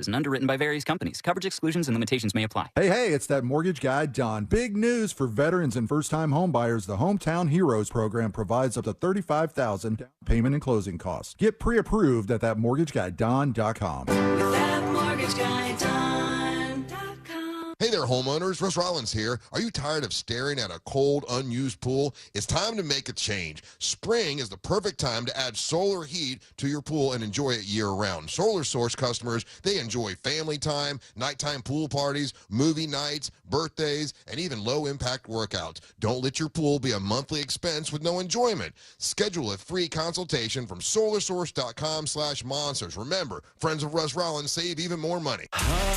and underwritten by various companies. Coverage exclusions and limitations may apply. Hey, it's that mortgage guy, Don. Big news for veterans and first-time homebuyers. The Hometown Heroes program provides up to $35,000 down payment and closing costs. Get pre-approved at thatmortgagguydon.com. Hey there, homeowners. Russ Rollins here. Are you tired of staring at a cold, unused pool? It's time to make a change. Spring is the perfect time to add solar heat to your pool and enjoy it year-round. Solar Source customers, they enjoy family time, nighttime pool parties, movie nights, birthdays, and even low-impact workouts. Don't let your pool be a monthly expense with no enjoyment. Schedule a free consultation from solarsource.com/monsters. Remember, friends of Russ Rollins save even more money.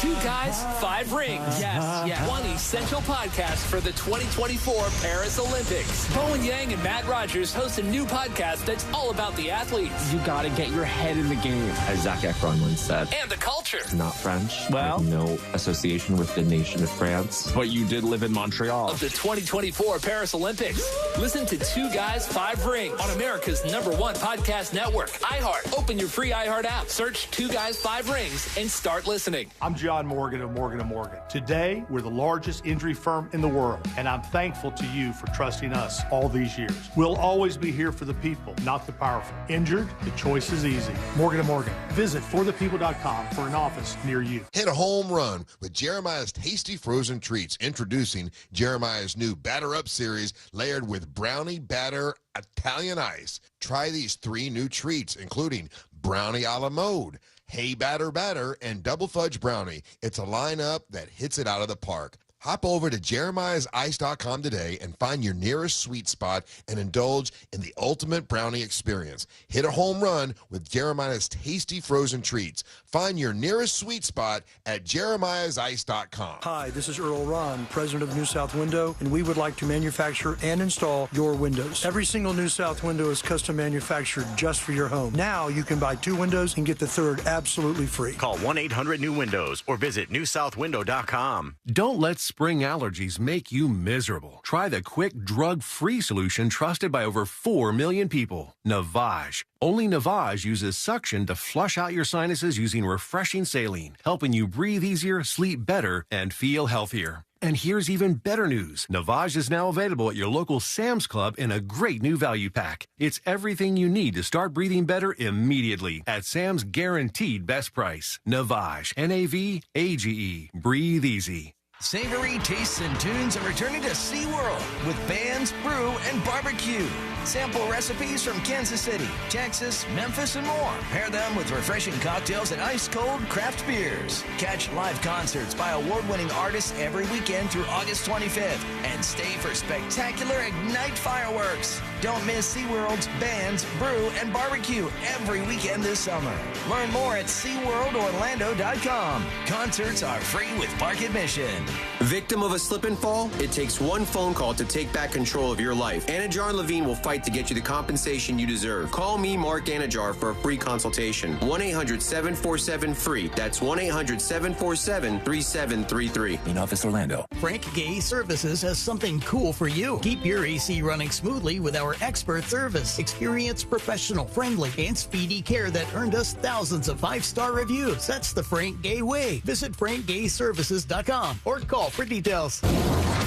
2 guys, 5 rings. Yes. One essential podcast for the 2024 Paris Olympics. Bowen Yang and Matt Rogers host a new podcast that's all about the athletes. You got to get your head in the game, as Zac Efron once said. And the culture. Not French. Well, no association with the nation of France. But you did live in Montreal. Of the 2024 Paris Olympics. Listen to 2 Guys, 5 Rings on America's #1 podcast network, iHeart. Open your free iHeart app. Search 2 Guys, 5 Rings and start listening. I'm John Morgan of Morgan & Morgan. Today, we're the largest injury firm in the world, and I'm thankful to you for trusting us all these years. We'll always be here for the people, not the powerful. Injured? The choice is easy. Morgan & Morgan. Visit forthepeople.com for an office near you. Hit a home run with Jeremiah's Tasty Frozen Treats. Introducing Jeremiah's new Batter Up series layered with brownie batter Italian ice. Try these 3 new treats, including brownie a la mode, Hey Batter Batter, and Double Fudge Brownie. It's a lineup that hits it out of the park. Hop over to jeremiahsice.com today and find your nearest sweet spot and indulge in the ultimate brownie experience. Hit a home run with Jeremiah's Tasty Frozen Treats. Find your nearest sweet spot at jeremiahsice.com. Hi, this is Earl Ron, president of New South Window, and we would like to manufacture and install your windows. Every single New South window is custom manufactured just for your home. Now you can buy 2 windows and get the 3rd absolutely free. Call 1-800-NEW-WINDOWS or visit newsouthwindow.com. Don't let spring allergies make you miserable. Try the quick, drug-free solution trusted by over 4 million people, Navage. Only Navage uses suction to flush out your sinuses using refreshing saline, helping you breathe easier, sleep better, and feel healthier. And here's even better news. Navage is now available at your local Sam's Club in a great new value pack. It's everything you need to start breathing better immediately at Sam's guaranteed best price. Navage, Navage. Breathe easy. Savory tastes and tunes are returning to SeaWorld with bands, brew, and barbecue. Sample recipes from Kansas City, Texas, Memphis, and more. Pair them with refreshing cocktails and ice-cold craft beers. Catch live concerts by award-winning artists every weekend through August 25th. And stay for spectacular Ignite fireworks. Don't miss SeaWorld's bands, brew, and barbecue every weekend this summer. Learn more at SeaWorldOrlando.com. Concerts are free with park admission. Victim of a slip and fall? It takes one phone call to take back control of your life. Anajar and Levine will fight to get you the compensation you deserve. Call me, Mark Anajar, for a free consultation. 1-800-747-FREE. That's 1-800-747-3733. In Office Orlando. Frank Gay Services has something cool for you. Keep your AC running smoothly with our expert service. Experienced, professional, friendly, and speedy care that earned us thousands of 5-star reviews. That's the Frank Gay way. Visit frankgayservices.com or call for details.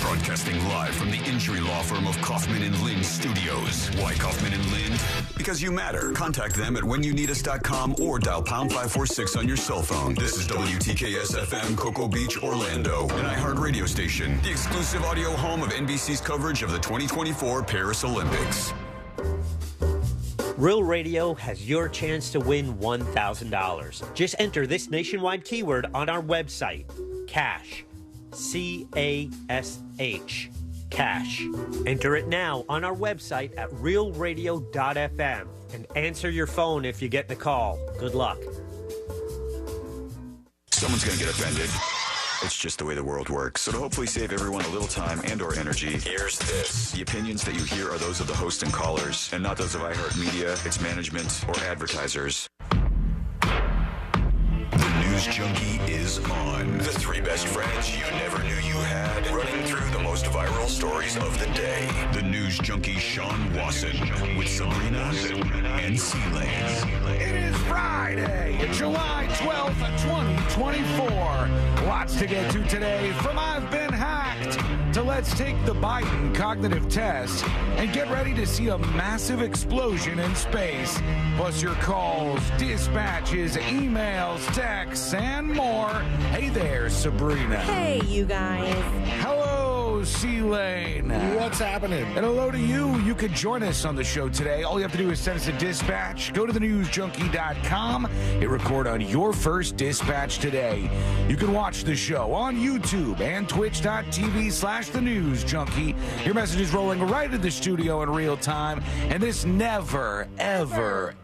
Broadcasting live from the injury law firm of Kaufman and Lind Studios. Why Kaufman and Lind? Because you matter. Contact them at whenyounneedus.com or dial pound 546 on your cell phone. This is WTKS FM, Cocoa Beach, Orlando, an iHeart radio station, the exclusive audio home of NBC's coverage of the 2024 Paris Olympics. Real Radio has your chance to win $1,000. Just enter this nationwide keyword on our website, CASH. C-A-S-H. Cash. Enter it now on our website at realradio.fm and answer your phone if you get the call. Good luck. Someone's going to get offended. It's just the way the world works. So to hopefully save everyone a little time and or energy, here's this. The opinions that you hear are those of the host and callers, and not those of iHeartMedia, its management, or advertisers. The News Junkie is on. The three best friends you never knew you had, running through the most viral stories of the day. The News Junkie Sean Wasson with Sabrina and C-Lane. It is Friday, July 12th, 2024. Lots to get to today, from I've been hacked to let's take the Biden cognitive test and get ready to see a massive explosion in space. Plus your calls, dispatches, emails, texts, and more. Hey there, Sabrina. Hey, you guys. Hello, C-Lane. What's happening? And hello to you. You can join us on the show today. All you have to do is send us a dispatch. Go to thenewsjunkie.com. Hit record on your first dispatch today. You can watch the show on YouTube and twitch.tv/thenewsjunkie. Your message is rolling right into the studio in real time. And this never, ever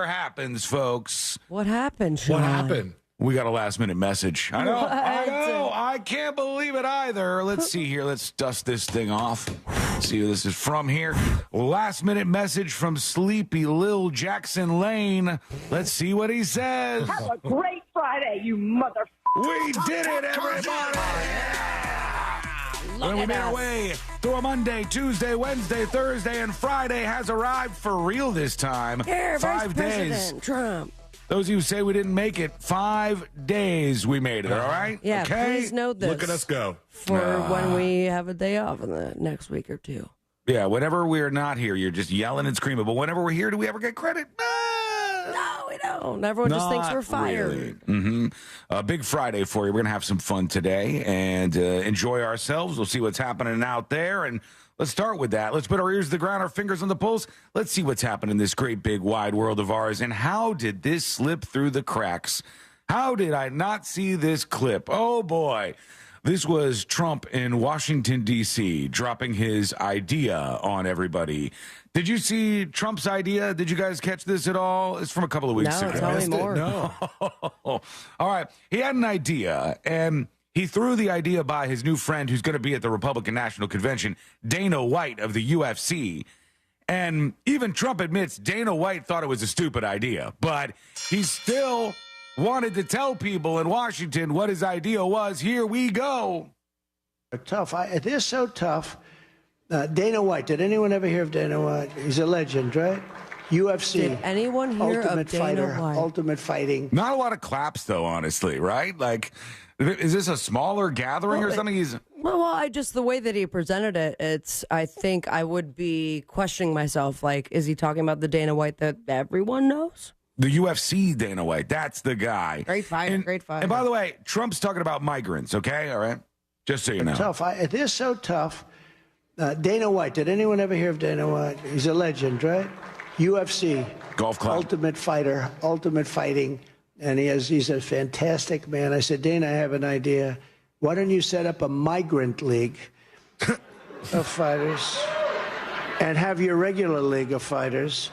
happens, folks. What happened, Sean? What happened? We got a last-minute message. I know. What? I know. I can't believe it either. Let's see here. Let's dust this thing off. See who this is from here. Last-minute message from Sleepy Lil Jackson Lane. Let's see what he says. Have a great Friday, you mother. We did it, everybody! When we made our way through a Monday, Tuesday, Wednesday, Thursday, and Friday has arrived for real this time. Here, 5 Vice days. President Trump. Those of you who say we didn't make it, 5 days we made it, all right? Yeah, okay? please note this. Look at us go. For when we have a day off in the next week or two. Yeah, whenever we're not here, you're just yelling and screaming. But whenever we're here, do we ever get credit? No, we don't. Everyone just thinks we're fired. Really. Mm-hmm. Big Friday for you. We're going to have some fun today and enjoy ourselves. We'll see what's happening out there. And let's start with that. Let's put our ears to the ground, our fingers on the pulse. Let's see what's happening in this great, big, wide world of ours. And how did this slip through the cracks? How did I not see this clip? Oh, boy. This was Trump in Washington, D.C., dropping his idea on everybody. Did you see Trump's idea? Did you guys catch this at all? It's from a couple of weeks ago. No, tell me more. No. All right. He had an idea, and he threw the idea by his new friend who's going to be at the Republican National Convention, Dana White of the UFC. And even Trump admits Dana White thought it was a stupid idea, but he still wanted to tell people in Washington what his idea was. Here we go. Tough. It is so tough. Dana White. Did anyone ever hear of Dana White? He's a legend, right? UFC. Did anyone hear Ultimate of Dana Fighter, White? Ultimate Fighting. Not a lot of claps, though, honestly, right? Like, is this a smaller gathering or something? Well, the way that he presented it, I think I would be questioning myself, like, is he talking about the Dana White that everyone knows? The UFC Dana White, that's the guy. Great fighter, great fighter. And by the way, Trump's talking about migrants, okay? All right? Just so you know. Tough. It is so tough. Dana White. Did anyone ever hear of Dana White? He's a legend, right? UFC. Golf club. Ultimate Fighter, Ultimate Fighting. And he's a fantastic man. I said, Dana, I have an idea. Why don't you set up a migrant league of fighters and have your regular league of fighters?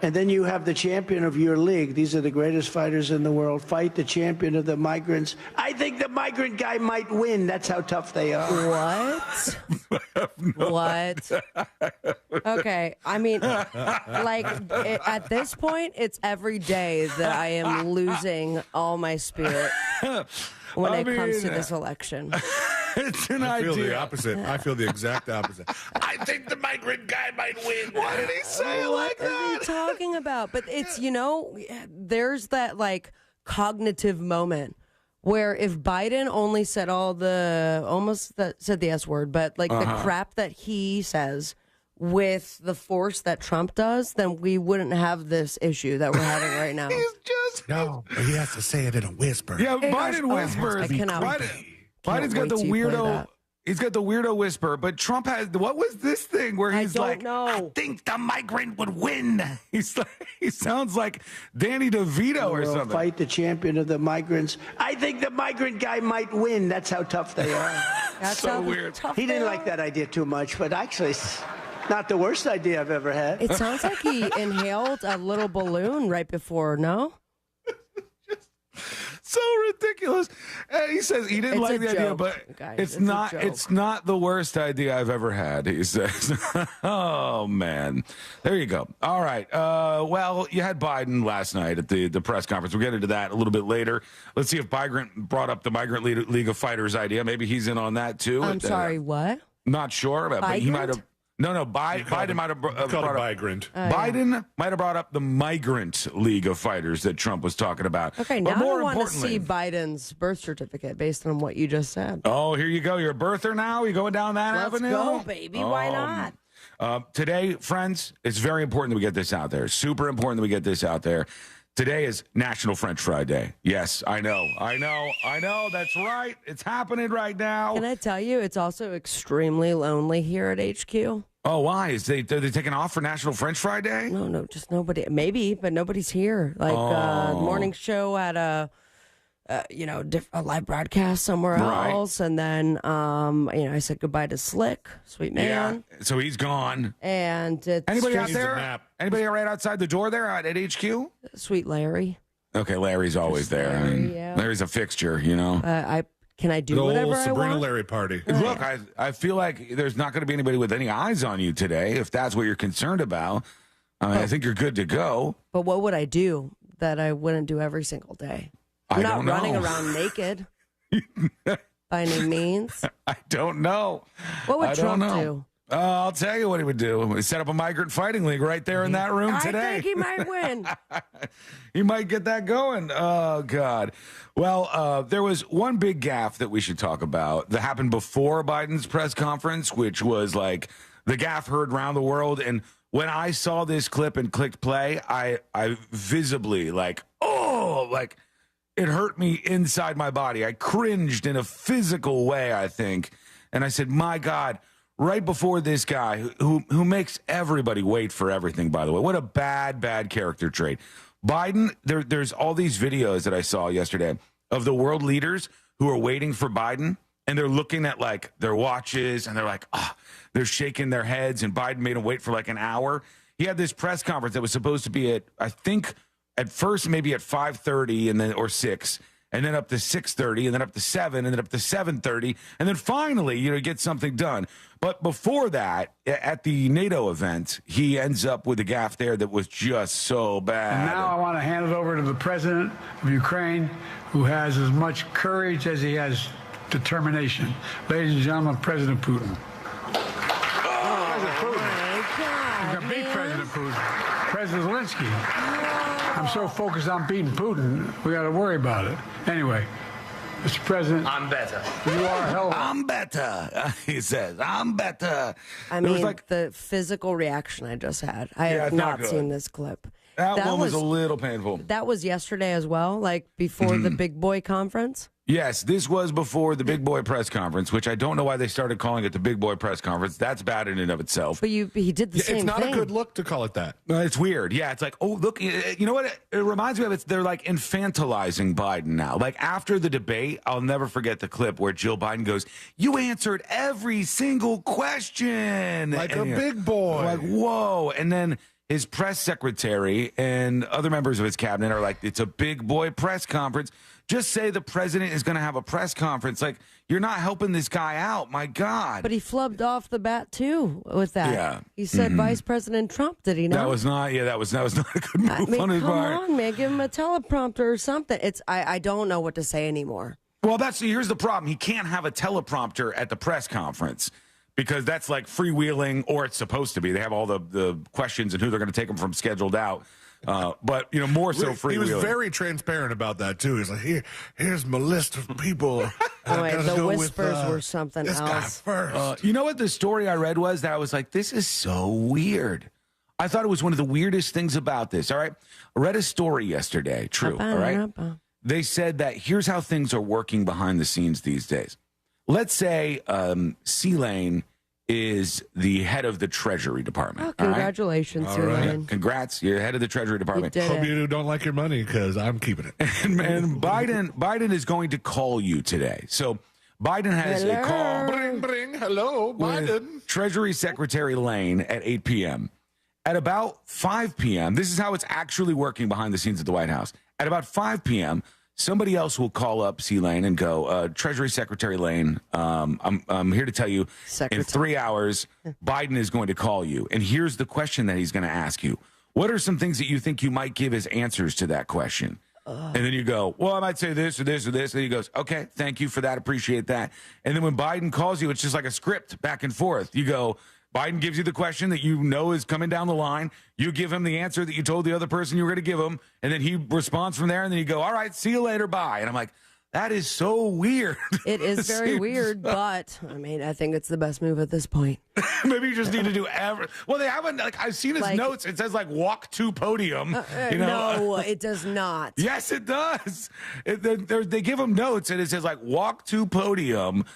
And then you have the champion of your league. These are the greatest fighters in the world. Fight the champion of the migrants. I think the migrant guy might win. That's how tough they are. What? Okay. I mean, at this point, it's every day that I am losing all my spirit when it comes to this election. It's an idea. I feel the opposite. I feel the exact opposite. I think the migrant guy might win. Why did he say it like that? What are you talking about? But it's, there's that cognitive moment where if Biden only said said the S word, but the crap that he says with the force that Trump does, then we wouldn't have this issue that we're having right now. No, he has to say it in a whisper. Yeah, Biden whispers. I cannot. Biden's got the weirdo. He's got the weirdo whisper, but Trump has. What was this thing where he's I think the migrant would win. He sounds like Danny DeVito or something. Fight the champion of the migrants. I think the migrant guy might win. That's how tough they are. That's so weird. He didn't like that idea too much, but actually, it's not the worst idea I've ever had. It sounds like he inhaled a little balloon right before. No. So ridiculous. And he says he didn't like the idea, but guys. it's not the worst idea I've ever had, he says. Oh, man. There you go. All right. Well, you had Biden last night at the press conference. We'll get into that a little bit later. Let's see if Migrant brought up the Migrant League of Fighters idea. Maybe he's in on that, too. I'm sorry, what? Not sure, but he might have. No, Biden might have brought up. Biden might have brought up the Migrant League of Fighters that Trump was talking about. Okay, now I want to see Biden's birth certificate based on what you just said. Oh, here you go. You're a birther now? You going down that avenue? Let's go, baby. Why not? Today, friends, it's very important that we get this out there. Super important that we get this out there. Today is National French Fry Day. Yes, I know. That's right. It's happening right now. Can I tell you, it's also extremely lonely here at HQ. Oh, why? Are they taking off for National French Fry Day? No, just nobody. Maybe, but nobody's here. Like the morning show at a live broadcast somewhere else, and then I said goodbye to Slick, sweet man. Yeah, so he's gone. And it's anybody out there? Anybody right outside the door there at HQ? Sweet Larry. Okay, Larry's always there. Larry's a fixture, you know. Can I do whatever I Sabrina want? Larry party. Look, I feel like there's not going to be anybody with any eyes on you today, if that's what you're concerned about. I think you're good to go. But what would I do that I wouldn't do every single day? I'm not running around naked by any means. I don't know. What would Trump do? I'll tell you what he would do. He set up a migrant fighting league right there in that room today. I think he might win. He might get that going. Oh, God. Well, there was one big gaffe that we should talk about that happened before Biden's press conference, which was like the gaffe heard around the world. And when I saw this clip and clicked play, I visibly it hurt me inside my body. I cringed in a physical way, I think. And I said, my God, right before this guy who makes everybody wait for everything, by the way. What a bad character trait. Biden, there's all these videos that I saw yesterday of the world leaders who are waiting for Biden, and they're looking at like their watches, and they're like, they're shaking their heads, and Biden made them wait for like an hour. He had this press conference that was supposed to be at, I think, at first maybe at 5:30 and then or 6, and then up to 6:30, and then up to 7, and then up to 7:30, and then finally, get something done. But before that, at the NATO event, he ends up with a gaffe there that was just so bad. And now I want to hand it over to the president of Ukraine, who has as much courage as he has determination. Ladies and gentlemen, President Putin. President Putin. You can beat President Putin. President Zelensky. I'm so focused on beating Putin, we got to worry about it. Anyway, Mr. President. I'm better. You are hell. I'm better. He says, I'm better. I mean, the physical reaction I just had. I have not seen this clip. That one was a little painful. That was yesterday as well, like before the big boy conference? Yes, this was before the big boy press conference, which I don't know why they started calling it the big boy press conference. That's bad in and of itself. But he did the same thing. It's not a good look to call it that. It's weird. Yeah, it's like, oh, look, you know what? It reminds me of they're like infantilizing Biden now. Like after the debate, I'll never forget the clip where Jill Biden goes, "You answered every single question." Like a big boy. Like, whoa. And then his press secretary and other members of his cabinet are like, it's a big boy press conference. Just say the president is going to have a press conference. Like, you're not helping this guy out. My God. But he flubbed off the bat, too, with that. Yeah. He said Vice President Trump, did he not? That was not a good move on his part. Come on, man. Give him a teleprompter or something. I don't know what to say anymore. Well, here's the problem. He can't have a teleprompter at the press conference because that's like freewheeling, or it's supposed to be. They have all the questions and who they're going to take them from scheduled out. But more so freewheeling. He was very transparent about that too. He's like, here's my list of people. The whispers were something this else. Guy first. You know what the story I read was? That I was like, this is so weird. I thought it was one of the weirdest things about this. All right, I read a story yesterday. True. All right. They said that here's how things are working behind the scenes these days. Let's say C-Lane is the head of the Treasury Department. Oh, congratulations, all right. C-Lane. Yeah, congrats, you're head of the Treasury Department. Hope you don't like your money because I'm keeping it. And Biden is going to call you today. So Biden has a call. Bring. Hello, Biden. Treasury Secretary Lane at 8 p.m. At about 5 p.m., this is how it's actually working behind the scenes at the White House. At about 5 p.m., somebody else will call up C. Lane and go, Treasury Secretary Lane, I'm here to tell you in 3 hours, Biden is going to call you. And here's the question that he's going to ask you. What are some things that you think you might give as answers to that question? And then you go, well, I might say this or this or this. And he goes, okay, thank you for that. Appreciate that. And then when Biden calls you, it's just like a script back and forth. You go, Biden gives you the question that you know is coming down the line. You give him the answer that you told the other person you were going to give him. And then he responds from there. And then you go, all right, see you later. Bye. And I'm like, that is so weird. It is very weird, but I mean, I think it's the best move at this point. Maybe you just need to do well, they haven't, like, I've seen his notes. It says, like, walk to podium. No, it does not. Yes, it does. They give him notes, and it says, like, walk to podium,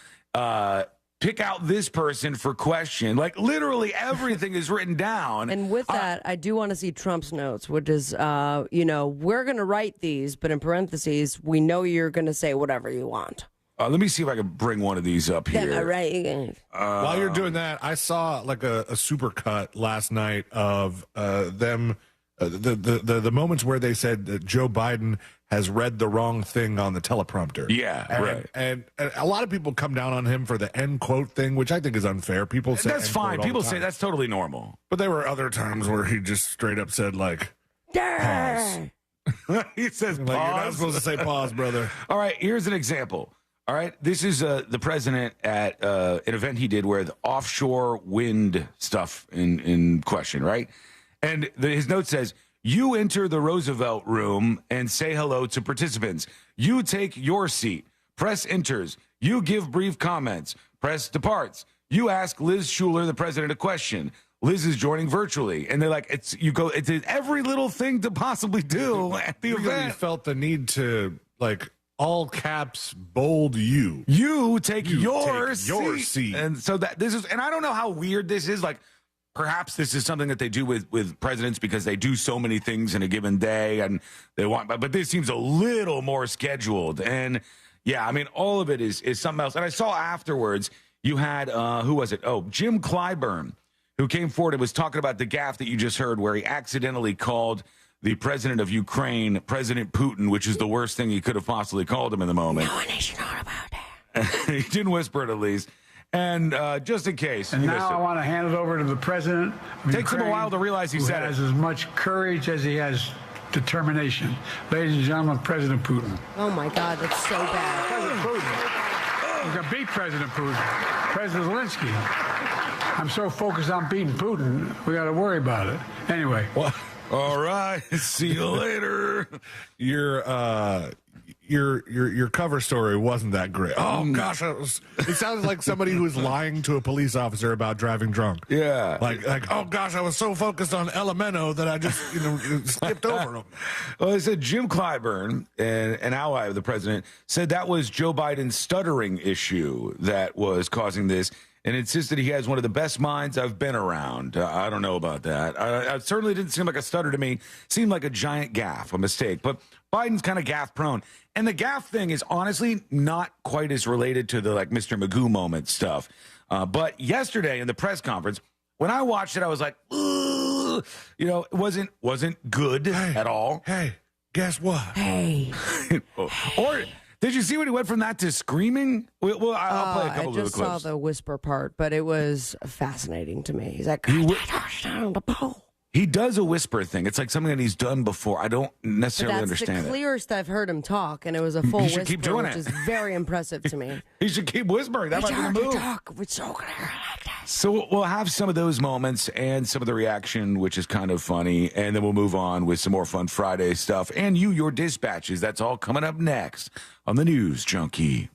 pick out this person for question. Like, literally everything is written down. And with that, I do want to see Trump's notes, which is, we're going to write these, but in parentheses, we know you're going to say whatever you want. Let me see if I can bring one of these up here. Yeah, right. While you're doing that, I saw like a super cut last night of them, the moments where they said that Joe Biden has read the wrong thing on the teleprompter. Yeah, right. And a lot of people come down on him for the end quote thing, which I think is unfair. People say that's fine. People say that's totally normal. But there were other times where he just straight up said, like, pause. He says, like, you're not supposed to say pause, brother. All right, here's an example. All right, this is the president at an event he did where the offshore wind stuff in question, right? And his note says, you enter the Roosevelt room and say hello to participants. You take your seat. Press enters. You give brief comments. Press departs. You ask Liz Schuler, the president, a question. Liz is joining virtually. And they're like, it's every little thing to possibly do at the event. Felt the need to, like, all caps, bold you. You take your seat. And so and I don't know how weird this is. Like, perhaps this is something that they do with presidents because they do so many things in a given day and they want, but this seems a little more scheduled. And yeah, I mean, all of it is something else. And I saw afterwards you had, who was it? Oh, Jim Clyburn, who came forward and was talking about the gaffe that you just heard where he accidentally called the president of Ukraine, President Putin, which is the worst thing he could have possibly called him in the moment. No one should know about that. He didn't whisper it at least. And just in case. And now I want to hand it over to the president of Takes Ukraine, him a while to realize he said it. has as much courage as he has determination. Ladies and gentlemen, President Putin. Oh, my God, that's so bad. President Putin. We're going to beat President Putin. President Zelensky. I'm so focused on beating Putin, we got to worry about it. Anyway. Well, all right. See you later. Your cover story wasn't that great. Oh gosh, it sounded like somebody who was lying to a police officer about driving drunk. Yeah, like oh gosh, I was so focused on Elemento that I just skipped over him. Well, they said Jim Clyburn, an ally of the president, said that was Joe Biden's stuttering issue that was causing this, and insisted he has one of the best minds I've been around. I don't know about that. It certainly didn't seem like a stutter to me. Seemed like a giant gaffe, a mistake. But Biden's kind of gaffe prone. And the gaffe thing is honestly not quite as related to the like Mr. Magoo moment stuff. But yesterday in the press conference, when I watched it, I was like, ugh, it wasn't good at all. Hey, guess what? Hey. Or did you see when he went from that to screaming? Well, I'll play a couple of the clips. I just saw the whisper part, but it was fascinating to me. He's like, he does a whisper thing. It's like something that he's done before. I don't necessarily understand it. That's the clearest I've heard him talk, and it was a full whisper, keep doing which is very impressive to me. He should keep whispering. That might be the move. We're so gonna hear like that. So we'll have some of those moments and some of the reaction, which is kind of funny, and then we'll move on with some more Fun Friday stuff and your dispatches. That's all coming up next on the News Junkie.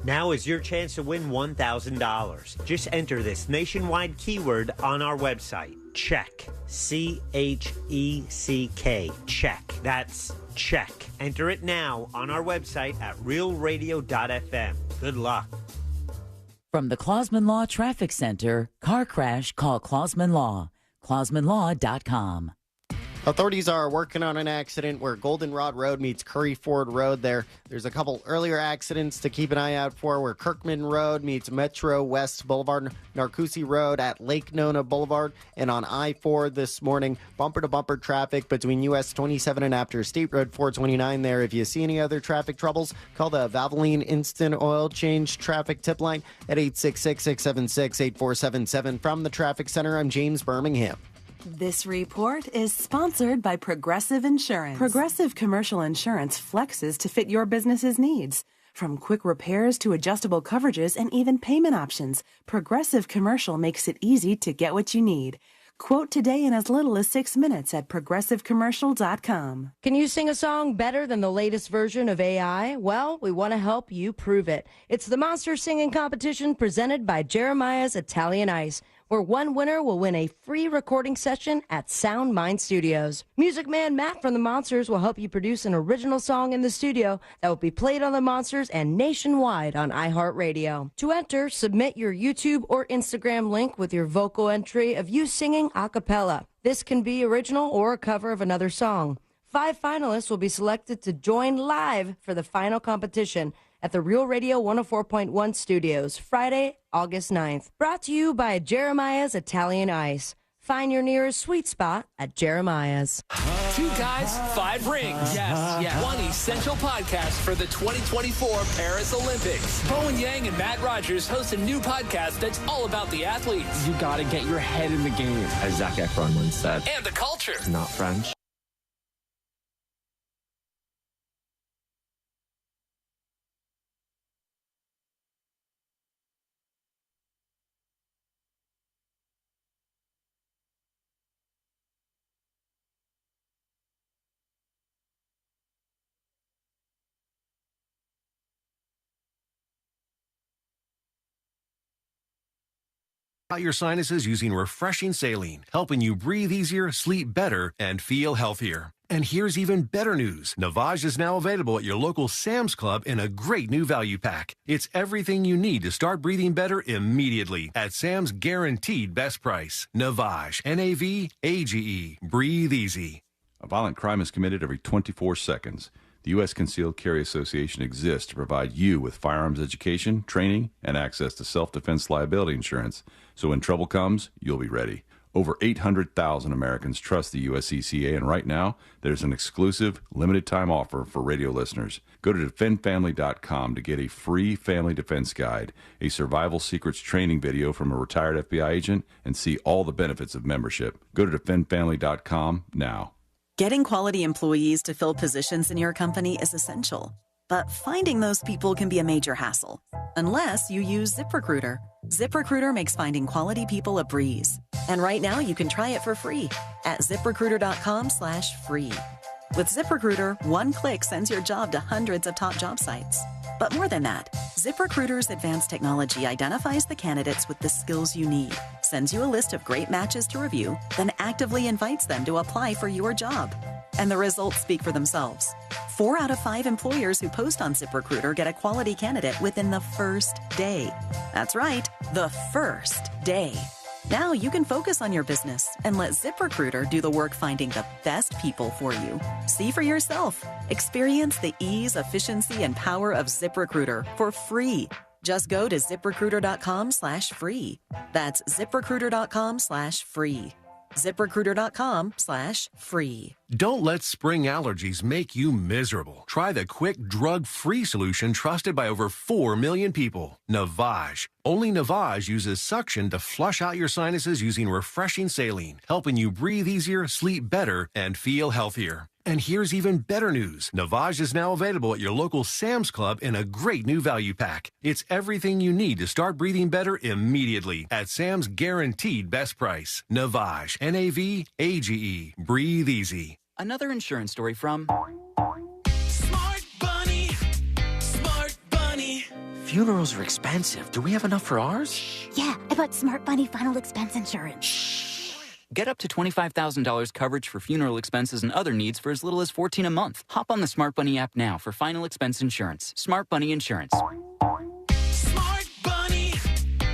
Now is your chance to win $1,000. Just enter this nationwide keyword on our website. Check. CHECK. Check. That's check. Enter it now on our website at realradio.fm. Good luck. From the Clausman Law Traffic Center, car crash, call Clausman Law. ClausmanLaw.com. Authorities are working on an accident where Goldenrod Road meets Curry Ford Road there. There's a couple earlier accidents to keep an eye out for where Kirkman Road meets Metro West Boulevard, Narcoossee Road at Lake Nona Boulevard, and on I-4 this morning, bumper-to-bumper traffic between US 27 and after State Road 429 there. If you see any other traffic troubles, call the Valvoline Instant Oil Change traffic tip line at 866-676-8477. From the Traffic Center, I'm James Birmingham. This report is sponsored by Progressive Insurance. Progressive Commercial Insurance flexes to fit your business's needs. From quick repairs to adjustable coverages and even payment options, Progressive Commercial makes it easy to get what you need. Quote today in as little as 6 minutes at progressivecommercial.com. Can you sing a song better than the latest version of AI? Well, we want to help you prove it. It's the Monster Singing Competition presented by Jeremiah's Italian Ice, where one winner will win a free recording session at Sound Mind Studios. Music man Matt from the Monsters will help you produce an original song in the studio that will be played on the Monsters and nationwide on iHeartRadio. To enter, submit your YouTube or Instagram link with your vocal entry of you singing a cappella. This can be original or a cover of another song. 5 finalists will be selected to join live for the final competition at the Real Radio 104.1 studios, Friday, August 9th. Brought to you by Jeremiah's Italian Ice. Find your nearest sweet spot at Jeremiah's. 2 guys, 5 rings. Yes. One essential podcast for the 2024 Paris Olympics. Bowen Yang and Matt Rogers host a new podcast that's all about the athletes. You gotta get your head in the game, as Zac Efron once said. And the culture. It's not French. Out your sinuses using refreshing saline, helping you breathe easier, sleep better, and feel healthier. And here's even better news. Navage is now available at your local Sam's Club in a great new value pack. It's everything you need to start breathing better immediately at Sam's guaranteed best price. Navage, N-A-V-A-G-E. Breathe easy. A violent crime is committed every 24 seconds. The U.S. Concealed Carry Association exists to provide you with firearms education, training, and access to self-defense liability insurance. So when trouble comes, you'll be ready. Over 800,000 Americans trust the USCCA, and right now, there's an exclusive, limited-time offer for radio listeners. Go to defendfamily.com to get a free family defense guide, a survival secrets training video from a retired FBI agent, and see all the benefits of membership. Go to defendfamily.com now. Getting quality employees to fill positions in your company is essential, but finding those people can be a major hassle, unless you use ZipRecruiter. ZipRecruiter makes finding quality people a breeze. And right now you can try it for free at ZipRecruiter.com/free. With ZipRecruiter, one click sends your job to hundreds of top job sites. But more than that, ZipRecruiter's advanced technology identifies the candidates with the skills you need, sends you a list of great matches to review, then actively invites them to apply for your job. And the results speak for themselves. 4 out of 5 employers who post on ZipRecruiter get a quality candidate within the first day. That's right, the first day. Now you can focus on your business and let ZipRecruiter do the work finding the best people for you. See for yourself. Experience the ease, efficiency, and power of ZipRecruiter for free. Just go to ZipRecruiter.com/free. That's ZipRecruiter.com/free. ZipRecruiter.com/free. Don't let spring allergies make you miserable. Try the quick, drug-free solution trusted by over 4 million people. Navage. Only Navage uses suction to flush out your sinuses using refreshing saline, helping you breathe easier, sleep better, and feel healthier. And here's even better news. Navage is now available at your local Sam's Club in a great new value pack. It's everything you need to start breathing better immediately at Sam's guaranteed best price. Navage, N-A-V-A-G-E. Breathe easy. Another insurance story from Smart Bunny. Smart Bunny. Funerals are expensive. Do we have enough for ours? Yeah, I bought Smart Bunny Final Expense Insurance. Get up to $25,000 coverage for funeral expenses and other needs for as little as $14 a month. Hop on the Smart Bunny app now for final expense insurance. Smart Bunny Insurance. Smart Bunny.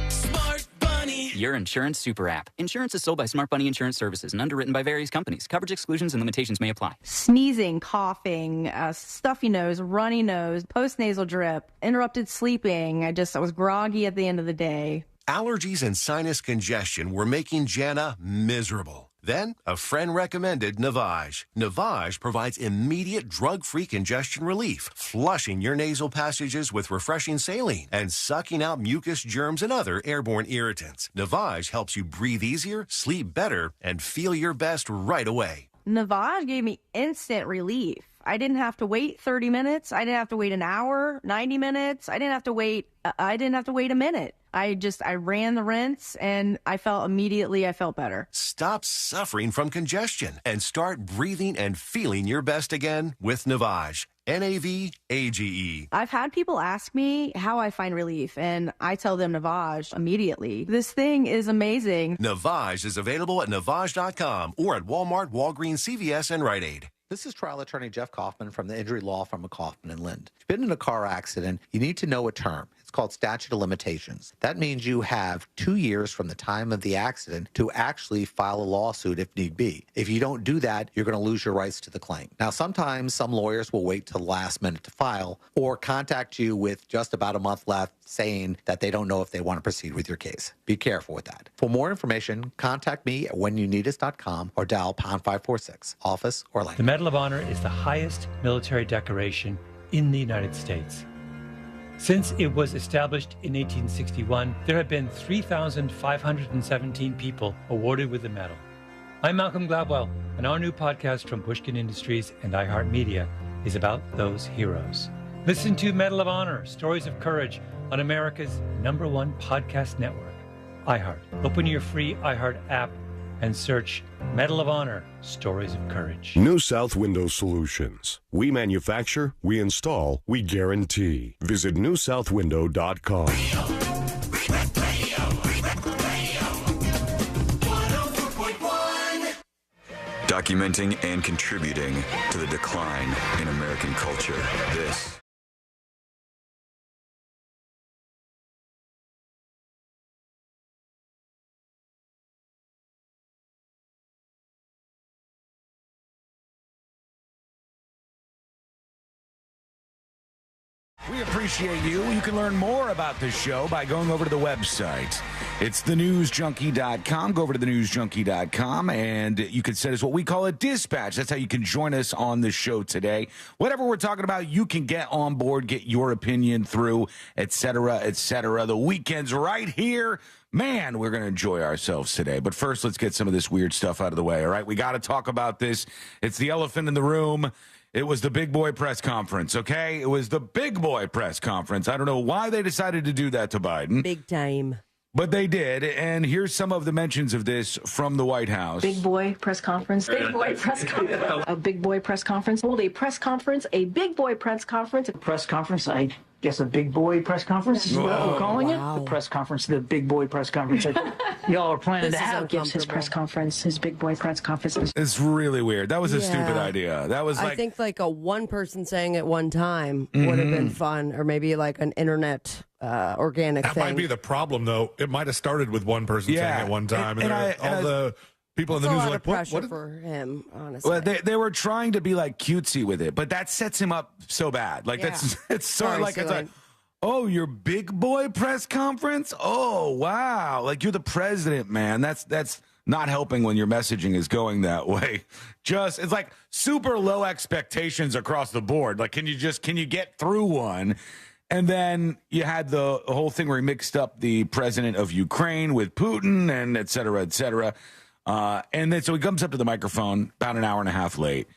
Smart Bunny. Your insurance super app. Insurance is sold by Smart Bunny Insurance Services and underwritten by various companies. Coverage exclusions and limitations may apply. Sneezing, coughing, stuffy nose, runny nose, post-nasal drip, interrupted sleeping. I was groggy at the end of the day. Allergies and sinus congestion were making Jana miserable. Then, a friend recommended Navage. Navage provides immediate drug-free congestion relief, flushing your nasal passages with refreshing saline and sucking out mucus, germs, and other airborne irritants. Navage helps you breathe easier, sleep better, and feel your best right away. Navage gave me instant relief. I didn't have to wait 30 minutes. I didn't have to wait an hour, 90 minutes. I didn't have to wait a minute. I ran the rinse and I felt better. Stop suffering from congestion and start breathing and feeling your best again with Navage. Navage. I've had people ask me how I find relief, and I tell them Navage immediately. This thing is amazing. Navage is available at Navage.com or at Walmart, Walgreens, CVS, and Rite Aid. This is trial attorney Jeff Kaufman from the injury law firm of Kaufman and Lind. If you've been in a car accident, you need to know a term. It's called statute of limitations. That means you have 2 years from the time of the accident to actually file a lawsuit if need be. If you don't do that, you're going to lose your rights to the claim. Now, sometimes some lawyers will wait till the last minute to file or contact you with just about a month left saying that they don't know if they want to proceed with your case. Be careful with that. For more information, contact me at whenyouneedus.com or dial #546, office or line. The Medal of Honor is the highest military decoration in the United States. Since it was established in 1861, there have been 3,517 people awarded with the medal. I'm Malcolm Gladwell, and our new podcast from Pushkin Industries and iHeartMedia is about those heroes. Listen to Medal of Honor, Stories of Courage on America's #1 podcast network, iHeart. Open your free iHeart app and search Medal of Honor, Stories of Courage. New South Window Solutions. We manufacture, we install, we guarantee. Visit newsouthwindow.com. Documenting and contributing to the decline in American culture. This We appreciate you. You can learn more about this show by going over to the website. It's thenewsjunkie.com. Go over to thenewsjunkie.com, and you can send us what we call a dispatch. That's how you can join us on the show today. Whatever we're talking about, you can get on board, get your opinion through, et cetera, et cetera. The weekend's right here. Man, we're going to enjoy ourselves today. But first, let's get some of this weird stuff out of the way, all right? We got to talk about this. It's the elephant in the room. It was the big boy press conference, okay? It was the big boy press conference. I don't know why they decided to do that to Biden. Big time. But they did, and here's some of the mentions of this from the White House. Big boy press conference. Big boy press conference. A big boy press conference. Hold a press conference. A big boy press conference. A press conference. I guess a big boy press conference is what we're calling it. The press conference. The big boy press conference. Y'all are planning to have gives his press conference. His big boy press conference. It's really weird. That was a stupid idea. That was like, I think like a one person saying at one time would have been fun, or maybe like an internet organic that thing. might be the problem, though. It might have started with one person saying at one time, and all the people in the news are like, what for him, honestly. Well, they were trying to be like cutesy with it, but that sets him up so bad. Like it's sort of like, it's like, oh, your big boy press conference? Oh, wow. Like, you're the president, man. That's not helping when your messaging is going that way. It's like super low expectations across the board. Like, can you get through one? And then you had the whole thing where he mixed up the president of Ukraine with Putin and et cetera, et cetera. And then so he comes up to the microphone about an hour and a half late.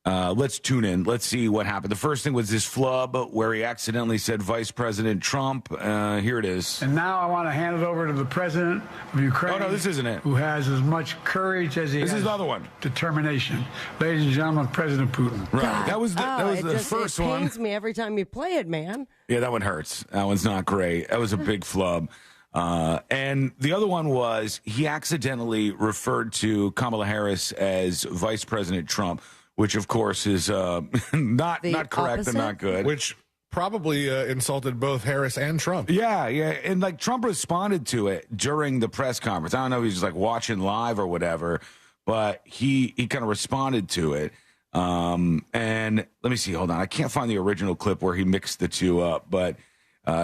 Let's tune in. Let's see what happened. The first thing was this flub where he accidentally said Vice President Trump. Here it is. And now I want to hand it over to the president of Ukraine. Oh, no, this isn't it. Who has as much courage as he has. This is the other one. Determination. Ladies and gentlemen, President Putin. Right. That was the first one. It pains me every time you play it, man. Yeah, that one hurts. That one's not great. That was a big flub. And the other one was he accidentally referred to Kamala Harris as Vice President Trump, which of course is not correct and not good. Which probably insulted both Harris and Trump. Yeah. And like Trump responded to it during the press conference. I don't know if he's just like watching live or whatever, but he kind of responded to it. And let me see. Hold on. I can't find the original clip where he mixed the two up, but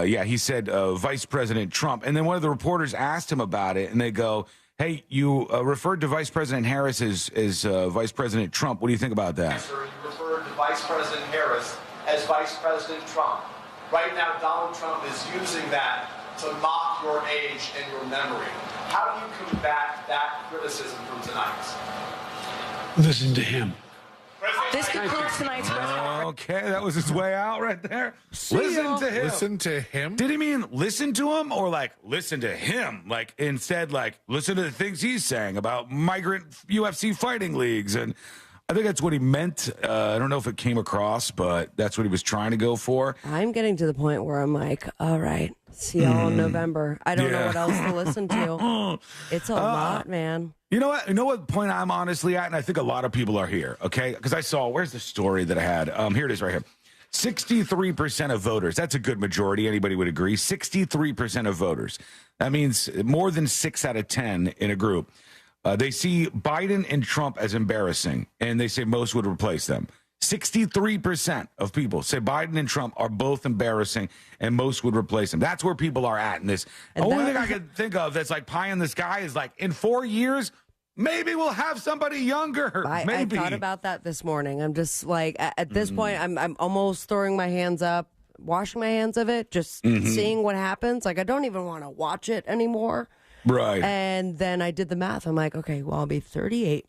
he said Vice President Trump. And then one of the reporters asked him about it, and they go, hey, you referred to Vice President Harris as Vice President Trump. What do you think about that? Sir, you referred to Vice President Harris as Vice President Trump. Right now, Donald Trump is using that to mock your age and your memory. How do you combat that criticism from tonight? Listen to him. This concludes tonight's press conference. Okay, that was his way out right there. Listen to him. Listen to him? Did he mean listen to him or like listen to him? Like instead, like listen to the things he's saying about migrant UFC fighting leagues. And I think that's what he meant. I don't know if it came across, but that's what he was trying to go for. I'm getting to the point where I'm like, all right, see y'all in November. I don't know what else to listen to. It's a lot, man. You know what? You know what point I'm honestly at? And I think a lot of people are here, okay? Because I saw, where's the story that I had? Here it is right here. 63% of voters. That's a good majority. Anybody would agree. 63% of voters. That means more than 6 out of 10 in a group. They see Biden and Trump as embarrassing, and they say most would replace them. 63% of people say Biden and Trump are both embarrassing, and most would replace them. That's where people are at in this. The only thing I can think of that's like pie in the sky is like in 4 years, maybe we'll have somebody younger. Maybe. I thought about that this morning. I'm just like, at this point, I'm almost throwing my hands up, washing my hands of it, just seeing what happens. Like, I don't even want to watch it anymore. Right. And then I did the math. I'm like, okay, well, I'll be 38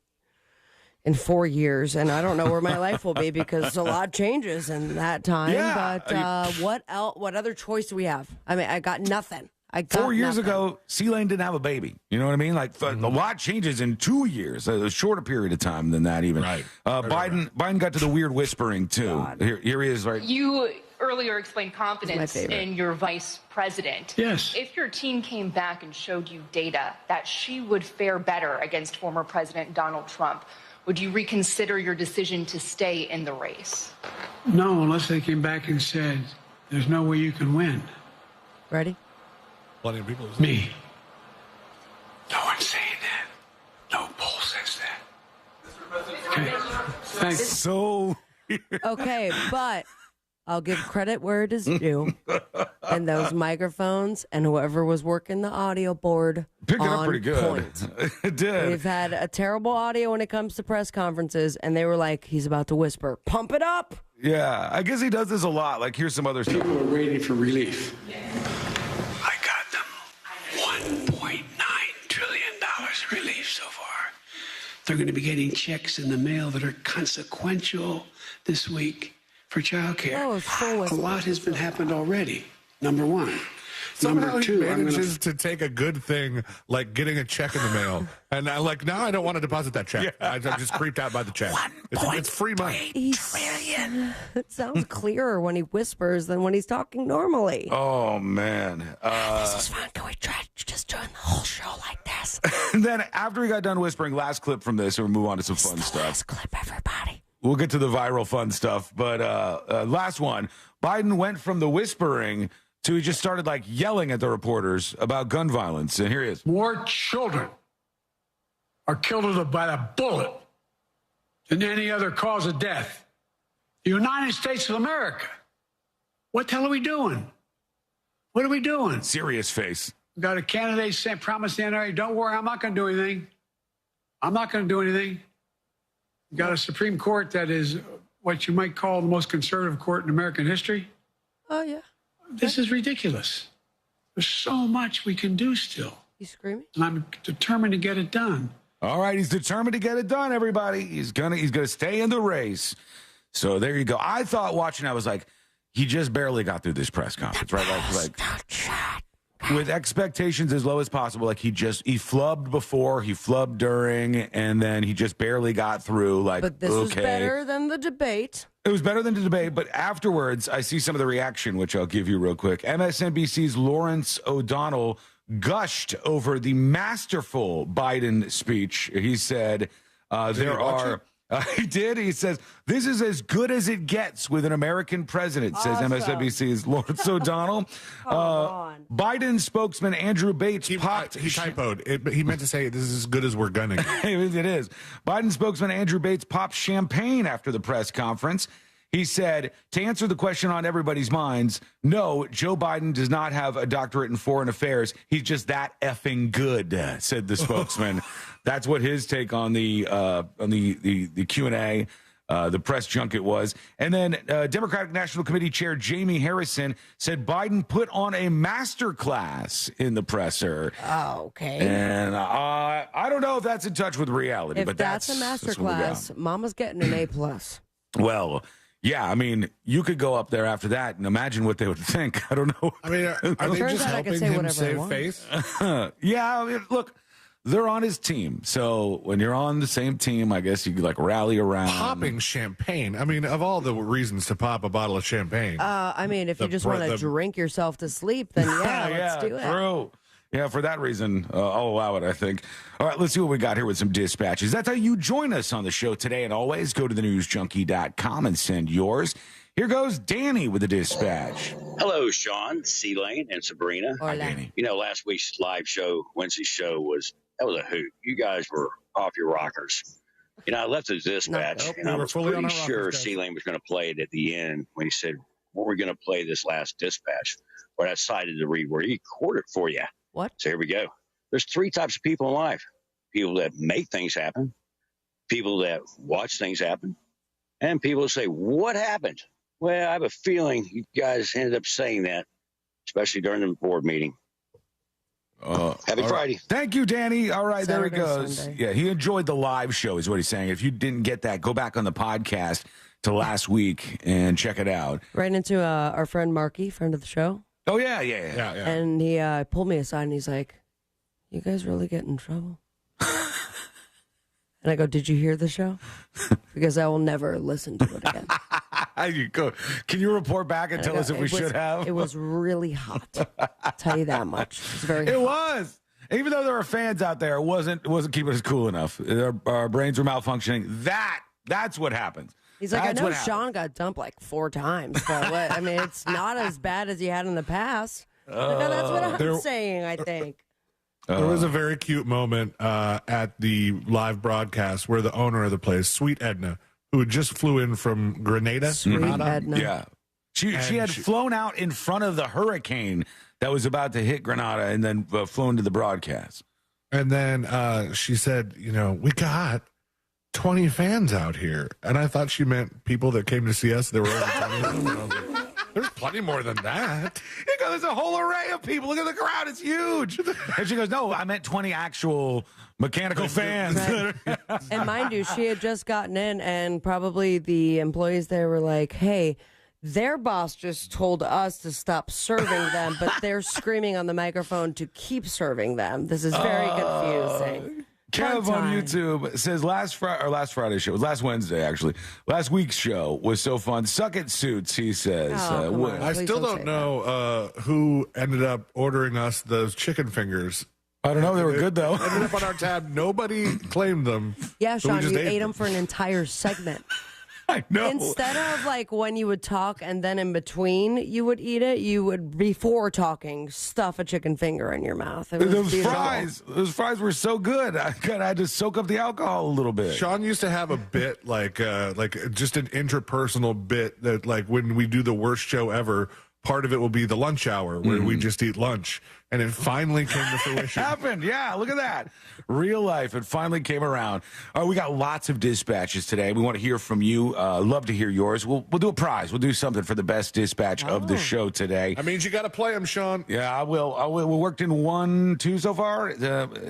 in 4 years, and I don't know where my life will be because a lot changes in that time. Yeah, But what else? What other choice do we have? I mean, I got nothing. 4 years ago, C-Lane didn't have a baby. You know what I mean? Like a lot changes in 2 years, a shorter period of time than that even. Right. Biden got to the weird whispering too. Here he is. Right. You earlier explained confidence in your vice president. Yes. If your team came back and showed you data that she would fare better against former President Donald Trump, would you reconsider your decision to stay in the race? No, unless they came back and said, there's no way you can win. Ready? Plenty of people. Me. No one's saying that. No poll says that. Okay. Thanks. So. Okay, but I'll give credit where it is due. And those microphones and whoever was working the audio board picked it up on pretty good. point. It did. We've had a terrible audio when it comes to press conferences, and they were like, he's about to whisper, pump it up. Yeah, I guess he does this a lot. Like, here's some other stuff. People are waiting for relief. I got them $1.9 trillion relief so far. They're going to be getting checks in the mail that are consequential this week for child care. A lot has been happened already, number one. Somehow Number two, he manages to take a good thing like getting a check in the mail. And now I don't want to deposit that check. Yeah. I'm just creeped out by the check. It's free money. Trillion. It sounds clearer when he whispers than when he's talking normally. Oh, man. This is fun. Can we try just doing the whole show like this? And then after he got done whispering, last clip from this, and we'll move on to some fun stuff. Last clip, everybody. We'll get to the viral fun stuff. But last one, Biden went from the whispering to he just started like yelling at the reporters about gun violence. And here he is. More children are killed by a bullet than any other cause of death. The United States of America. What the hell are we doing? What are we doing? Serious face. We got a candidate saying, promise the NRA, don't worry, I'm not going to do anything. I'm not going to do anything. We got a Supreme Court that is what you might call the most conservative court in American history. Oh, yeah. This is ridiculous. There's so much we can do still. You screaming? And I'm determined to get it done. All right, he's determined to get it done, everybody. He's gonna stay in the race. So there you go. I thought watching, I was like, he just barely got through this press conference, right? Like with expectations as low as possible. Like he flubbed before, he flubbed during, and then he just barely got through. Like, but this was better than the debate. It was better than the debate, but afterwards, I see some of the reaction, which I'll give you real quick. MSNBC's Lawrence O'Donnell gushed over the masterful Biden speech. He said, there are He did. He says, this is as good as it gets with an American president, says MSNBC's Lawrence O'Donnell. Biden spokesman Andrew Bates popped. He typoed. He meant to say, this is as good as we're going to get. It is. Biden spokesman Andrew Bates popped champagne after the press conference. He said, to answer the question on everybody's minds, no, Joe Biden does not have a doctorate in foreign affairs. He's just that effing good, said the spokesman. That's what his take on the Q&A, the press junket was. And then Democratic National Committee Chair Jamie Harrison said Biden put on a master class in the presser. Oh, okay. And I don't know if that's in touch with reality, but that's a master class, Mama's getting an A+. Well, yeah, I mean, you could go up there after that and imagine what they would think. I don't know. I mean, are they just helping him save face? Yeah, I mean, look, they're on his team. So when you're on the same team, I guess you could like rally around. Popping champagne. I mean, of all the reasons to pop a bottle of champagne. I mean, if you just want to drink yourself to sleep, then let's do it. True. Yeah, for that reason, I'll allow it, I think. All right, let's see what we got here with some dispatches. That's how you join us on the show today. And always go to thenewsjunkie.com and send yours. Here goes Danny with the dispatch. Hello, Sean, C-Lane, and Sabrina. Hi, Danny. You know, last week's live show, Wednesday's show, was a hoot. You guys were off your rockers. You know, I left the dispatch, and I was pretty sure C-Lane was going to play it at the end when he said, "What we're going to play this last dispatch?" But I decided to re-record it for you. What? So here we go. There's three types of people in life: people that make things happen, people that watch things happen, and people that say, "What happened?" Well, I have a feeling you guys ended up saying that, especially during the board meeting. Happy Friday. Right. Thank you, Danny. All right, Saturday, there he goes. Sunday. Yeah, he enjoyed the live show is what he's saying. If you didn't get that, go back on the podcast to last week and check it out. Right into our friend Marky, friend of the show. Oh, yeah. And he pulled me aside and he's like, "You guys really get in trouble?" And I go, "Did you hear the show?" Because I will never listen to it again. You go. Can you report back and tell us if we should have? It was really hot. I'll tell you that much. It was very hot. It was. Even though there were fans out there, it wasn't keeping us cool enough. Our brains were malfunctioning. That's what happens. He's like, I know Sean got dumped like 4 times, but I mean, it's not as bad as he had in the past. That's what I'm saying, I think. There was a very cute moment at the live broadcast where the owner of the place, Sweet Edna, who just flew in from Grenada. Edna. Yeah. She had flown out in front of the hurricane that was about to hit Grenada and then flown to the broadcast. And then she said, we got 20 fans out here. And I thought she meant people that came to see us. There were over 20. There's plenty more than that. There's a whole array of people. Look at the crowd. It's huge. And she goes, no, I meant 20 actual mechanical fans. Right. And mind you, she had just gotten in, and probably the employees there were like, hey, their boss just told us to stop serving them, but they're screaming on the microphone to keep serving them. This is very confusing. Kev on YouTube says last Friday's show, it was last Wednesday, actually. Last week's show was so fun. Suck it, Suits, he says. I still don't know who ended up ordering us those chicken fingers. I don't know. They were good, though. Ended up on our tab. Nobody claimed them. Yeah, so Sean, you ate them for an entire segment. I know. Instead of like when you would talk and then in between you would eat it, you would, before talking, stuff a chicken finger in your mouth. Those fries were so good. I had to soak up the alcohol a little bit. Sean used to have a bit like just an interpersonal bit that like when we do the worst show ever, part of it will be the lunch hour where we just eat lunch. And it finally came to fruition. Happened. Yeah, look at that. Real life. It finally came around. We got lots of dispatches today. We want to hear from you. Love to hear yours. We'll do a prize. We'll do something for the best dispatch of the show today. That means you got to play them, Sean. Yeah, I will. We worked in 2 so far,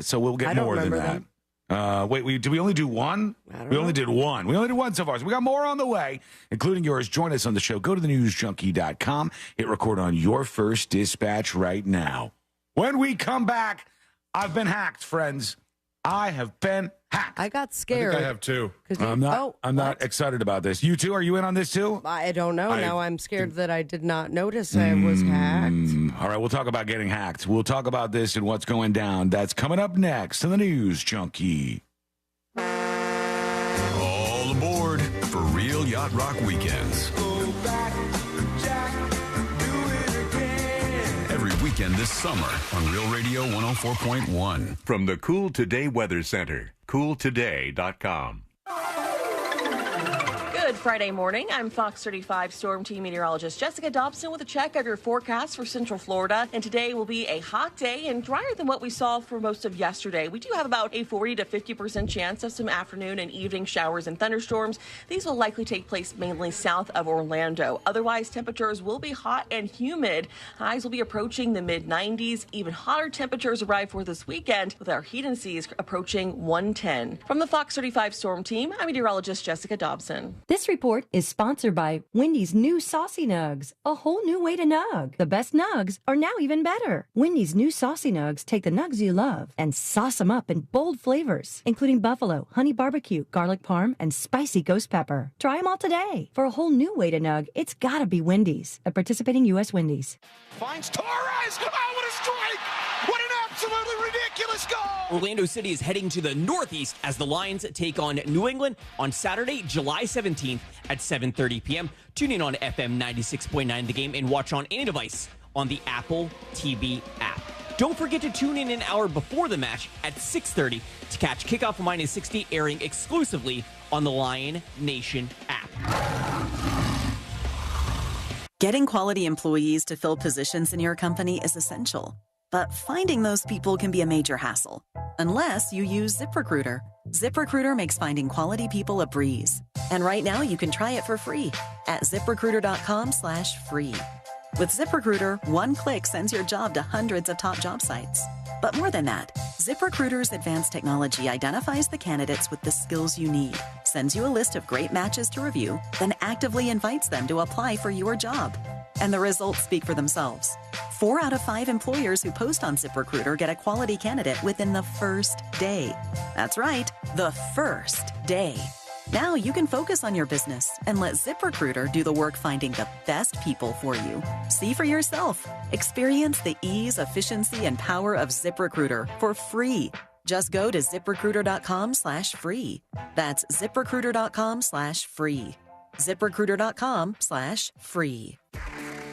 so we'll get more than that. Wait, did we only do 1? We only did 1. We only did 1 so far. So we got more on the way, including yours. Join us on the show. Go to thenewsjunkie.com. Hit record on your first dispatch right now. When we come back, I've been hacked, friends. I have been hacked. I got scared. I think I have too. I'm not excited about this. You too? Are you in on this too? I don't know. Now I'm scared that I did not notice I was hacked. All right, we'll talk about getting hacked. We'll talk about this and what's going down. That's coming up next on the News Junkie. All Yacht Rock Weekends. Every weekend this summer on Real Radio 104.1. From the Cool Today Weather Center, cooltoday.com. Good Friday morning. I'm Fox 35 Storm Team meteorologist Jessica Dobson with a check of your forecast for Central Florida. And today will be a hot day and drier than what we saw for most of yesterday. We do have about a 40 to 50% chance of some afternoon and evening showers and thunderstorms. These will likely take place mainly south of Orlando. Otherwise, temperatures will be hot and humid. Highs will be approaching the mid-90s. Even hotter temperatures arrive for this weekend with our heat index approaching 110. From the Fox 35 Storm Team, I'm meteorologist Jessica Dobson. This report is sponsored by Wendy's new Saucy Nugs, a whole new way to nug. The best nugs are now even better. Wendy's new Saucy Nugs take the nugs you love and sauce them up in bold flavors, including buffalo, honey barbecue, garlic parm, and spicy ghost pepper. Try them all today. For a whole new way to nug, it's gotta be Wendy's, at participating U.S. Wendy's. Finds Torres! Oh, what a strike! What an absolutely ridiculous goal! Orlando City is heading to the Northeast as the Lions take on New England on Saturday, July 17th at 7:30 p.m. Tune in on FM 96.9 The Game and watch on any device on the Apple TV app. Don't forget to tune in an hour before the match at 6:30 to catch Kickoff Minus 60 airing exclusively on the Lion Nation app. Getting quality employees to fill positions in your company is essential. But finding those people can be a major hassle, unless you use ZipRecruiter. ZipRecruiter makes finding quality people a breeze. And right now you can try it for free at ZipRecruiter.com/free. With ZipRecruiter, one click sends your job to hundreds of top job sites. But more than that, ZipRecruiter's advanced technology identifies the candidates with the skills you need, sends you a list of great matches to review, then actively invites them to apply for your job. And the results speak for themselves. 4 out of 5 employers who post on ZipRecruiter get a quality candidate within the first day. That's right, the first day. Now you can focus on your business and let ZipRecruiter do the work finding the best people for you. See for yourself. Experience the ease, efficiency, and power of ZipRecruiter for free. Just go to ZipRecruiter.com/free. That's ZipRecruiter.com/free. ZipRecruiter.com/free.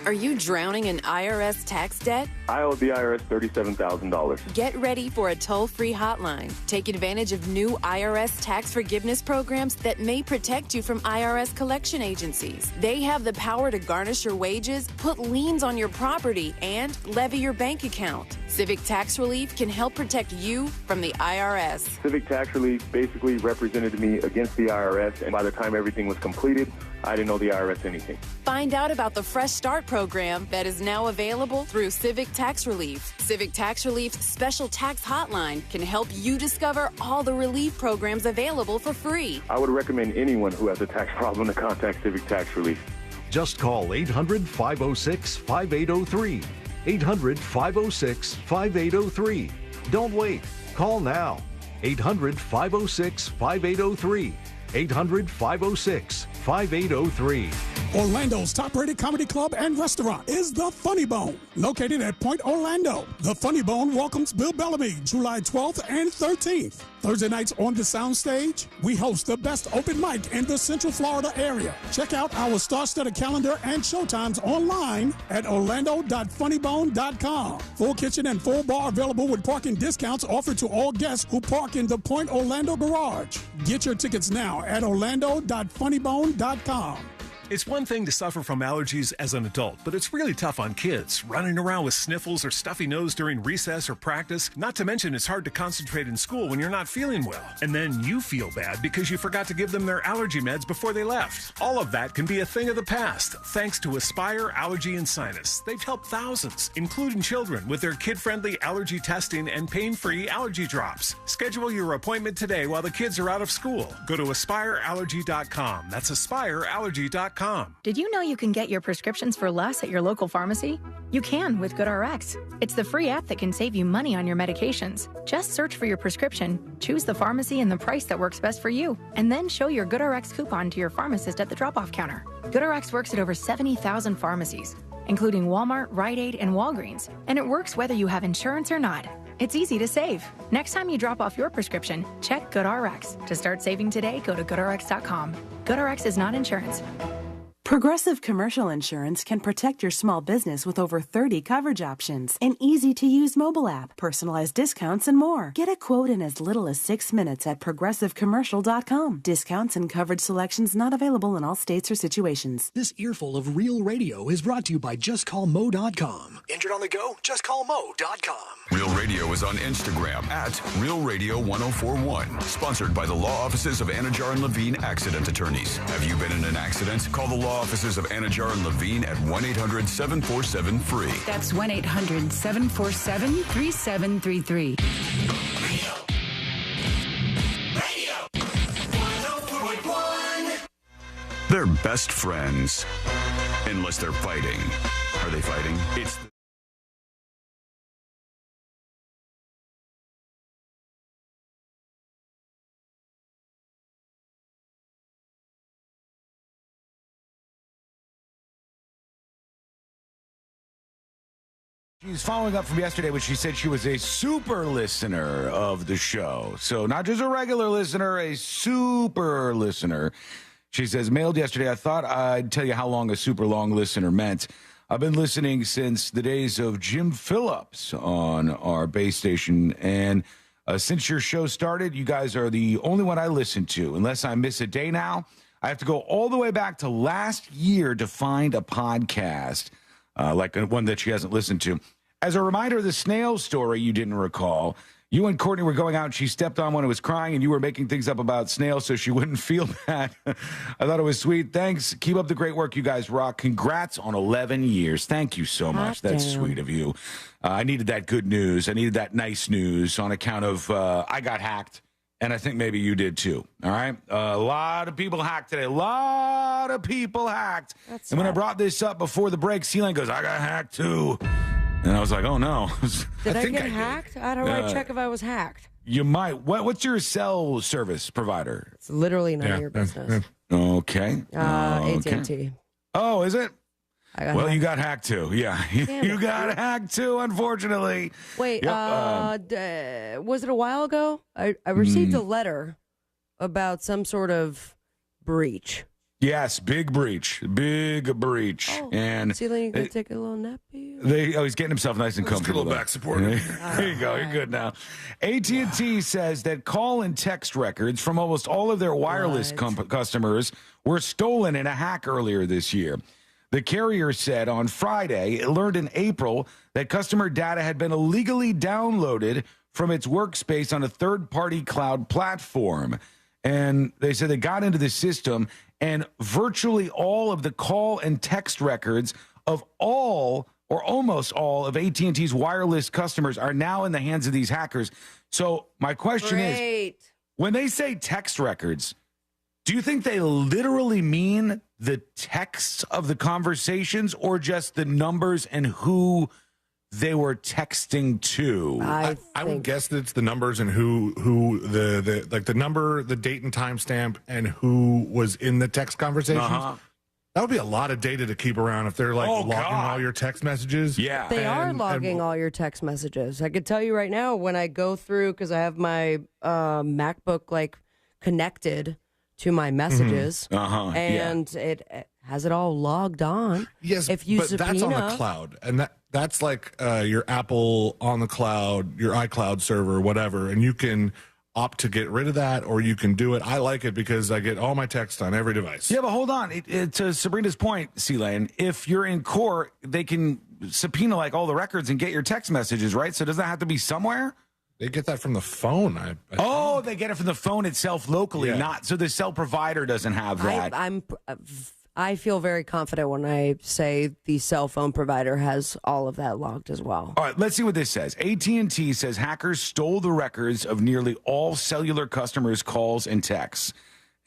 Are you drowning in IRS tax debt? I owe the IRS $37,000. Get ready for a toll-free hotline. Take advantage of new IRS tax forgiveness programs that may protect you from IRS collection agencies. They have the power to garnish your wages, put liens on your property, and levy your bank account. Civic Tax Relief can help protect you from the IRS. Civic Tax Relief basically represented me against the IRS, and by the time everything was completed, I didn't owe the IRS anything. Find out about the Fresh Start program that is now available through Civic Tax Relief. Civic Tax Relief's special tax hotline can help you discover all the relief programs available for free. I would recommend anyone who has a tax problem to contact Civic Tax Relief. Just call 800-506-5803. 800-506-5803. Don't wait. Call now. 800-506-5803. 800-506-5803. Orlando's top-rated comedy club and restaurant is The Funny Bone, located at Point Orlando. The Funny Bone welcomes Bill Bellamy July 12th and 13th. Thursday nights on the soundstage, we host the best open mic in the Central Florida area. Check out our star-studded calendar and showtimes online at orlando.funnybone.com. Full kitchen and full bar available with parking discounts offered to all guests who park in the Point Orlando garage. Get your tickets now at orlando.funnybone.com. It's one thing to suffer from allergies as an adult, but it's really tough on kids, running around with sniffles or stuffy nose during recess or practice. Not to mention it's hard to concentrate in school when you're not feeling well. And then you feel bad because you forgot to give them their allergy meds before they left. All of that can be a thing of the past, thanks to Aspire Allergy and Sinus. They've helped thousands, including children, with their kid-friendly allergy testing and pain-free allergy drops. Schedule your appointment today while the kids are out of school. Go to AspireAllergy.com. That's AspireAllergy.com. Did you know you can get your prescriptions for less at your local pharmacy? You can with GoodRx. It's the free app that can save you money on your medications. Just search for your prescription, choose the pharmacy and the price that works best for you, and then show your GoodRx coupon to your pharmacist at the drop-off counter. GoodRx works at over 70,000 pharmacies, including Walmart, Rite Aid, and Walgreens, and it works whether you have insurance or not. It's easy to save. Next time you drop off your prescription, check GoodRx. To start saving today, go to GoodRx.com. GoodRx is not insurance. Progressive Commercial Insurance can protect your small business with over 30 coverage options, an easy-to-use mobile app, personalized discounts, and more. Get a quote in as little as 6 minutes at progressivecommercial.com. Discounts and coverage selections not available in all states or situations. This earful of Real Radio is brought to you by JustCallMo.com. Injured on the go? JustCallMo.com. Real Radio is on Instagram at Real Radio 1041. Sponsored by the law offices of Anajar and Levine Accident Attorneys. Have you been in an accident? Call the law offices of Anajar and Levine at 1-800-747-FREE. That's 1-800-747-3733. They're best friends. Unless they're fighting. Are they fighting? It's... She's following up from yesterday when she said she was a super listener of the show. So not just a regular listener, a super listener. She says, mailed yesterday, I thought I'd tell you how long a super long listener meant. I've been listening since the days of Jim Phillips on our base station. And since your show started, you guys are the only one I listen to. Unless I miss a day now, I have to go all the way back to last year to find a podcast. Like one that she hasn't listened to. As a reminder of the snail story you didn't recall, you and Courtney were going out and she stepped on when it was crying and you were making things up about snails so she wouldn't feel bad. I thought it was sweet. Thanks. Keep up the great work. You guys rock. Congrats on 11 years. Thank you so much. That's sweet of you. I needed that good news. I needed that nice news on account of I got hacked. And I think maybe you did too. All right. A lot of people hacked today. A lot of people hacked. That's and when I sad. brought this up before the break, C-Lane goes, I got hacked too. And I was like, oh no. Did I think get hacked? How do I check if I was hacked? You might. What's your cell service provider? It's literally none of your business. Okay. AT&T. Oh, is it? Well, you got hacked too. Yeah. You got hacked too, unfortunately. Wait, Yep, was it a while ago? I received a letter about some sort of breach. Yes, big breach. Big breach. Oh, and C-Lane, you gonna take a little nap? he's getting himself nice and comfortable. Little back support. There you go. You're good now. AT&T says that call and text records from almost all of their wireless customers were stolen in a hack earlier this year. The carrier said on Friday it learned in April that customer data had been illegally downloaded from its workspace on a third-party cloud platform. And they said they got into the system, and virtually all of the call and text records of all or almost all of AT&T's wireless customers are now in the hands of these hackers. So my question is, when they say text records, do you think they literally mean the texts of the conversations or just the numbers and who they were texting to? I would guess that it's the numbers and who the like the number, the date and timestamp, and who was in the text conversations. That would be a lot of data to keep around if they're like logging all your text messages. Yeah, They are logging all your text messages. I could tell you right now when I go through, because I have my MacBook like connected to my messages, and it has it all logged on. Yes, if you but that's on the cloud, and that's like your Apple on the cloud, your iCloud server, whatever, and you can opt to get rid of that, or you can do it. I like it because I get all my text on every device. Yeah, but hold on. To Sabrina's point, C-Lane, if you're in court, they can subpoena like all the records and get your text messages, right? So does that have to be somewhere? They get that from the phone. They get it from the phone itself locally, not so the cell provider doesn't have that. I feel very confident when I say the cell phone provider has all of that logged as well. All right, let's see what this says. AT&T says hackers stole the records of nearly all cellular customers' calls and texts.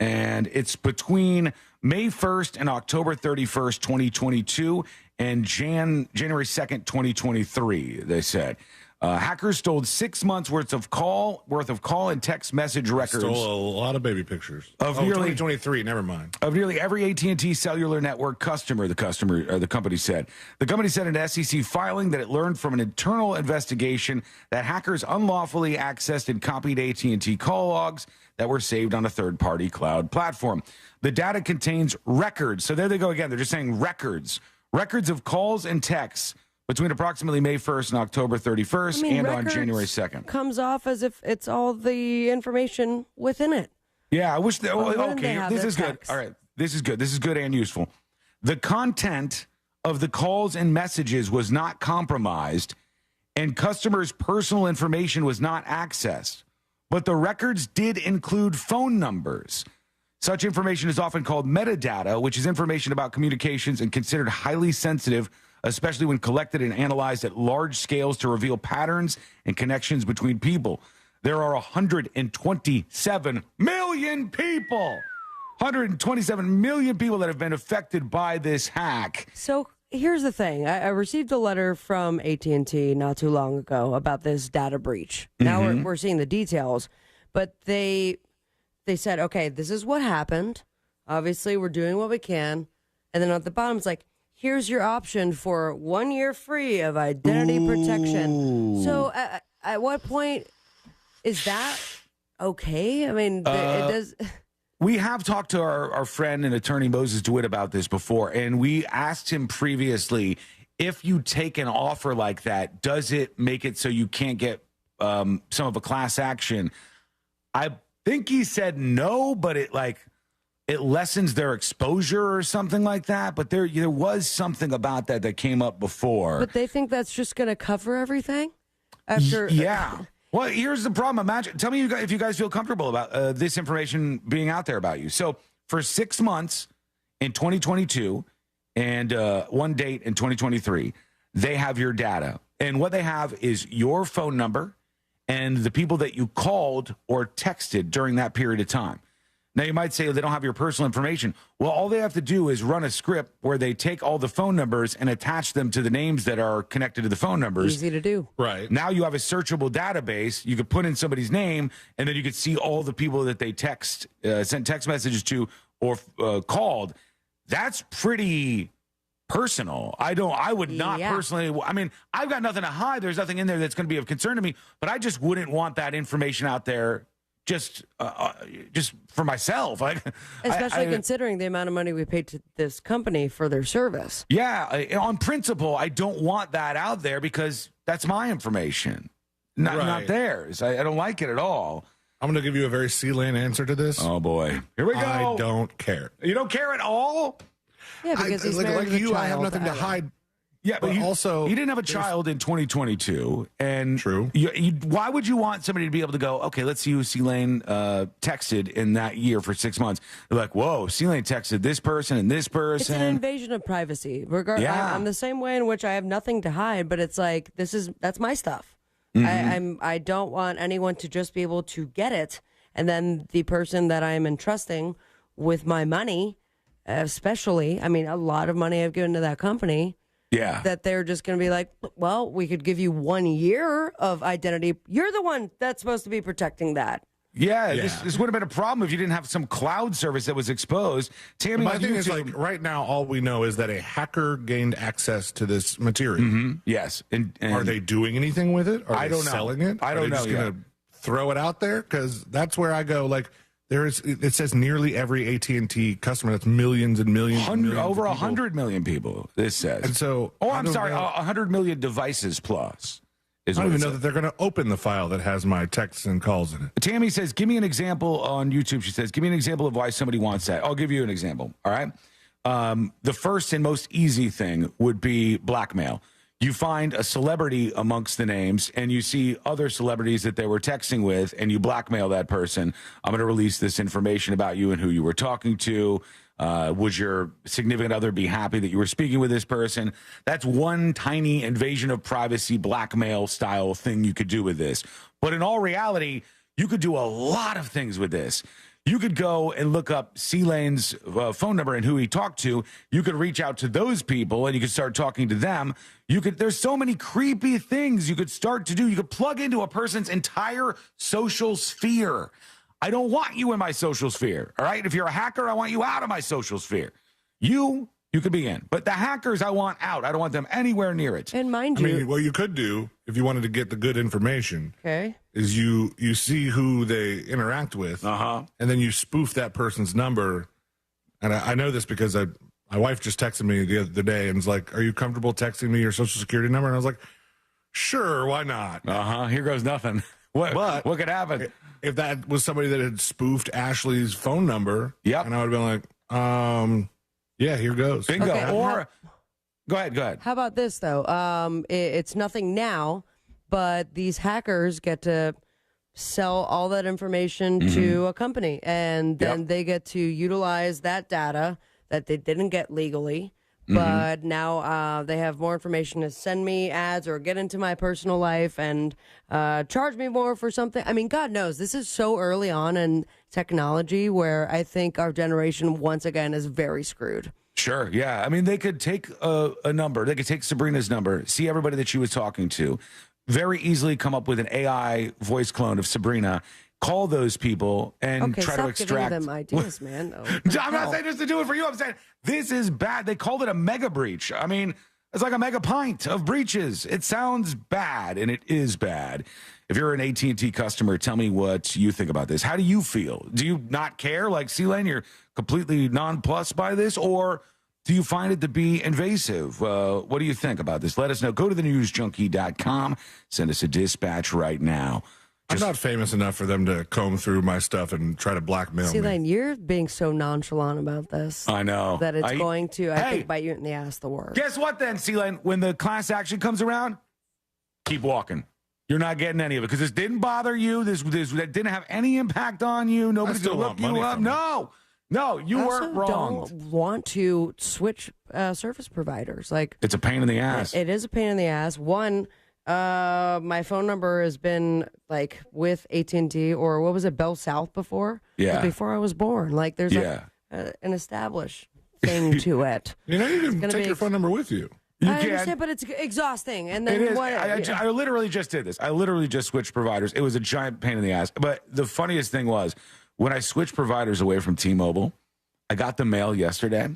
And it's between May 1st and October 31st, 2022, and January 2nd, 2023, they said. Hackers stole 6 months worth of call and text message records. Stole a lot of baby pictures. Of nearly 2023, never mind. Of nearly every AT&T cellular network customer, the company said. The company said in an SEC filing that it learned from an internal investigation that hackers unlawfully accessed and copied AT&T call logs that were saved on a third-party cloud platform. The data contains records. So there they go again. They're just saying records. Records of calls and texts between approximately May 1st and October 31st and on January 2nd. Comes off as if it's all the information within it. Yeah, I wish that. Okay, this is good. text? All right, this is good. This is good and useful. The content of the calls and messages was not compromised, and customers' personal information was not accessed. But the records did include phone numbers. Such information is often called metadata, which is information about communications and considered highly sensitive, especially when collected and analyzed at large scales to reveal patterns and connections between people. There are 127 million people. 127 million people that have been affected by this hack. So here's the thing. I received a letter from AT&T not too long ago about this data breach. Now we're seeing the details, but they said, okay, this is what happened. Obviously, we're doing what we can. And then at the bottom, it's like, here's your option for 1 year free of identity protection. So at what point is that okay? I mean, it does. We have talked to our friend and attorney Moses DeWitt about this before, and we asked him previously, if you take an offer like that, does it make it so you can't get some of a class action? I think he said no, but it lessens their exposure or something like that. But there was something about that came up before. But they think that's just going to cover everything after. Yeah. Well, here's the problem. Imagine. Tell me if you guys feel comfortable about this information being out there about you. So for 6 months in 2022 and one date in 2023, they have your data. And what they have is your phone number and the people that you called or texted during that period of time. Now, you might say they don't have your personal information. Well, all they have to do is run a script where they take all the phone numbers and attach them to the names that are connected to the phone numbers. Easy to do. Right. Now you have a searchable database. You could put in somebody's name, and then you could see all the people that they sent text messages to or called. That's pretty personal. I would not personally. I mean, I've got nothing to hide. There's nothing in there that's going to be of concern to me, but I just wouldn't want that information out there just for myself. Especially considering the amount of money we paid to this company for their service. Yeah, on principle, I don't want that out there because that's my information, not theirs. I don't like it at all. I'm going to give you a very C-Lane answer to this. Oh, boy. Here we go. I don't care. You don't care at all? Yeah, because he's married like with a you, child. I have nothing to hide. Yeah, but also you didn't have a child in 2022, and true. Why would you want somebody to be able to go, okay, let's see who C-Lane texted in that year for 6 months? They're like, whoa, C-Lane texted this person and this person. It's an invasion of privacy. Yeah. I'm the same way in which I have nothing to hide, but it's like that's my stuff. I don't want anyone to just be able to get it, and then the person that I am entrusting with my money, especially, I mean, a lot of money I've given to that company. Yeah. That they're just going to be like, well, we could give you 1 year of identity. You're the one that's supposed to be protecting that. Yeah. This would have been a problem if you didn't have some cloud service that was exposed. Tammy, my thing is, like, right now, all we know is that a hacker gained access to this material. Yes. And are they doing anything with it? Are they don't know. selling it? I don't know. Are they just going to throw it out there? Because that's where I go, like, it says nearly every AT&T customer. That's millions and millions. Over 100 million people, this says. And so, I'm sorry, 100 million devices plus. I don't even know that they're going to open the file that has my texts and calls in it. Tammy says, give me an example on YouTube. She says, give me an example of why somebody wants that. I'll give you an example. All right. The first and most easy thing would be blackmail. You find a celebrity amongst the names and you see other celebrities that they were texting with and you blackmail that person. I'm going to release this information about you and who you were talking to. Would your significant other be happy that you were speaking with this person? That's one tiny invasion of privacy blackmail style thing you could do with this. But in all reality, you could do a lot of things with this. You could go and look up C-Lane's phone number and who he talked to. You could reach out to those people and you could start talking to them. There's so many creepy things you could start to do. You could plug into a person's entire social sphere. I don't want you in my social sphere, all right? If you're a hacker, I want you out of my social sphere. You could be in. But the hackers I want out. I don't want them anywhere near it. And mind you... I mean, what you could do, if you wanted to get the good information, okay, is you see who they interact with, and then you spoof that person's number. And I know this because my wife just texted me the other day and was like, "Are you comfortable texting me your social security number?" And I was like, "Sure, why not?" Here goes nothing. What could happen? If that was somebody that had spoofed Ashley's phone number, and I would have been like, yeah, here goes. Bingo. Okay, or go ahead. How about this, though? It's nothing now, but these hackers get to sell all that information to a company, and then they get to utilize that data that they didn't get legally. But now they have more information to send me ads or get into my personal life and charge me more for something. I mean, God knows, this is so early on in technology where I think our generation, once again, is very screwed. Sure, yeah. I mean, they could take a number. They could take Sabrina's number, see everybody that she was talking to, very easily come up with an AI voice clone of Sabrina, call those people, and try to extract... Giving them ideas, man. I'm not saying just to do it for you. I'm saying this is bad. They called it a mega breach. I mean, it's like a mega pint of breaches. It sounds bad, and it is bad. If you're an AT&T customer, tell me what you think about this. How do you feel? Do you not care? Like C-Lane, you're completely nonplussed by this? Or do you find it to be invasive? What do you think about this? Let us know. Go to thenewsjunkie.com. Send us a dispatch right now. I'm not famous enough for them to comb through my stuff and try to blackmail me. C-Lane, you're being so nonchalant about this. I know. That it's going to, I think, bite you in the ass the worst. Guess what then, C-Lane? When the class action comes around, keep walking. You're not getting any of it because this didn't bother you. This that didn't have any impact on you. Nobody's going to look you up. No, you weren't wrong. Don't want to switch service providers. Like, it's a pain in the ass. It is a pain in the ass. One, my phone number has been like with AT&T or what was it, Bell South before? Yeah. Before I was born. Like, there's an established thing to it. You know, you can take your phone number with you. I understand, but it's exhausting. And then it is. what? I literally just did this. I literally just switched providers. It was a giant pain in the ass. But the funniest thing was when I switched providers away from T-Mobile, I got the mail yesterday,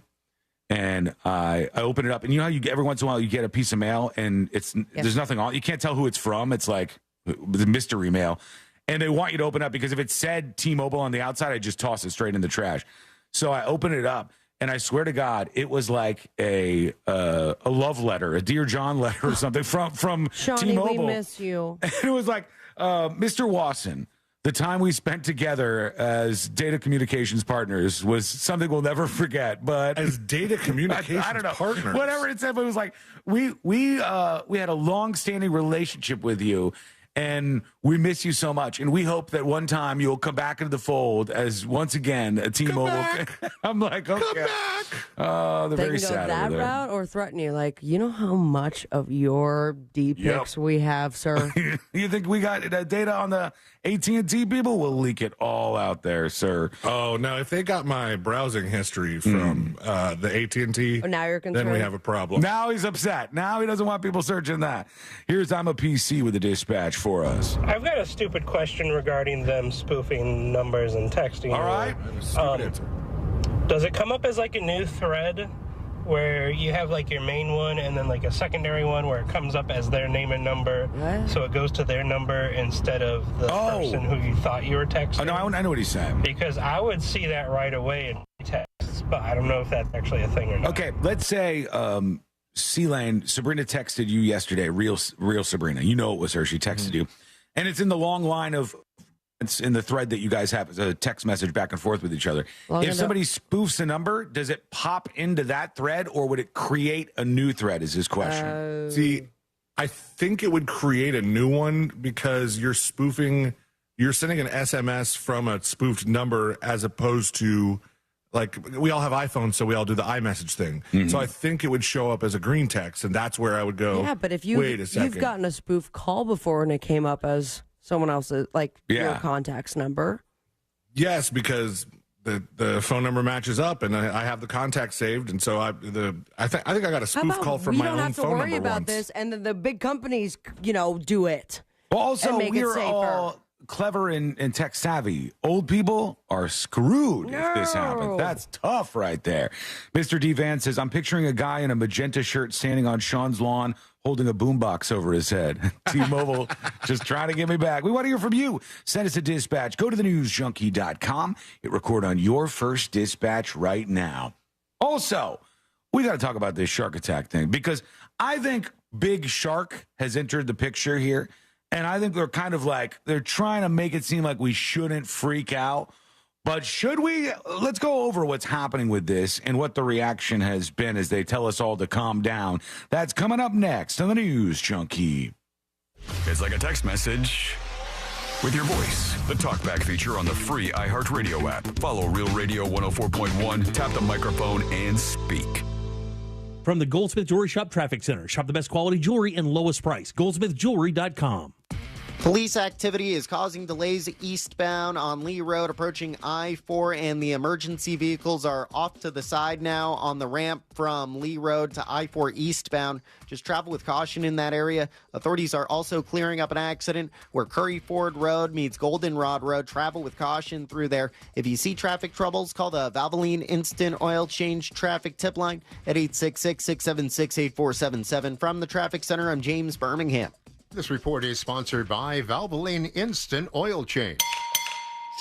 and I opened it up. And you know how every once in a while you get a piece of mail and there's nothing on. You can't tell who it's from. It's like the mystery mail, and they want you to open up because if it said T-Mobile on the outside, I just toss it straight in the trash. So I opened it up. And I swear to God, it was like a love letter, a Dear John letter or something from Shawnee, T-Mobile. we miss you. And it was like, Mr. Wasson, the time we spent together as data communications partners was something we'll never forget. But as data communications I don't know, partners, whatever it said, but it was like we had a long-standing relationship with you. And we miss you so much. And we hope that one time you'll come back into the fold as, once again, a T-Mobile. I'm like, okay. Come back. Oh, they're They very can go sad that over there. route or threaten you. Like, you know how much of your D-pics we have, sir? You think we got data on the AT&T people? We'll leak it all out there, sir. Oh, no, if they got my browsing history from the AT&T, now you're concerned. then we have a problem. Now he's upset. Now he doesn't want people searching that. Here's I'm a PC with a dispatch for us. I've got a stupid question regarding them spoofing numbers and texting. All right. Does it come up as like a new thread where you have like your main one and then like a secondary one where it comes up as their name and number? What? So it goes to their number instead of the person who you thought you were texting? Oh, no, I know what he's saying. Because I would see that right away in texts, but I don't know if that's actually a thing or not. Okay, let's say C-Lane, Sabrina texted you yesterday, real Sabrina. You know it was her. She texted you. And it's in the long line of, it's in the thread that you guys have, it's a text message back and forth with each other. If somebody spoofs a number, does it pop into that thread or would it create a new thread is his question. See, I think it would create a new one because you're sending an SMS from a spoofed number as opposed to, like, we all have iPhones, so we all do the iMessage thing. So I think it would show up as a green text, and that's where I would go, Yeah, but if wait a second. you've gotten a spoof call before and it came up as someone else's, like, your contact's number. Yes, because the phone number matches up, and I have the contact saved, and so I think I got a spoof call from my own phone number. We don't have to worry about this, and the big companies, do it. Well, also, we're all clever and tech savvy. Old people are screwed if this happens. That's tough right there. Mr. D. Van says, I'm picturing a guy in a magenta shirt standing on Sean's lawn holding a boombox over his head. T-Mobile just trying to get me back. We want to hear from you. Send us a dispatch. Go to thenewsjunkie.com. Hit record on your first dispatch right now. Also, we got to talk about this shark attack thing because I think Big Shark has entered the picture here. And I think they're kind of like, they're trying to make it seem like we shouldn't freak out. But should we? Let's go over what's happening with this and what the reaction has been as they tell us all to calm down. That's coming up next on the News Junkie. It's like a text message with your voice. The TalkBack feature on the free iHeartRadio app. Follow Real Radio 104.1, tap the microphone, and speak. From the Goldsmith Jewelry Shop Traffic Center. Shop the best quality jewelry and lowest price. GoldsmithJewelry.com. Police activity is causing delays eastbound on Lee Road approaching I-4, and the emergency vehicles are off to the side now on the ramp from Lee Road to I-4 eastbound. Just travel with caution in that area. Authorities are also clearing up an accident where Curry Ford Road meets Goldenrod Road. Travel with caution through there. If you see traffic troubles, call the Valvoline Instant Oil Change Traffic Tip Line at 866-676-8477. From the Traffic Center, I'm James Birmingham. This report is sponsored by Valvoline Instant Oil Change.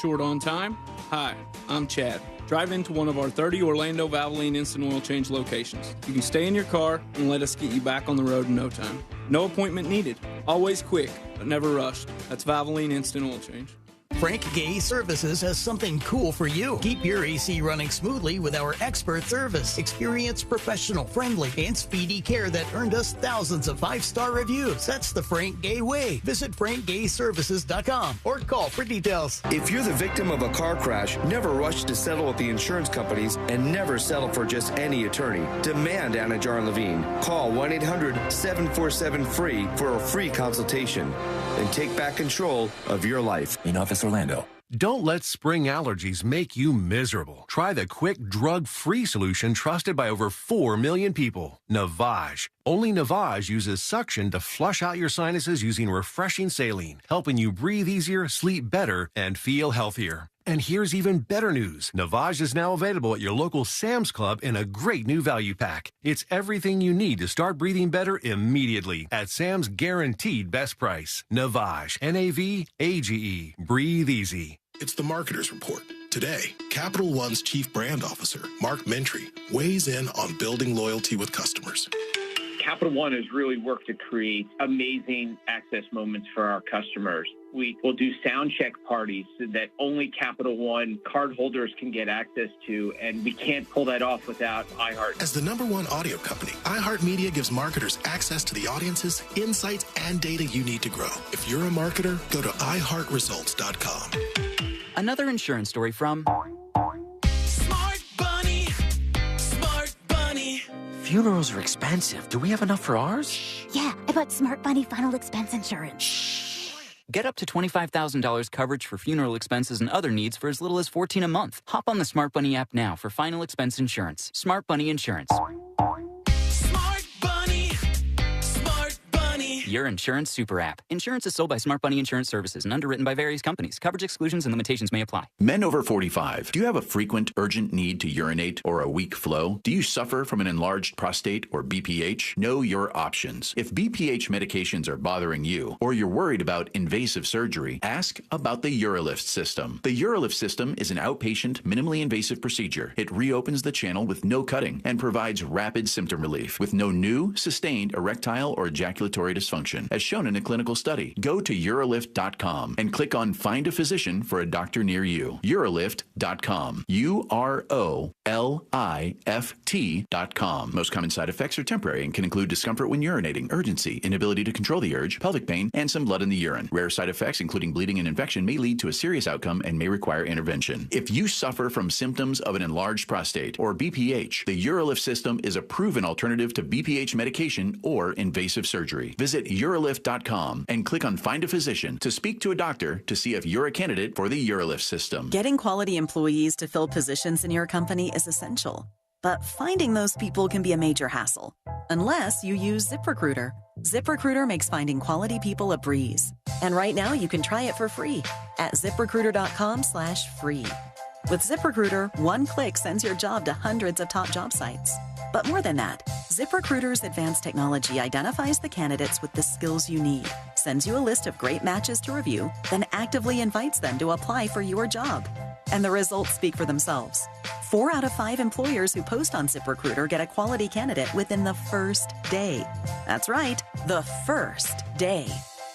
Short on time? Hi, I'm Chad. Drive into one of our 30 Orlando Valvoline Instant Oil Change locations. You can stay in your car and let us get you back on the road in no time. No appointment needed. Always quick, but never rushed. That's Valvoline Instant Oil Change. Frank Gay Services has something cool for you. Keep your AC running smoothly with our expert service. Experienced, professional, friendly, and speedy care that earned us thousands of 5-star reviews. That's the Frank Gay way. Visit frankgayservices.com or call for details. If you're the victim of a car crash, never rush to settle with the insurance companies and never settle for just any attorney. Demand Anajar Levine. Call 1-800-747-FREE for a free consultation and take back control of your life. In office Orlando. Don't let spring allergies make you miserable. Try the quick, drug-free solution trusted by over 4 million people. Navage. Only Navage uses suction to flush out your sinuses using refreshing saline, helping you breathe easier, sleep better, and feel healthier. And here's even better news. Navage is now available at your local Sam's Club in a great new value pack. It's everything you need to start breathing better immediately at Sam's guaranteed best price. Navage. Navage. Breathe easy. It's the Marketer's Report. Today, Capital One's Chief Brand Officer, Mark Mentry, weighs in on building loyalty with customers. Capital One has really worked to create amazing access moments for our customers. We will do sound check parties that only Capital One cardholders can get access to, and we can't pull that off without iHeart. As the #1 audio company, iHeartMedia gives marketers access to the audiences, insights, and data you need to grow. If you're a marketer, go to iHeartResults.com. Another insurance story from Smart Bunny. Smart Bunny. Funerals are expensive. Do we have enough for ours? Yeah, I bought Smart Bunny Final Expense Insurance. Get up to $25,000 coverage for funeral expenses and other needs for as little as $14 a month. Hop on the Smart Bunny app now for final expense insurance. Smart Bunny Insurance. Smart Bunny. Smart Bunny. Your insurance super app. Insurance is sold by Smart Bunny Insurance Services and underwritten by various companies. Coverage exclusions and limitations may apply. Men over 45. Do you have a frequent, urgent need to urinate or a weak flow? Do you suffer from an enlarged prostate or BPH? Know your options. If BPH medications are bothering you or you're worried about invasive surgery, ask about the Urolift system. The Urolift system is an outpatient, minimally invasive procedure. It reopens the channel with no cutting and provides rapid symptom relief with no new, sustained erectile or ejaculatory dysfunction, as shown in a clinical study. Go to Urolift.com and click on Find a Physician for a doctor near you. Urolift.com. UROLIFT.com. Most common side effects are temporary and can include discomfort when urinating, urgency, inability to control the urge, pelvic pain, and some blood in the urine. Rare side effects, including bleeding and infection, may lead to a serious outcome and may require intervention. If you suffer from symptoms of an enlarged prostate or BPH, the Urolift system is a proven alternative to BPH medication or invasive surgery. Visit urolift.com and click on Find a Physician to speak to a doctor to see if you're a candidate for the Urolift system. Getting quality employees to fill positions in your company is essential, but finding those people can be a major hassle, unless you use ZipRecruiter. ZipRecruiter makes finding quality people a breeze. And right now you can try it for free at ZipRecruiter.com/free. With ZipRecruiter, one click sends your job to hundreds of top job sites. But more than that, ZipRecruiter's advanced technology identifies the candidates with the skills you need, sends you a list of great matches to review, then actively invites them to apply for your job. And the results speak for themselves. 4 out of 5 employers who post on ZipRecruiter get a quality candidate within the first day. That's right, the first day.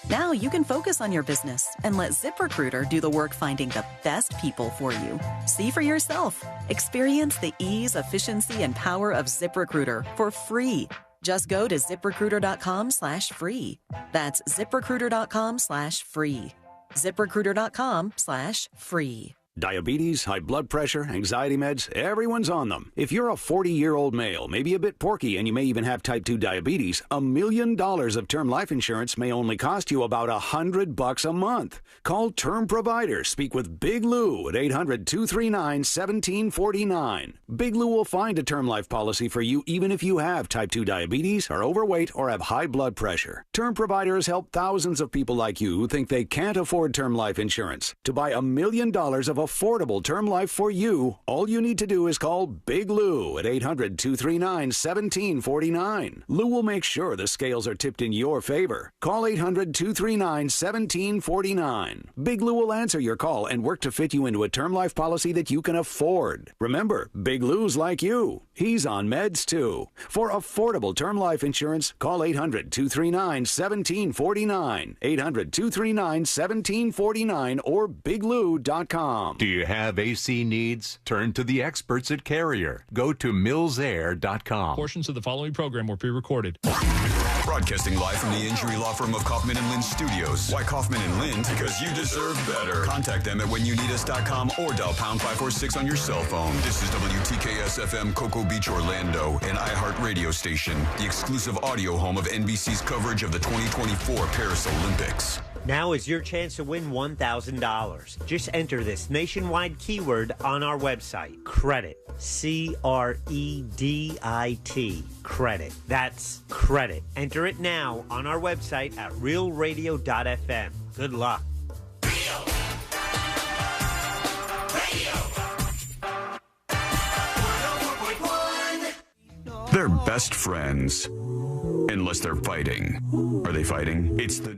Now you can focus on your business and let ZipRecruiter do the work finding the best people for you. See for yourself. Experience the ease, efficiency, and power of ZipRecruiter for free. Just go to ZipRecruiter.com/free. That's ZipRecruiter.com/free. ZipRecruiter.com/free. Diabetes, high blood pressure, anxiety meds, everyone's on them. If you're a 40-year-old male, maybe a bit porky, and you may even have type 2 diabetes, $1 million of term life insurance may only cost you about $100 a month. Call Term Provider. Speak with Big Lou at 800-239-1749. Big Lou will find a term life policy for you even if you have type 2 diabetes, are overweight, or have high blood pressure. Term Provider has helped thousands of people like you who think they can't afford term life insurance. To buy $1 million of affordable term life for you, all you need to do is call Big Lou at 800-239-1749. Lou will make sure the scales are tipped in your favor. Call 800-239-1749. Big Lou will answer your call and work to fit you into a term life policy that you can afford. Remember, Big Lou's like you. He's on meds too. For affordable term life insurance, call 800-239-1749. 800-239-1749 or biglou.com. Do you have AC needs? Turn to the experts at Carrier. Go to millsair.com. Portions of the following program were pre-recorded. Broadcasting live from the injury law firm of Kaufman and Lind Studios. Why Kaufman and Lind? Because you deserve better. Contact them at whenyouneedus.com or dial pound 546 on your cell phone. This is WTKS FM Cocoa Beach, Orlando, an iHeart radio station, the exclusive audio home of NBC's coverage of the 2024 Paris Olympics. Now is your chance to win $1,000. Just enter this nationwide keyword on our website, credit, C-R-E-D-I-T, credit. That's credit. Enter it now on our website at realradio.fm. Good luck. They're best friends. Unless they're fighting. Are they fighting? It's the...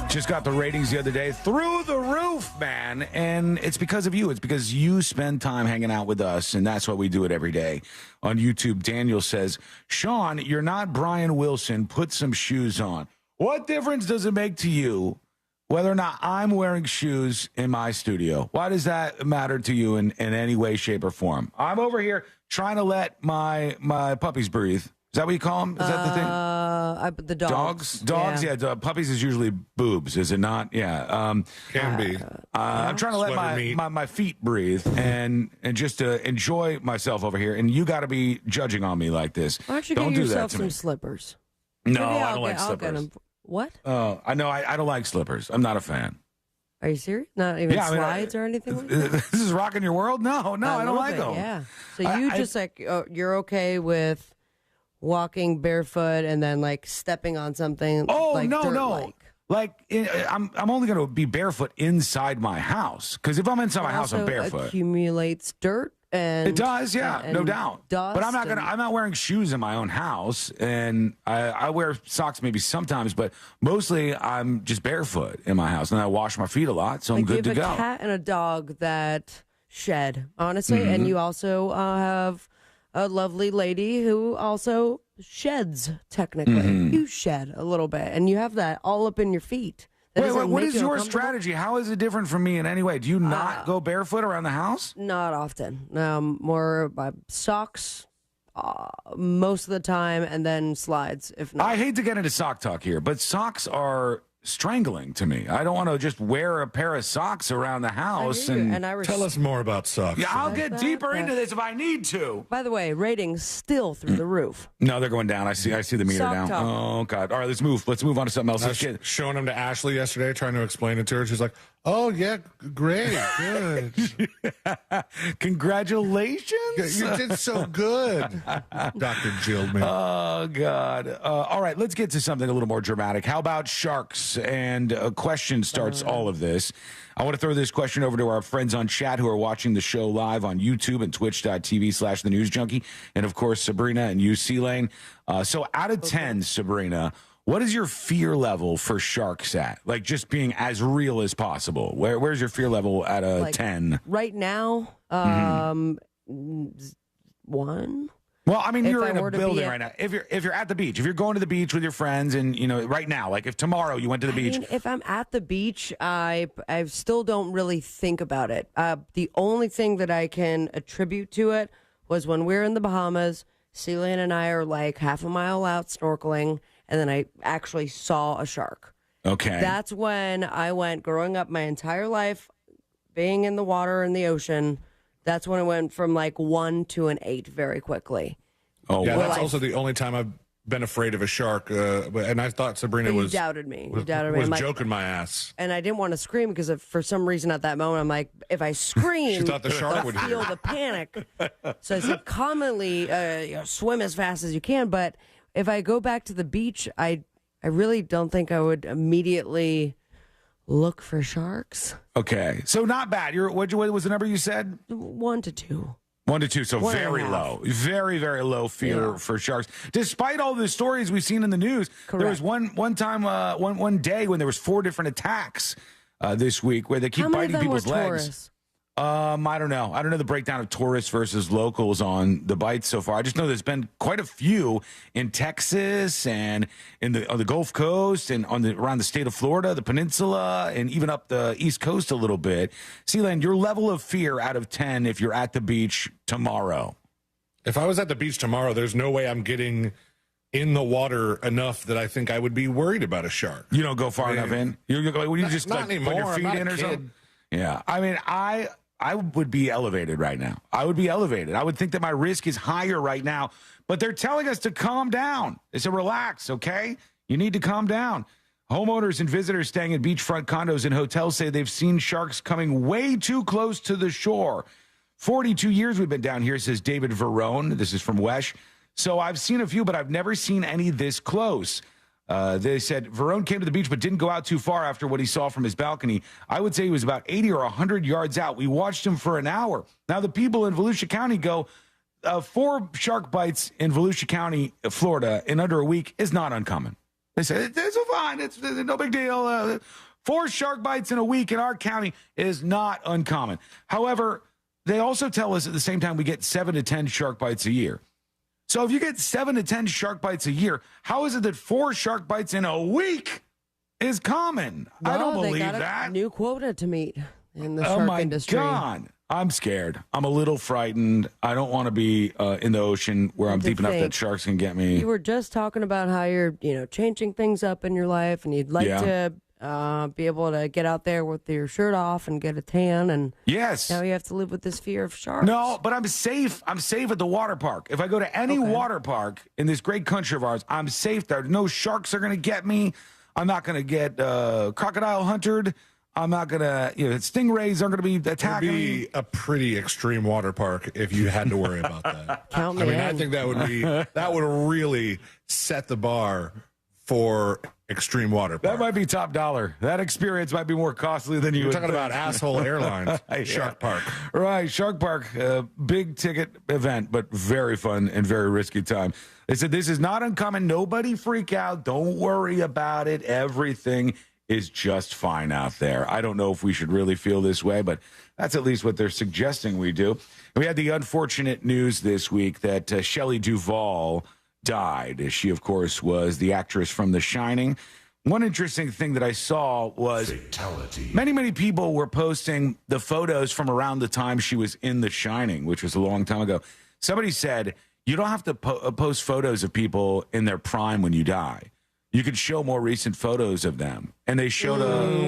Just got the ratings the other day through the roof, man. And it's because of you. It's because you spend time hanging out with us, and that's why we do it every day. On YouTube, Daniel says, Sean, you're not Brian Wilson. Put some shoes on. What difference does it make to you whether or not I'm wearing shoes in my studio? Why does that matter to you in any way, shape, or form? I'm over here trying to let my puppies breathe. Is that what you call them? Is that the thing? The dogs. Dogs, yeah. Puppies is usually boobs, is it not? Yeah. Can be. I'm trying to let my feet breathe and just to enjoy myself over here. And you got to be judging on me like this. Why don't you Don't get do that yourself to some me. slippers? No, Maybe I don't like I'll get slippers. 'em. What? Oh, I know. I don't like slippers. I'm not a fan. Are you serious? Not even Yeah, I mean, slides or anything like that? This is rocking your world? No, I don't like them. Yeah. So you you're okay with walking barefoot and then like stepping on something? Oh, like no. dirt-like? I'm only going to be barefoot inside my house, because if I'm inside my house, I'm Also barefoot. accumulates dirt and It does, yeah, and no doubt. Dust But I'm not wearing shoes in my own house, and I wear socks maybe sometimes, but mostly I'm just barefoot in my house, and I wash my feet a lot, so I'm good to You go. have a cat and a dog that shed, honestly, Mm-hmm. and you also have a lovely lady who also sheds, technically. Mm-hmm. You shed a little bit, and you have that all up in your feet. That Wait, doesn't what make is you your uncomfortable? strategy? How is it different from me in any way? Do you not go barefoot around the house? Not often. More by socks most of the time, and then slides if not. I hate to get into sock talk here, but socks are strangling to me. I don't want to just wear a pair of socks around the house. And tell us more about socks. Yeah, I'll get deeper into this if I need to. By the way, ratings still through the roof. No, they're going down. I see the meter Sock now. talk. Oh God! All right, let's move. Let's move on to something else. I was showing them to Ashley yesterday, trying to explain it to her. She's like, "Oh yeah, great, good. Congratulations! You did so good, Dr. Jillman." Oh God! All right, let's get to something a little more dramatic. How about sharks? And a question starts all of this. I want to throw this question over to our friends on chat who are watching the show live on YouTube and twitch.tv/The News Junkie. And of course, Sabrina and you, C-Lane. So out of 10, Sabrina, what is your fear level for sharks at? Like just being as real as possible. Where's your fear level at a 10? Right now, 1. Well, I mean, If you're I in a were to building be at- right now. If you're at the beach, if you're going to the beach with your friends, and right now, like if tomorrow you went to the beach, I mean, if I'm at the beach, I still don't really think about it. The only thing that I can attribute to it was when we were in the Bahamas. C-Lane and I are like half a mile out snorkeling, and then I actually saw a shark. Okay. That's when I went, growing up my entire life, being in the water in the ocean. That's when it went from like 1 to an 8 very quickly. Oh, yeah, wow. that's also the only time I've been afraid of a shark. And I thought Sabrina But you was doubted me. You Was, doubted me. was I'm like- joking my ass. And I didn't want to scream because for some reason at that moment, I'm like, if I scream, She thought the shark they'll would feel hear. the panic. So I said, commonly, swim as fast as you can. But if I go back to the beach, I really don't think I would immediately look for sharks. Okay, so not bad. What was the number you said? 1 to 2. 1 to 2, so 1.5. very low, very, very low fear for sharks. Despite all the stories we've seen in the news, there was one time, one day when there was 4 different attacks this week where they keep How many of biting them were people's legs. tourists? I don't know. I don't know the breakdown of tourists versus locals on the bites so far. I just know there's been quite a few in Texas and on the Gulf Coast and around the state of Florida, the peninsula, and even up the East Coast a little bit. Sealand, your level of fear out of 10 if you're at the beach tomorrow? If I was at the beach tomorrow, there's no way I'm getting in the water enough that I think I would be worried about a shark. You don't go far enough in? You just not like anymore. put your I'm feet not a in or kid. something? Yeah. I mean, I would be elevated right now. I would be elevated. I would think that my risk is higher right now, but they're telling us to calm down. They said, relax, okay? You need to calm down. Homeowners and visitors staying in beachfront condos and hotels say they've seen sharks coming way too close to the shore. 42 years we've been down here, says David Verone. This is from Wesh. So I've seen a few, but I've never seen any this close. They said Verone came to the beach but didn't go out too far after what he saw from his balcony. I would say he was about 80 or 100 yards out. We watched him for an hour. Now, the people in Volusia County go, 4 shark bites in Volusia County, Florida, in under a week is not uncommon. They said, it's fine. It's no big deal. 4 shark bites in a week in our county is not uncommon. However, they also tell us at the same time we get 7 to 10 shark bites a year. So if you get 7 to 10 shark bites a year, how is it that 4 shark bites in a week is common? I don't Well, they believe got a that. new quota to meet in the Oh shark my industry. God. I'm scared. I'm a little frightened. I don't want to be in the ocean where I'm To deep enough that think. sharks can get me. You were just talking about how you're, changing things up in your life, and you'd like Yeah. to be able to get out there with your shirt off and get a tan. And Yes. now you have to live with this fear of sharks. No, but I'm safe. I'm safe at the water park. If I go to any water park in this great country of ours, I'm safe there. No sharks are going to get me. I'm not going to get crocodile hunted. I'm not going to, stingrays aren't going to be attacking It would me. be a pretty extreme water park if you had to worry about that. Count I me mean, I in. think that would really set the bar for extreme water That park. might be top dollar. That experience might be more costly than you You're would talking about think. asshole airlines, Yeah. Shark Park. Right, Shark Park, big ticket event, but very fun and very risky time. They said this is not uncommon. Nobody freak out. Don't worry about it. Everything is just fine out there. I don't know if we should really feel this way, but that's at least what they're suggesting we do. We had the unfortunate news this week that Shelley Duvall died. She, of course, was the actress from The Shining. One interesting thing that I saw was many people were posting the photos from around the time she was in The Shining, which was a long time ago. Somebody said, you don't have to post photos of people in their prime when you die. You could show more recent photos of them. And they showed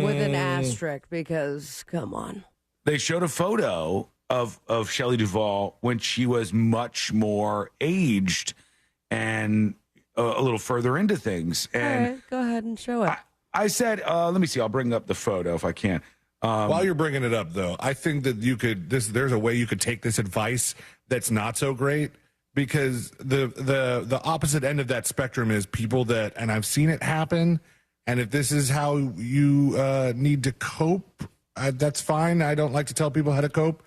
with an asterisk, because come on. They showed a photo of Shelley Duvall when she was much more aged and a little further into things. And all right, go ahead and show it. I said, let me see. I'll bring up the photo if I can. While you're bringing it up, though, I think that you could. There's a way you could take this advice that's not so great, because the opposite end of that spectrum is people that, and I've seen it happen. And if this is how you need to cope, that's fine. I don't like to tell people how to cope,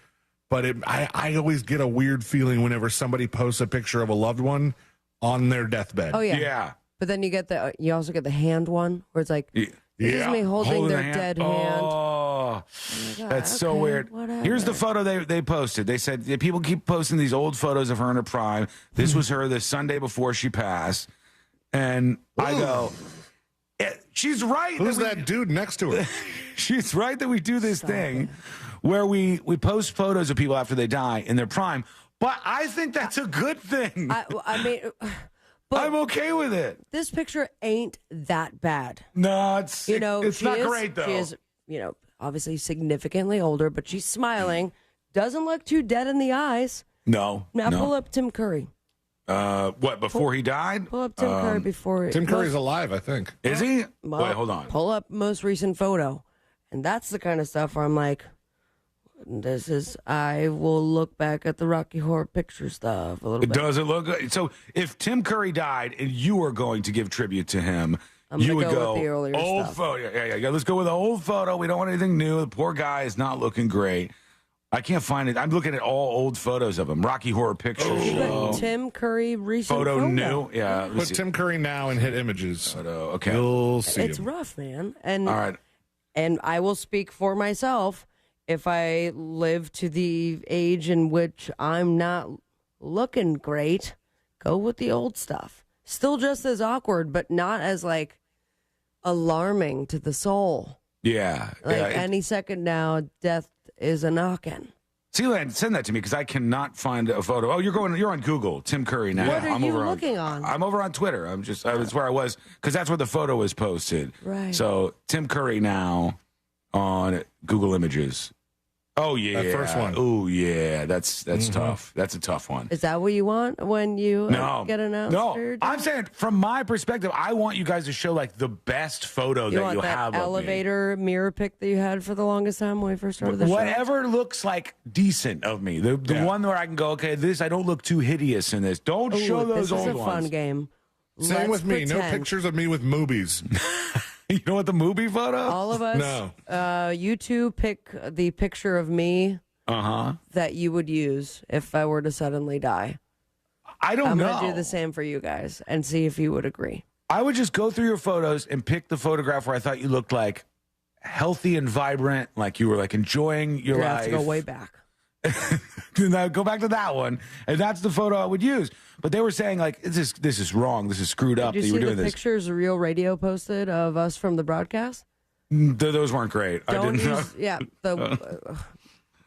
but I always get a weird feeling whenever somebody posts a picture of a loved one on their deathbed. Oh yeah. But then you also get the hand one where it's like, this is me holding their dead hand. Oh, that's so weird. Whatever. Here's the photo they posted. They said people keep posting these old photos of her in her prime. This was her the Sunday before she passed. And I go, she's right. Who's that dude next to her? She's right that we do this thing where we post photos of people after they die in their prime. But I think that's a good thing. I mean... I'm okay with it. This picture ain't that bad. No, it's not great, though. She is, obviously significantly older, but she's smiling. Doesn't look too dead in the eyes. No. Now pull up Tim Curry. What, before he died? Pull up Tim Curry before... Tim Curry's alive, I think. Is he? Well, wait, hold on. Pull up most recent photo. And that's the kind of stuff where I'm like... I will look back at the Rocky Horror Picture stuff a little bit. Does it look good? So if Tim Curry died and you were going to give tribute to him, you would go with the earlier old stuff. photo. Yeah. Let's go with the old photo. We don't want anything new. The poor guy is not looking great. I can't find it. I'm looking at all old photos of him. Rocky Horror Picture Show. Tim Curry recent photo new. Yeah. Put Tim Curry now and hit images. Photo. Okay. You'll see It's him. rough, man. And all right. And I will speak for myself. If I live to the age in which I'm not looking great, go with the old stuff. Still just as awkward, but not as alarming to the soul. Yeah. Any second now, death is a knocking. Sealand, send that to me because I cannot find a photo. Oh, you're on Google, Tim Curry now. What are you looking on? I'm over on Twitter. That's where I was because that's where the photo was posted. Right. So Tim Curry now on Google Images. Oh yeah, that first one. Oh yeah, that's tough. That's a tough one. Is that what you want when you get announced? No, I'm saying from my perspective, I want you guys to show the best photo you that want you that have elevator mirror pic that you had for the longest time when we first started the show. Whatever looks decent of me. The one where I can go, okay, I don't look too hideous in this. Don't show those old ones. This is a fun game. Same with me. No pictures of me with movies. You know what the movie photo? All of us. No. You two pick the picture of me that you would use if I were to suddenly die. I'm going to do the same for you guys and see if you would agree. I would just go through your photos and pick the photograph where I thought you looked healthy and vibrant, like you were enjoying your life. You have to go way back. Now go back to that one, and that's the photo I would use. But they were saying this is wrong, this is screwed up. Did you see the pictures Real Radio posted of us from the broadcast? Those weren't great. Don't use,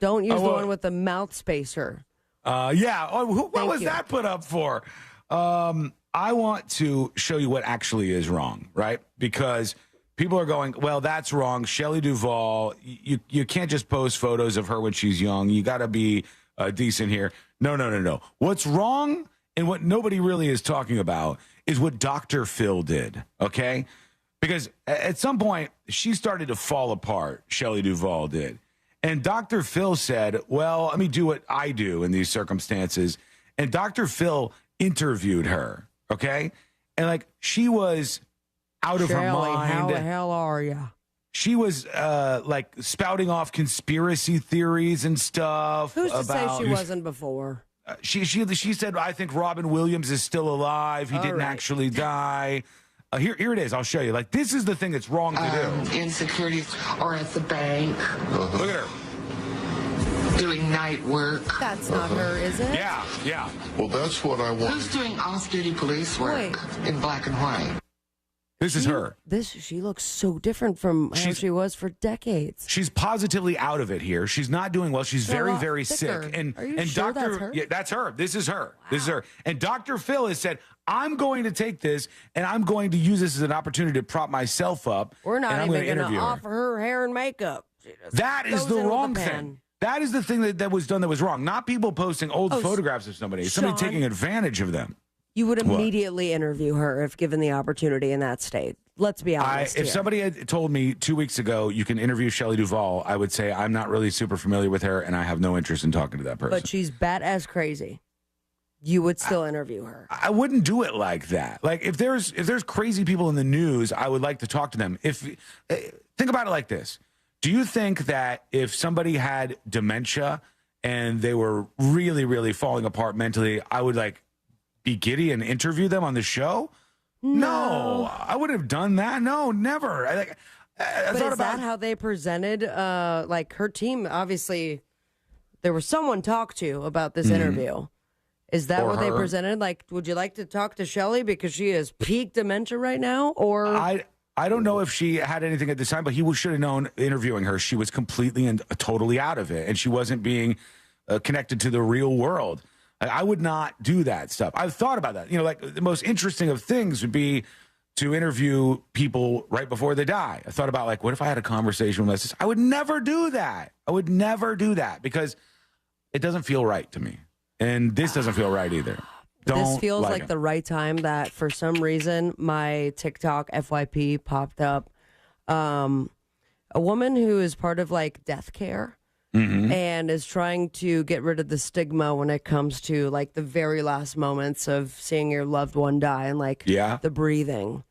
don't use the one with the mouth spacer. Yeah. Oh, what was that put up for? I want to show you what actually is wrong, right? Because people are going, well, that's wrong. Shelley Duvall, you can't just post photos of her when she's young. You got to be decent here. No. What's wrong and what nobody really is talking about is what Dr. Phil did, okay? Because at some point, she started to fall apart, Shelley Duvall did. And Dr. Phil said, well, let me do what I do in these circumstances. And Dr. Phil interviewed her, okay? And she was out of her mind. How the hell are you? She was spouting off conspiracy theories and stuff. Who's to say she wasn't before? She said, I think Robin Williams is still alive. He didn't actually die. Here it is. I'll show you. This is the thing that's wrong to do. Insecurities or at the bank. Look at her. Doing night work. That's not her, is it? Yeah. Well, that's what I want. Who's doing off-duty police work in black and white? This is her. She looks so different from how she was for decades. She's positively out of it here. She's not doing well. She's very, very thicker. sick. And Are you and sure Dr. that's her? Yeah, that's her. This is her. Wow. This is her. And Dr. Phil has said, I'm going to take this and I'm going to use this as an opportunity to prop myself up. We're not and I'm even going to interview her. offer her hair and makeup. That is the wrong thing. That is the thing that was done that was wrong. Not people posting old photographs of somebody. Somebody Sean, taking advantage of them. You would immediately interview her if given the opportunity in that state. Let's be honest. If somebody had told me 2 weeks ago you can interview Shelley Duvall, I would say I'm not really super familiar with her and I have no interest in talking to that person. But she's bat-ass crazy. You would still interview her. I wouldn't do it like that. Like if there's crazy people in the news, I would like to talk to them. Think about it like this. Do you think that if somebody had dementia and they were really, really falling apart mentally, I would like be giddy and interview them on the show? No, I wouldn't have done that. No, never. I but is that how they presented? Like her team, obviously, there was someone talked to about this interview. Is that what they presented? Like, would you like to talk to Shelley because she has peak dementia right now? Or I don't know if she had anything at this time, but he should have known interviewing her. She was completely and totally out of it, and she wasn't being connected to the real world. I would not do that stuff. I've thought about that. You know, like the most interesting of things would be to interview people right before they die. I thought about like, what if I had a conversation with my sister? I would never do that. I would never do that because it doesn't feel right to me. And this doesn't feel right either. This feels like the right time that for some reason my TikTok FYP popped up. A woman who is part of like death care. And is trying to get rid of the stigma when it comes to like the very last moments of seeing your loved one die and like the breathing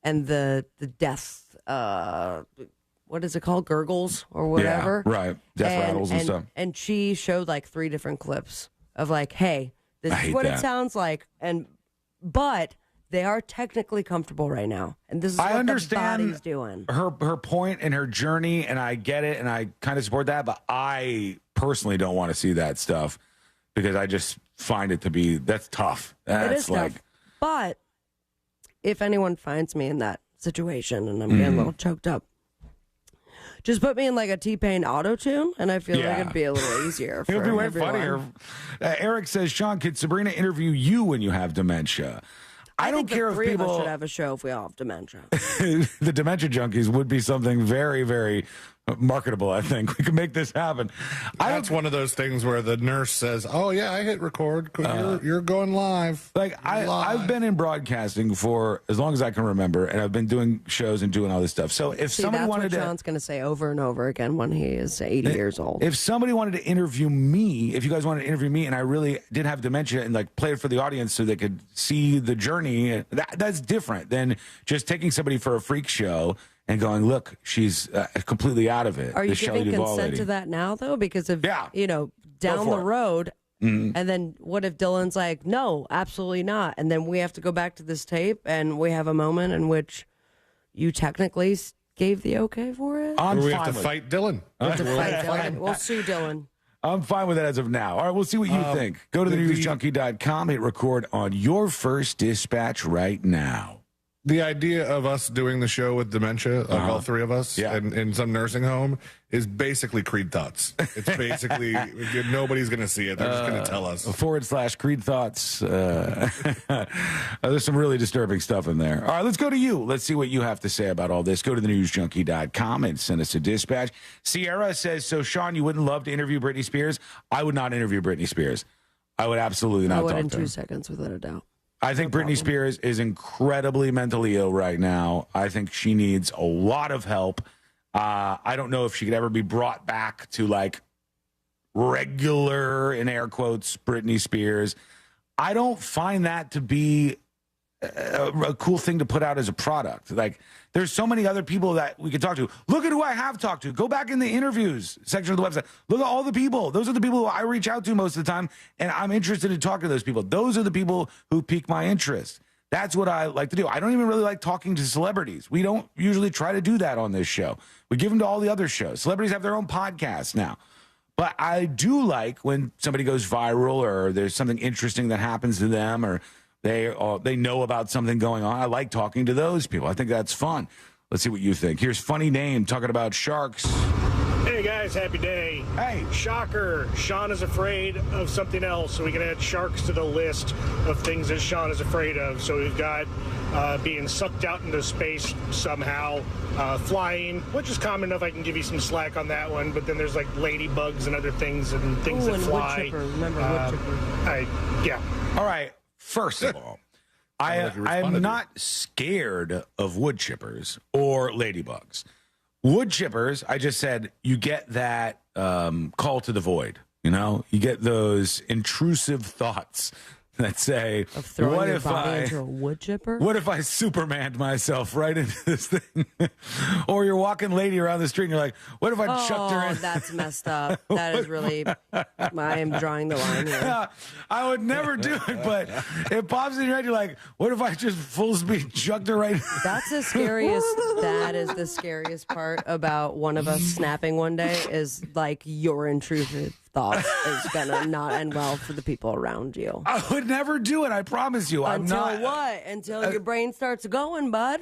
and the death. What is it called? Gurgles or whatever. Yeah, right. Death rattles and stuff. And she showed like 3 different clips of like, hey, this is what it sounds like. But they are technically comfortable right now. And this is what the body's doing. Her point and her journey, and I get it, and I kind of support that, but I personally don't want to see that stuff because I just find it to be, that's tough. That's it is tough. But if anyone finds me in that situation and I'm getting a little choked up, just put me in like a T-Pain auto-tune, and I feel like it'd be a little easier. It'll be way everyone. funnier. Eric says, Sean, could Sabrina interview you when you have dementia? I don't care if people of us should have a show if we all have dementia. The dementia junkies would be something very, very marketable. I think we could make this happen. That's one of those things where the nurse says, "Oh yeah, I hit record. You're going live." Like I've been in broadcasting for as long as I can remember, and I've been doing shows and doing all this stuff. So if somebody wanted to, Sean's going to say over and over again when he is 80 years old. If somebody wanted to interview me, if you guys wanted to interview me, and I really did have dementia and like play it for the audience so they could see the journey, that's different than just taking somebody for a freak show and going, look, she's completely out of it. Are you Shelley giving Duvall consent lady. to that now, though? Because of, down the road, and then what if Dylan's like, no, absolutely not. And then we have to go back to this tape and we have a moment in which you technically gave the okay for it? We have to fight Dylan. We'll sue Dylan. I'm fine with that as of now. All right, we'll see what you think. Go to thenewsjunkie.com, hit record on your first dispatch right now. The idea of us doing the show with dementia, like all 3 of us, in some nursing home, is basically Creed Thoughts. It's basically, nobody's going to see it. They're just going to tell us. / Creed Thoughts. There's some really disturbing stuff in there. All right, let's go to you. Let's see what you have to say about all this. Go to thenewsjunkie.com and send us a dispatch. Sierra says, so Sean, you wouldn't love to interview Britney Spears? I would not interview Britney Spears. I would absolutely not talk to her. I would in 2 seconds, without a doubt. I think Britney Spears is incredibly mentally ill right now. I think she needs a lot of help. I don't know if she could ever be brought back to like regular, in air quotes, Britney Spears. I don't find that to be a cool thing to put out as a product. Like, there's so many other people that we could talk to. Look at who I have talked to. Go back in the interviews section of the website. Look at all the people. Those are the people who I reach out to most of the time, and I'm interested in talking to those people. Those are the people who pique my interest. That's what I like to do. I don't even really like talking to celebrities. We don't usually try to do that on this show. We give them to all the other shows. Celebrities have their own podcasts now. But I do like when somebody goes viral or there's something interesting that happens to them or They know about something going on. I like talking to those people. I think that's fun. Let's see what you think. Here's Funny Name talking about sharks. Hey guys, happy day. Hey. Shocker. Sean is afraid of something else, so we can add sharks to the list of things that Sean is afraid of. So we've got being sucked out into space somehow, flying, which is common enough. I can give you some slack on that one, but then there's like ladybugs and other things and things that and fly. wood chipper. Remember wood chipper. Yeah. All right. First of all, I am not scared of wood chippers or ladybugs. Wood chippers, I just said, you get that call to the void. You know, you get those intrusive thoughts that say, Of throwing what your if body I into a wood chipper? What if I Supermaned myself right into this thing? Or you're walking lady around the street and you're like, what if I chucked her in? That's messed up. That is really, I am drawing the line here. Yeah, I would never do it, but it pops in your head. You're like, what if I just full speed chucked her right? That's the scariest. That is the scariest part about one of us snapping one day is like your intrusive thoughts is gonna not end well for the people around you. I would never do it. I promise you. Until I'm not. what? Until your brain starts going, bud.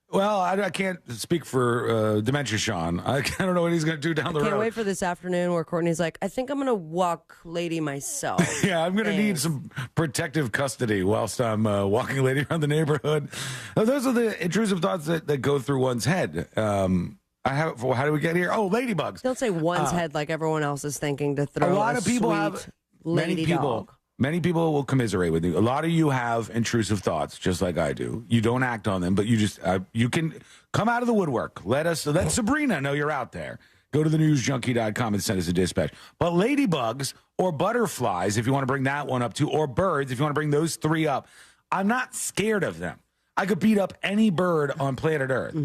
Well, I can't speak for Dementia Sean. I don't know what he's going to do down the road. Can't wait for this afternoon where Courtney's like, I think I'm going to walk lady myself. Yeah, I'm going to need some protective custody whilst I'm walking lady around the neighborhood. Now, those are the intrusive thoughts that go through one's head. How do we get here? Oh, ladybugs. Don't say one's head like everyone else is thinking to throw a lot of people have lady dog. Many people will commiserate with you. A lot of you have intrusive thoughts, just like I do. You don't act on them, but you just you can come out of the woodwork. Let Sabrina know you're out there. Go to thenewsjunkie.com and send us a dispatch. But ladybugs or butterflies, if you want to bring that one up too, or birds, if you want to bring those three up, I'm not scared of them. I could beat up any bird on planet Earth,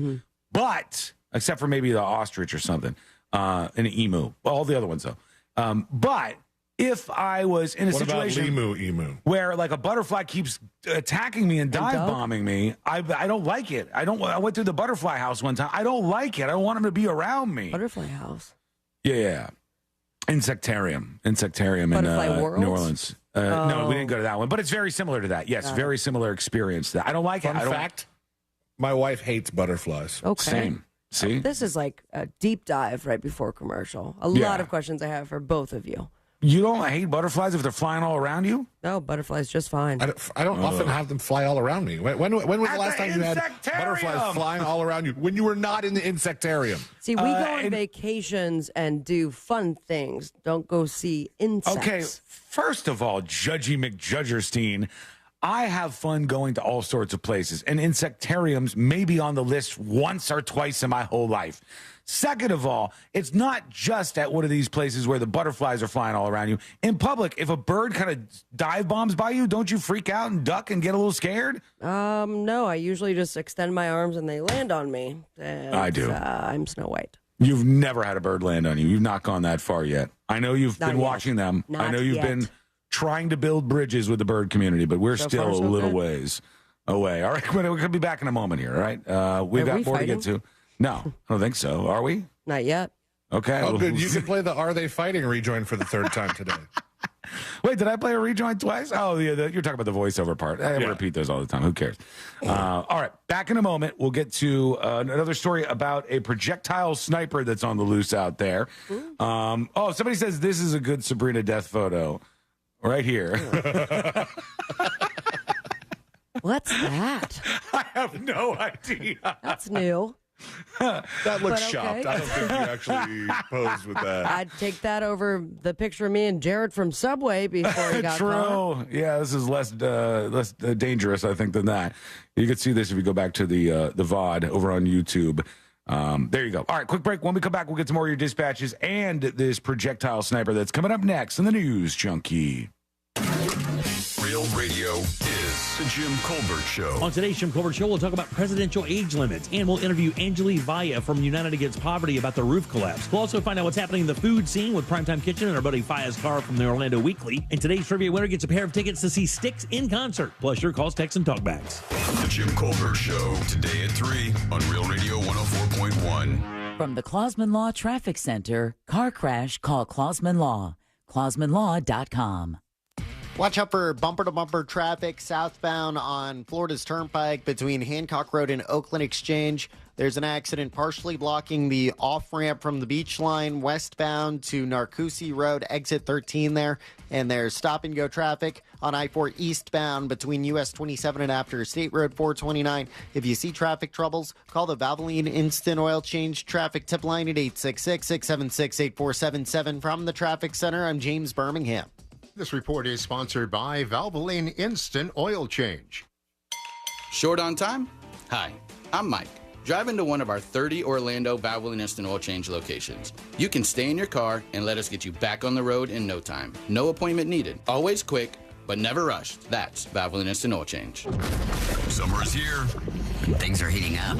but except for maybe the ostrich or something, an emu. Well, all the other ones though. But if I was in a situation where like a butterfly keeps attacking me and dive bombing me, I don't like it. I went through the butterfly house one time. I don't like it. I don't want them to be around me. Butterfly house. Yeah. Insectarium in New Orleans. No, we didn't go to that one, but it's very similar to that. Yes, very similar experience to that. I don't like it. Fun fact, my wife hates butterflies. Okay. Same. See? This is like a deep dive right before commercial. A lot of questions I have for both of you. You don't hate butterflies if they're flying all around you? No, butterflies just fine. I don't often have them fly all around me. When was the last time you had butterflies flying all around you? When you were not in the insectarium. See, we go on vacations and do fun things. Don't go see insects. Okay, first of all, Judgy McJudgerstein, I have fun going to all sorts of places, and insectariums may be on the list once or twice in my whole life. Second of all, it's not just at one of these places where the butterflies are flying all around you. In public, if a bird kind of dive bombs by you, don't you freak out and duck and get a little scared? No, I usually just extend my arms and they land on me. And, I do. I'm Snow White. You've never had a bird land on you. You've not gone that far yet. I know you've been watching them. I know you've been trying to build bridges with the bird community, but we're still a little ways away. All right, we're going to be back in a moment here, all right? We've got more to get to. No, I don't think so. Are we? Not yet. Okay. Oh, good. You can play the Are They Fighting rejoin for the third time today. Wait, did I play a rejoin twice? Oh, yeah, you're talking about the voiceover part. I repeat those all the time. Who cares? All right, back in a moment. We'll get to another story about a projectile sniper that's on the loose out there. Somebody says this is a good Sabrina death photo right here. What's that? I have no idea. That's new. That looks chopped. I don't think you actually posed with that. I'd take that over the picture of me and Jared from Subway before he got caught. Yeah, this is less dangerous, I think, than that. You can see this if you go back to the VOD over on YouTube. There you go. All right, quick break. When we come back, we'll get some more of your dispatches and this projectile sniper that's coming up next in the News Junkie. Real Radio is the Jim Colbert Show. On today's Jim Colbert Show, we'll talk about presidential age limits, and we'll interview Angeli Vaya from United Against Poverty about the roof collapse. We'll also find out what's happening in the food scene with Primetime Kitchen and our buddy Faiyaz Carr from the Orlando Weekly. And today's trivia winner gets a pair of tickets to see Styx in concert, plus your calls, texts, and talkbacks. The Jim Colbert Show, today at 3 on Real Radio 104.1. From the Clausman Law Traffic Center, car crash, call Clausman Law. ClausmanLaw.com. Watch out for bumper-to-bumper traffic southbound on Florida's Turnpike between Hancock Road and Oakland Exchange. There's an accident partially blocking the off-ramp from the beach line westbound to Narcoossee Road, exit 13 there. And there's stop-and-go traffic on I-4 eastbound between US 27 and after State Road 429. If you see traffic troubles, call the Valvoline Instant Oil Change traffic tip line at 866-676-8477. From the Traffic Center, I'm James Birmingham. This report is sponsored by Valvoline Instant Oil Change. Short on time? Hi, I'm Mike. Drive into one of our 30 Orlando Valvoline Instant Oil Change locations. You can stay in your car and let us get you back on the road in no time. No appointment needed. Always quick, but never rushed. That's Valvoline Instant Oil Change. Summer is here. Things are heating up.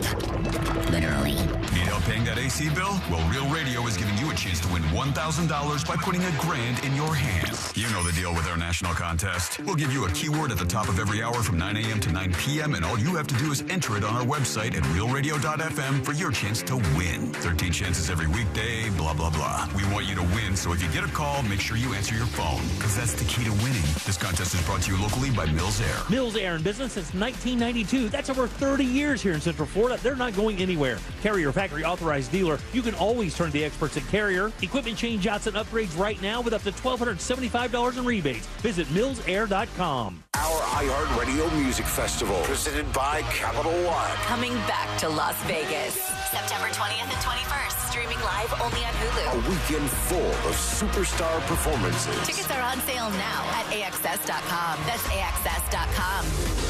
Literally. Need help paying that AC bill? Well, Real Radio is giving you a chance to win $1,000 by putting $1,000 in your hands. You know the deal with our national contest. We'll give you a keyword at the top of every hour from 9 a.m. to 9 p.m., and all you have to do is enter it on our website at realradio.fm for your chance to win. 13 chances every weekday, blah, blah, blah. We want you to win, so if you get a call, make sure you answer your phone, because that's the key to winning. This contest is brought to you locally by Mills Air. Mills Air in business since 1992. That's over 30 years here in Central Florida. They're not going anywhere. Carrier factory authorized dealer. You can always turn to the experts at Carrier. Equipment changeouts and upgrades right now with up to $1,275 in rebates. Visit millsair.com. Our iHeartRadio Music Festival, presented by Capital One. Coming back to Las Vegas, September 20th and 21st, streaming live only on Hulu. A weekend full of superstar performances. Tickets are on sale now at AXS.com. That's AXS.com.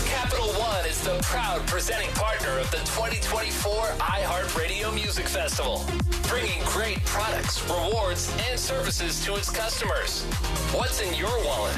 Capital One is the proud presenting partner of the 2024 iHeartRadio Music Festival, bringing great products, rewards, and services to its customers. What's in your wallet?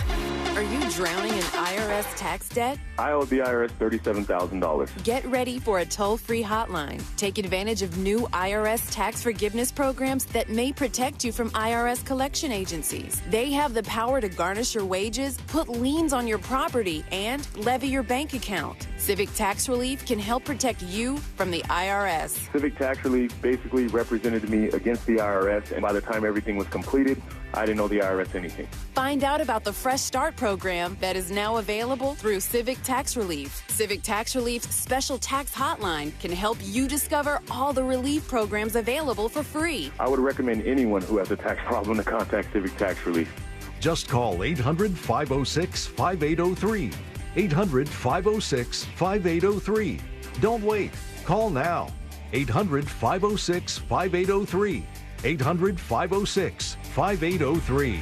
Are you drowning in IRS tax debt? I owe the IRS $37,000. Get ready for a toll-free hotline. Take advantage of new IRS tax forgiveness programs that may protect you from IRS collection agencies. They have the power to garnish your wages, put liens on your property, and levy your bank account. Civic Tax Relief can help protect you from the IRS. Civic Tax Relief basically represented me against the IRS, and by the time everything was completed, I didn't owe the IRS anything. Find out about the Fresh Start program that is now available through Civic Tax Relief. Civic Tax Relief's special tax hotline can help you discover all the relief programs available for free. I would recommend anyone who has a tax problem to contact Civic Tax Relief. Just call 800-506-5803. 800-506-5803. Don't wait. Call now. 800-506-5803. 800-506-5803.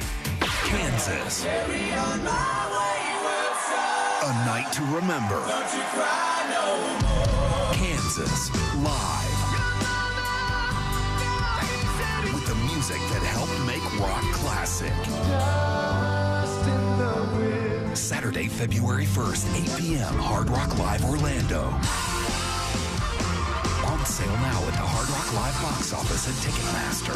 Kansas. A night to remember. Kansas live. With the music that helped make rock classic. Saturday, February 1st, 8 p.m. Hard Rock Live Orlando. On sale now at the Hard Rock Live box office at Ticketmaster.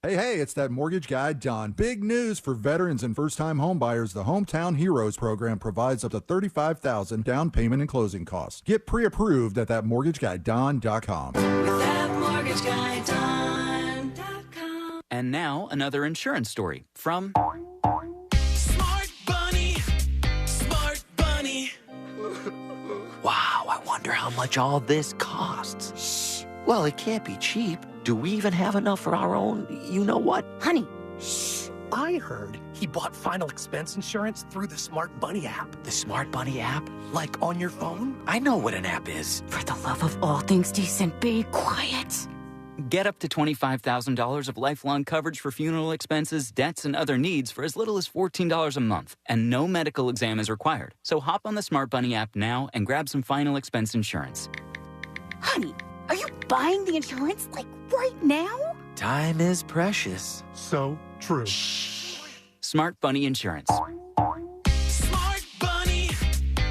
Hey, it's that mortgage guy, Don. Big news for veterans and first-time homebuyers. The Hometown Heroes program provides up to $35,000 down payment and closing costs. Get pre-approved at thatmortgagguydon.com. Thatmortgagguydon.com. And now, another insurance story from Smart Bunny. Smart Bunny. Wow, I wonder how much all this costs. Shh. Well, it can't be cheap. Do we even have enough for our own you-know-what? Honey. Shh. I heard he bought final expense insurance through the Smart Bunny app. The Smart Bunny app? Like on your phone? I know what an app is. For the love of all things decent, be quiet. Get up to $25,000 of lifelong coverage for funeral expenses, debts, and other needs for as little as $14 a month. And no medical exam is required. So hop on the Smart Bunny app now and grab some final expense insurance. Honey, are you buying the insurance, like, right now? Time is precious. So true. Shh. Smart Bunny Insurance. Smart Bunny.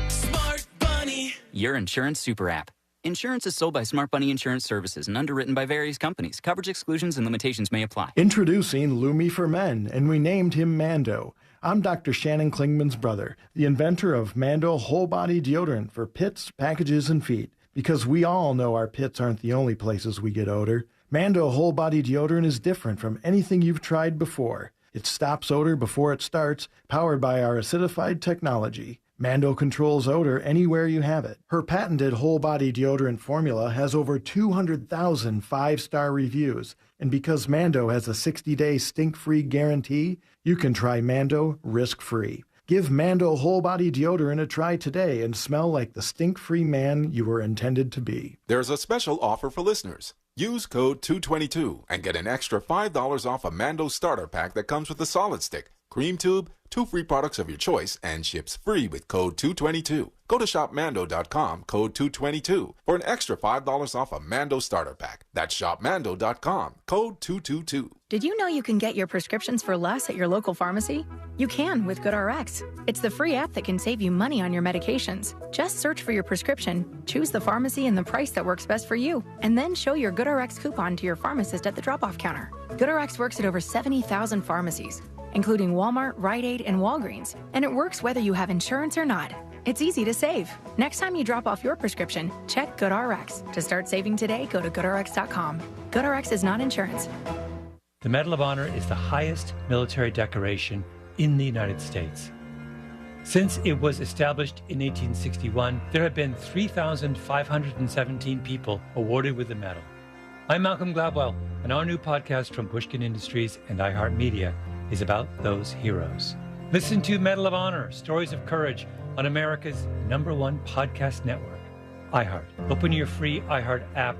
Smart Bunny. Your insurance super app. Insurance is sold by Smart Bunny Insurance Services and underwritten by various companies. Coverage exclusions and limitations may apply. Introducing Lumi for Men, and we named him Mando. I'm Dr. Shannon Klingman's brother, the inventor of Mando Whole Body Deodorant for pits, packages, and feet. Because we all know our pits aren't the only places we get odor. Mando Whole Body Deodorant is different from anything you've tried before. It stops odor before it starts, powered by our acidified technology. Mando controls odor anywhere you have it. Her patented whole-body deodorant formula has over 200,000 five-star reviews. And because Mando has a 60-day stink-free guarantee, you can try Mando risk-free. Give Mando whole-body deodorant a try today and smell like the stink-free man you were intended to be. There's a special offer for listeners. Use code 222 and get an extra $5 off a Mando starter pack that comes with a solid stick, cream tube, 2 free products of your choice, and ships free with code 222. Go to shopmando.com, code 222, for an extra $5 off a Mando starter pack. That's shopmando.com, code 222. Did you know you can get your prescriptions for less at your local pharmacy? You can with GoodRx. It's the free app that can save you money on your medications. Just search for your prescription, choose the pharmacy and the price that works best for you, and then show your GoodRx coupon to your pharmacist at the drop-off counter. GoodRx works at over 70,000 pharmacies, including Walmart, Rite Aid, and Walgreens, and it works whether you have insurance or not. It's easy to save. Next time you drop off your prescription, check GoodRx. To start saving today, go to GoodRx.com. GoodRx is not insurance. The Medal of Honor is the highest military decoration in the United States. Since it was established in 1861, there have been 3,517 people awarded with the medal. I'm Malcolm Gladwell, and our new podcast from Pushkin Industries and iHeartMedia is about those heroes. Listen to Medal of Honor, Stories of Courage on America's #1 podcast network, iHeart. Open your free iHeart app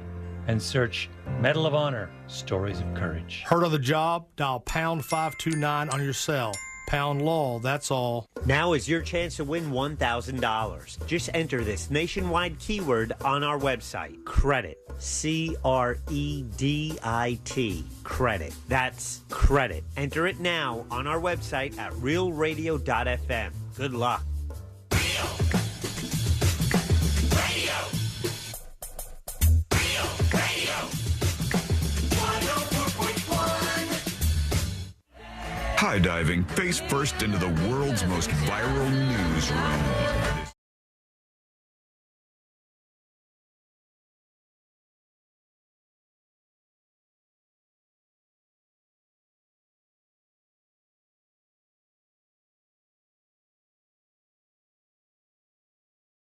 and search Medal of Honor, Stories of Courage. Heard of the job? Dial pound 529 on your cell. Pound law, that's all. Now is your chance to win $1,000. Just enter this nationwide keyword on our website, credit, CREDIT, credit. That's credit. Enter it now on our website at realradio.fm. Good luck. High diving face first into the world's most viral newsroom.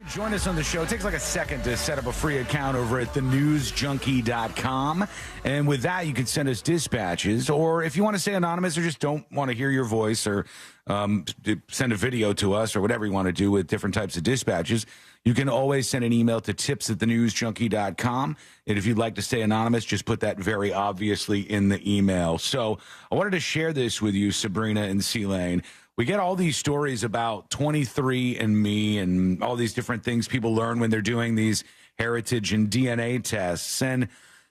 Join us on the show. It takes like a second to set up a free account over at thenewsjunkie.com. And with that, you can send us dispatches. Or if you want to stay anonymous or just don't want to hear your voice or send a video to us or whatever you want to do with different types of dispatches, you can always send an email to tips@thenewsjunkie.com. And if you'd like to stay anonymous, just put that very obviously in the email. So I wanted to share this with you, Sabrina and C-Lane. We get all these stories about 23andMe and all these different things people learn when they're doing these heritage and DNA tests. And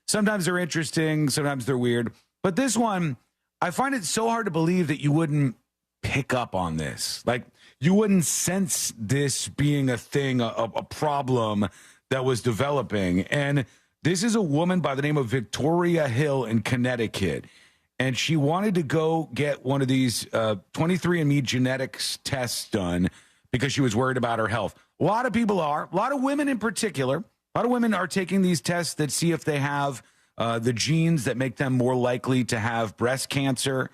sometimes they're interesting, sometimes they're weird. But this one, I find it so hard to believe that you wouldn't pick up on this. Like, you wouldn't sense this being a thing, a problem that was developing. And this is a woman by the name of Victoria Hill in Connecticut. And she wanted to go get one of these 23andMe genetics tests done because she was worried about her health. A lot of people are. A lot of women in particular. A lot of women are taking these tests that see if they have the genes that make them more likely to have breast cancer.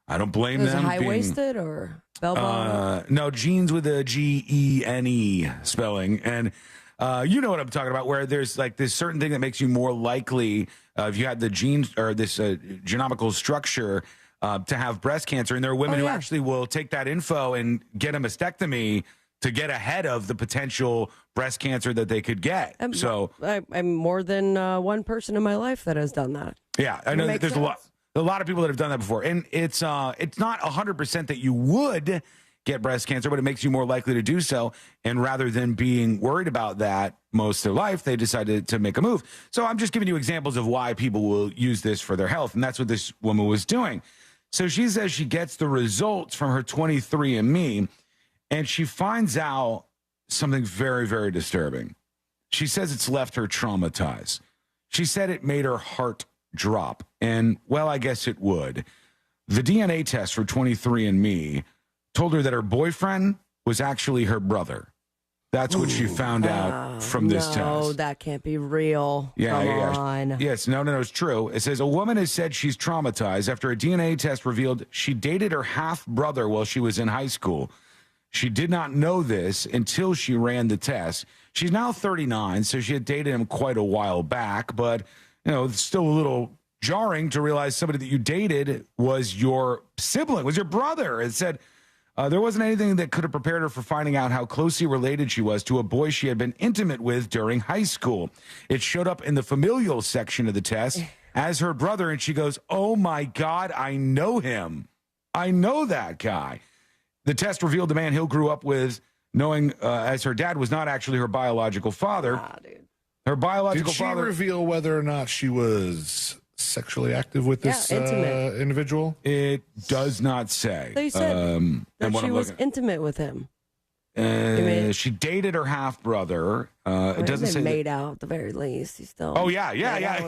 I don't blame them. High-waisted or bell-bottom? No, genes with a G-E-N-E spelling. And you know what I'm talking about, where there's like this certain thing that makes you more likely if you had the genes or this genomical structure to have breast cancer. And there are women who actually will take that info and get a mastectomy to get ahead of the potential breast cancer that they could get. I'm more than one person in my life that has done that. Yeah, I know that there's a lot of people that have done that before. And it's not 100% that you would get breast cancer, but it makes you more likely to do so. And rather than being worried about that most of their life, they decided to make a move. So I'm just giving you examples of why people will use this for their health. And that's what this woman was doing. So she says she gets the results from her 23andMe, and she finds out something very, very disturbing. She says it's left her traumatized. She said it made her heart drop. And, well, I guess it would. The DNA test for 23andMe told her that her boyfriend was actually her brother. That's what she found out from this test. No, that can't be real. Come on. Yes, no, it's true. It says a woman has said she's traumatized after a DNA test revealed she dated her half-brother while she was in high school. She did not know this until she ran the test. She's now 39, so she had dated him quite a while back, but, it's still a little jarring to realize somebody that you dated was your sibling, was your brother. It said there wasn't anything that could have prepared her for finding out how closely related she was to a boy she had been intimate with during high school. It showed up in the familial section of the test as her brother, and she goes, "Oh my God, I know him. I know that guy." The test revealed the man Hill grew up with, knowing as her dad was not actually her biological father. Her biological father. Did she reveal whether or not she was sexually active with this individual? It does not say. They said that she was intimate with him. She dated her half brother. It doesn't say made out at the very least. He's still. Oh yeah.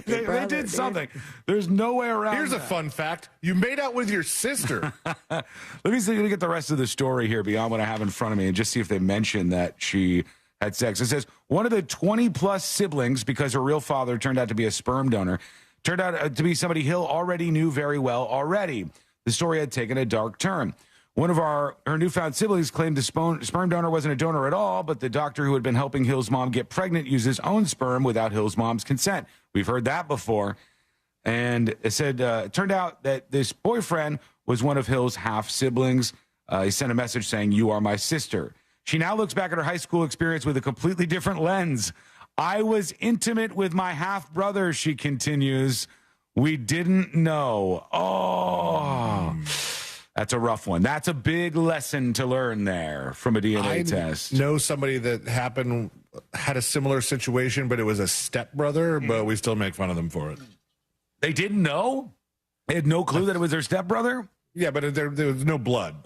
They did something. There's no way around. Here's a fun fact: you made out with your sister. Let me see. Let me get the rest of the story here beyond what I have in front of me, and just see if they mention that she had sex. It says one of the 20-plus siblings, because her real father turned out to be a sperm donor, turned out to be somebody Hill already knew very well already. The story had taken a dark turn. One of her newfound siblings claimed the sperm donor wasn't a donor at all, but the doctor who had been helping Hill's mom get pregnant used his own sperm without Hill's mom's consent. We've heard that before. And it said, it turned out that this boyfriend was one of Hill's half-siblings. He sent a message saying, "You are my sister." She now looks back at her high school experience with a completely different lens. "I was intimate with my half-brother," she continues. "We didn't know." Oh, that's a rough one. That's a big lesson to learn there from a DNA test. I know somebody that had a similar situation, but it was a stepbrother, but we still make fun of them for it. They didn't know? They had no clue that it was their stepbrother? Yeah, but there was no blood.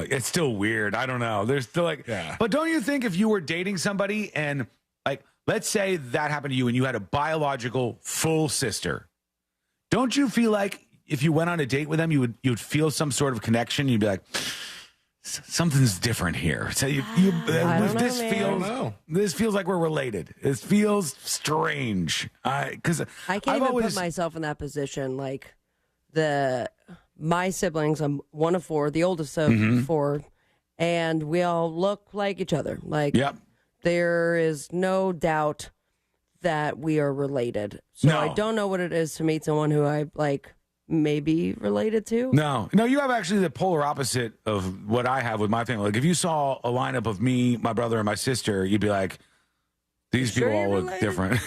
It's still weird. I don't know. There's still But don't you think if you were dating somebody and, let's say that happened to you and you had a biological full sister, don't you feel like if you went on a date with them, you would feel some sort of connection? You'd be like, something's different here. So this feels like we're related. It feels strange. Because I can't even put myself in that position. Like my siblings, I'm one of four, the oldest of four, and we all look like each other. There is no doubt that we are related. So I don't know what it is to meet someone who I maybe related to. No, you have actually the polar opposite of what I have with my family. Like if you saw a lineup of me, my brother, and my sister, you'd be like, these people all look different.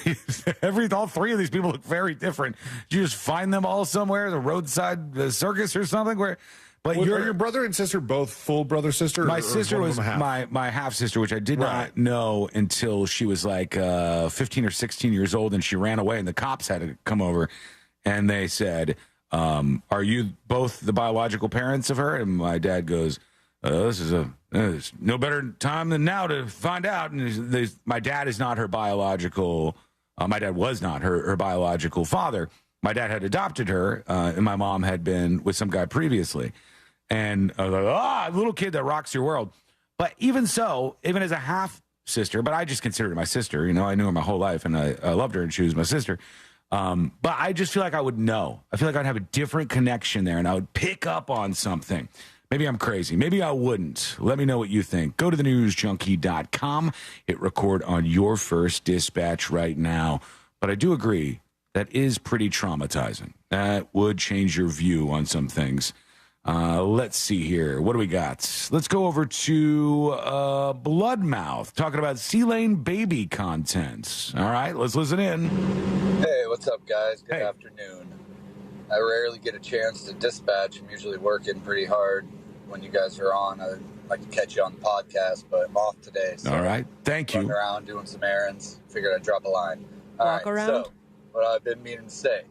All three of these people look very different. Did you just find them all somewhere, the roadside circus or something? But are your brother and sister both full brother sister? My sister was my half sister, which I did not know until she was 15 or 16 years old, and she ran away, and the cops had to come over, and they said, "Are you both the biological parents of her?" And my dad goes, "There's no better time than now to find out." And my dad is not her biological. My dad was not her biological father. My dad had adopted her, and my mom had been with some guy previously. And I was like, little kid that rocks your world. But even so, even as a half sister, but I just considered her my sister. I knew her my whole life, and I loved her, and she was my sister. But I just feel like I would know. I feel like I'd have a different connection there, and I would pick up on something. Maybe I'm crazy. Maybe I wouldn't. Let me know what you think. Go to thenewsjunkie.com. Hit record on your first dispatch right now. But I do agree that is pretty traumatizing. That would change your view on some things. Let's see here. What do we got? Let's go over to Bloodmouth, talking about Sea Lane baby content. All right, let's listen in. Hey, what's up, guys? Good afternoon. I rarely get a chance to dispatch. I'm usually working pretty hard when you guys are on. I'd like to catch you on the podcast, but I'm off today. So all right, thank you. Running around doing some errands. Figured I'd drop a line. Walk around? So, what I've been meaning to say.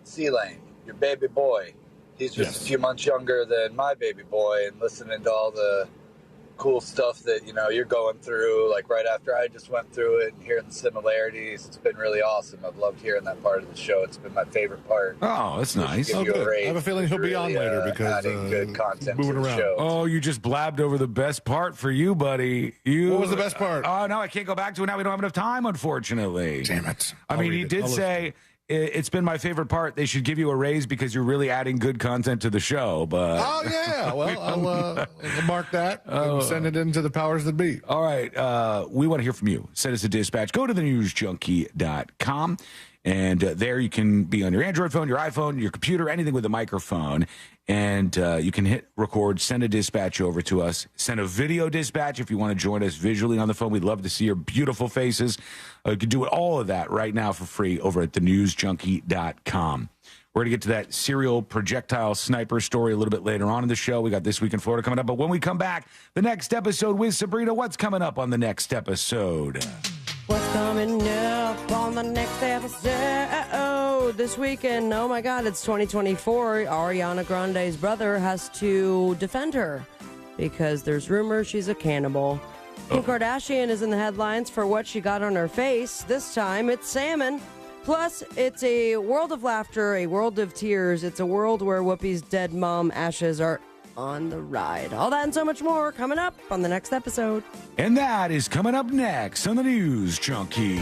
Sea Lane, your baby boy. He's just a few months younger than my baby boy, and listening to all the cool stuff that, you know, you're going through, like right after I just went through it and hearing the similarities. It's been really awesome. I've loved hearing that part of the show. It's been my favorite part. Oh, that's nice. Oh, good. I have a feeling he'll be on later because good content moving to the around. show. Oh, you just blabbed over the best part for you, buddy. What was the best part? Oh, no, I can't go back to it now. We don't have enough time, unfortunately. Damn it. I mean, he did say it's been my favorite part. They should give you a raise because you're really adding good content to the show. But oh, yeah. Well, I'll mark that and send it into the powers that be. All right. We want to hear from you. Send us a dispatch. Go to thenewsjunkie.com. And there you can be on your Android phone, your iPhone, your computer, anything with a microphone. And you can hit record, send a dispatch over to us. Send a video dispatch if you want to join us visually on the phone. We'd love to see your beautiful faces. You can do all of that right now for free over at thenewsjunkie.com. We're going to get to that serial projectile sniper story a little bit later on in the show. We got This Week in Florida coming up. But when we come back, the next episode with Sabrina, what's coming up on the next episode? What's coming up on the next episode this weekend? Oh my God, it's 2024. Ariana Grande's brother has to defend her because there's rumors she's a cannibal. Kim Kardashian is in the headlines for what she got on her face. This time it's salmon. Plus, it's a world of laughter, a world of tears. It's a world where Whoopi's dead mom ashes are on the ride. All that and so much more coming up on the next episode. And that is coming up next on the News Junkie.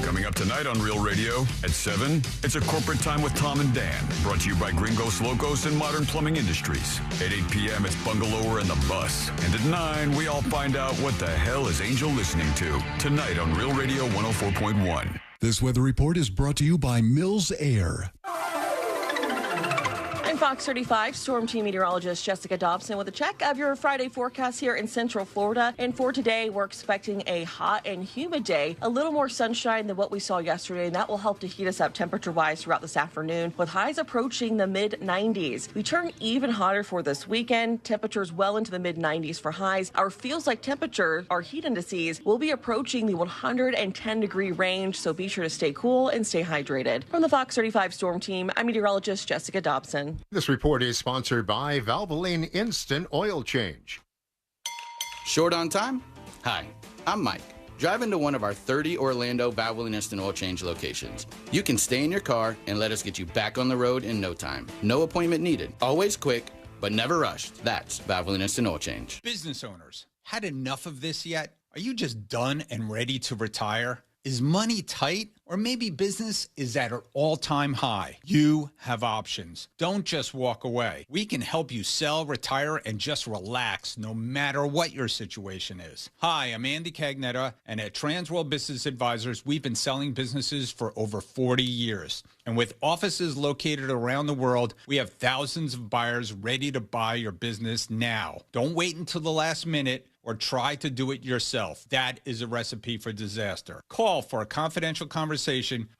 Coming up tonight on Real Radio at 7, it's a corporate time with Tom and Dan, brought to you by Gringos Locos and Modern Plumbing Industries. At 8 p.m., it's Bungalower and the Bus. And at 9, we all find out what the hell is Angel listening to. Tonight on Real Radio 104.1. This weather report is brought to you by Mills Air. I'm Fox 35 Storm Team meteorologist Jessica Dobson with a check of your Friday forecast here in Central Florida. And for today, we're expecting a hot and humid day, a little more sunshine than what we saw yesterday, and that will help to heat us up temperature-wise throughout this afternoon, with highs approaching the mid-90s. We turn even hotter for this weekend, temperatures well into the mid-90s for highs. Our feels like temperature, our heat indices, will be approaching the 110-degree range, so be sure to stay cool and stay hydrated. From the Fox 35 Storm Team, I'm meteorologist Jessica Dobson. This report is sponsored by Valvoline Instant Oil Change. Short on time? Hi, I'm Mike. Drive into one of our 30 Orlando Valvoline Instant Oil Change locations. You can stay in your car and let us get you back on the road in no time. No appointment needed. Always quick, but never rushed. That's Valvoline Instant Oil Change. Business owners, had enough of this yet? Are you just done and ready to retire? Is money tight? Or maybe business is at an all-time high. You have options. Don't just walk away. We can help you sell, retire, and just relax no matter what your situation is. Hi, I'm Andy Cagnetta, and at Transworld Business Advisors, we've been selling businesses for over 40 years. And with offices located around the world, we have thousands of buyers ready to buy your business now. Don't wait until the last minute or try to do it yourself. That is a recipe for disaster. Call for a confidential conversation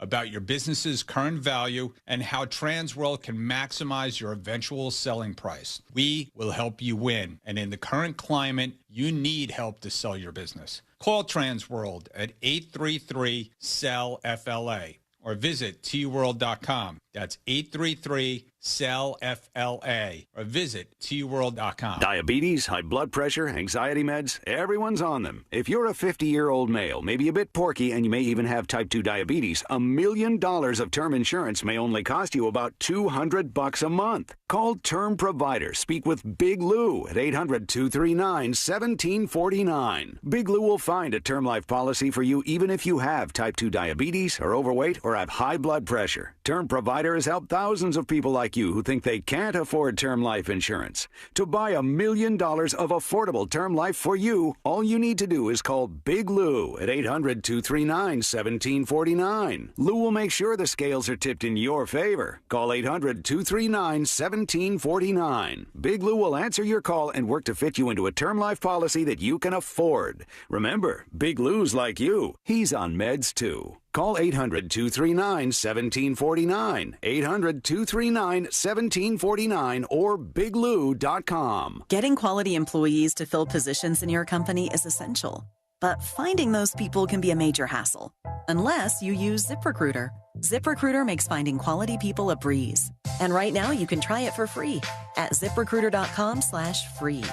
about your business's current value and how Transworld can maximize your eventual selling price. We will help you win. And in the current climate, you need help to sell your business. Call Transworld at 833-SELL-FLA or visit tworld.com. That's 833-SELL-FLA or visit tworld.com. Diabetes, high blood pressure, anxiety meds, everyone's on them. If you're a 50-year-old male, maybe a bit porky, and you may even have type 2 diabetes, $1 million of term insurance may only cost you about $200 a month. Call Term Provider. Speak with Big Lou at 800-239-1749. Big Lou will find a term life policy for you even if you have type 2 diabetes, are overweight, or have high blood pressure. Term Provider has helped thousands of people like you who think they can't afford term life insurance. To buy $1 million of affordable term life for you, all you need to do is call Big Lou at 800-239-1749. Lou will make sure the scales are tipped in your favor. Call 800-239-1749. Big Lou will answer your call and work to fit you into a term life policy that you can afford. Remember, Big Lou's like you. He's on meds too. Call 800-239-1749, 800-239-1749, or biglou.com. Getting quality employees to fill positions in your company is essential, but finding those people can be a major hassle, unless you use ZipRecruiter. ZipRecruiter makes finding quality people a breeze. And right now you can try it for free at ZipRecruiter.com/free.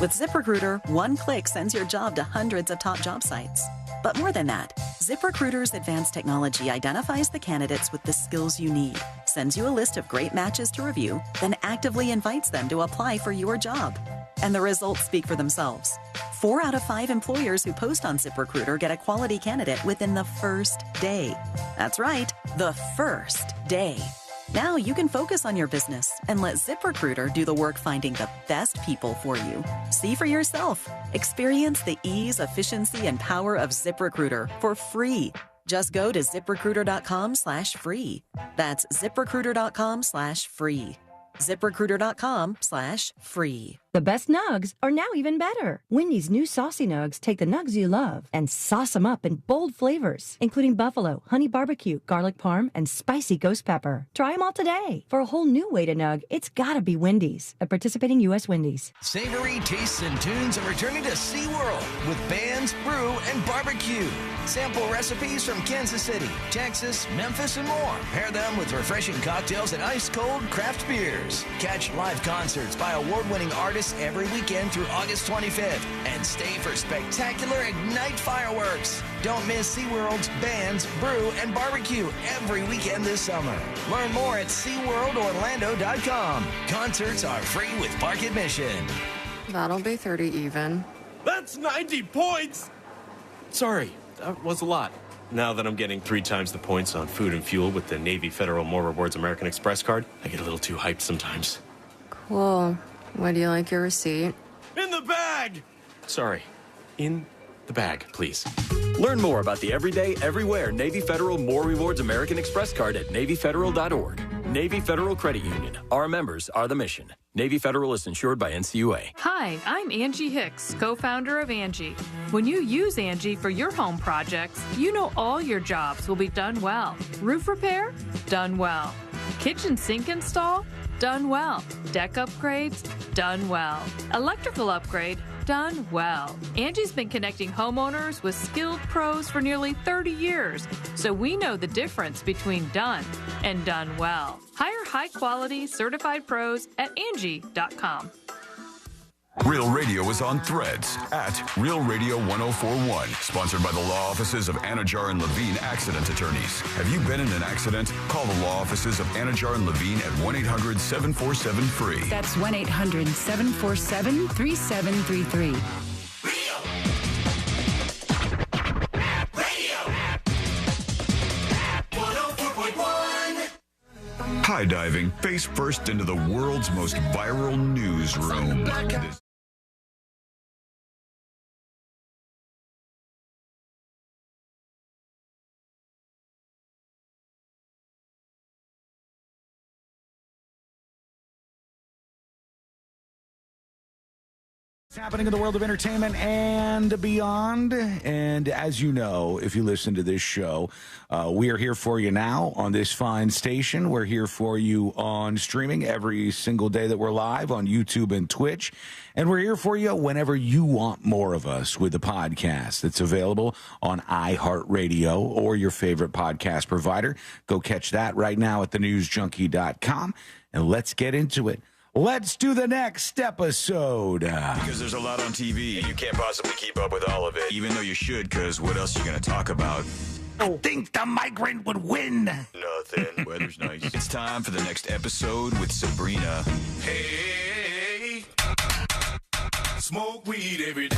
With ZipRecruiter, one click sends your job to hundreds of top job sites. But more than that, ZipRecruiter's advanced technology identifies the candidates with the skills you need, sends you a list of great matches to review, then actively invites them to apply for your job. And the results speak for themselves. 4 out of 5 employers who post on ZipRecruiter get a quality candidate within the first day. That's right, the first day. Now you can focus on your business and let ZipRecruiter do the work finding the best people for you. See for yourself. Experience the ease, efficiency, and power of ZipRecruiter for free. Just go to ZipRecruiter.com/free. That's ZipRecruiter.com/free. ZipRecruiter.com/free. The best nugs are now even better. Wendy's new saucy nugs take the nugs you love and sauce them up in bold flavors, including buffalo, honey barbecue, garlic parm, and spicy ghost pepper. Try them all today. For a whole new way to nug, it's gotta be Wendy's, at participating U.S. Wendy's. Savory tastes and tunes are returning to SeaWorld with bands, brew, and barbecue. Sample recipes from Kansas City, Texas, Memphis, and more. Pair them with refreshing cocktails and ice-cold craft beers. Catch live concerts by award-winning artists every weekend through August 25th. And stay for spectacular Ignite fireworks. Don't miss SeaWorld's bands, brew, and barbecue every weekend this summer. Learn more at SeaWorldOrlando.com. Concerts are free with park admission. That'll be 30 even. That's 90 points! Sorry, that was a lot. Now that I'm getting 3 times the points on food and fuel with the Navy Federal More Rewards American Express card, I get a little too hyped sometimes. Cool. Would you like your receipt? In the bag! Sorry, in the bag, please. Learn more about the everyday, everywhere Navy Federal More Rewards American Express card at NavyFederal.org. Navy Federal Credit Union. Our members are the mission. Navy Federal is insured by NCUA. Hi, I'm Angie Hicks, co-founder of Angie. When you use Angie for your home projects, you know all your jobs will be done well. Roof repair? Done well. Kitchen sink install? Done well. Deck upgrades? Done well. Electrical upgrade? Done well. Angie's been connecting homeowners with skilled pros for nearly 30 years, so we know the difference between done and done well. Hire high-quality, certified pros at Angie.com. Real Radio is on Threads at Real Radio 1041. Sponsored by the law offices of Anajar and Levine Accident Attorneys. Have you been in an accident? Call the law offices of Anajar and Levine at 1-800-747-FREE. That's 1-800-747-3733. High diving face first into the world's most viral newsroom. Happening in the world of entertainment and beyond. And as you know, if you listen to this show, we are here for you now on this fine station. We're here for you on streaming every single day that we're live on YouTube and Twitch. And we're here for you whenever you want more of us with the podcast that's available on iHeartRadio or your favorite podcast provider. Go catch that right now at thenewsjunkie.com. And let's get into it. Let's do the next episode. Because there's a lot on TV. You can't possibly keep up with all of it. Even though you should, because what else are you going to talk about? I think the migrant would win. Nothing. Weather's nice. It's time for the next episode with Sabrina. Hey, smoke weed every day.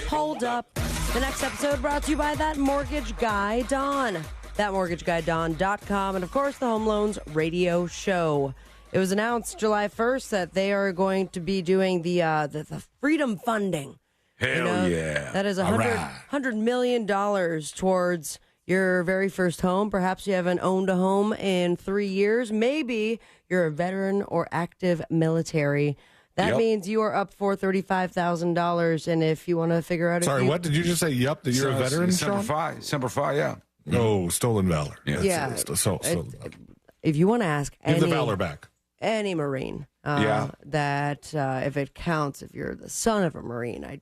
Hold up. The next episode brought to you by That Mortgage Guy, Don. ThatMortgageGuyDon.com, and of course the Home Loans Radio Show. It was announced July 1st that they are going to be doing the freedom funding. Hell yeah. That is $100 million towards your very first home. Perhaps you haven't owned a home in 3 years. Maybe you're a veteran or active military. That means you are up for $35,000. And if you want to figure out... Sorry, what did you just say? Yup, that you're a veteran, Semper Fi, yeah. No, stolen valor. Yeah. Stolen valor. If you want to ask Give the valor back. Any Marine, that if it counts, if you're the son of a Marine, I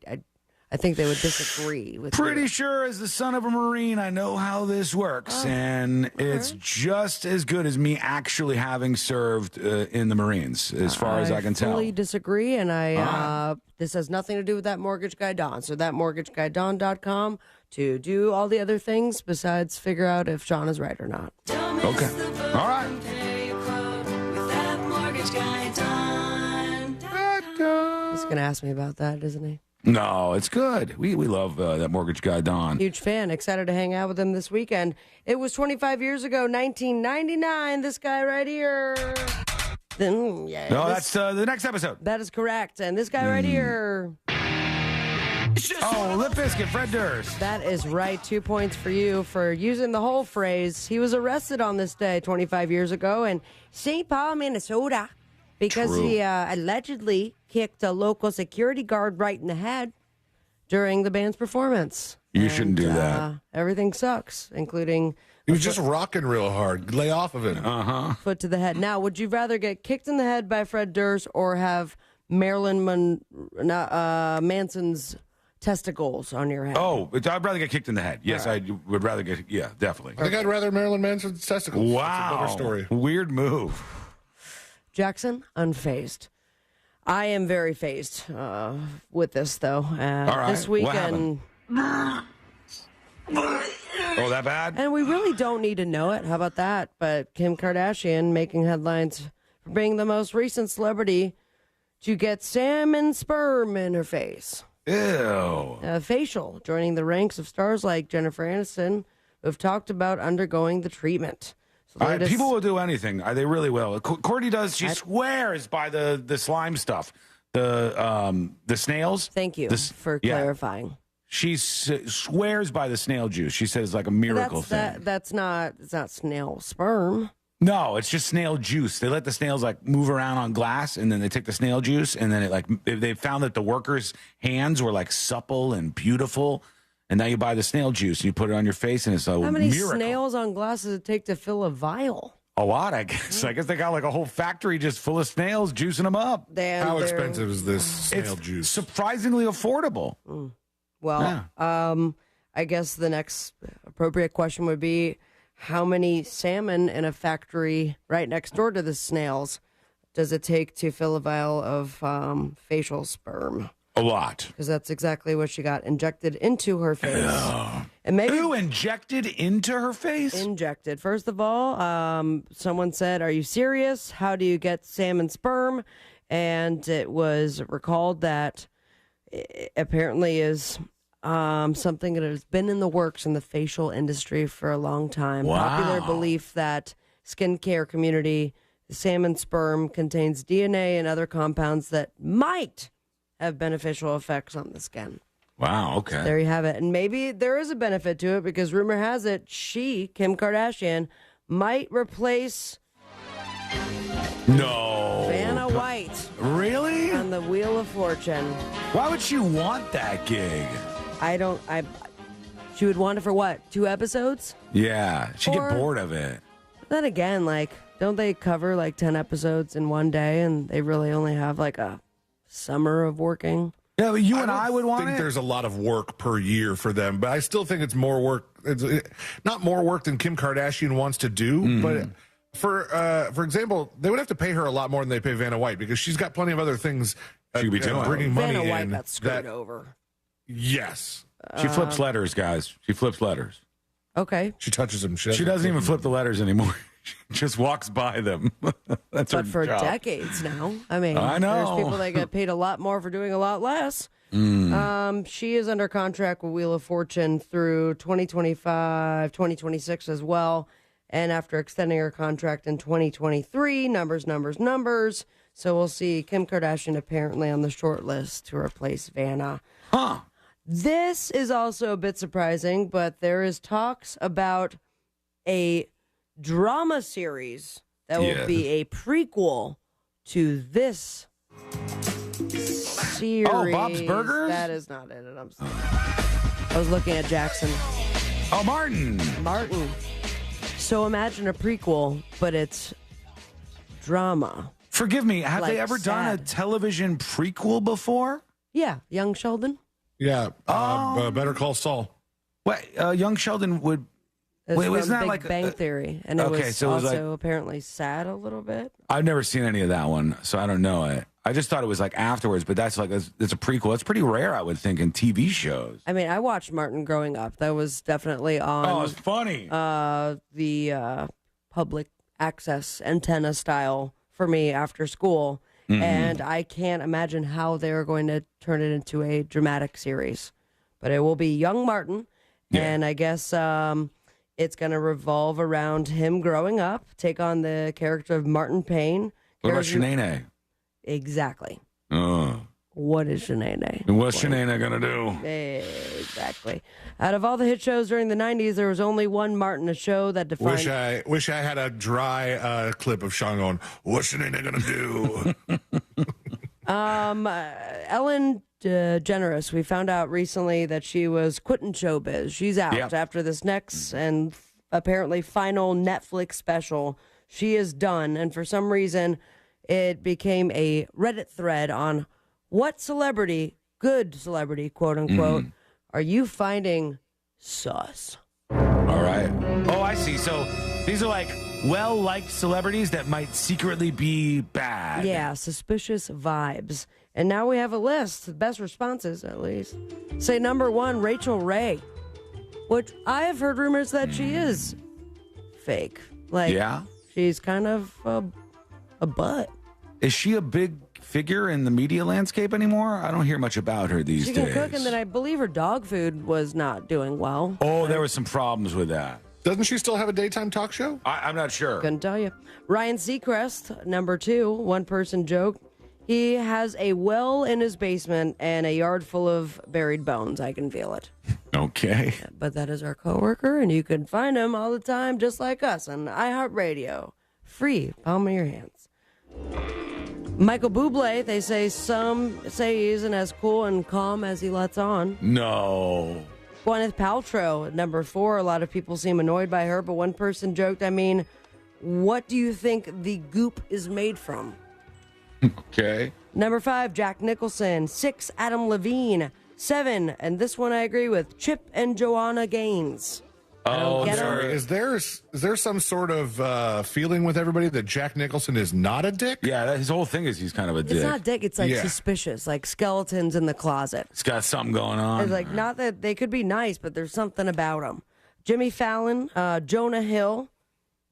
I think they would disagree with you. Pretty sure, as the son of a Marine, I know how this works, and it's just as good as me actually having served in the Marines, as far as I can tell. I fully disagree, and this has nothing to do with that mortgage guy Don. So thatmortgageguyDon.com to do all the other things besides figure out if Sean is right or not. Okay. All right. He's going to ask me about that, isn't he? No, it's good. We love that mortgage guy, Don. Huge fan. Excited to hang out with him this weekend. It was 25 years ago, 1999. This guy right here. No, that's the next episode. That is correct. And this guy right here. Oh, Limp Bizkit, Fred Durst. That is right. 2 points for you for using the whole phrase. He was arrested on this day 25 years ago in St. Paul, Minnesota, because he allegedly kicked a local security guard right in the head during the band's performance. You shouldn't do that. Everything sucks, including... He was just rocking real hard. Lay off of it. Foot to the head. Now, would you rather get kicked in the head by Fred Durst or have Marilyn Manson's testicles on your head? Oh, I'd rather get kicked in the head. Yes, I would rather get... Yeah, definitely. I think I'd rather Marilyn Manson's testicles. Wow. That's a better story. Weird move. Jackson, unfazed. I am very phased with this, though. All right. This weekend... Oh, that bad? And we really don't need to know it. How about that? But Kim Kardashian making headlines for being the most recent celebrity to get salmon sperm in her face. Ew. Facial, joining the ranks of stars like Jennifer Aniston, who have talked about undergoing the treatment. So people will do anything. They really will. Courtney does. She swears by the slime stuff, the snails. Thank you for clarifying. She swears by the snail juice. She says it's like a miracle thing. It's not snail sperm. No, it's just snail juice. They let the snails like move around on glass, and then they take the snail juice, and then they found that the workers' hands were like supple and beautiful. And now you buy the snail juice and you put it on your face, and it's a miracle. How many snails on glass does it take to fill a vial? A lot, I guess. I guess they got like a whole factory just full of snails, juicing them up. How expensive is this snail juice? Surprisingly affordable. Well, I guess the next appropriate question would be, how many salmon in a factory right next door to the snails does it take to fill a vial of facial sperm? A lot. Because that's exactly what she got injected into her face. And maybe injected into her face? Injected. First of all, someone said, "Are you serious? How do you get salmon sperm?" And it was recalled that it apparently is something that has been in the works in the facial industry for a long time. Wow. Popular belief that skincare community, the salmon sperm contains DNA and other compounds that might have beneficial effects on the skin. Wow, okay. So there you have it. And maybe there is a benefit to it because rumor has it Kim Kardashian, might replace Vanna White. Really? On the Wheel of Fortune. Why would she want that gig? She would want it for what? 2 episodes? Yeah, she'd get bored of it. Then again, don't they cover 10 episodes in one day and they really only have a summer of working? Yeah, but you and I would want it. I think there's a lot of work per year for them, but I still think it's more work. It's not more work than Kim Kardashian wants to do, but for example, they would have to pay her a lot more than they pay Vanna White because she's got plenty of other things she could be doing. Bringing money Vanna in. White got screwed over. Yes. She flips letters, guys. She flips letters. Okay. She touches them. She doesn't even flip the letters anymore. She just walks by them. That's her But for job. decades now. I mean, I know. there's people that get paid a lot more for doing a lot less. She is under contract with Wheel of Fortune through 2025, 2026 as well. And after extending her contract in 2023, numbers. So we'll see Kim Kardashian apparently on the short list to replace Vanna. Huh. This is also a bit surprising, but there is talks about a drama series that will be a prequel to this series. Oh, Bob's Burgers? That is not it. I'm sorry. I was looking at Jackson. Oh, Martin. So imagine a prequel, but it's drama. Forgive me, have they Like ever done a sad. television prequel before? Yeah, Young Sheldon. Yeah. Better Call Saul. What? Young Sheldon would. It's Wait, from wasn't that Big like Bang Theory, and it okay, was so it was also apparently sad a little bit. I've never seen any of that one, so I don't know it. I just thought it was like afterwards, but that's like it's a prequel. It's pretty rare, I would think, in TV shows. I mean, I watched Martin growing up. That was definitely on. Oh, it's funny. The public access antenna style for me after school, and I can't imagine how they're going to turn it into a dramatic series. But it will be young Martin, and I guess it's going to revolve around him growing up, take on the character of Martin Payne. What about Shanae? Exactly. What is Shanae? What's Shanae gonna do? Exactly. Out of all the hit shows during the 90s, there was only one Martin, a show that defined... Wish I had a dry clip of Sean going, what's Shanae gonna do? Ellen DeGeneres, we found out recently that she was quitting showbiz. She's out after this next and apparently final Netflix special. She is done, and for some reason, it became a Reddit thread on what celebrity, good celebrity, quote unquote, are you finding sus? All right. Oh, I see. So these are like well-liked celebrities that might secretly be bad. Yeah, suspicious vibes. And now we have a list, the best responses at least. Say number 1, Rachel Ray, which I have heard rumors that she is fake. Like, she's kind of a butt. Is she a big figure in the media landscape anymore? I don't hear much about her these She days. can cook, and then I believe her dog food was not doing well. Oh, there was some problems with that. Doesn't she still have a daytime talk show? I'm not sure. Couldn't tell you. Ryan Seacrest, number 2, one-person joke. He has a well in his basement and a yard full of buried bones. I can feel it. Okay. But that is our coworker, and you can find him all the time, just like us, on iHeartRadio. Free, palm of your hands. Michael Bublé, they say some say he isn't as cool and calm as he lets on. No. Gwyneth Paltrow, number 4. A lot of people seem annoyed by her, but one person joked, I mean, what do you think the goop is made from? Okay. Number 5, Jack Nicholson. 6, Adam Levine. 7, and this one I agree with, Chip and Joanna Gaines. Oh, sorry. Is there some sort of feeling with everybody that Jack Nicholson is not a dick? Yeah, his whole thing is he's kind of a dick. It's not dick, it's like suspicious, like skeletons in the closet. It's got something going on. It's like, not that they could be nice, but there's something about them. Jimmy Fallon, Jonah Hill,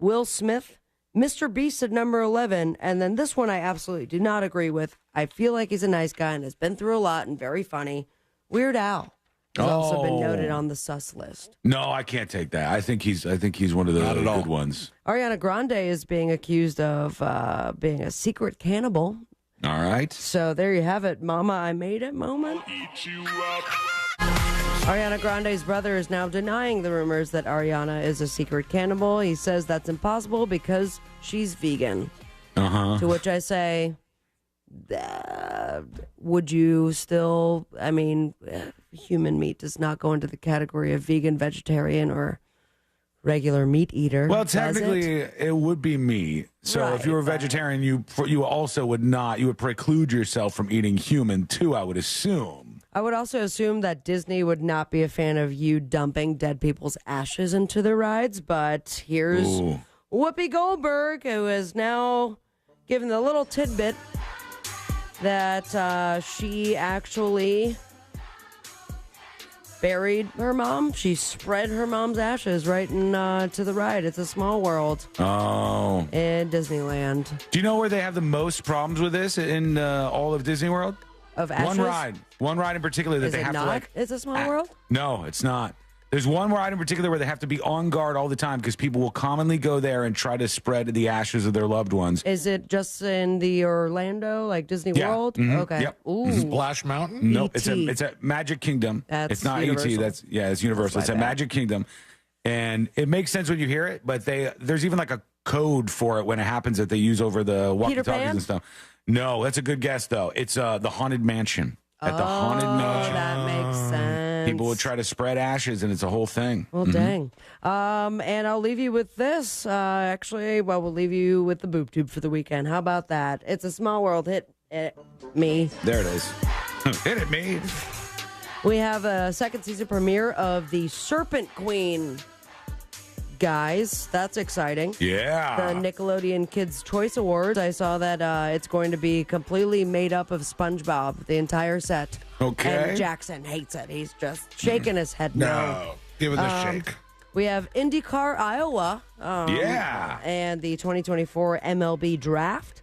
Will Smith, Mr. Beast at number 11, and then this one I absolutely do not agree with. I feel like he's a nice guy and has been through a lot and very funny. Weird Al has also been noted on the sus list. No, I can't take that. I think he's one of the good ones. Ariana Grande is being accused of being a secret cannibal. All right. So there you have it, Mama, I made it moment. Ariana Grande's brother is now denying the rumors that Ariana is a secret cannibal. He says that's impossible because she's vegan. To which I say, would you still, I mean, human meat does not go into the category of vegan, vegetarian, or regular meat eater. Well, technically, it would be meat. So if you were vegetarian, you also would not, you would preclude yourself from eating human too, I would assume. I would also assume that Disney would not be a fan of you dumping dead people's ashes into the rides, but here's Whoopi Goldberg, who is now given the little tidbit that she actually buried her mom. She spread her mom's ashes right into the ride. It's a Small World. Oh. In Disneyland. Do you know where they have the most problems with this in all of Disney World? Of ashes? One ride in particular that Is they it have not? to like. It's a Small World? No, it's not. There's one ride in particular where they have to be on guard all the time because people will commonly go there and try to spread the ashes of their loved ones. Is it just in the Orlando, like Disney World? Okay. Yep. Ooh. Splash Mountain? No, it's at Magic Kingdom. That's it's not Universal. ET. It's Universal. It's at Magic Kingdom. And it makes sense when you hear it, but there's even like a code for it when it happens that they use over the walkie-talkies and stuff. No, that's a good guess though. It's the Haunted Mansion. At the Haunted Mansion. That makes sense. People would try to spread ashes, and it's a whole thing. Well, dang. And I'll leave you with this. We'll leave you with the boob tube for the weekend. How about that? It's a Small World. Hit it, me. There it is. Hit it, me. We have a second season premiere of the Serpent Queen. Guys, that's exciting. Yeah. The Nickelodeon Kids' Choice Awards. I saw that it's going to be completely made up of SpongeBob, the entire set. Okay. And Jackson hates it. He's just shaking his head No. Give it a shake. We have IndyCar Iowa. And the 2024 MLB Draft.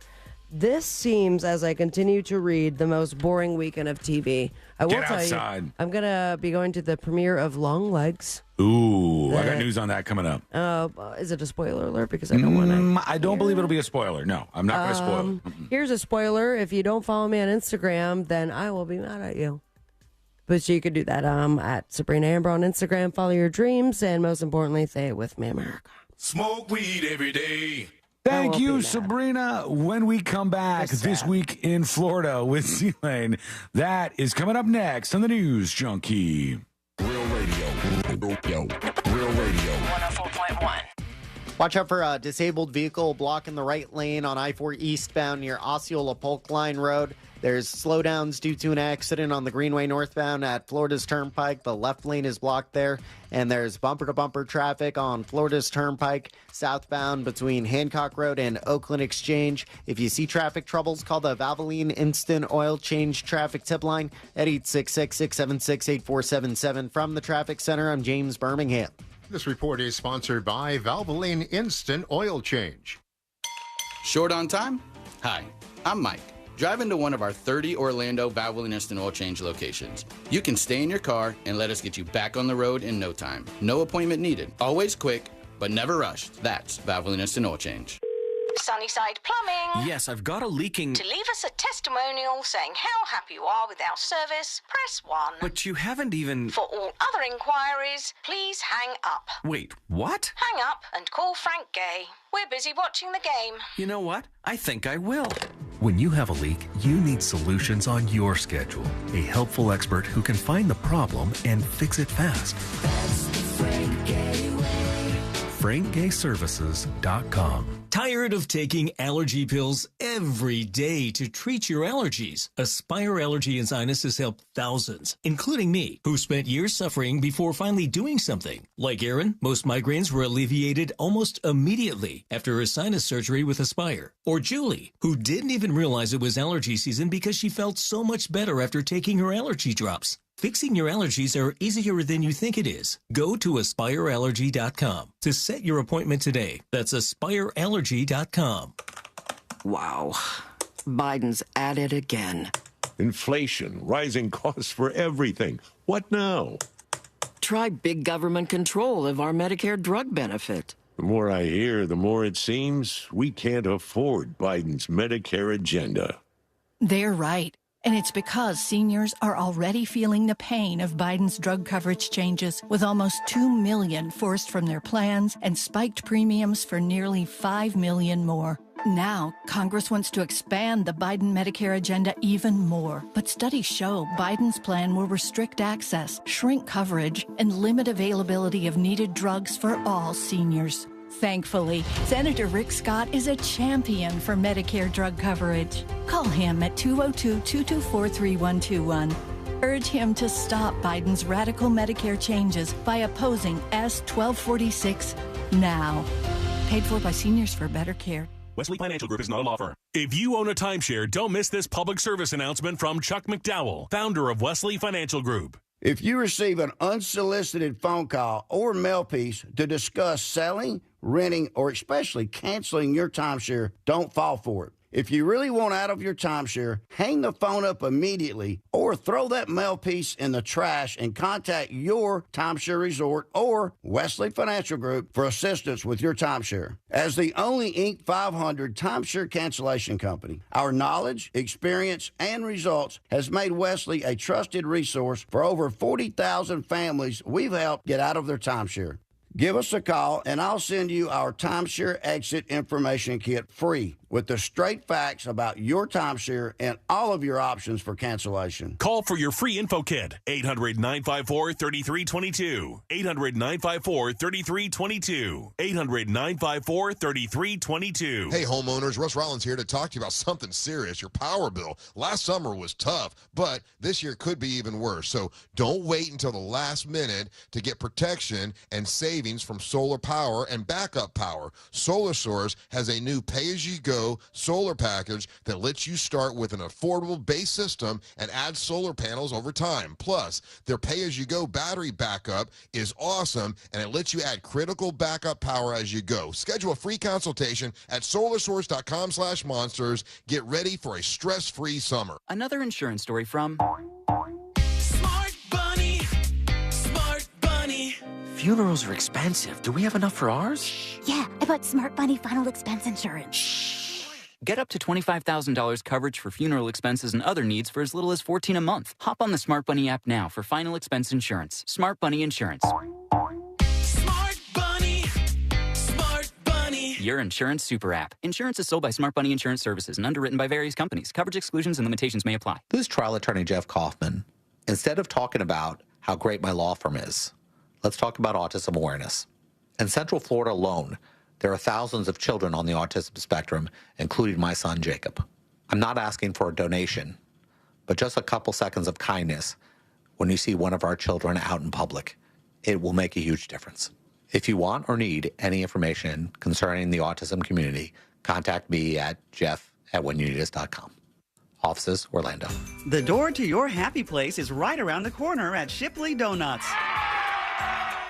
This seems, as I continue to read, the most boring weekend of TV. I will tell you, I'm going to be going to the premiere of Long Legs. Ooh, I got news on that coming up. Is it a spoiler alert? Because I don't want to. I don't believe it'll be a spoiler. No, I'm not going to spoil it. Here's a spoiler. If you don't follow me on Instagram, then I will be mad at you. But you could do that at Sabrina Amber on Instagram. Follow your dreams, and most importantly, say it with me, America. Smoke weed every day. Thank you, Sabrina. When we come back this week in Florida with C-Lane, that is coming up next on the News Junkie. Real radio. Real radio. 104.1. Watch out for a disabled vehicle blocking the right lane on I-4 eastbound near Osceola Polk Line Road. There's slowdowns due to an accident on the Greenway northbound at Florida's Turnpike. The left lane is blocked there. And there's bumper-to-bumper traffic on Florida's Turnpike southbound between Hancock Road and Oakland Exchange. If you see traffic troubles, call the Valvoline Instant Oil Change Traffic Tip Line at 866-676-8477. From the Traffic Center, I'm James Birmingham. This report is sponsored by Valvoline Instant Oil Change. Short on time? Hi, I'm Mike. Drive into one of our 30 Orlando Valvoline Instant Oil Change locations. You can stay in your car and let us get you back on the road in no time. No appointment needed. Always quick, but never rushed. That's Valvoline Instant Oil Change. Sunnyside Plumbing. Yes, I've got a leaking... To leave us a testimonial saying how happy you are with our service, press 1. But you haven't even... For all other inquiries, please hang up. Wait, what? Hang up and call Frank Gay. We're busy watching the game. You know what? I think I will. When you have a leak, you need solutions on your schedule. A helpful expert who can find the problem and fix it fast. That's the Frank Gay way. FrankGayServices.com. Tired of taking allergy pills every day to treat your allergies? Aspire Allergy and Sinus has helped thousands, including me, who spent years suffering before finally doing something. Like Aaron, most migraines were alleviated almost immediately after a sinus surgery with Aspire. Or Julie, who didn't even realize it was allergy season because she felt so much better after taking her allergy drops. Fixing your allergies are easier than you think it is. Go to AspireAllergy.com to set your appointment today. That's AspireAllergy.com. Wow. Biden's at it again. Inflation, rising costs for everything. What now? Try big government control of our Medicare drug benefit. The more I hear, the more it seems we can't afford Biden's Medicare agenda. They're right. And it's because seniors are already feeling the pain of Biden's drug coverage changes, with almost 2 million forced from their plans and spiked premiums for nearly 5 million more. Now, Congress wants to expand the Biden Medicare agenda even more. But studies show Biden's plan will restrict access, shrink coverage, and limit availability of needed drugs for all seniors. Thankfully, Senator Rick Scott is a champion for Medicare drug coverage. Call him at 202-224-3121. Urge him to stop Biden's radical Medicare changes by opposing S-1246 now. Paid for by Seniors for Better Care. Wesley Financial Group is not a law firm. If you own a timeshare, don't miss this public service announcement from Chuck McDowell, founder of Wesley Financial Group. If you receive an unsolicited phone call or mail piece to discuss selling, renting, or especially canceling your timeshare, don't fall for it. If you really want out of your timeshare, hang the phone up immediately or throw that mail piece in the trash and contact your timeshare resort or Wesley Financial Group for assistance with your timeshare. As the only Inc. 500 timeshare cancellation company, our knowledge, experience, and results has made Wesley a trusted resource for over 40,000 families we've helped get out of their timeshare. Give us a call, and I'll send you our timeshare exit information kit free. with the straight facts about your timeshare and all of your options for cancellation. Call for your free info kit. 800-954-3322. 800-954-3322. 800-954-3322. Hey, homeowners, Russ Rollins here to talk to you about something serious, your power bill. Last summer was tough, but this year could be even worse. So don't wait until the last minute to get protection and savings from solar power and backup power. Solar Source has a new pay-as-you-go solar package that lets you start with an affordable base system and add solar panels over time. Plus, their pay-as-you-go battery backup is awesome, and it lets you add critical backup power as you go. Schedule a free consultation at solarsource.com/monsters. Get ready for a stress-free summer. Another insurance story from Smart Bunny. Smart Bunny. Funerals are expensive. Do we have enough for ours? Yeah, I bought Smart Bunny final expense insurance. Get up to $25,000 coverage for funeral expenses and other needs for as little as $14 a month. Hop on the Smart Bunny app now for final expense insurance. Smart Bunny Insurance. Smart Bunny. Smart Bunny. Your insurance super app. Insurance is sold by Smart Bunny Insurance Services and underwritten by various companies. Coverage exclusions and limitations may apply. This is trial attorney Jeff Kaufman. Instead of talking about how great my law firm is, let's talk about autism awareness. In Central Florida alone, there are thousands of children on the autism spectrum, including my son, Jacob. I'm not asking for a donation, but just a couple seconds of kindness when you see one of our children out in public. It will make a huge difference. If you want or need any information concerning the autism community, contact me at jeff@whenyouneedus.com. Offices, Orlando. The door to your happy place is right around the corner at Shipley Donuts.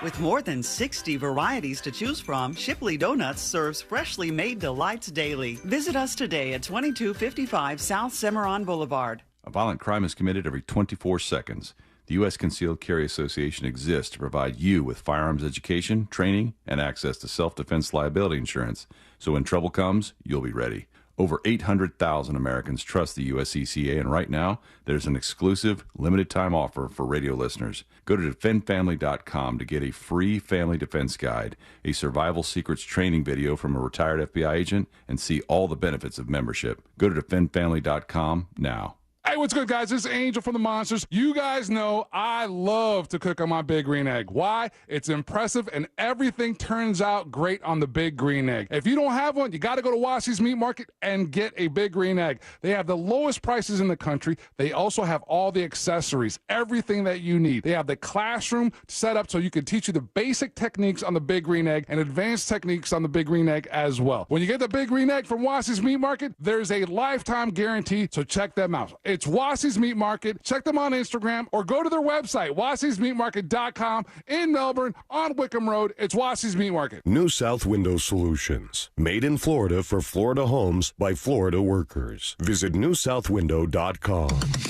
With more than 60 varieties to choose from, Shipley Donuts serves freshly made delights daily. Visit us today at 2255 South Cimarron Boulevard. A violent crime is committed every 24 seconds. The U.S. Concealed Carry Association exists to provide you with firearms education, training, and access to self-defense liability insurance. So when trouble comes, you'll be ready. Over 800,000 Americans trust the USCCA, and right now, there's an exclusive, limited-time offer for radio listeners. Go to defendfamily.com to get a free family defense guide, a survival secrets training video from a retired FBI agent, and see all the benefits of membership. Go to defendfamily.com now. Hey, what's good, guys? This is Angel from the Monsters. You guys know I love to cook on my Big Green Egg. Why? It's impressive, and everything turns out great on the Big Green Egg. If you don't have one, you got to go to Wassy's Meat Market and get a Big Green Egg. They have the lowest prices in the country. They also have all the accessories, everything that you need. They have the classroom set up so you can teach you the basic techniques on the Big Green Egg and advanced techniques on the Big Green Egg as well. When you get the Big Green Egg from Wassy's Meat Market, there's a lifetime guarantee, so check them out. It's Wassy's Meat Market. Check them on Instagram or go to their website, wassysmeatmarket.com in Melbourne on Wickham Road. It's Wassy's Meat Market. New South Window Solutions. Made in Florida for Florida homes by Florida workers. Visit newsouthwindow.com.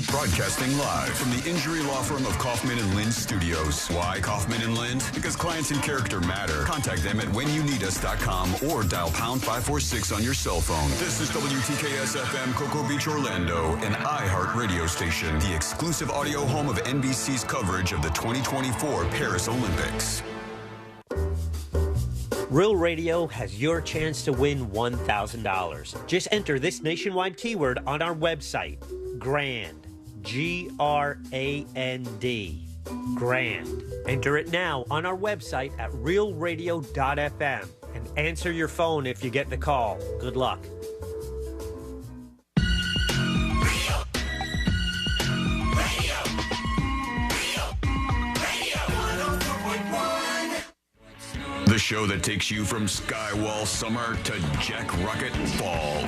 Broadcasting live from the injury law firm of Kaufman and Lind Studios. Why Kaufman and Lind? Because clients and character matter. Contact them at whenyouneedus.com or dial pound 546 on your cell phone. This is WTKS FM Cocoa Beach, Orlando, an iHeart radio station, the exclusive audio home of NBC's coverage of the 2024 Paris Olympics. Real Radio has your chance to win $1,000. Just enter this nationwide keyword on our website, GRAND, G-R-A-N-D, GRAND. Enter it now on our website at realradio.fm and answer your phone if you get the call. Good luck. The show that takes you from Skywall summer to Jack Rocket fall.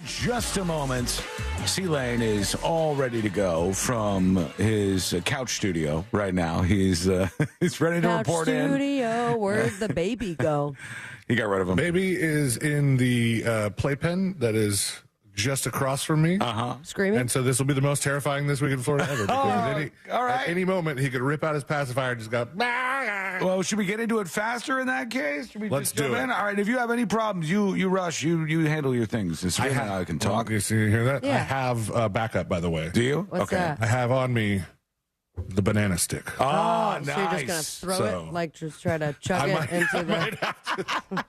Just a moment. C-Lane is all ready to go from his couch studio right now. He's ready to report in. Studio, where'd the baby go? He got rid of him. Baby is in the playpen that is just across from me. Screaming. And so this will be the most terrifying this week in Florida ever. Because at any moment, he could rip out his pacifier and just go, Well, should we get into it faster in that case? Should we Let's just jump do it. in? All right, if you have any problems, you rush, you handle your things. It's really how I can talk. You hear that? Yeah. I have backup, by the way. Do you? What's okay. that? I have on me the banana stick. Oh, So you're just gonna throw So- it, like just try to chuck it into the.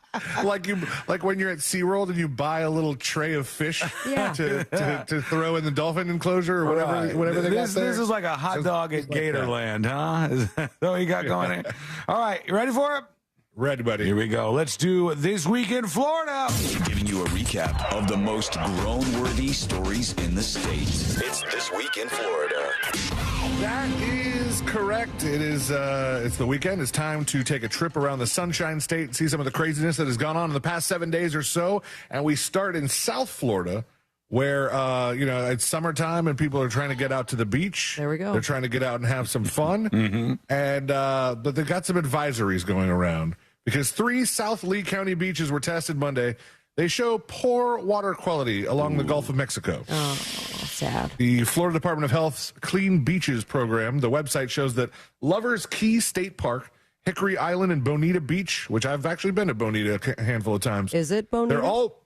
like when you're at SeaWorld and you buy a little tray of fish Yeah. to throw in the dolphin enclosure or whatever Right. whatever they got this, there. This is like a hot dog at like that. Gatorland, huh? Is that what you got going in? All right, you ready for it? Ready, buddy. Here we go. Let's do This Week in Florida. Giving you a recap of the most groan-worthy stories in the state. It's This Week in Florida. That is correct. It is. It's the weekend. It's time to take a trip around the Sunshine State and see some of the craziness that has gone on in the past 7 days or so. And we start in South Florida, where it's summertime and people are trying to get out to the beach. There we go. They're trying to get out and have some fun. And but they've got some advisories going around because 3 South Lee County beaches were tested Monday. They show poor water quality along the Gulf of Mexico. Oh, sad. The Florida Department of Health's Clean Beaches program, the website shows that Lovers Key State Park, Hickory Island, and Bonita Beach, which I've actually been to Bonita a handful of times. Is it Bonita? They're all.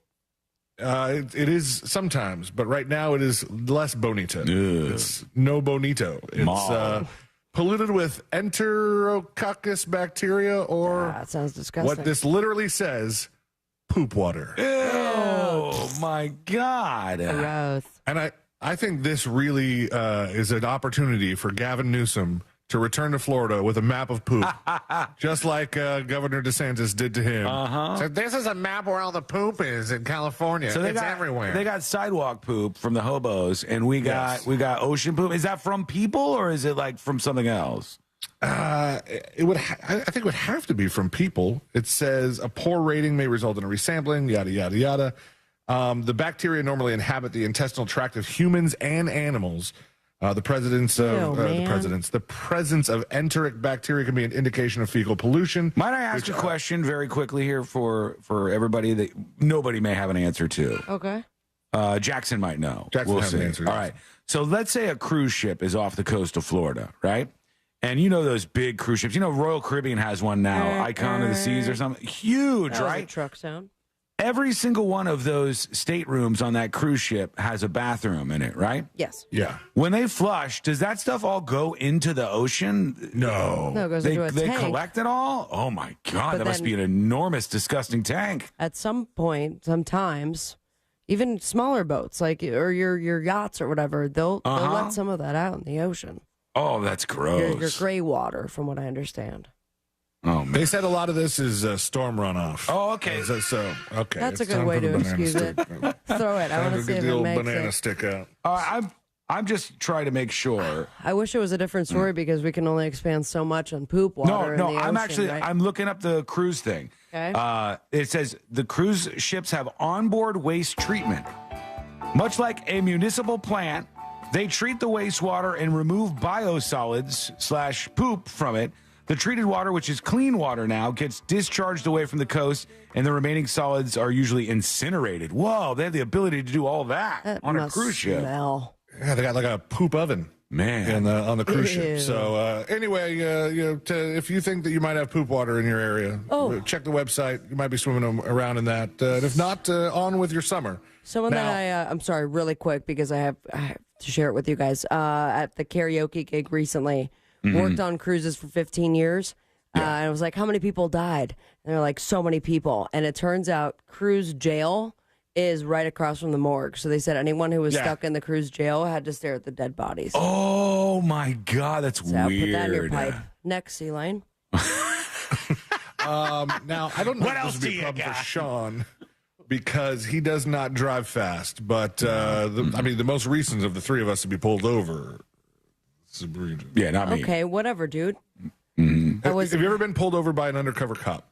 It is sometimes, but right now it is less bonita. It's no bonito. It's polluted with Enterococcus bacteria, or that sounds disgusting. what this literally says, poop water. Oh, my God. Gross. And I think this really is an opportunity for Gavin Newsom to return to Florida with a map of poop, just like Governor DeSantis did to him. So this is a map where all the poop is in California. So it's everywhere. They got sidewalk poop from the hobos, and we got ocean poop. Is that from people, or is it like from something else? It would. I think it would have to be from people. It says a poor rating may result in a resampling. Yada yada yada. The bacteria normally inhabit the intestinal tract of humans and animals. The presence of enteric bacteria can be an indication of fecal pollution. Might I ask a question very quickly here for everybody that nobody may have an answer to? Okay. Jackson might know. Jackson we'll has see. an answer. All right. So let's say a cruise ship is off the coast of Florida, right? And you know those big cruise ships. You know Royal Caribbean has one now, Icon of the Seas or something. Huge, That was right? a truck sound. Every single one of those staterooms on that cruise ship has a bathroom in it, right? Yes. Yeah. When they flush, does that stuff all go into the ocean? No. No, it goes They into a tank. collect it all? Oh my God, But that must then- be an enormous, disgusting tank. At some point, sometimes, even smaller boats, like or your yachts or whatever, they'll let some of that out in the ocean. Oh, that's gross. Your gray water, from what I understand. Oh, man. They said a lot of this is storm runoff. Oh, okay. So okay. That's a it's good time way for the to banana excuse stick. it. Throw it. I Time want to to see get if the it old makes banana it. stick out. I'm just trying to make sure. I wish it was a different story because we can only expand so much on poop water. in the I'm ocean, actually right? I'm looking up the cruise thing. Okay. It says the cruise ships have onboard waste treatment. Much like a municipal plant, they treat the wastewater and remove biosolids / poop from it. The treated water, which is clean water now, gets discharged away from the coast, and the remaining solids are usually incinerated. Whoa, they have the ability to do all that on a must cruise ship. smell. Yeah, they got like a poop oven. Man. on the cruise Ew. ship. So anyway, if you think that you might have poop water in your area, check the website. You might be swimming around in that. And if not, on with your summer. Someone that I'm sorry, really quick because I have to share it with you guys. At the karaoke gig recently, worked on cruises for 15 years. And I was like, how many people died? And they're like, so many people. And it turns out cruise jail is right across from the morgue. So they said anyone who was stuck in the cruise jail had to stare at the dead bodies. Oh my God, that's So weird. put that in your pipe. Next, Sea Lane. Now, I don't know What if else this would be do a you problem for got? Sean because he does not drive fast. But, the most recent of the three of us to be pulled over, Sabrina. Yeah, not me. Okay, whatever, dude. Have you ever been pulled over by an undercover cop?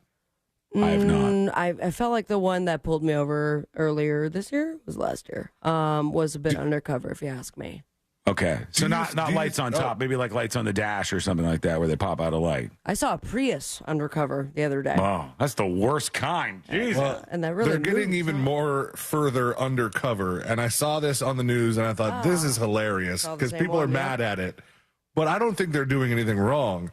I have not. I felt like the one that pulled me over earlier this year was last year. Was a bit undercover, if you ask me. Okay, so not lights on top, maybe like lights on the dash or something like that, where they pop out a light. I saw a Prius undercover the other day. Oh, that's the worst kind. Jesus. Well, and that really they're getting moves, even more further undercover. And I saw this on the news, and I thought this is hilarious because people are mad at it. But I don't think they're doing anything wrong.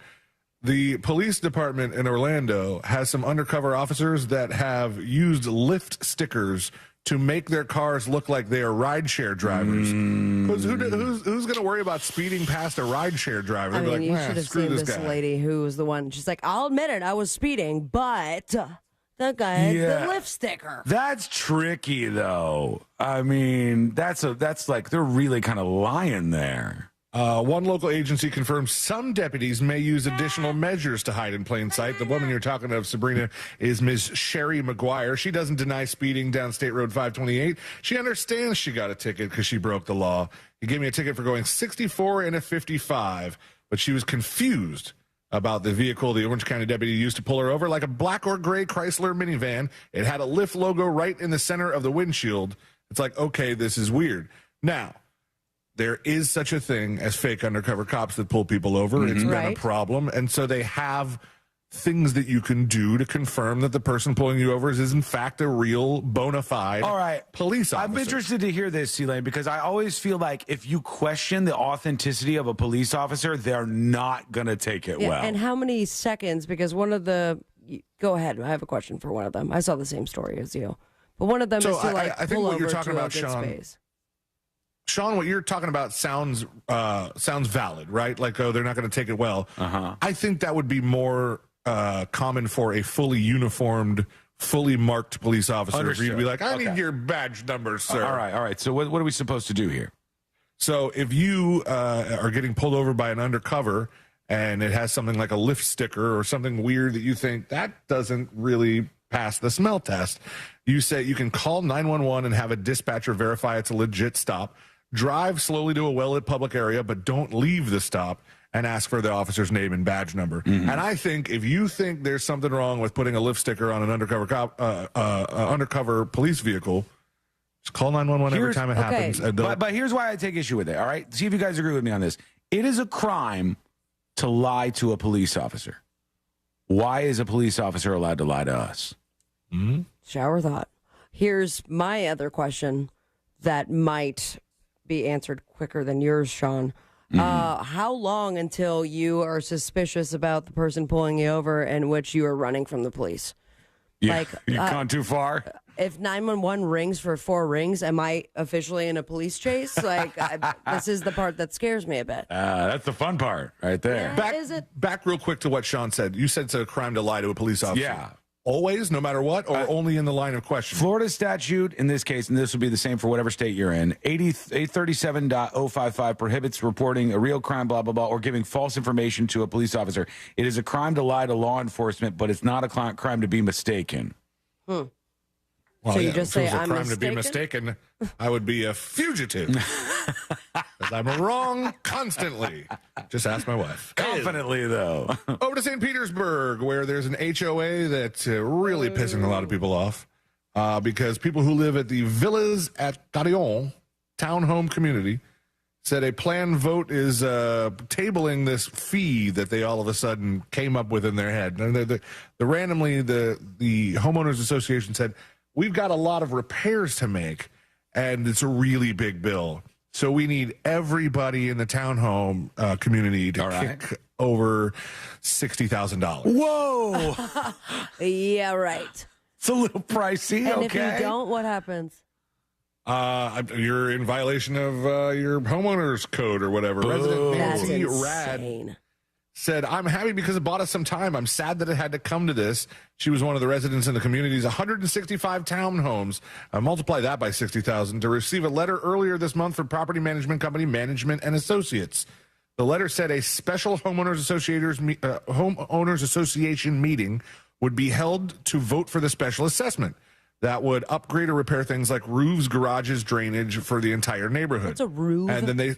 The police department in Orlando has some undercover officers that have used lift stickers to make their cars look like they are rideshare drivers. Because who's going to worry about speeding past a rideshare driver? I They'd mean, be you like, should have screw seen this this guy. lady who was the one. She's like, I'll admit it, I was speeding, but the guy had the lift sticker. That's tricky, though. I mean, that's like they're really kind of lying there. One local agency confirms some deputies may use additional measures to hide in plain sight. The woman you're talking of, Sabrina, is Ms. Sherry McGuire. She doesn't deny speeding down State Road 528. She understands she got a ticket because she broke the law. He gave me a ticket for going 64 and a 55, but she was confused about the vehicle the Orange County deputy used to pull her over, like a black or gray Chrysler minivan. It had a Lyft logo right in the center of the windshield. It's like, okay, this is weird. Now, there is such a thing as fake undercover cops that pull people over. It's been a problem. And so they have things that you can do to confirm that the person pulling you over is in fact a real bona fide police officer. I'm interested to hear this, C-Lane, because I always feel like if you question the authenticity of a police officer, they're not going to take it well. And how many seconds? Because one of the... Go ahead. I have a question for one of them. I saw the same story as you. But one of them is to I think pull what over you're talking to about, a good Sean, space. Sean, what you're talking about sounds valid, right? Like, oh, they're not going to take it well. I think that would be more common for a fully uniformed, fully marked police officer. Understood. You'd be like, I Okay. need your badge number, sir. All right. So what are we supposed to do here? So if you are getting pulled over by an undercover and it has something like a lift sticker or something weird that you think that doesn't really pass the smell test, you say you can call 911 and have a dispatcher verify it's a legit stop. Drive slowly to a well-lit public area, but don't leave the stop, and ask for the officer's name and badge number. And I think if you think there's something wrong with putting a lift sticker on an undercover cop, undercover police vehicle, just call 911 every time it happens. And But here's why I take issue with it, all right? See if you guys agree with me on this. It is a crime to lie to a police officer. Why is a police officer allowed to lie to us? Shower thought. Here's my other question that might be answered quicker than yours, Sean. How long until you are suspicious about the person pulling you over in which you are running from the police? Yeah, Like, you've gone too far? If 911 rings for 4 rings, am I officially in a police chase? Like, this is the part that scares me a bit. That's the fun part right there. Back real quick to what Sean said. You said it's a crime to lie to a police officer. Yeah. Always, no matter what, or only in the line of question? Florida statute, in this case, and this will be the same for whatever state you're in, 837.055 prohibits reporting a real crime, blah, blah, blah, or giving false information to a police officer. It is a crime to lie to law enforcement, but it's not a crime to be mistaken. Well, So you just if it say, was a "I'm crime to be mistaken, I would be a fugitive. Because I'm wrong constantly. Just ask my wife. Confidently, though. Over to St. Petersburg, where there's an HOA that's really pissing a lot of people off because people who live at the Villas at Carillon townhome community said a planned vote is tabling this fee that they all of a sudden came up with in their head. And the homeowners association said, we've got a lot of repairs to make, and it's a really big bill. So we need everybody in the townhome community to kick over $60,000. Whoa! Yeah, right. It's a little pricey. And okay. if you don't, what happens? You're in violation of your homeowners code or whatever. Resident Nancy Rad said, I'm happy because it bought us some time. I'm sad that it had to come to this. She was one of the residents in the community's 165 townhomes. Multiply that by 60,000 to receive a letter earlier this month from property management company Management and Associates. The letter said a special homeowners association meeting would be held to vote for the special assessment that would upgrade or repair things like roofs, garages, drainage for the entire neighborhood. What's a roof? And then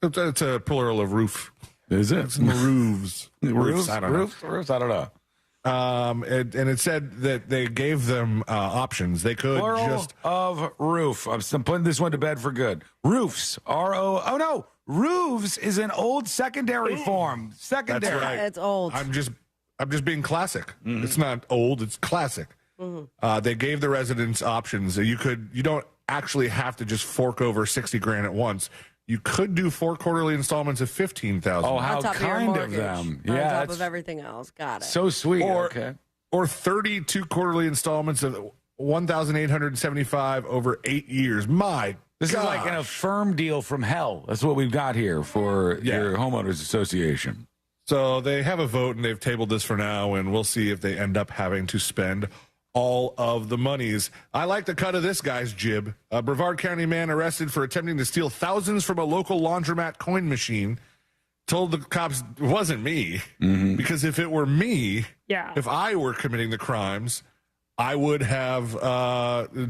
it's a plural of roof. Is it? It's roofs. Roofs? I don't know. Roofs? I don't know. And it said that they gave them options. They could Plural just of roof. I'm putting this one to bed for good. Roofs. R-O. Oh, no. Roofs is an old secondary form. Secondary. That's right. It's old. I'm just being classic. It's not old. It's classic. They gave the residents options. You don't actually have to just fork over 60 grand at once. You could do 4 quarterly installments of 15,000. Oh, how on top of your kind of mortgage, them. on Yeah, top it's of everything else. Got it. so sweet. Or, Okay. or 32 quarterly installments of 1,875 over 8 years. My This is like a firm deal from hell. That's what we've got here for your homeowners association. So they have a vote, and they've tabled this for now, and we'll see if they end up having to spend all of the monies. I like the cut of this guy's jib. A Brevard County man arrested for attempting to steal thousands from a local laundromat coin machine told the cops it wasn't me. Because if it were me, if I were committing the crimes, I would have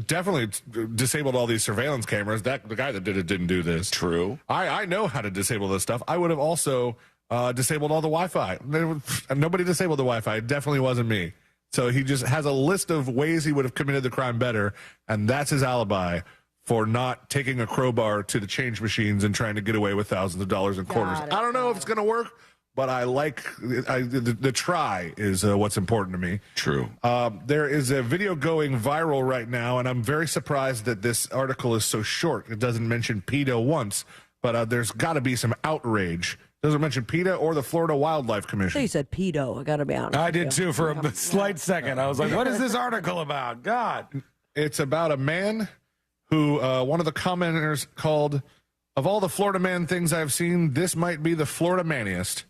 definitely disabled all these surveillance cameras. The guy that did it didn't do this. True. I know how to disable this stuff. I would have also disabled all the Wi-Fi. Nobody disabled the Wi-Fi. It definitely wasn't me. So he just has a list of ways he would have committed the crime better, and that's his alibi for not taking a crowbar to the change machines and trying to get away with thousands of dollars in quarters. I don't know if it's going to work, but I like the try is what's important to me. True. There is a video going viral right now, and I'm very surprised that this article is so short. It doesn't mention PETA once, but there's got to be some outrage. Doesn't mention PETA or the Florida Wildlife I Commission. thought you said pedo. I got to be honest. I did too for a slight second. I was like, what is this article about? God. It's about a man who one of the commenters called, of all the Florida man things I've seen, this might be the Florida maniest.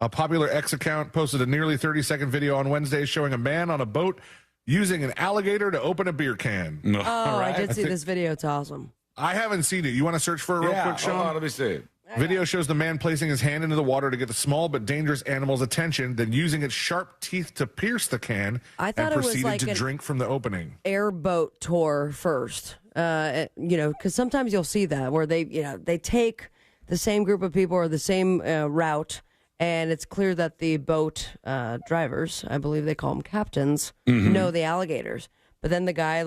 A popular X account posted a nearly 30-second video on Wednesday showing a man on a boat using an alligator to open a beer can. Oh, I did see this video. It's awesome. I haven't seen it. You want to search for it real quick, Sean? Hold on, let me see it. Video shows the man placing his hand into the water to get the small but dangerous animal's attention, then using its sharp teeth to pierce the can, I thought and it was proceeded like to an drink from the opening. Airboat tour first. Because sometimes you'll see that where they take the same group of people or the same route, and it's clear that the boat drivers, I believe they call them captains, know the alligators. But then the guy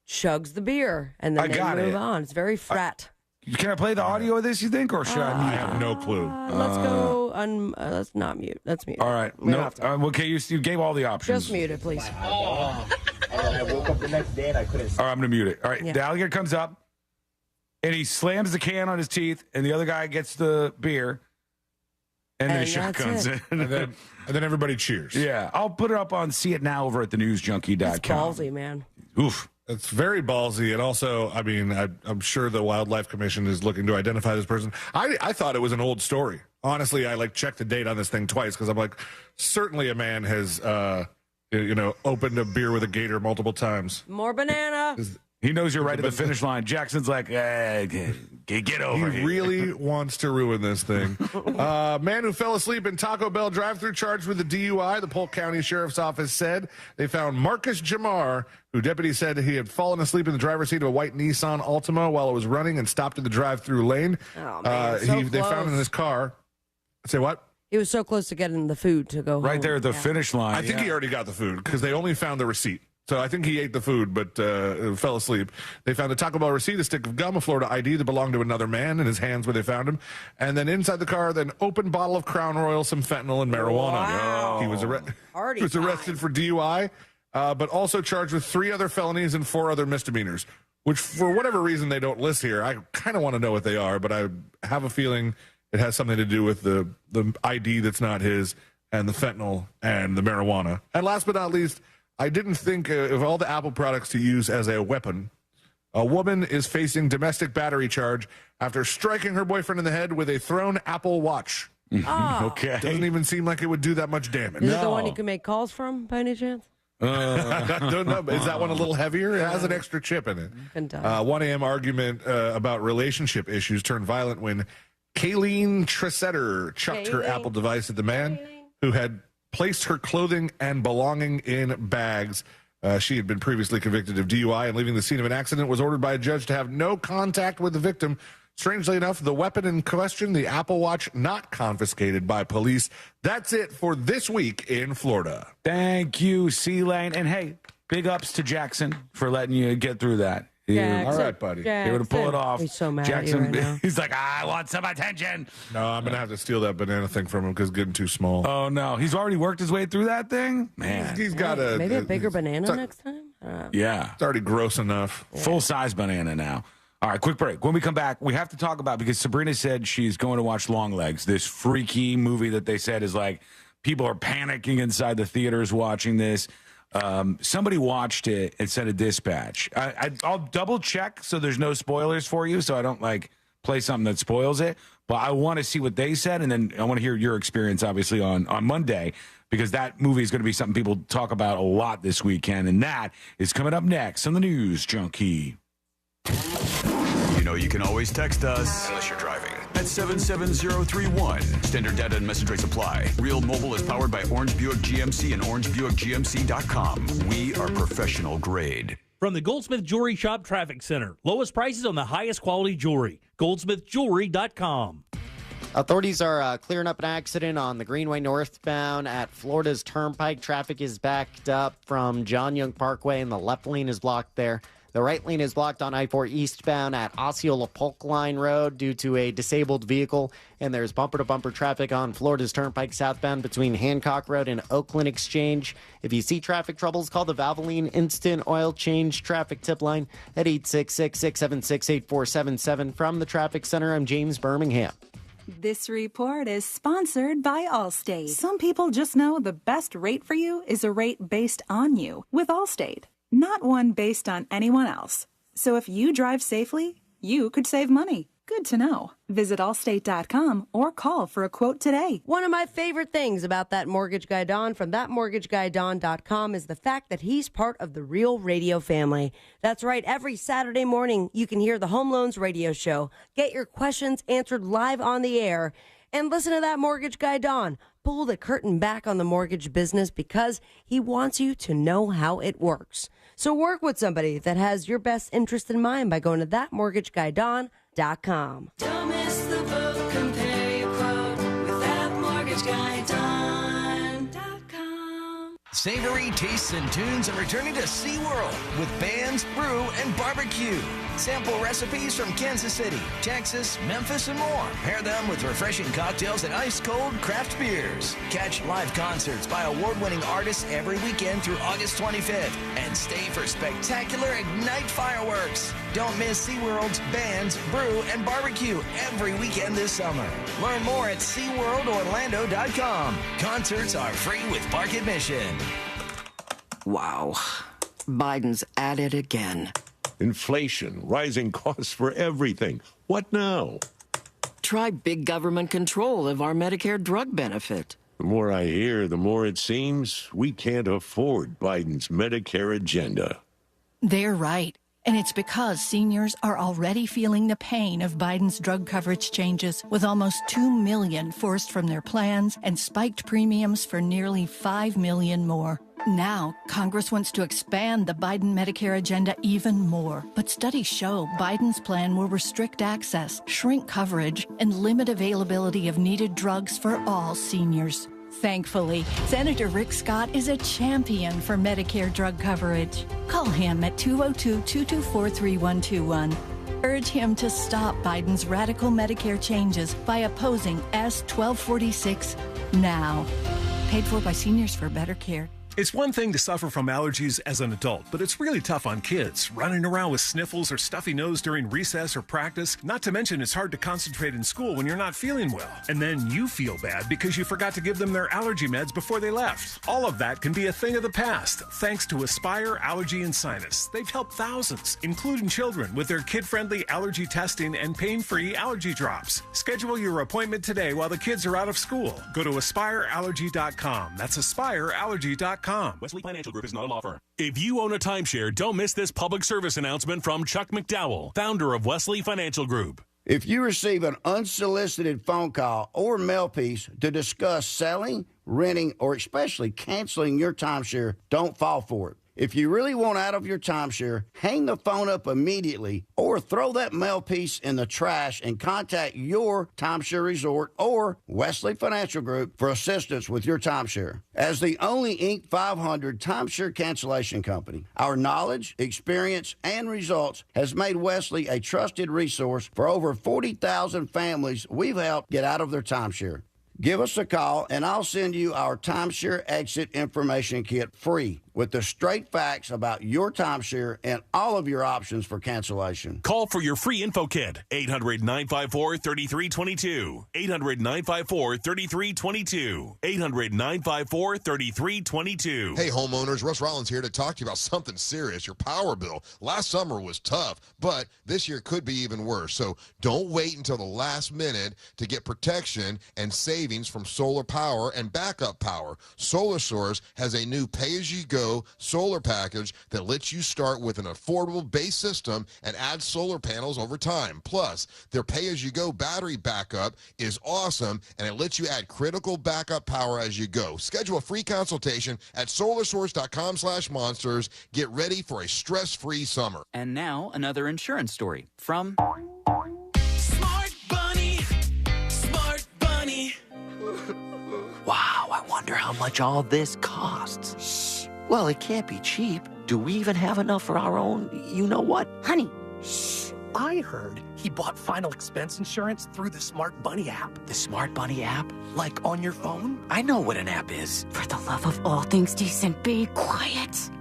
chugs the beer, and then they move on. It's very frat. Can I play the audio of this, you think, or should I mute? I have no clue. Let's go. Let's not mute. Let's mute. All right. We don't No. have to. Okay, you gave all the options. Just mute it, please. I woke up the next day and I couldn't. All right, I'm going to mute it. All right. Yeah. The alligator comes up, and he slams the can on his teeth, and the other guy gets the beer, and then he And that's shotguns it. it. And then everybody cheers. Yeah. I'll put it up on See It Now over at thenewsjunkie.com. It's ballsy, man. Oof. It's very ballsy, and also, I mean, I'm sure the Wildlife Commission is looking to identify this person. I thought it was an old story. Honestly, I checked the date on this thing twice because I'm like, certainly a man has, opened a beer with a gator multiple times. More banana. He knows you're right at the finish line. Jackson's like, get over He here. really wants to ruin this thing. Man who fell asleep in Taco Bell drive-thru charged with a DUI. The Polk County Sheriff's Office said they found Marcus Jamar, who deputies said he had fallen asleep in the driver's seat of a white Nissan Altima while it was running and stopped in the drive-thru lane. Oh, man, so They found him in close. his car. Say what? He was so close to getting the food to go Right home. there at the finish line. I think he already got the food because they only found the receipt. So I think he ate the food, but fell asleep. They found a Taco Bell receipt, a stick of gum, a Florida ID that belonged to another man in his hands where they found him. And then inside the car, an open bottle of Crown Royal, some fentanyl, and marijuana. Wow. He was, Party he was arrested for DUI, but also charged with 3 other felonies and 4 other misdemeanors, which for whatever reason they don't list here. I kind of want to know what they are, but I have a feeling it has something to do with the ID that's not his and the fentanyl and the marijuana. And last but not least, I didn't think of all the Apple products to use as a weapon. A woman is facing domestic battery charge after striking her boyfriend in the head with a thrown Apple Watch. Oh. Okay. Doesn't even seem like it would do that much damage. Is it the one you can make calls from, by any chance? I don't know. Is that one a little heavier? It has an extra chip in it. Couldn't tell. 1 a.m. argument about relationship issues turned violent when Kayleen Tressetter chucked her Kayleen. Apple device at the man who had placed her clothing and belonging in bags. She had been previously convicted of DUI and leaving the scene of an accident, was ordered by a judge to have no contact with the victim Strangely enough, the weapon in question, the Apple Watch, not confiscated by police. That's it for this week in Florida. Thank you, C-Lane. And hey, big ups to Jackson for letting you get through that. All right, buddy. You're going to pull it off. He's so mad Jackson, at you right now. He's like, I want some attention. No, I'm going to have to steal that banana thing from him because it's getting too small. Oh, no. He's already worked his way through that thing? Man. He's got a... Maybe a bigger banana next time? Yeah. It's already gross enough. Full-size banana now. All right, quick break. When we come back, we have to talk about, because Sabrina said she's going to watch Longlegs, this freaky movie that they said is like, people are panicking inside the theaters watching this. Somebody watched it and sent a dispatch. I'll double check so there's no spoilers for you, so I don't like play something that spoils it. But I want to see what they said, and then I want to hear your experience, obviously, on Monday, because that movie is going to be something people talk about a lot this weekend, and that is coming up next on the News Junkie. You know you can always text us, unless you're driving, at 77031. Standard data and message rates apply. Real Mobile is powered by Orange Buick GMC and OrangeBuickGMC.com. We are professional grade. From the Goldsmith Jewelry Shop Traffic Center. Lowest prices on the highest quality jewelry. GoldsmithJewelry.com. Authorities are clearing up an accident on the Greenway northbound at Florida's Turnpike. Traffic is backed up from John Young Parkway, and the left lane is blocked there. The right lane is blocked on I-4 eastbound at Osceola Polk Line Road due to a disabled vehicle. And there's bumper-to-bumper traffic on Florida's Turnpike southbound between Hancock Road and Oakland Exchange. If you see traffic troubles, call the Valvoline Instant Oil Change Traffic Tip Line at 866-676-8477. From the Traffic Center, I'm James Birmingham. This report is sponsored by Allstate. Some people just know the best rate for you is a rate based on you with Allstate, not one based on anyone else. So if you drive safely, you could save money. Good to know. Visit allstate.com or call for a quote today. One of my favorite things about that mortgage guy Don from thatmortgageguyDon.com is the fact that he's part of the Real Radio family. That's right. Every Saturday morning, you can hear the Home Loans Radio Show. Get your questions answered live on the air. And listen to that mortgage guy Don pull the curtain back on the mortgage business because he wants you to know how it works. So work with somebody that has your best interest in mind by going to thatmortgageguyDon.com. Don't miss the boat, compare your quote with thatmortgageguyDon.com. Savory tastes and tunes are returning to SeaWorld with bands, brew, and barbecue. Sample recipes from Kansas City, Texas, Memphis, and more. Pair them with refreshing cocktails and ice-cold craft beers. Catch live concerts by award-winning artists every weekend through August 25th. And stay for spectacular Ignite fireworks. Don't miss SeaWorld's bands, brew, and barbecue every weekend this summer. Learn more at SeaWorldOrlando.com. Concerts are free with park admission. Wow. Biden's at it again. Inflation, rising costs for everything. What now? Try big government control of our Medicare drug benefit. The more I hear, the more it seems we can't afford Biden's Medicare agenda. They're right. And it's because seniors are already feeling the pain of Biden's drug coverage changes, with almost 2 million forced from their plans and spiked premiums for nearly 5 million more. Now, Congress wants to expand the Biden Medicare agenda even more. But studies show Biden's plan will restrict access, shrink coverage, and limit availability of needed drugs for all seniors. Thankfully, Senator Rick Scott is a champion for Medicare drug coverage. Call him at 202-224-3121. Urge him to stop Biden's radical Medicare changes by opposing S-1246 now. Paid for by Seniors for Better Care. It's one thing to suffer from allergies as an adult, but it's really tough on kids, running around with sniffles or stuffy nose during recess or practice. Not to mention it's hard to concentrate in school when you're not feeling well. And then you feel bad because you forgot to give them their allergy meds before they left. All of that can be a thing of the past, thanks to Aspire Allergy and Sinus. They've helped thousands, including children, with their kid-friendly allergy testing and pain-free allergy drops. Schedule your appointment today while the kids are out of school. Go to AspireAllergy.com. That's AspireAllergy.com. Wesley Financial Group is not a law firm. If you own a timeshare, don't miss this public service announcement from Chuck McDowell, founder of Wesley Financial Group. If you receive an unsolicited phone call or mail piece to discuss selling, renting, or especially canceling your timeshare, don't fall for it. If you really want out of your timeshare, hang the phone up immediately or throw that mail piece in the trash and contact your timeshare resort or Wesley Financial Group for assistance with your timeshare. As the only Inc. 500 timeshare cancellation company, our knowledge, experience, and results has made Wesley a trusted resource for over 40,000 families we've helped get out of their timeshare. Give us a call, and I'll send you our timeshare exit information kit free with the straight facts about your timeshare and all of your options for cancellation. Call for your free info kit. 800-954-3322. 800-954-3322. 800-954-3322. Hey, homeowners, Russ Rollins here to talk to you about something serious, your power bill. Last summer was tough, but this year could be even worse. So don't wait until the last minute to get protection and savings from solar power and backup power. Solar Source has a new pay-as-you-go solar package that lets you start with an affordable base system and add solar panels over time. Plus, their pay-as-you-go battery backup is awesome, and it lets you add critical backup power as you go. Schedule a free consultation at solarsource.com/monsters. Get ready for a stress-free summer. And now, another insurance story from Smart Bunny. Smart Bunny. Wow, I wonder how much all this costs. Shh. Well, it can't be cheap. Do we even have enough for our own you-know-what? Honey, shh. I heard he bought final expense insurance through the Smart Bunny app. The Smart Bunny app? Like on your phone? I know what an app is. For the love of all things decent, be quiet.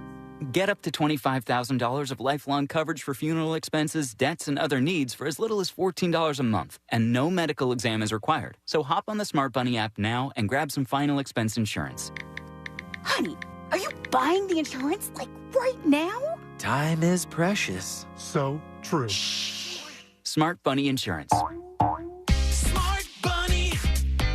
Get up to $25,000 of lifelong coverage for funeral expenses, debts, and other needs for as little as $14 a month. And no medical exam is required. So hop on the Smart Bunny app now and grab some final expense insurance. Honey, are you buying the insurance, like, right now? Time is precious. So true. Smart Bunny Insurance. Smart Bunny.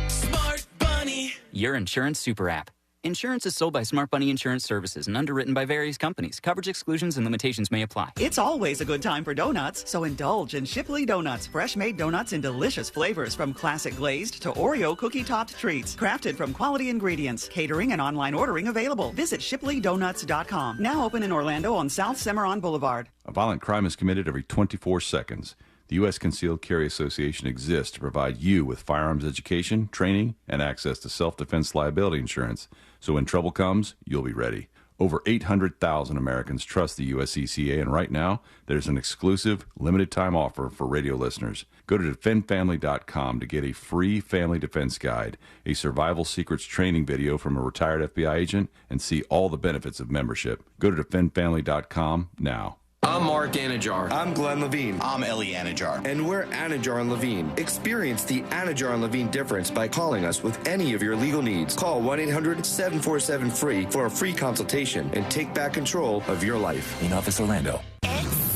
Smart Bunny. Your insurance super app. Insurance is sold by Smart Bunny Insurance Services and underwritten by various companies. Coverage exclusions and limitations may apply. It's always a good time for donuts, so indulge in Shipley Donuts. Fresh-made donuts in delicious flavors, from classic glazed to Oreo cookie-topped treats. Crafted from quality ingredients. Catering and online ordering available. Visit ShipleyDonuts.com. Now open in Orlando on South Cimarron Boulevard. A violent crime is committed every 24 seconds. The U.S. Concealed Carry Association exists to provide you with firearms education, training, and access to self-defense liability insurance. So when trouble comes, you'll be ready. Over 800,000 Americans trust the USCCA, and right now, there's an exclusive, limited-time offer for radio listeners. Go to defendfamily.com to get a free family defense guide, a survival secrets training video from a retired FBI agent, and see all the benefits of membership. Go to defendfamily.com now. I'm Mark Anajar. I'm Glenn Levine. I'm Ellie Anajar. And we're Anajar and Levine. Experience the Anajar and Levine difference by calling us with any of your legal needs. Call 1-800-747-FREE for a free consultation and take back control of your life. In Office Orlando.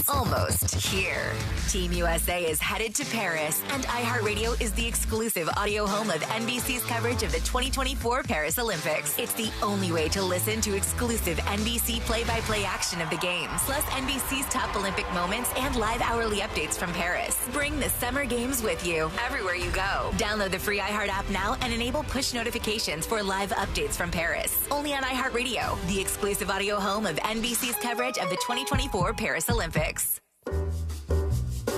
Almost here. Team USA is headed to Paris, and iHeartRadio is the exclusive audio home of NBC's coverage of the 2024 Paris Olympics. It's the only way to listen to exclusive NBC play-by-play action of the games, plus NBC's top Olympic moments and live hourly updates from Paris. Bring the Summer Games with you everywhere you go. Download the free iHeart app now and enable push notifications for live updates from Paris. Only on iHeartRadio, the exclusive audio home of NBC's coverage of the 2024 Paris Olympics.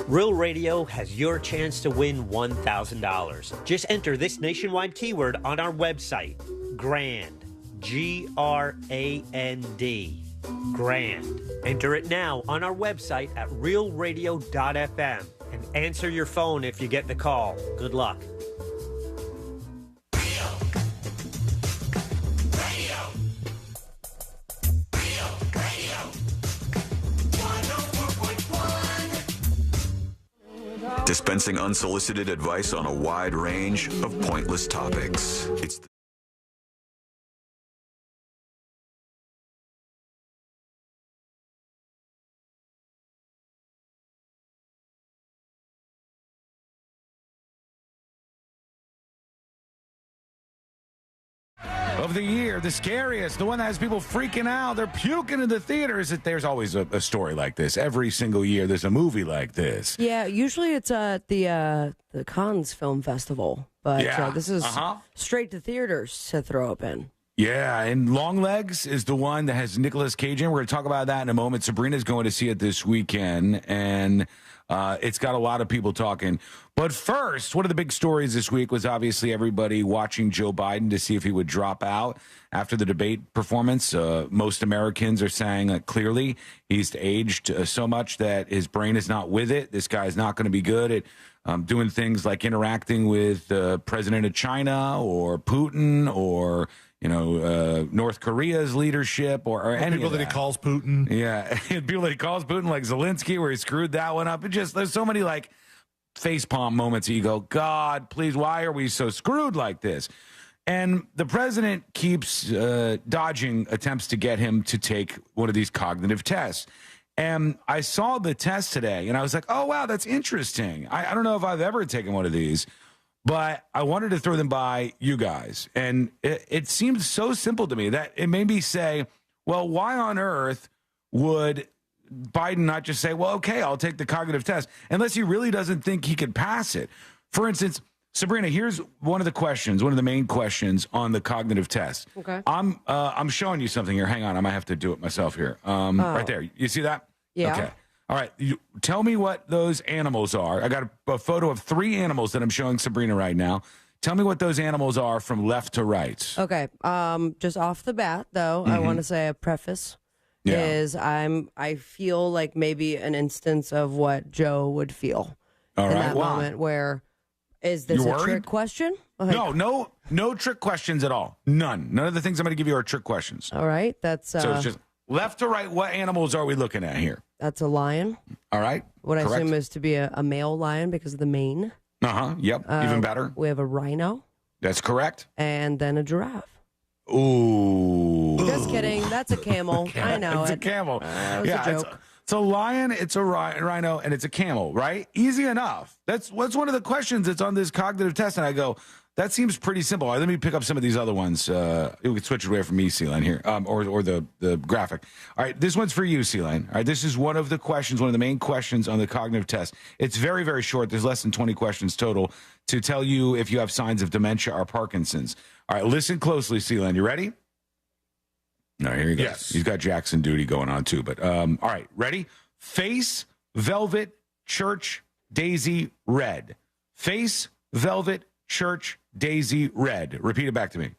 Real Radio has your chance to win $1,000. Just enter this nationwide keyword on our website, GRAND, G-R-A-N-D, GRAND. Enter it now on our website at realradio.fm and answer your phone if you get the call. Good luck. Dispensing unsolicited advice on a wide range of pointless topics. It's of the year, the scariest, the one that has people freaking out. They're puking in the theaters. There's always a story like this. Every single year, there's a movie like this. Yeah, usually it's at the Cannes Film Festival, but this is straight to theaters to throw open. Yeah, and Longlegs is the one that has Nicolas Cage in. We're going to talk about that in a moment. Sabrina's going to see it this weekend, and it's got a lot of people talking. But first, one of the big stories this week was obviously everybody watching Joe Biden to see if he would drop out after the debate performance. Most Americans are saying clearly he's aged so much that his brain is not with it. This guy is not going to be good at doing things like interacting with the president of China or Putin or North Korea's leadership or any people that he calls Putin. Yeah, people that he calls Putin, like Zelensky, where he screwed that one up. There's so many like facepalm moments that you go, God, please, why are we so screwed like this? And the president keeps dodging attempts to get him to take one of these cognitive tests. And I saw the test today, and I was like, oh, wow, that's interesting. I don't know if I've ever taken one of these. But I wanted to throw them by you guys. And it seemed so simple to me that it made me say, well, why on earth would Biden not just say, well, okay, I'll take the cognitive test, unless he really doesn't think he could pass it? For instance, Sabrina, here's one of the main questions on the cognitive test. Okay. I'm showing you something here. Hang on, I might have to do it myself here. Right there. You see that? Yeah. Okay. All right, tell me what those animals are. I got a photo of 3 animals that I'm showing Sabrina right now. Tell me what those animals are from left to right. Okay. Just off the bat, though, I want to say a preface is I feel like maybe an instance of what Joe would feel in that moment. Where is this a trick question? Like, no trick questions at all. None of the things I'm going to give you are trick questions. All right, that's so it's just left to right. What animals are we looking at here? That's a lion. All right. What correct. I assume is to be a male lion because of the mane. Yep. Even better. We have a rhino. That's correct. And then a giraffe. Ooh. Just kidding. That's a camel. I know it's it. a camel. It was a joke. It's a lion, it's a rhino, and it's a camel, right? Easy enough. That's one of the questions that's on this cognitive test. And I go, that seems pretty simple. All right, let me pick up some of these other ones. We can switch it away from me, Sealine, here, or the graphic. All right, this one's for you, Sealine. All right, this is one of the questions, one of the main questions on the cognitive test. It's very, very short. There's less than 20 questions total to tell you if you have signs of dementia or Parkinson's. All right, listen closely, Sealine. You ready? No, here he goes. Yes. He's got Jackson duty going on, too. But all right, ready? Face, velvet, church, daisy, red. Face, velvet, church, daisy, red. Repeat it back to me.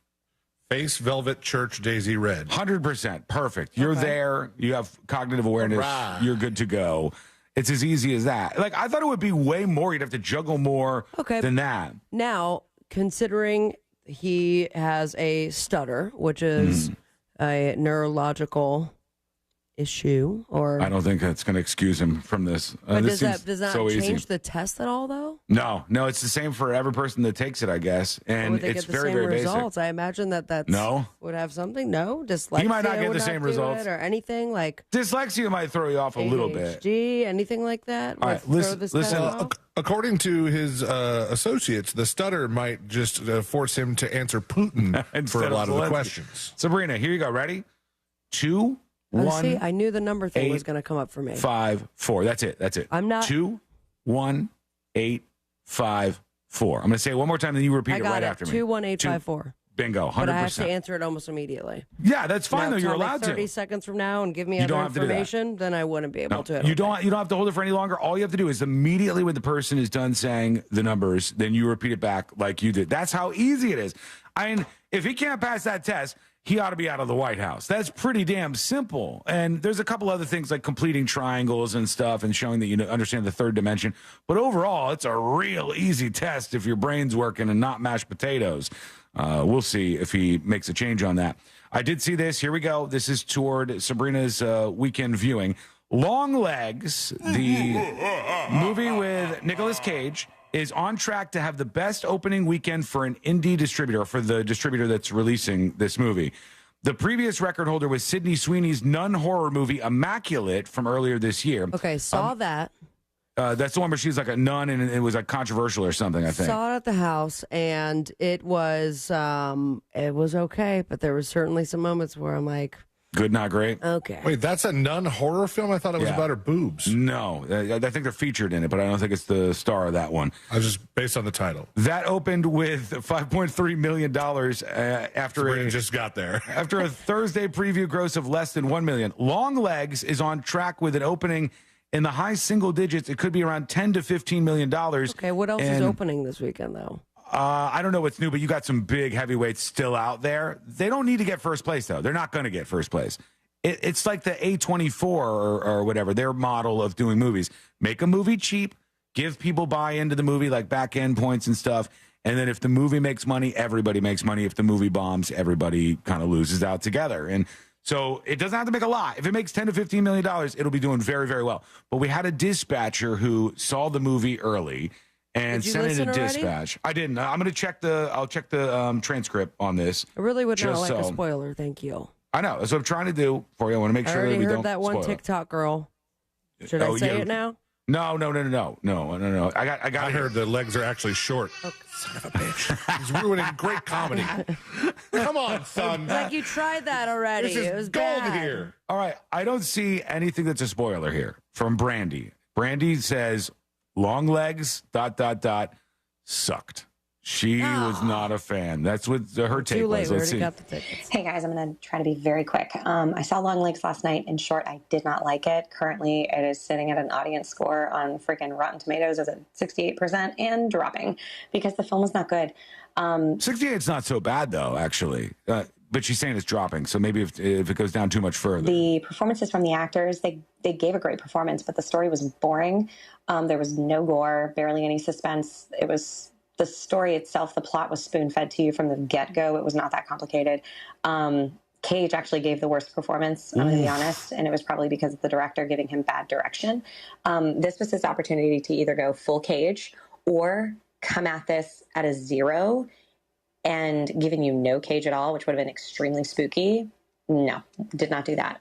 Face, velvet, church, daisy, red. 100%. Perfect. You're there. You have cognitive awareness. Right. You're good to go. It's as easy as that. Like, I thought it would be way more. You'd have to juggle more than that. Now, considering he has a stutter, which is a neurological issue, or I don't think that's going to excuse him from this. But this does that so change easy. the test at all, though? No, it's the same for every person that takes it, I guess, and would they it's get the very, same very results? basic. I imagine that No. would have something. No, dyslexia. He might not get would the same do results. it or anything like Dyslexia might throw you off a little bit. ADHD, anything like that. All would right, throw listen- this listen. test off? According to his associates, the stutter might just force him to answer Putin for Instead a lot of the Zelensky. questions. Sabrina, here you go. Ready? 2, Oh, 1, see, I knew the number thing 8, was going to come up for me. 5, 4. That's it. I'm not- 2, 1, 8, 5, 4. I'm going to say it one more time, then you repeat I it got right it. after me. 21854. Bingo. 100%. But I have to answer it almost immediately. Yeah, that's fine Now, though. You're tell me allowed 30 to. seconds from now and give me You other don't have to do that. information, then I wouldn't be able No, to. you don't have to hold it for any longer. All you have to do is immediately when the person is done saying the numbers, then you repeat it back like you did. That's how easy it is. I mean, if he can't pass that test, he ought to be out of the White House. That's pretty damn simple. And there's a couple other things like completing triangles and stuff and showing that you understand the third dimension. But overall, it's a real easy test if your brain's working and not mashed potatoes. We'll see if he makes a change on that. I did see this. Here we go. This is toward Sabrina's weekend viewing. Long Legs, the movie with Nicolas Cage, is on track to have the best opening weekend for an indie distributor, for the distributor that's releasing this movie. The previous record holder was Sydney Sweeney's nun horror movie Immaculate from earlier this year. Okay, saw that. That's the one where she's like a nun and it was like controversial or something, I think. Saw it at the house, and it was okay, but there were certainly some moments where I'm like, Good, not great. Okay. Wait, that's a nun horror film? I thought it was Yeah. about her boobs. No, I think they're featured in it, but I don't think it's the star of that one. I was just based on the title. That opened with $5.3 million after it just got there. after a Thursday preview gross of less than $1 million. Long Legs is on track with an opening in the high single digits. It could be around $10 to $15 million. Okay, what else is And, opening this weekend, though? I don't know what's new, but you got some big heavyweights still out there. They don't need to get first place, though. They're not going to get first place. It's like the A24 or whatever, their model of doing movies. Make a movie cheap, give people buy into the movie, like back end points and stuff. And then if the movie makes money, everybody makes money. If the movie bombs, everybody kind of loses out together. And so it doesn't have to make a lot. If it makes $10 to $15 million, it'll be doing very, very well. But we had a dispatcher who saw the movie early and Did you sent in listen a already? dispatch. I didn't. I'm going to check the transcript on this. I really would not Just like a so- spoiler, thank you. I know. That's what I'm trying to do for you. I want to make I sure that already we heard don't that one spoil it. TikTok girl. Should I say it now? No. I heard the legs are actually short. Oh, son of a bitch. He's ruining great comedy. Come on, son. Like you tried that already. This is it was gold bad. here. All right. I don't see anything that's a spoiler here from Brandy. Brandy says, long legs, ... sucked. She was not a fan. That's what her take Too late. was. We Let's already see. got the tickets. Hey guys, I'm going to try to be very quick. I saw Long Legs last night. In short, I did not like it. Currently, it is sitting at an audience score on freaking Rotten Tomatoes as a 68% and dropping because the film is not good. 68's not so bad, though, actually. But she's saying it's dropping, so maybe if it goes down too much further. The performances from the actors, they gave a great performance, but the story was boring. There was no gore, barely any suspense. It was the story itself, the plot was spoon-fed to you from the get-go. It was not that complicated. Cage actually gave the worst performance, I'm going to be honest, and it was probably because of the director giving him bad direction. This was his opportunity to either go full Cage or come at this at a 0 and giving you no Cage at all, which would have been extremely spooky. No, did not do that.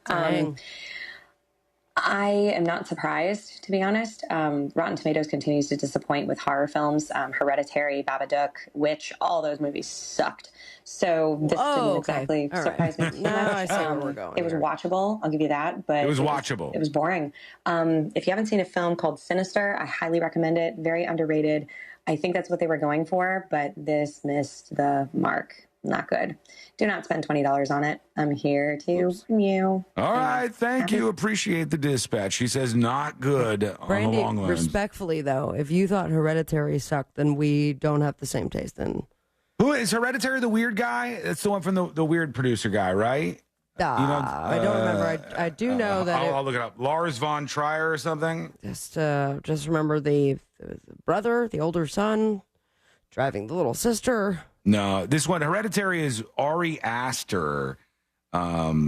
I am not surprised, to be honest. Rotten Tomatoes continues to disappoint with horror films. Hereditary, Babadook, Witch, all those movies sucked. So this didn't exactly surprise me too Now I much. see where we're going It was here. watchable, I'll give you that. But It was watchable. It was boring. If you haven't seen a film called Sinister, I highly recommend it. Very underrated. I think that's what they were going for, but this missed the mark. Not good. Do not spend $20 on it. I'm here to warn you. All right, thank you. Appreciate the dispatch. She says not good on Brandy, the long lens. respectfully, though, if you thought Hereditary sucked, then we don't have the same taste. And Who is Hereditary? The weird guy? That's the one from the weird producer guy, right? I don't remember. I do know that I'll look it up. Lars von Trier or something. just remember the brother, the older son, driving the little sister. No, this one, Hereditary, is Ari Aster. I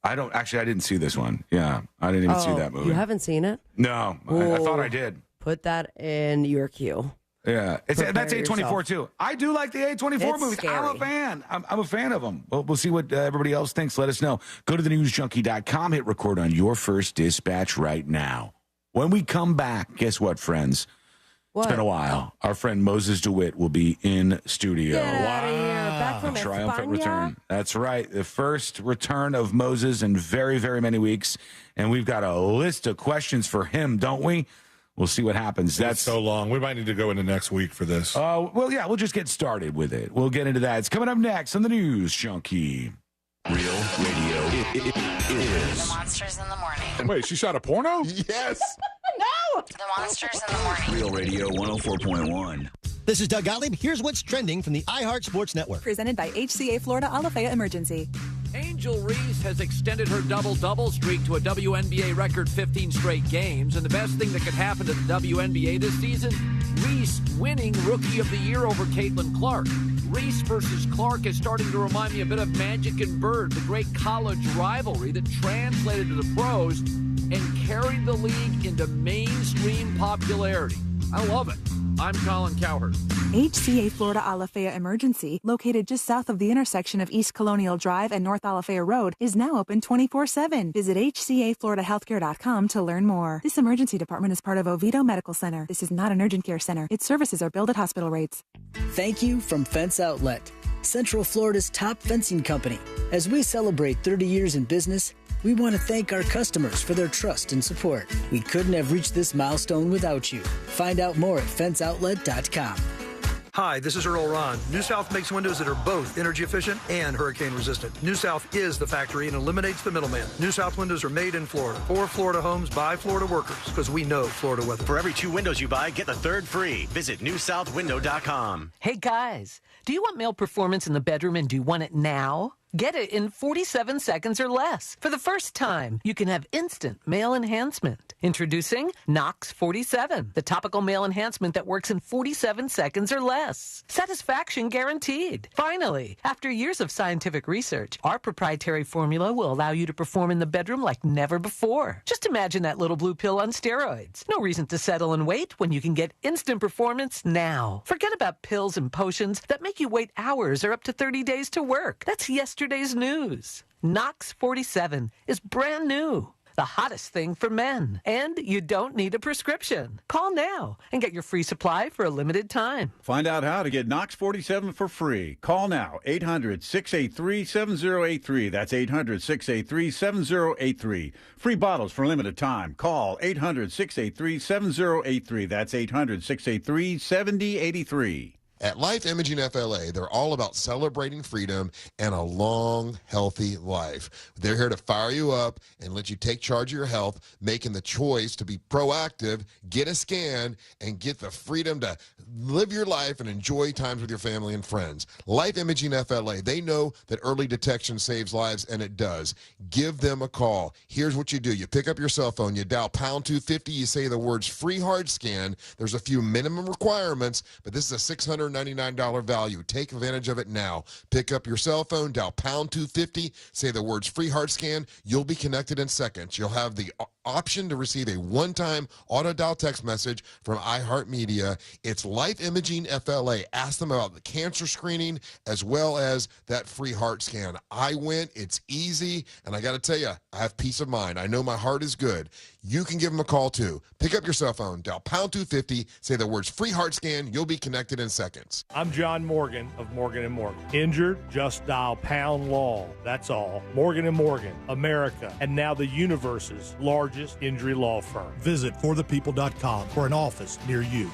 didn't see this one. Yeah, I didn't even see that movie. You haven't seen it? No, I thought I did. Put that in your queue. Yeah, that's A24 yourself. too. I do like the A24 It's movies. I'm a scary. fan. I'm a fan of them. We'll see what everybody else thinks. Let us know. Go to thenewsjunkie.com. Hit record on your first dispatch right now. When we come back, guess what, friends? What? It's been a while. Our friend Moses DeWitt will be in studio. Get out of here. Back from Triumphant España? return. That's right. The first return of Moses in very, very many weeks. And we've got a list of questions for him, don't we? We'll see what happens. That's so long. We might need to go into next week for this. Well, yeah, we'll just get started with it. We'll get into that. It's coming up next on the News Junkie. Real radio is. The Monsters in the Morning. Wait, she shot a porno? Yes. No! The Monsters in the Morning. Real Radio 104.1. This is Doug Gottlieb. Here's what's trending from the iHeart Sports Network. Presented by HCA Florida Alafaya Emergency. Angel Reese has extended her double-double streak to a WNBA record 15 straight games. And the best thing that could happen to the WNBA this season, Reese winning Rookie of the Year over Caitlin Clark. Reese versus Clark is starting to remind me a bit of Magic and Bird, the great college rivalry that translated to the pros and carried the league into mainstream popularity. I love it. I'm Colin Cowherd. HCA Florida Alafaya Emergency, located just south of the intersection of East Colonial Drive and North Alafaya Road, is now open 24/7. Visit HCAFloridaHealthcare.com to learn more. This emergency department is part of Oviedo Medical Center. This is not an urgent care center. Its services are billed at hospital rates. Thank you from Fence Outlet. Central Florida's top fencing company. As we celebrate 30 years in business, we want to thank our customers for their trust and support. We couldn't have reached this milestone without you. Find out more at fenceoutlet.com. Hi, this is Earl Ron. New South makes windows that are both energy efficient and hurricane resistant. New South is the factory and eliminates the middleman. New South windows are made in Florida for Florida homes by Florida workers because we know Florida weather. For every 2 windows you buy, get the third free. Visit newsouthwindow.com. Hey guys, do you want male performance in the bedroom and do you want it now? Get it in 47 seconds or less. For the first time, you can have instant male enhancement. Introducing Knox 47, the topical male enhancement that works in 47 seconds or less. Satisfaction guaranteed. Finally, after years of scientific research, our proprietary formula will allow you to perform in the bedroom like never before. Just imagine that little blue pill on steroids. No reason to settle and wait when you can get instant performance now. Forget about pills and potions that make you wait hours or up to 30 days to work. That's yesterday's news. Knox 47 is brand new. The hottest thing for men. And you don't need a prescription. Call now and get your free supply for a limited time. Find out how to get Knox 47 for free. Call now, 800-683-7083. That's 800-683-7083. Free bottles for limited time. Call 800-683-7083. That's 800-683-7083. At Life Imaging FLA, they're all about celebrating freedom and a long, healthy life. They're here to fire you up and let you take charge of your health, making the choice to be proactive, get a scan, and get the freedom to live your life and enjoy times with your family and friends. Life Imaging FLA, they know that early detection saves lives, and it does. Give them a call. Here's what you do. You pick up your cell phone, you dial pound 250, you say the words free hard scan. There's a few minimum requirements, but this is a $699 value. Take advantage of it now. Pick up your cell phone, dial pound 250, say the words free hard scan. You'll be connected in seconds. You'll have the option to receive a one-time auto dial text message from iHeartMedia. It's Life Imaging FLA. Ask them about the cancer screening as well as that free heart scan. I went. It's easy, and I got to tell you, I have peace of mind. I know my heart is good. You can give them a call too. Pick up your cell phone, dial pound 250, say the words free heart scan. You'll be connected in seconds. I'm John Morgan of Morgan & Morgan. Injured? Just dial pound law. That's all. Morgan & Morgan, America, and now the universe's largest injury law firm. Visit forthepeople.com for an office near you.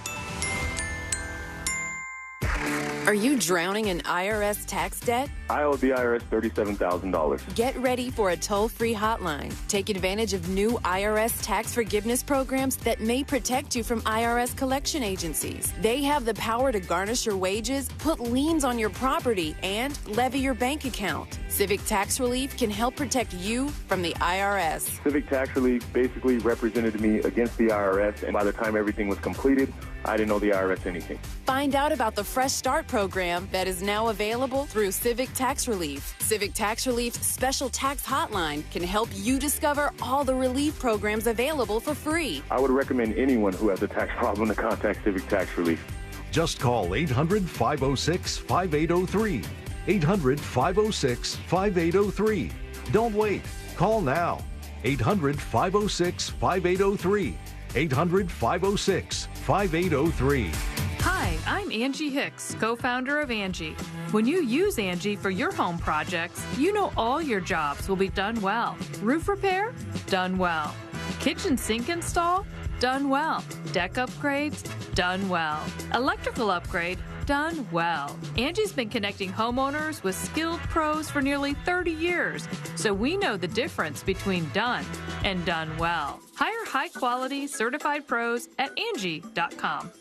Are you drowning in IRS tax debt? I owe the IRS $37,000. Get ready for a toll-free hotline. Take advantage of new IRS tax forgiveness programs that may protect you from IRS collection agencies. They have the power to garnish your wages, put liens on your property, and levy your bank account. Civic Tax Relief can help protect you from the IRS. Civic Tax Relief basically represented me against the IRS, and by the time everything was completed, I didn't owe the IRS anything. Find out about the Fresh Start program that is now available through Civic Tax Relief. Civic Tax Relief's special tax hotline can help you discover all the relief programs available for free. I would recommend anyone who has a tax problem to contact Civic Tax Relief. Just call 800-506-5803. 800-506-5803. Don't wait. Call now. 800-506-5803. 800-506-5803. Hi, I'm Angie Hicks, co-founder of Angie. When you use Angie for your home projects, you know all your jobs will be done well. Roof repair? Done well. Kitchen sink install? Done well. Deck upgrades? Done well. Electrical upgrade? Done well. Angie's been connecting homeowners with skilled pros for nearly 30 years, so we know the difference between done and done well. Hire high-quality, certified pros at Angie.com.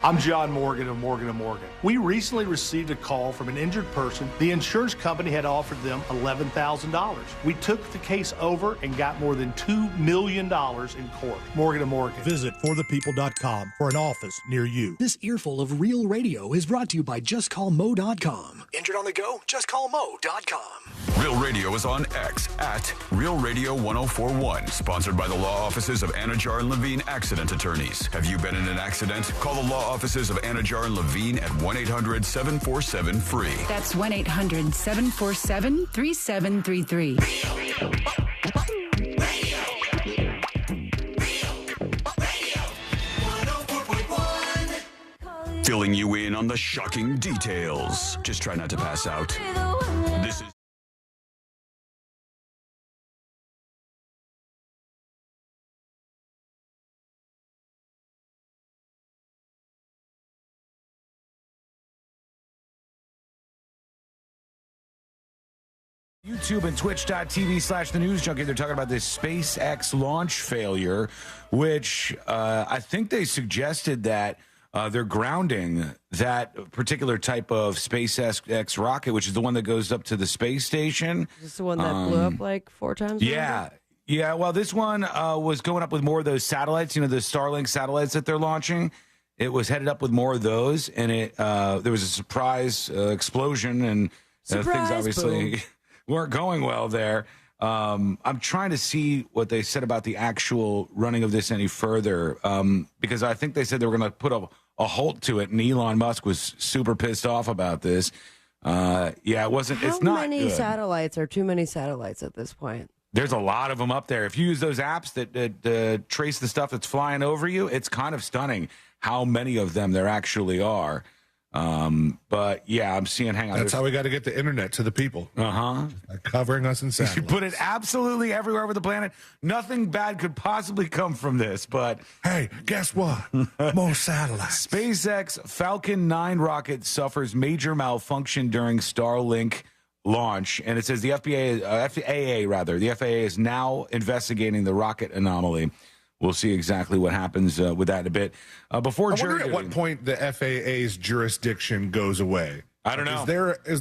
I'm John Morgan of Morgan & Morgan. We recently received a call from an injured person. The insurance company had offered them $11,000. We took the case over and got more than $2 million in court. Morgan & Morgan. Visit forthepeople.com for an office near you. This earful of Real Radio is brought to you by JustCallMo.com. Injured on the go? JustCallMo.com. Real Radio is on X at Real Radio 1041. Sponsored by the law offices of Anajar and Levine Accident Attorneys. Have you been in an accident? Call the law offices of Anajar and Levine at 1-800-747-FREE. That's 1-800-747-3733. filling you in on the shocking details. Just try not to pass out. This is YouTube and twitch.tv/The News Junkie. They're talking about this SpaceX launch failure, which I think they suggested that they're grounding that particular type of SpaceX rocket, which is the one that goes up to the space station. Is this the one that blew up like 4 times? Yeah. Yeah, well, this one was going up with more of those satellites, the Starlink satellites that they're launching. It was headed up with more of those, and there was a surprise explosion, and things obviously weren't going well there. I'm trying to see what they said about the actual running of this any further, because I think they said they were going to put a halt to it, and Elon Musk was super pissed off about this. It wasn't. It's not How many good. satellites are too many satellites at this point? There's a lot of them up there. If you use those apps that trace the stuff that's flying over you, it's kind of stunning how many of them there actually are. But yeah, I'm seeing. Hang on, that's how we got to get the internet to the people. Covering us in You satellites. put it absolutely everywhere over the planet. Nothing bad could possibly come from this. But hey, guess what? More satellites. SpaceX Falcon 9 rocket suffers major malfunction during Starlink launch, and it says the FAA is now investigating the rocket anomaly. We'll see exactly what happens with that in a bit. Before I wonder at what point the FAA's jurisdiction goes away. I don't know. Is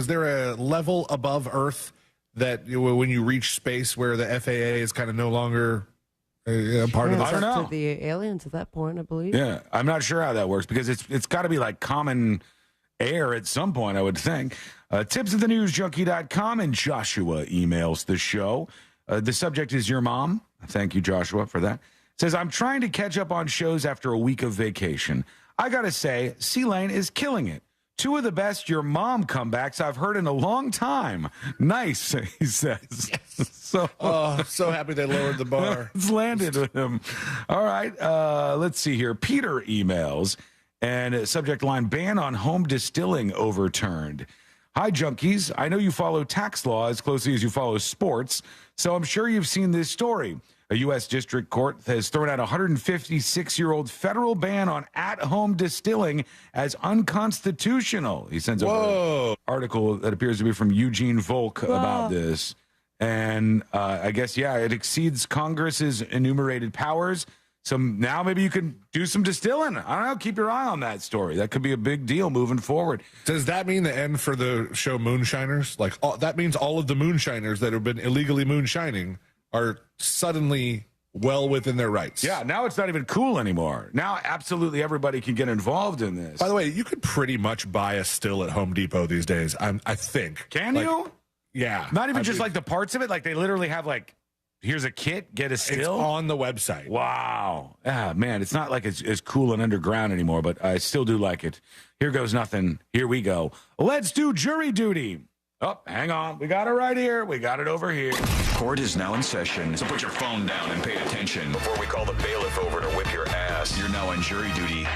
there a level above Earth that when you reach space where the FAA is kind of no longer part of the? I don't know. To the aliens at that point, I believe. Yeah, I'm not sure how that works because it's got to be like common air at some point, I would think. Tips at thenewsjunkie.com, and Joshua emails the show. The subject is your mom. Thank you, Joshua, for that. Says, I'm trying to catch up on shows after a week of vacation. I got to say, C-Lane is killing it. 2 of the best your mom comebacks I've heard in a long time. Nice, he says. Yes. So happy they lowered the bar. It's landed with him. All right, let's see here. Peter emails, and subject line, ban on home distilling overturned. Hi, junkies. I know you follow tax law as closely as you follow sports, so I'm sure you've seen this story. A U.S. district court has thrown out a 156-year-old federal ban on at-home distilling as unconstitutional. He sends over an article that appears to be from Eugene Volk about this. And I guess, it exceeds Congress's enumerated powers. So now maybe you can do some distilling. I don't know. Keep your eye on that story. That could be a big deal moving forward. Does that mean the end for the show Moonshiners? That means all of the moonshiners that have been illegally moonshining are suddenly well within their rights. Yeah, now it's not even cool anymore. Now absolutely everybody can get involved in this. By the way, you could pretty much buy a still at Home Depot these days, I think. Can you? Yeah. Not even just like the parts of it? Like they literally have here's a kit, get a still? It's on the website. Wow. Ah, man, it's not like it's cool and underground anymore, but I still do like it. Here goes nothing. Here we go. Let's do jury duty. Oh, hang on. We got it right here. We got it over here. Court is now in session, so put your phone down and pay attention before we call the bailiff over to whip your ass. You're now on jury duty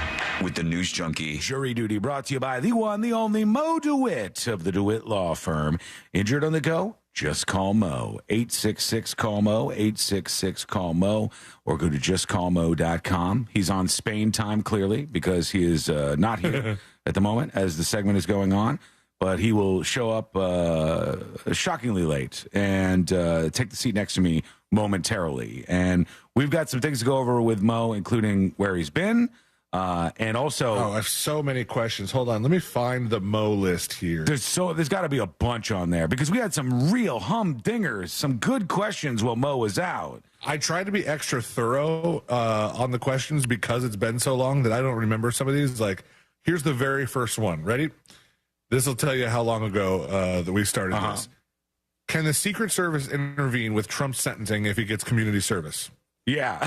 with the News Junkie. Jury duty brought to you by the one, the only Mo DeWitt of the DeWitt Law Firm. Injured on the go? Just call Mo. 866-CALL-MO, 866-CALL-MO, or go to justcallmo.com. He's on Spain time, clearly, because he is not here at the moment as the segment is going on. But he will show up shockingly late and take the seat next to me momentarily. And we've got some things to go over with Mo, including where he's been. And also, I have so many questions. Hold on, let me find the Mo list here. There's got to be a bunch on there because we had some real humdingers, some good questions while Mo was out. I tried to be extra thorough on the questions because it's been so long that I don't remember some of these. Like, here's the very first one. Ready? This will tell you how long ago that we started this. Can the Secret Service intervene with Trump's sentencing if he gets community service? Yeah.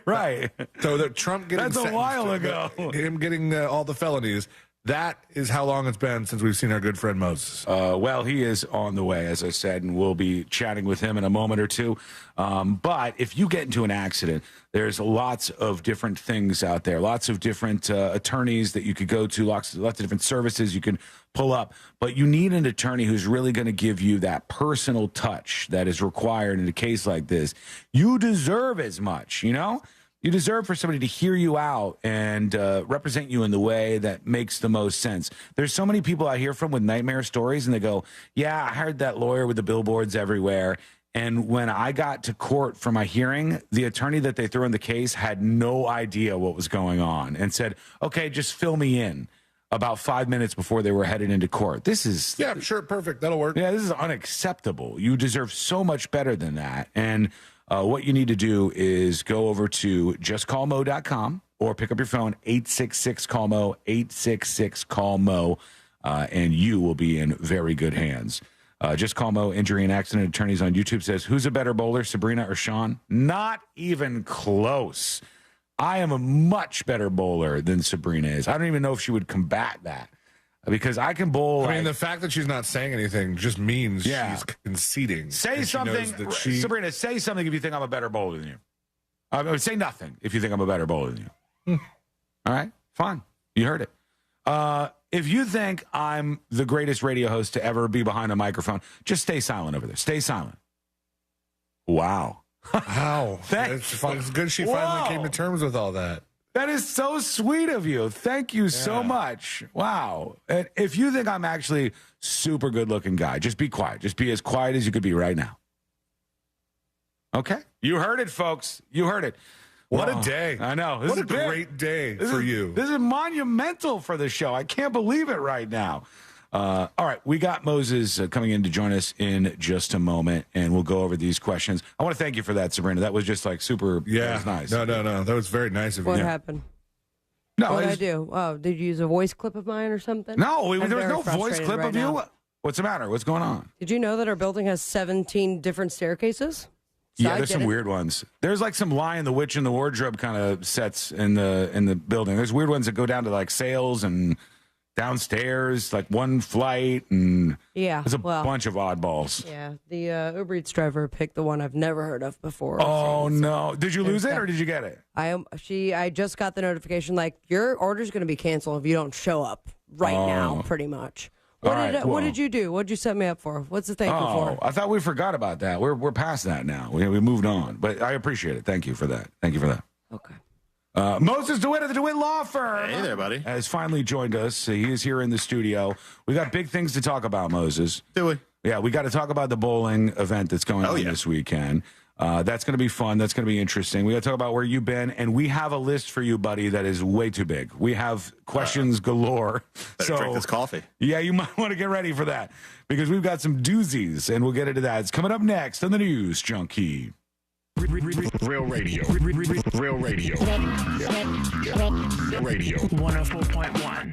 Right. So that Trump getting that's a while ago. Him getting all the felonies. That is how long it's been since we've seen our good friend Moses. Well, he is on the way, as I said, and we'll be chatting with him in a moment or two. But if you get into an accident, there's lots of different things out there, lots of different attorneys that you could go to, lots of different services you can pull up. But you need an attorney who's really going to give you that personal touch that is required in a case like this. You deserve as much, you know? You deserve for somebody to hear you out and represent you in the way that makes the most sense. There's so many people I hear from with nightmare stories, and they go, yeah, I hired that lawyer with the billboards everywhere. And when I got to court for my hearing, the attorney that they threw in the case had no idea what was going on and said, okay, just fill me in about 5 minutes before they were headed into court. This is... Yeah, sure, perfect. That'll work. Yeah, this is unacceptable. You deserve so much better than that. And... what you need to do is go over to justcallmo.com or pick up your phone, 866-CALL-MO, 866-CALL-MO, and you will be in very good hands. Just Call Mo Injury and Accident Attorneys on YouTube says, who's a better bowler, Sabrina or Sean? Not even close. I am a much better bowler than Sabrina is. I don't even know if she would combat that. Because I can bowl. I mean, the fact that she's not saying anything just means she's conceding. Say something, Sabrina. Say something if you think I'm a better bowler than you. I would say nothing if you think I'm a better bowler than you. All right, fine. You heard it. If you think I'm the greatest radio host to ever be behind a microphone, just stay silent over there. Stay silent. Wow. Wow. It's good she finally came to terms with all that. That is so sweet of you. Thank you so much. Wow. And if you think I'm actually super good looking guy, just be quiet. Just be as quiet as you could be right now. Okay? You heard it, folks. You heard it. What a day. I know. What a great day for you. This is monumental for the show. I can't believe it right now. All right, we got Moses coming in to join us in just a moment, and we'll go over these questions. I want to thank you for that, Sabrina. That was just like super. Yeah, that was nice. No. That was very nice of you. What happened? No, what did I do? Oh, did you use a voice clip of mine or something? No, there was very no voice frustrated clip right of you. now. What's the matter? What's going on? Did you know that our building has 17 different staircases? Yeah, there's some weird ones. There's like some Lion, the Witch, and the Wardrobe kind of sets in the building. There's weird ones that go down to like sales and downstairs, like one flight, and there's a bunch of oddballs. Yeah, the Uber Eats driver picked the one I've never heard of before. Oh no! Did you lose it or did you get it? I just got the notification like your order's going to be canceled if you don't show up right now. Pretty much. What did you do? What did you set me up for? What's the thank you for? I thought we forgot about that. We're past that now. We moved on, but I appreciate it. Thank you for that. Okay. Moses DeWitt of the DeWitt Law Firm. Hey there, buddy. Has finally joined us. He is here in the studio. We got big things to talk about, Moses. Do we? Yeah, we got to talk about the bowling event that's going on this weekend. That's going to be fun. That's going to be interesting. We got to talk about where you've been, and we have a list for you, buddy, that is way too big. We have questions galore. Better drink this coffee. Yeah, you might want to get ready for that because we've got some doozies, and we'll get into that. It's coming up next on the News Junkie. Real radio. Real radio. Radio 104.1.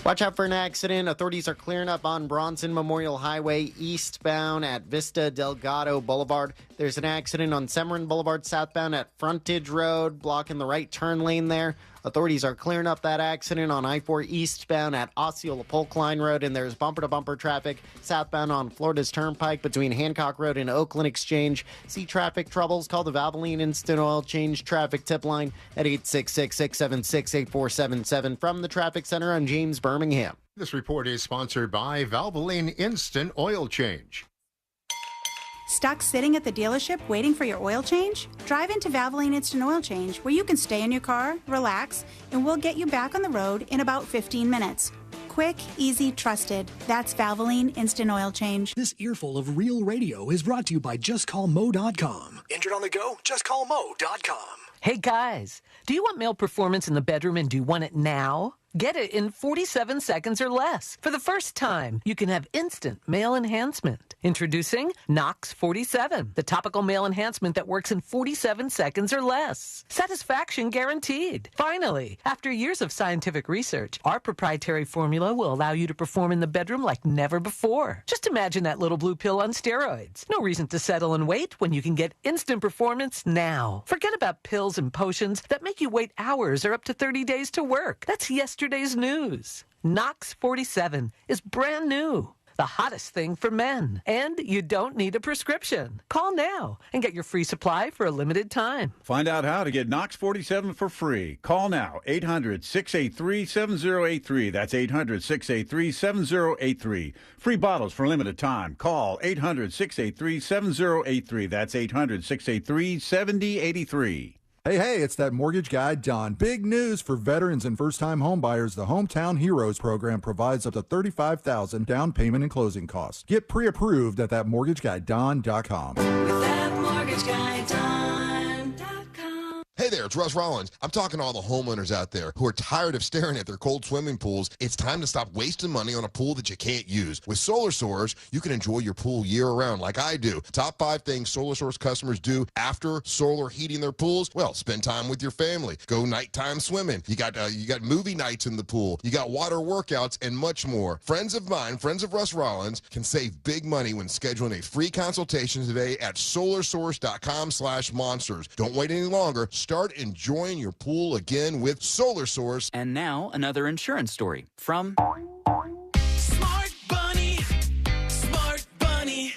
Watch out for an accident. Authorities are clearing up on Bronson Memorial Highway eastbound at Vista Delgado Boulevard. There's an accident on Severin Boulevard southbound at Frontage Road, blocking the right turn lane there. Authorities are clearing up that accident on I-4 eastbound at Osceola Polk Line Road, and there's bumper-to-bumper traffic southbound on Florida's Turnpike between Hancock Road and Oakland Exchange. See traffic troubles? Call the Valvoline Instant Oil Change Traffic Tip Line at 866-676-8477 from the Traffic Center on James Birmingham. This report is sponsored by Valvoline Instant Oil Change. Stuck sitting at the dealership waiting for your oil change? Drive into Valvoline Instant Oil Change, where you can stay in your car, relax, and we'll get you back on the road in about 15 minutes. Quick, easy, trusted. That's Valvoline Instant Oil Change. This earful of real radio is brought to you by JustCallMo.com. Injured on the go? JustCallMo.com. Hey guys, do you want male performance in the bedroom and do you want it now? Get it in 47 seconds or less. For the first time, you can have instant male enhancement. Introducing Knox 47, the topical male enhancement that works in 47 seconds or less. Satisfaction guaranteed. Finally, after years of scientific research, our proprietary formula will allow you to perform in the bedroom like never before. Just imagine that little blue pill on steroids. No reason to settle and wait when you can get instant performance now. Forget about pills and potions that make you wait hours or up to 30 days to work. That's yesterday's news. Knox 47 is brand new. The hottest thing for men. And you don't need a prescription. Call now and get your free supply for a limited time. Find out how to get Knox 47 for free. Call now, 800-683-7083. That's 800-683-7083. Free bottles for limited time. Call 800-683-7083. That's 800-683-7083. Hey, it's that mortgage guy, Don. Big news for veterans and first-time homebuyers. The Hometown Heroes program provides up to $35,000 down payment and closing costs. Get pre-approved at thatmortgagguydon.com. With thatmortgagguydon.com. Hey there, it's Russ Rollins. I'm talking to all the homeowners out there who are tired of staring at their cold swimming pools. It's time to stop wasting money on a pool that you can't use. With Solar Source, you can enjoy your pool year-round like I do. Top 5 things Solar Source customers do after solar heating their pools. Well, spend time with your family. Go nighttime swimming. You got movie nights in the pool. You got water workouts and much more. Friends of mine, friends of Russ Rollins, can save big money when scheduling a free consultation today at solarsource.com/monsters. Don't wait any longer. Start enjoying your pool again with Solar Source. And now, another insurance story from Smart Bunny. Smart Bunny.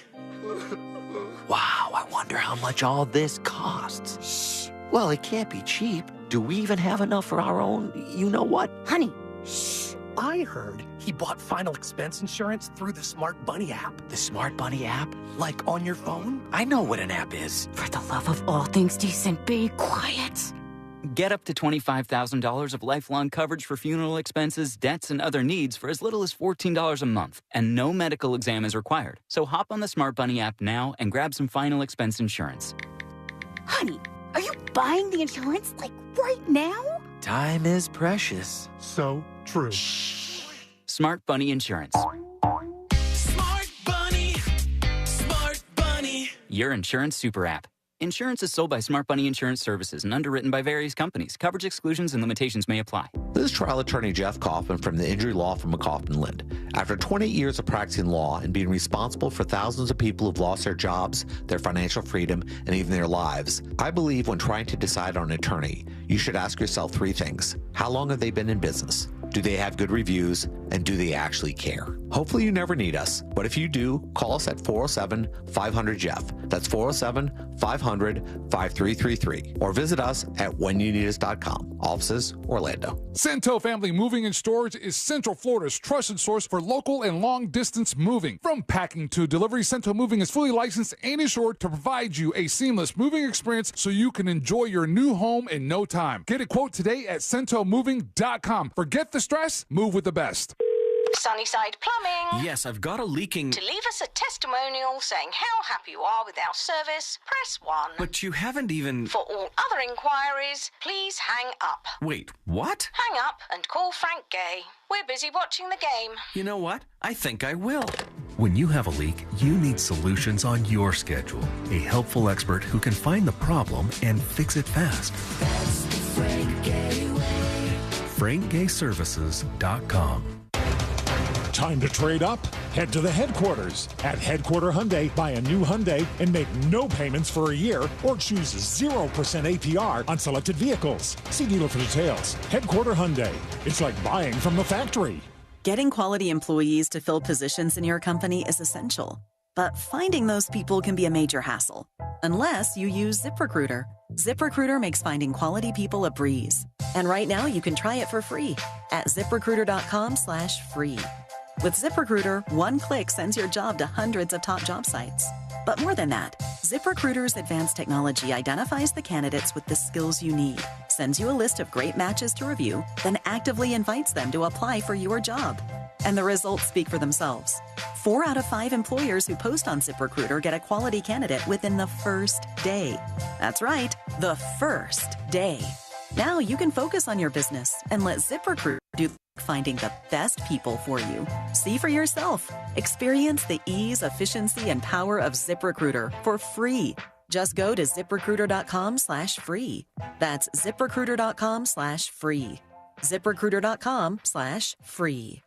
Wow, I wonder how much all this costs. Shh. Well, it can't be cheap. Do we even have enough for our own you-know-what? Honey, shh. I heard he bought final expense insurance through the Smart Bunny app. The Smart Bunny app? Like on your phone? I know what an app is. For the love of all things decent, be quiet. Get up to $25,000 of lifelong coverage for funeral expenses, debts, and other needs for as little as $14 a month. And no medical exam is required. So hop on the Smart Bunny app now and grab some final expense insurance. Honey, are you buying the insurance, like, right now? Time is precious. So true. Smart Bunny Insurance. Smart Bunny. Smart Bunny. Your insurance super app. Insurance is sold by Smart Bunny Insurance Services and underwritten by various companies. Coverage exclusions and limitations may apply. This is trial attorney Jeff Kaufman from the injury law firm of Kaufman Lind. After 20 years of practicing law and being responsible for thousands of people who've lost their jobs, their financial freedom, and even their lives, I believe when trying to decide on an attorney, you should ask yourself 3 things. How long have they been in business? Do they have good reviews? And do they actually care? Hopefully you never need us, but if you do, call us at 407-500-JEFF. That's 407-500-5333. Or visit us at whenyouneedus.com. Offices, Orlando. Cento Family Moving and Storage is Central Florida's trusted source for local and long-distance moving. From packing to delivery, Cento Moving is fully licensed and insured to provide you a seamless moving experience so you can enjoy your new home in no time. Get a quote today at centomoving.com. Forget the stress, move with the best. Sunnyside Plumbing. Yes, I've got a leaking... To leave us a testimonial saying how happy you are with our service, press 1. But you haven't even... For all other inquiries, please hang up. Wait, what? Hang up and call Frank Gay. We're busy watching the game. You know what? I think I will. When you have a leak, you need solutions on your schedule. A helpful expert who can find the problem and fix it fast. That's the Frank Gay way. FrankGayServices.com. Time to trade up? Head to the headquarters. At Headquarter Hyundai, buy a new Hyundai and make no payments for a year or choose 0% APR on selected vehicles. See dealer for details. Headquarter Hyundai. It's like buying from the factory. Getting quality employees to fill positions in your company is essential. But finding those people can be a major hassle. Unless you use ZipRecruiter. ZipRecruiter makes finding quality people a breeze. And right now you can try it for free at ZipRecruiter.com/free. With ZipRecruiter, one click sends your job to hundreds of top job sites. But more than that, ZipRecruiter's advanced technology identifies the candidates with the skills you need, sends you a list of great matches to review, then actively invites them to apply for your job. And the results speak for themselves. 4 out of 5 employers who post on ZipRecruiter get a quality candidate within the first day. That's right, the first day. Now you can focus on your business and let ZipRecruiter do finding the best people for you. See for yourself. Experience the ease, efficiency, and power of ZipRecruiter for free. Just go to ZipRecruiter.com/free. That's ZipRecruiter.com/free. ZipRecruiter.com/free.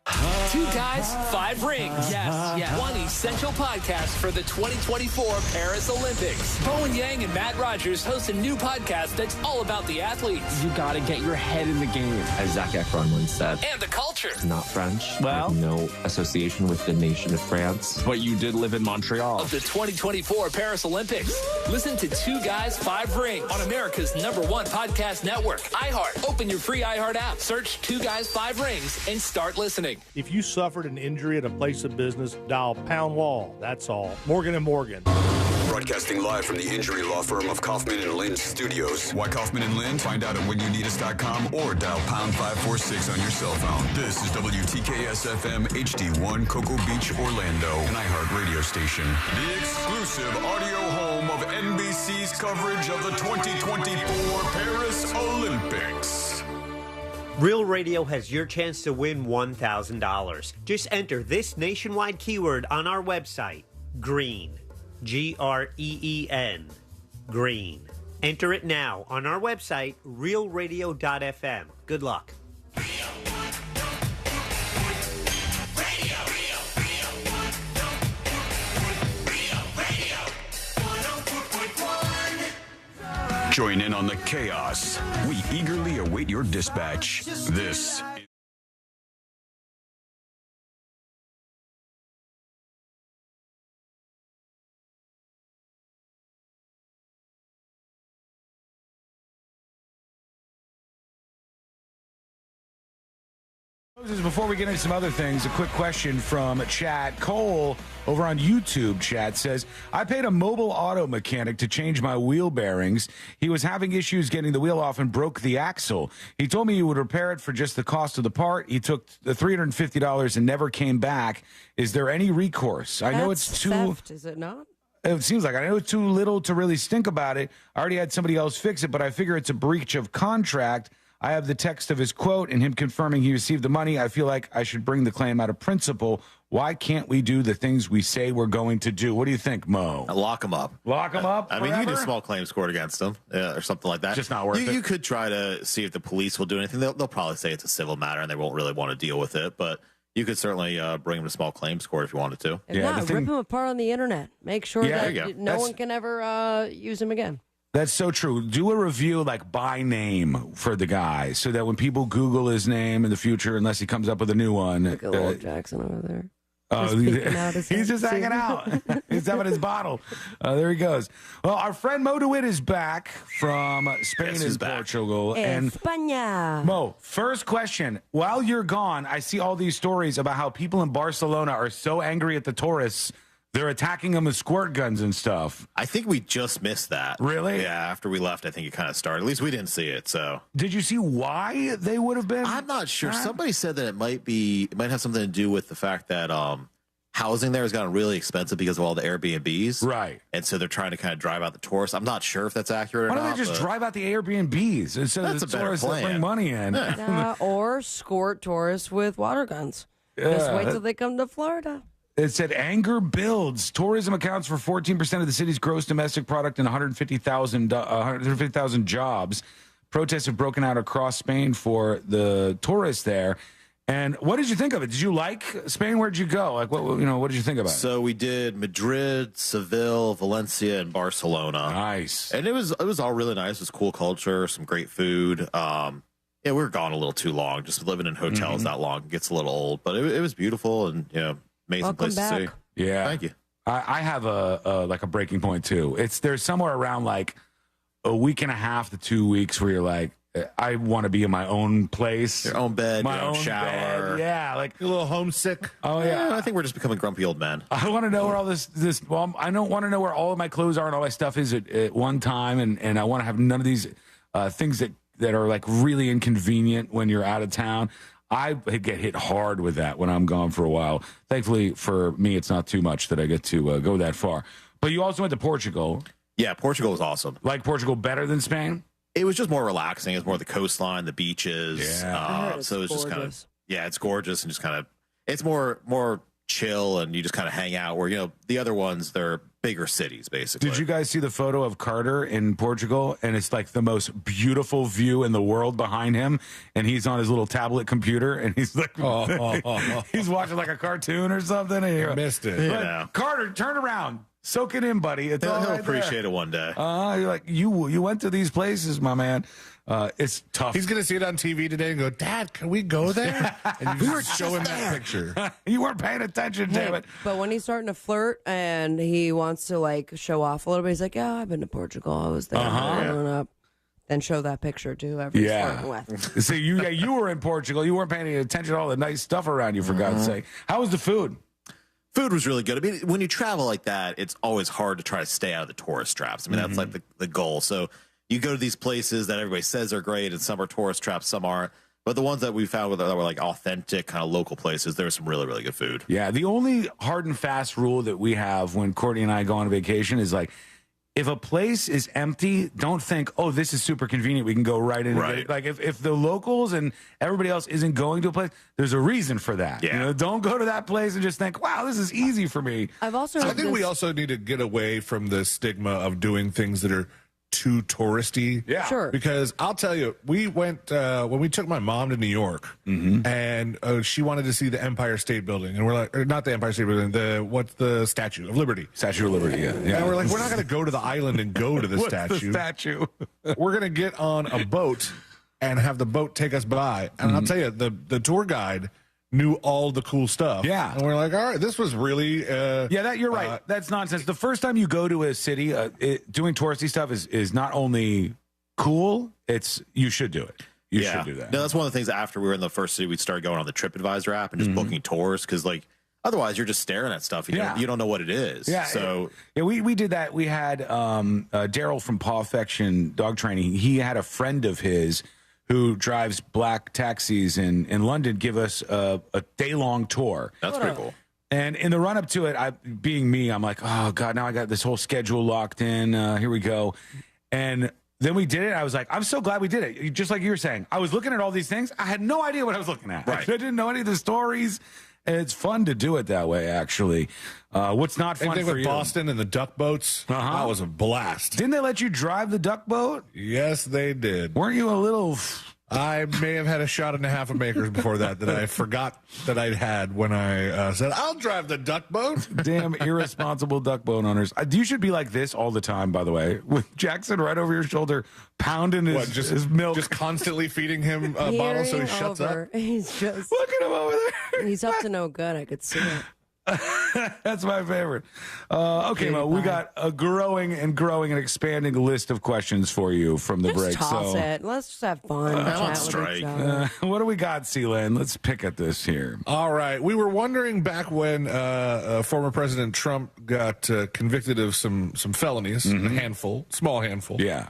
2 guys, 5 rings. Yes. One essential podcast for the 2024 Paris Olympics. Bowen Yang and Matt Rogers host a new podcast that's all about the athletes. You gotta get your head in the game. As Zac Efron once said. And the culture. Not French. Well. No association with the nation of France. But you did live in Montreal. Of the 2024 Paris Olympics. Listen to 2 Guys, 5 Rings on America's #1 podcast network, iHeart. Open your free iHeart app. Search 2 Guys, 5 Rings and start listening. If you suffered an injury at a place of business, dial pound law. That's all. Morgan & Morgan. Broadcasting live from the injury law firm of Kaufman & Lind Studios. Why Kaufman & Lind? Find out at whenyouneedus.com or dial pound 546 on your cell phone. This is WTKS-FM HD1 Cocoa Beach, Orlando, an iHeart radio station. The exclusive audio home of NBC's coverage of the 2024 Paris Olympics. Real Radio has your chance to win $1,000. Just enter this nationwide keyword on our website, GREEN. GREEN. Green. Enter it now on our website, realradio.fm. Good luck. Join in on the chaos. We eagerly await your dispatch. This Before we get into some other things, a quick question from chat. Cole over on YouTube chat says, I paid a mobile auto mechanic to change my wheel bearings. He was having issues getting the wheel off and broke the axle. He told me he would repair it for just the cost of the part. He took the $350 and never came back. Is there any recourse? I know it's too theft, is it not? It seems like I know it's too little to really stink about it. I already had somebody else fix it, but I figure it's a breach of contract. I have the text of his quote and him confirming he received the money. I feel like I should bring the claim out of principle. Why can't we do the things we say we're going to do? What do you think, Mo? Lock him up. Lock him up? I mean, you need a small claims court against him or something like that. Just not worth it. You could try to see if the police will do anything. They'll probably say it's a civil matter and they won't really want to deal with it. But you could certainly bring him to small claims court if you wanted to. If not, rip him apart on the internet. Make sure Yeah, there you that go. no one can ever use him again. That's so true. Do a review like by name for the guy so that when people Google his name in the future, unless he comes up with a new one. Look at little Jackson over there. He's just hanging out. He's having his bottle. There he goes. Well, our friend Mo DeWitt is back from Spain and Portugal. And España. Mo, first question. While you're gone, I see all these stories about how people in Barcelona are so angry at the tourists. They're attacking them with squirt guns and stuff. I think we just missed that. Really? Yeah, after we left, I think it kind of started. At least we didn't see it, so. Did you see why they would have been? I'm not sure. Somebody said that it might have something to do with the fact that housing there has gotten really expensive because of all the Airbnbs. Right. And so they're trying to kind of drive out the tourists. I'm not sure if that's accurate or Why not. don't they just drive out the Airbnbs instead of the tourists that bring money in? Or escort tourists with water guns. Just wait till they come to Florida. It said anger builds. Tourism accounts for 14% of the city's gross domestic product and 150,000 jobs. Protests have broken out across Spain for the tourists there. And what did you think of it? Did you like Spain? Where'd you go? Like, what did you think about it? So we did Madrid, Seville, Valencia, and Barcelona. Nice. And it was all really nice. It was cool culture, some great food. Yeah, we were gone a little too long. Just living in hotels that long gets a little old. But it was beautiful and amazing place to see. Yeah. Thank you. I have a breaking point too. There's somewhere around like a week and a half to 2 weeks where you're like, I want to be in my own place, your own bed, my your own shower. Bed. Yeah, like a little homesick. Oh yeah. I think we're just becoming grumpy old men. I want to know where all this. Well, I don't want to know where all of my clothes are and all my stuff is at one time, and I want to have none of these things that are like really inconvenient when you're out of town. I get hit hard with that when I'm gone for a while. Thankfully for me, it's not too much that I get to go that far. But you also went to Portugal. Yeah, Portugal was awesome. Like Portugal better than Spain? It was just more relaxing. It was more the coastline, the beaches. Yeah. So it's just kind of, it's gorgeous and just kind of, it's more chill and you just kind of hang out. Where, you know, the other ones, they're bigger cities, basically. Did you guys see the photo of Carter in Portugal? And it's like the most beautiful view in the world behind him. And he's on his little tablet computer and he's like, he's watching like a cartoon or something. And missed it. Yeah. Carter, turn around. Soak it in, buddy. It's all He'll right appreciate there. it one day. You're like, you went to these places, my man. It's tough. He's going to see it on TV today and go, Dad, can we go there? And you just show him that picture. You weren't paying attention, damn it. But when he's starting to flirt and he wants to like show off a little bit, he's like, yeah, I've been to Portugal. I was there growing up. Then show that picture to whoever he's flirting with. See, you were in Portugal. You weren't paying any attention to all the nice stuff around you, for God's sake. How was the food? Food was really good. I mean, when you travel like that, it's always hard to try to stay out of the tourist traps. I mean, that's like the goal. So you go to these places that everybody says are great, and some are tourist traps, some aren't. But the ones that we found that were like authentic, kind of local places, there was some really, really good food. Yeah, the only hard and fast rule that we have when Courtney and I go on a vacation is like, if a place is empty, don't think, oh, this is super convenient. We can go right in. Right. Like if the locals and everybody else isn't going to a place, there's a reason for that. Yeah. You know, don't go to that place and just think, wow, this is easy for me. I've also I think we also need to get away from the stigma of doing things that are too touristy. Yeah. Sure. Because I'll tell you, we went when we took my mom to New York, and she wanted to see the Empire State Building, and we're like, or not the Empire State Building, what's the Statue of Liberty? Statue of Liberty, yeah. And we're like, we're not going to go to the island and go to the What's statue. the statue? We're going to get on a boat and have the boat take us by. And I'll tell you, the tour guide knew all the cool stuff. Yeah. And we're like, all right, this was really... you're right. That's nonsense. The first time you go to a city, doing touristy stuff is not only cool, you should do it. You should do that. No, that's one of the things after we were in the first city, we started going on the TripAdvisor app and just booking tours because, like, otherwise you're just staring at stuff. You don't know what it is. Yeah. So we did that. We had Daryl from Paw Affection Dog Training. He had a friend of his who drives black taxis in London give us a day-long tour. That's pretty cool. And in the run-up to it, being me, I'm like, oh, God, now I got this whole schedule locked in. Here we go. And then we did it. I was like, I'm so glad we did it. Just like you were saying. I was looking at all these things. I had no idea what I was looking at. Right. I didn't know any of the stories. And it's fun to do it that way, actually. What's not fun thing for with you? Boston and the duck boats, that was a blast. Didn't they let you drive the duck boat? Yes, they did. Weren't you a little... I may have had a shot and a half of Makers before that I forgot that I'd had when I said, I'll drive the duck boat. Damn irresponsible duck boat owners. You should be like this all the time, by the way, with Jackson right over your shoulder, pounding his milk. Just constantly feeding him a bottle so he shuts up? He's just... Look at him over there. He's up to no good. I could see it. That's my favorite. Okay, Mo, we got a growing and expanding list of questions for you from the break. Toss it. Let's just have fun. Chat with each other. What do we got, Sealand? Let's pick at this here. All right. We were wondering back when former President Trump got convicted of some felonies, a small handful. Yeah.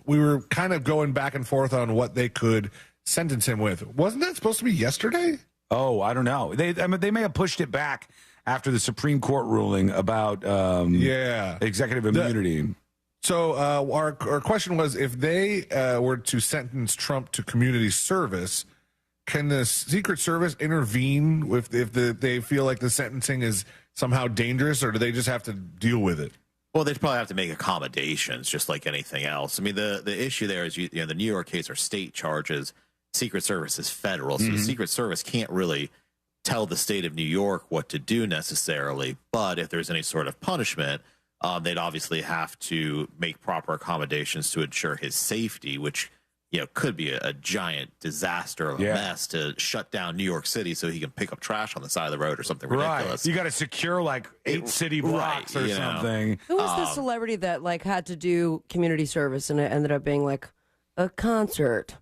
We were kind of going back and forth on what they could sentence him with. Wasn't that supposed to be yesterday? Oh, I don't know. They may have pushed it back after the Supreme Court ruling about executive immunity. So our question was, if they were to sentence Trump to community service, can the Secret Service intervene if they feel like the sentencing is somehow dangerous, or do they just have to deal with it? Well, they'd probably have to make accommodations, just like anything else. I mean, the issue there is, the New York case are state charges. Secret Service is federal, so the Secret Service can't really tell the state of New York what to do necessarily. But if there's any sort of punishment, they'd obviously have to make proper accommodations to ensure his safety, which could be a giant disaster or a mess to shut down New York City so he can pick up trash on the side of the road or something ridiculous. Right. You got to secure like 8 city blocks or something. Who was the celebrity that had to do community service and it ended up being like a concert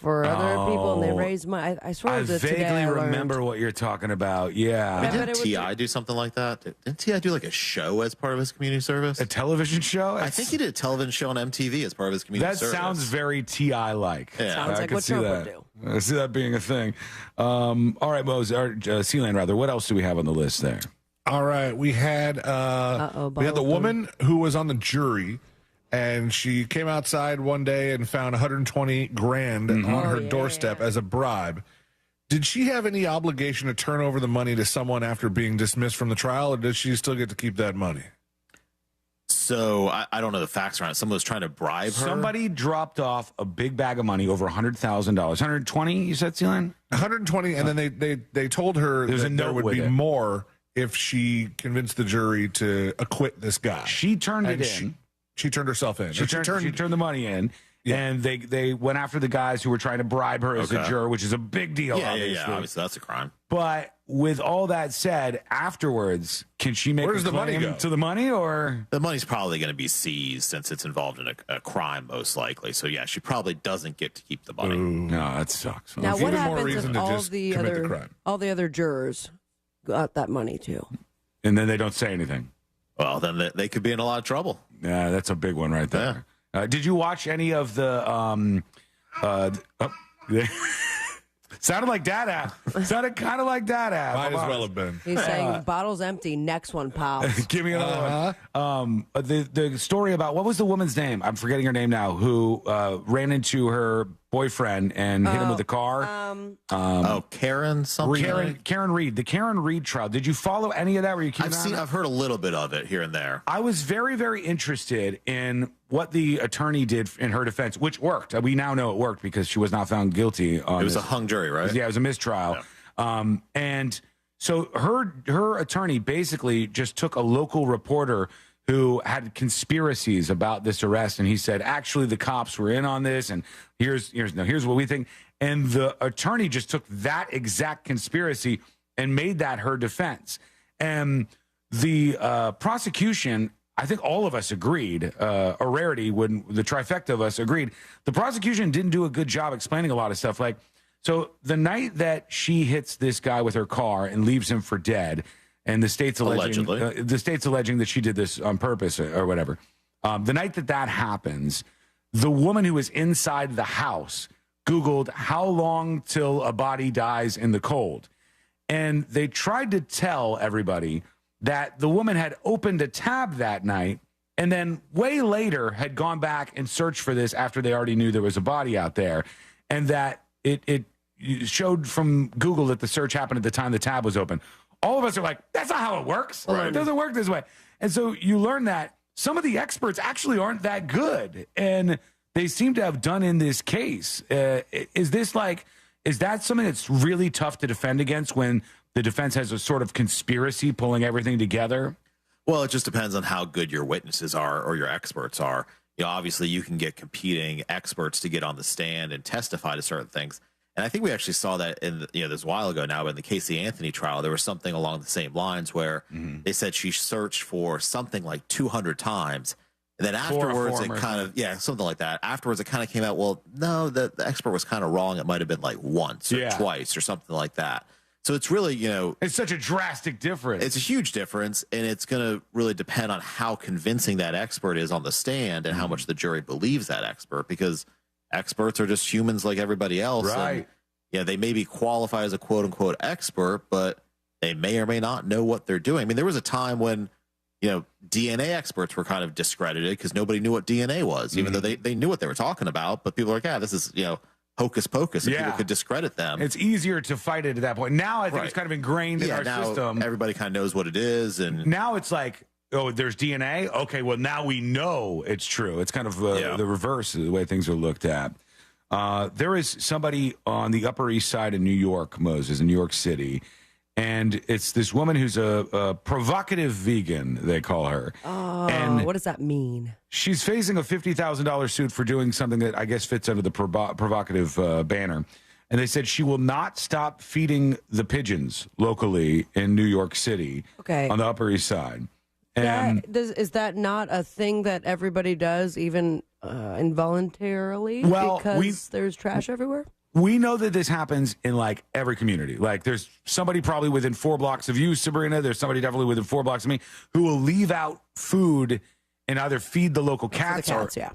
for other people and they raised money? I swear I it was today. vaguely remember what you're talking about. Yeah. I mean, didn't T.I. do something like that? Didn't T.I. do like a show as part of his community service? A television show? I think he did a television show on MTV as part of his community service. That sounds very T.I.-like. Yeah. Sounds like what Trump would do. I see that being a thing. All right, Mose, Sealand, rather. What else do we have on the list there? All right. We had the woman who was on the jury, and she came outside one day and found $120,000 on her doorstep as a bribe. Did she have any obligation to turn over the money to someone after being dismissed from the trial, or does she still get to keep that money? So I don't know the facts around it. Someone was trying to bribe her. Somebody dropped off a big bag of money, over $100,000. 120, you said, Celine? 120, and then they told her that there would be more if she convinced the jury to acquit this guy. She turned it in. She turned herself in. She turned the money in. Yeah. And they went after the guys who were trying to bribe her as a juror, which is a big deal, obviously. Yeah, obviously that's a crime. But with all that said, afterwards, can she make Where does a the money claim go? to the money, or the money's probably going to be seized since it's involved in a crime, most likely. So yeah, she probably doesn't get to keep the money. No, that sucks. Now, what happens if all the other jurors got that money too? And then they don't say anything. Well, then they could be in a lot of trouble. Yeah, that's a big one right there. Did you watch any of the sounded like Dada. Sounded kind of like Dada. Might as well have been. He's saying bottle's empty. Next one pops. Give me another one. The story about, what was the woman's name? I'm forgetting her name now. Who ran into her boyfriend and hit him with a car? Karen something. Karen Reed. The Karen Reed trial. Did you follow any of that? Were you keeping on? I've heard a little bit of it here and there. I was very, very interested in what the attorney did in her defense, which worked. We now know it worked because she was not found guilty. It was a hung jury, right? Yeah, it was a mistrial. Yeah. And so her attorney basically just took a local reporter who had conspiracies about this arrest, and he said, actually, the cops were in on this, and here's what we think. And the attorney just took that exact conspiracy and made that her defense. And the prosecution, I think all of us agreed, a rarity when the trifecta of us agreed, the prosecution didn't do a good job explaining a lot of stuff. Like, so the night that she hits this guy with her car and leaves him for dead, and the state's alleging that she did this on purpose or whatever. The night that happens, the woman who was inside the house Googled how long till a body dies in the cold. And they tried to tell everybody that the woman had opened a tab that night and then way later had gone back and searched for this after they already knew there was a body out there. And that it showed from Google that the search happened at the time the tab was open. All of us are like, that's not how it works. Right. It doesn't work this way. And so you learn that some of the experts actually aren't that good. And they seem to have done in this case. Is that something that's really tough to defend against when the defense has a sort of conspiracy pulling everything together? Well, it just depends on how good your witnesses are or your experts are. Obviously you can get competing experts to get on the stand and testify to certain things. And I think we actually saw that in this a while ago now, but in the Casey Anthony trial, there was something along the same lines where they said she searched for something like 200 times. And then afterwards, it kind of, something like that. Afterwards, it kind of came out, well, no, the expert was kind of wrong. It might have been like once or twice or something like that. So it's really, it's such a drastic difference. It's a huge difference. And it's going to really depend on how convincing that expert is on the stand and how much the jury believes that expert, because experts are just humans like everybody else. Right. And, they maybe qualify as a quote unquote expert, but they may or may not know what they're doing. I mean, there was a time when, DNA experts were kind of discredited because nobody knew what DNA was, even though they knew what they were talking about. But people are like, this is, hocus pocus. And people could discredit them. It's easier to fight it at that point. Now I think it's kind of ingrained in our system. Everybody kind of knows what it is. And now it's like, oh, there's DNA? Okay, well, now we know it's true. It's kind of the reverse of the way things are looked at. There is somebody on the Upper East Side of New York, Moses, in New York City, and it's this woman who's a provocative vegan, they call her. Oh, and what does that mean? She's facing a $50,000 suit for doing something that I guess fits under the provocative banner. And they said she will not stop feeding the pigeons locally in New York City on the Upper East Side. Is that not a thing that everybody does, even involuntarily, because there's trash everywhere? We know that this happens in like every community. Like there's somebody probably within 4 blocks of you, Sabrina. There's somebody definitely within 4 blocks of me who will leave out food and either feed the local cats,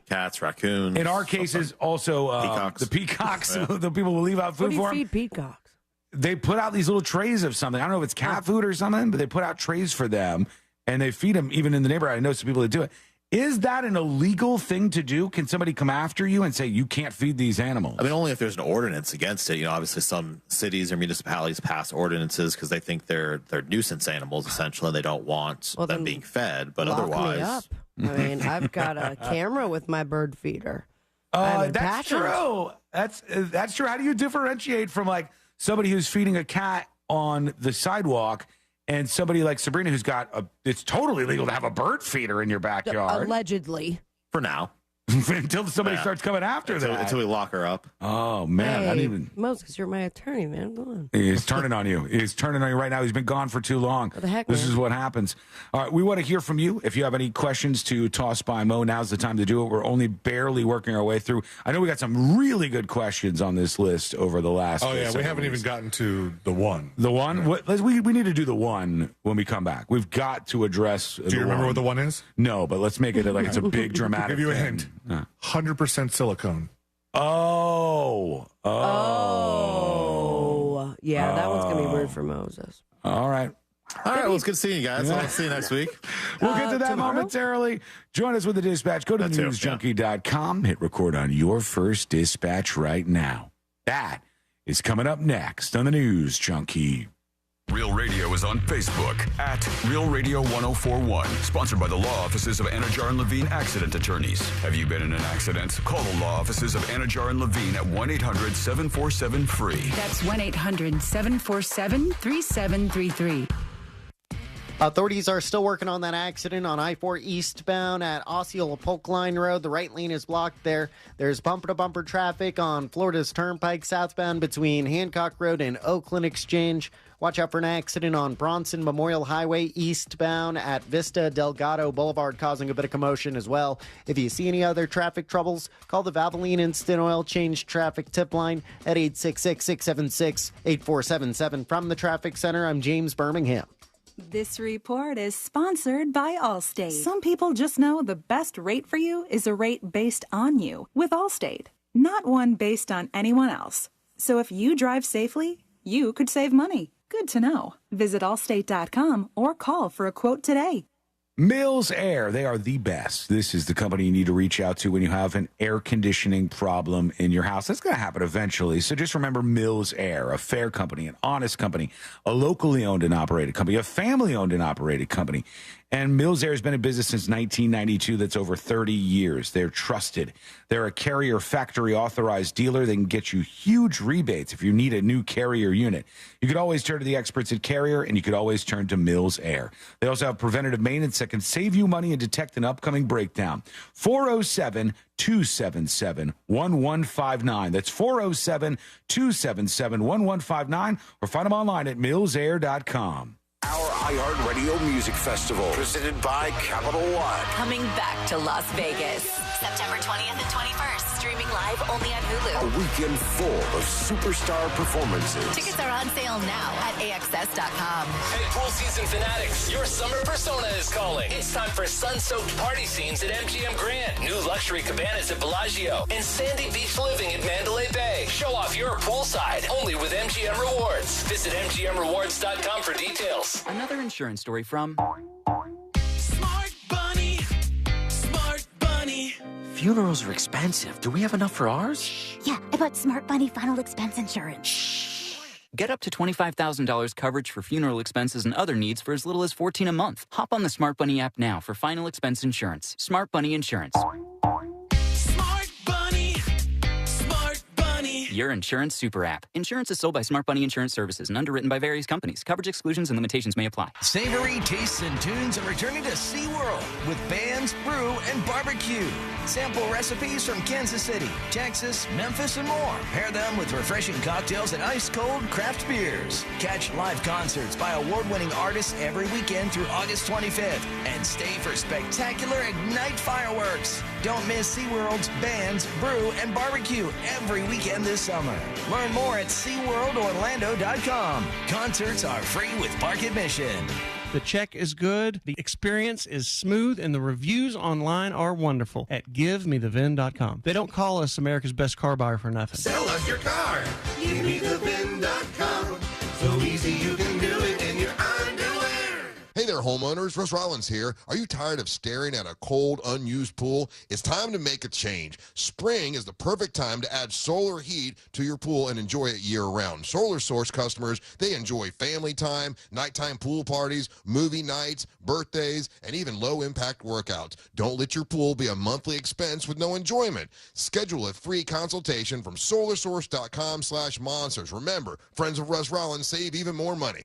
cats, raccoons. In our cases, also peacocks. The peacocks. The people will leave out food for them. What do you feed peacocks? They put out these little trays of something. I don't know if it's cat food or something, but they put out trays for them and they feed them even in the neighborhood. I know some people that do it. Is that an illegal thing to do? Can somebody come after you and say you can't feed these animals? I mean, only if there's an ordinance against it. Obviously some cities or municipalities pass ordinances because they think they're nuisance animals, essentially, and they don't want them being fed. But Lock otherwise, me up. I mean, I've got a camera with my bird feeder. That's true. That's true. How do you differentiate from like somebody who's feeding a cat on the sidewalk and somebody like Sabrina who's got it's totally legal to have a bird feeder in your backyard? Allegedly. For now. Until somebody starts coming after that. Until we lock her up. Oh, man. I didn't even... Moses, you're my attorney, man. Go on. He's turning on you. He's turning on you right now. He's been gone for too long. What the heck, This man? is what happens. All right, we want to hear from you. If you have any questions to toss by Mo, now's the time to do it. We're only barely working our way through. I know we got some really good questions on this list over the last... Oh, yeah, we haven't even gotten to the one. The one? Yeah. We need to do the one when we come back. We've got to address Do you remember what the one is? No, but let's make it like it's a big dramatic I'll give you a thing. hint. 100% silicone. Oh. Yeah, that one's going to be weird for Moses. All right. All right, well, it's good seeing you guys. Yeah. I'll see you next week. We'll get to that tomorrow? momentarily. Join us with the Dispatch. Go to newsjunkie.com. Hit record on your first Dispatch right now. That is coming up next on the News Junkie. Real Radio is on Facebook at Real Radio 1041. Sponsored by the law offices of Anajar and Levine Accident Attorneys. Have you been in an accident? Call the law offices of Anajar and Levine at 1-800-747-FREE. That's 1-800-747-3733. Authorities are still working on that accident on I-4 eastbound at Osceola Polk Line Road. The right lane is blocked there. There's bumper-to-bumper traffic on Florida's Turnpike southbound between Hancock Road and Oakland Exchange. Watch out for an accident on Bronson Memorial Highway eastbound at Vista Delgado Boulevard, causing a bit of commotion as well. If you see any other traffic troubles, call the Valvoline Instant Oil Change Traffic Tip Line at 866-676-8477. From the Traffic Center, I'm James Birmingham. This report is sponsored by Allstate. Some people just know the best rate for you is a rate based on you with Allstate, not one based on anyone else. So if you drive safely, you could save money. Good to know. Visit allstate.com or call for a quote today. Mills Air, they are the best. This is the company you need to reach out to when you have an air conditioning problem in your house. That's going to happen eventually. So just remember Mills Air, a fair company, an honest company, a locally owned and operated company, a family owned and operated company. And Mills Air has been in business since 1992. That's over 30 years. They're trusted. They're a Carrier factory authorized dealer. They can get you huge rebates if you need a new Carrier unit. You could always turn to the experts at Carrier, and you could always turn to Mills Air. They also have preventative maintenance that can save you money and detect an upcoming breakdown. 407-277-1159. That's 407-277-1159, or find them online at millsair.com. Our iHeartRadio Music Festival, presented by Capital One. Coming back to Las Vegas, September 20th and 21st. Streaming live only on Hulu. A weekend full of superstar performances. Tickets are on sale now at AXS.com. Hey, pool season fanatics, your summer persona is calling. It's time for sun-soaked party scenes at MGM Grand, new luxury cabanas at Bellagio, and sandy beach living at Mandalay Bay. Show off your poolside only with MGM Rewards. Visit MGMRewards.com for details. Another insurance story from Smart Bunny. Smart Bunny. Funerals are expensive. Do we have enough for ours? Yeah, I bought Smart Bunny Final Expense Insurance. Get up to $25,000 coverage for funeral expenses and other needs for as little as $14 a month. Hop on the Smart Bunny app now for final expense insurance. Smart Bunny Insurance. Smart Bunny. Smart Bunny. Your insurance super app. Insurance is sold by Smart Bunny Insurance Services and underwritten by various companies. Coverage exclusions and limitations may apply. Savory tastes and tunes are returning to SeaWorld with bands, brew, and barbecue. Sample recipes from Kansas City, Texas, Memphis, and more. Pair them with refreshing cocktails and ice-cold craft beers. Catch live concerts by award-winning artists every weekend through August 25th. And stay for spectacular Ignite fireworks. Don't miss SeaWorld's bands, brew, and barbecue every weekend this summer. Learn more at SeaWorldOrlando.com. Concerts are free with park admission. The check is good, the experience is smooth, and the reviews online are wonderful at GiveMeTheVin.com. They don't call us America's best car buyer for nothing. Sell us your car. GiveMeTheVin.com. So easy you can do it in your underwear. Hey there, homeowners. Russ Rollins here. Are you tired of staring at a cold, unused pool? It's time to make a change. Spring is the perfect time to add solar heat to your pool and enjoy it year-round. Solar Source customers, they enjoy family time, nighttime pool parties, movie nights, birthdays, and even low-impact workouts. Don't let your pool be a monthly expense with no enjoyment. Schedule a free consultation from solarsource.com/monsters. Remember, friends of Russ Rollins save even more money.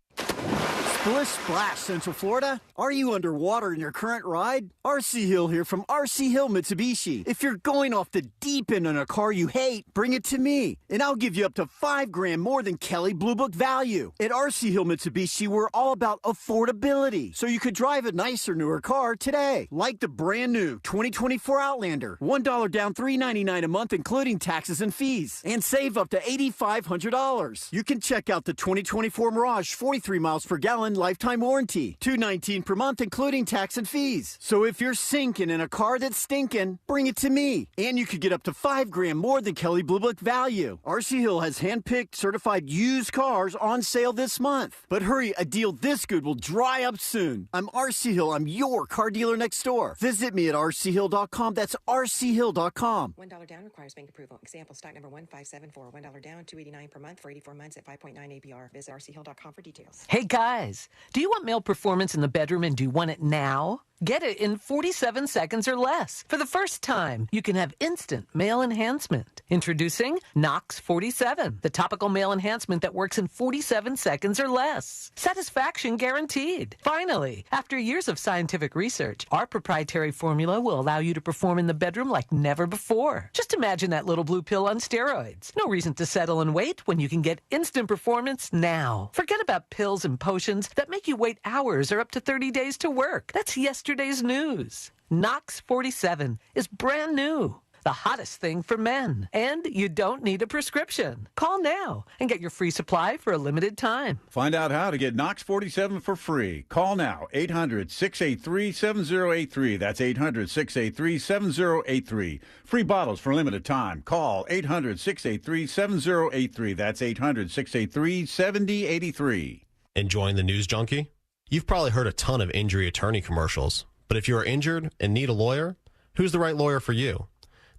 Splish Splash, Central Florida. Are you underwater in your current ride? RC Hill here from RC Hill Mitsubishi. If you're going off the deep end on a car you hate, bring it to me, and I'll give you up to $5,000 more than Kelley Blue Book value. At RC Hill Mitsubishi, we're all about affordability, so you could drive a nicer, newer car today, like the brand new 2024 Outlander. $1 down, $399 a month, including taxes and fees, and save up to $8,500. You can check out the 2024 Mirage, 43 miles per gallon, lifetime warranty, $219 per month, including tax and fees. So if you're sinking in a car that's stinking, bring it to me, and you could get up to $5,000 more than Kelley Blue Book value. RC Hill has hand-picked, certified used cars on sale this month. But hurry, a deal this good will dry up soon. I'm RC Hill. I'm your car dealer next door. Visit me at rchill.com. That's rchill.com. $1 down requires bank approval. Example, stock number 1574. $1 down, $289 per month for 84 months at 5.9 APR. Visit rchill.com for details. Hey guys, do you want male performance in the bedroom and do you want it now? Get it in 47 seconds or less. For the first time, you can have instant male enhancement. Introducing Knox 47, the topical male enhancement that works in 47 seconds or less. Satisfaction guaranteed. Finally, after years of scientific research, our proprietary formula will allow you to perform in the bedroom like never before. Just imagine that little blue pill on steroids. No reason to settle and wait when you can get instant performance now. Forget about pills and potions that make you wait hours or up to 30 days to work. That's yesterday's news. Knox 47 is brand new. The hottest thing for men. And you don't need a prescription. Call now and get your free supply for a limited time. Find out how to get Knox 47 for free. Call now, 800-683-7083. That's 800-683-7083. Free bottles for limited time. Call 800-683-7083. That's 800-683-7083. Enjoying the news junkie? You've probably heard a ton of injury attorney commercials, but if you are injured and need a lawyer, who's the right lawyer for you?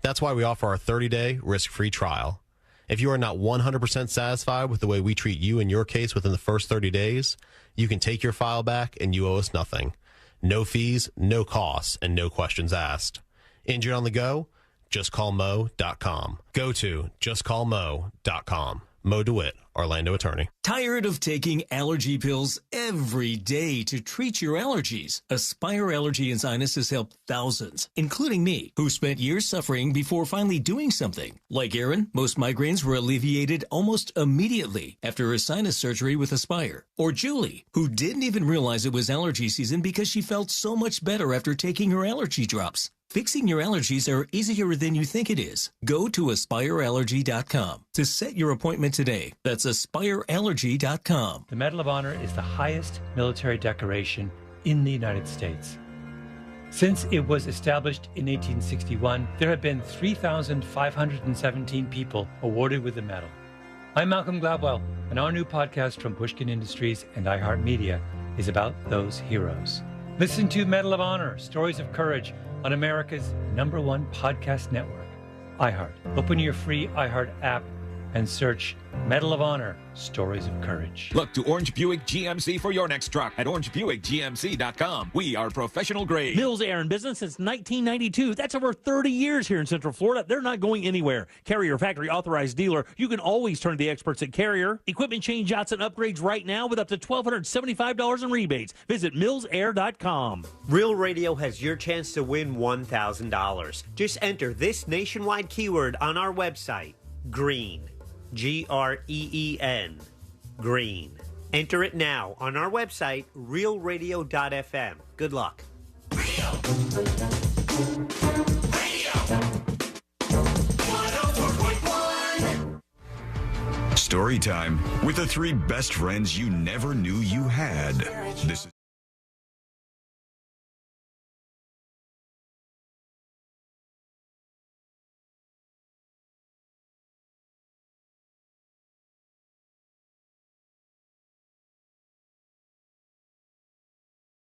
That's why we offer our 30-day risk-free trial. If you are not 100% satisfied with the way we treat you in your case within the first 30 days, you can take your file back and you owe us nothing. No fees, no costs, and no questions asked. Injured on the go? JustCallMo.com. Go to JustCallMo.com. Mo DeWitt, Orlando attorney. Tired of taking allergy pills every day to treat your allergies? Aspire Allergy and Sinus has helped thousands, including me, who spent years suffering before finally doing something. Like Aaron, most migraines were alleviated almost immediately after her sinus surgery with Aspire. Or Julie, who didn't even realize it was allergy season because she felt so much better after taking her allergy drops. Fixing your allergies are easier than you think it is. Go to AspireAllergy.com to set your appointment today. That's AspireAllergy.com. The Medal of Honor is the highest military decoration in the United States. Since it was established in 1861, there have been 3,517 people awarded with the medal. I'm Malcolm Gladwell, and our new podcast from Pushkin Industries and iHeartMedia is about those heroes. Listen to Medal of Honor, Stories of Courage, on America's #1 podcast network, iHeart. Open your free iHeart app and search Medal of Honor, Stories of Courage. Look to Orange Buick GMC for your next truck at orangebuickgmc.com. We are professional grade. Mills Air in business since 1992. That's over 30 years here in Central Florida. They're not going anywhere. Carrier factory authorized dealer. You can always turn to the experts at Carrier. Equipment change outs and upgrades right now with up to $1,275 in rebates. Visit millsair.com. Real Radio has your chance to win $1,000. Just enter this nationwide keyword on our website, GREEN. GREEN. Green. Enter it now on our website, realradio.fm. Good luck. Story time with the 3 best friends you never knew you had. This is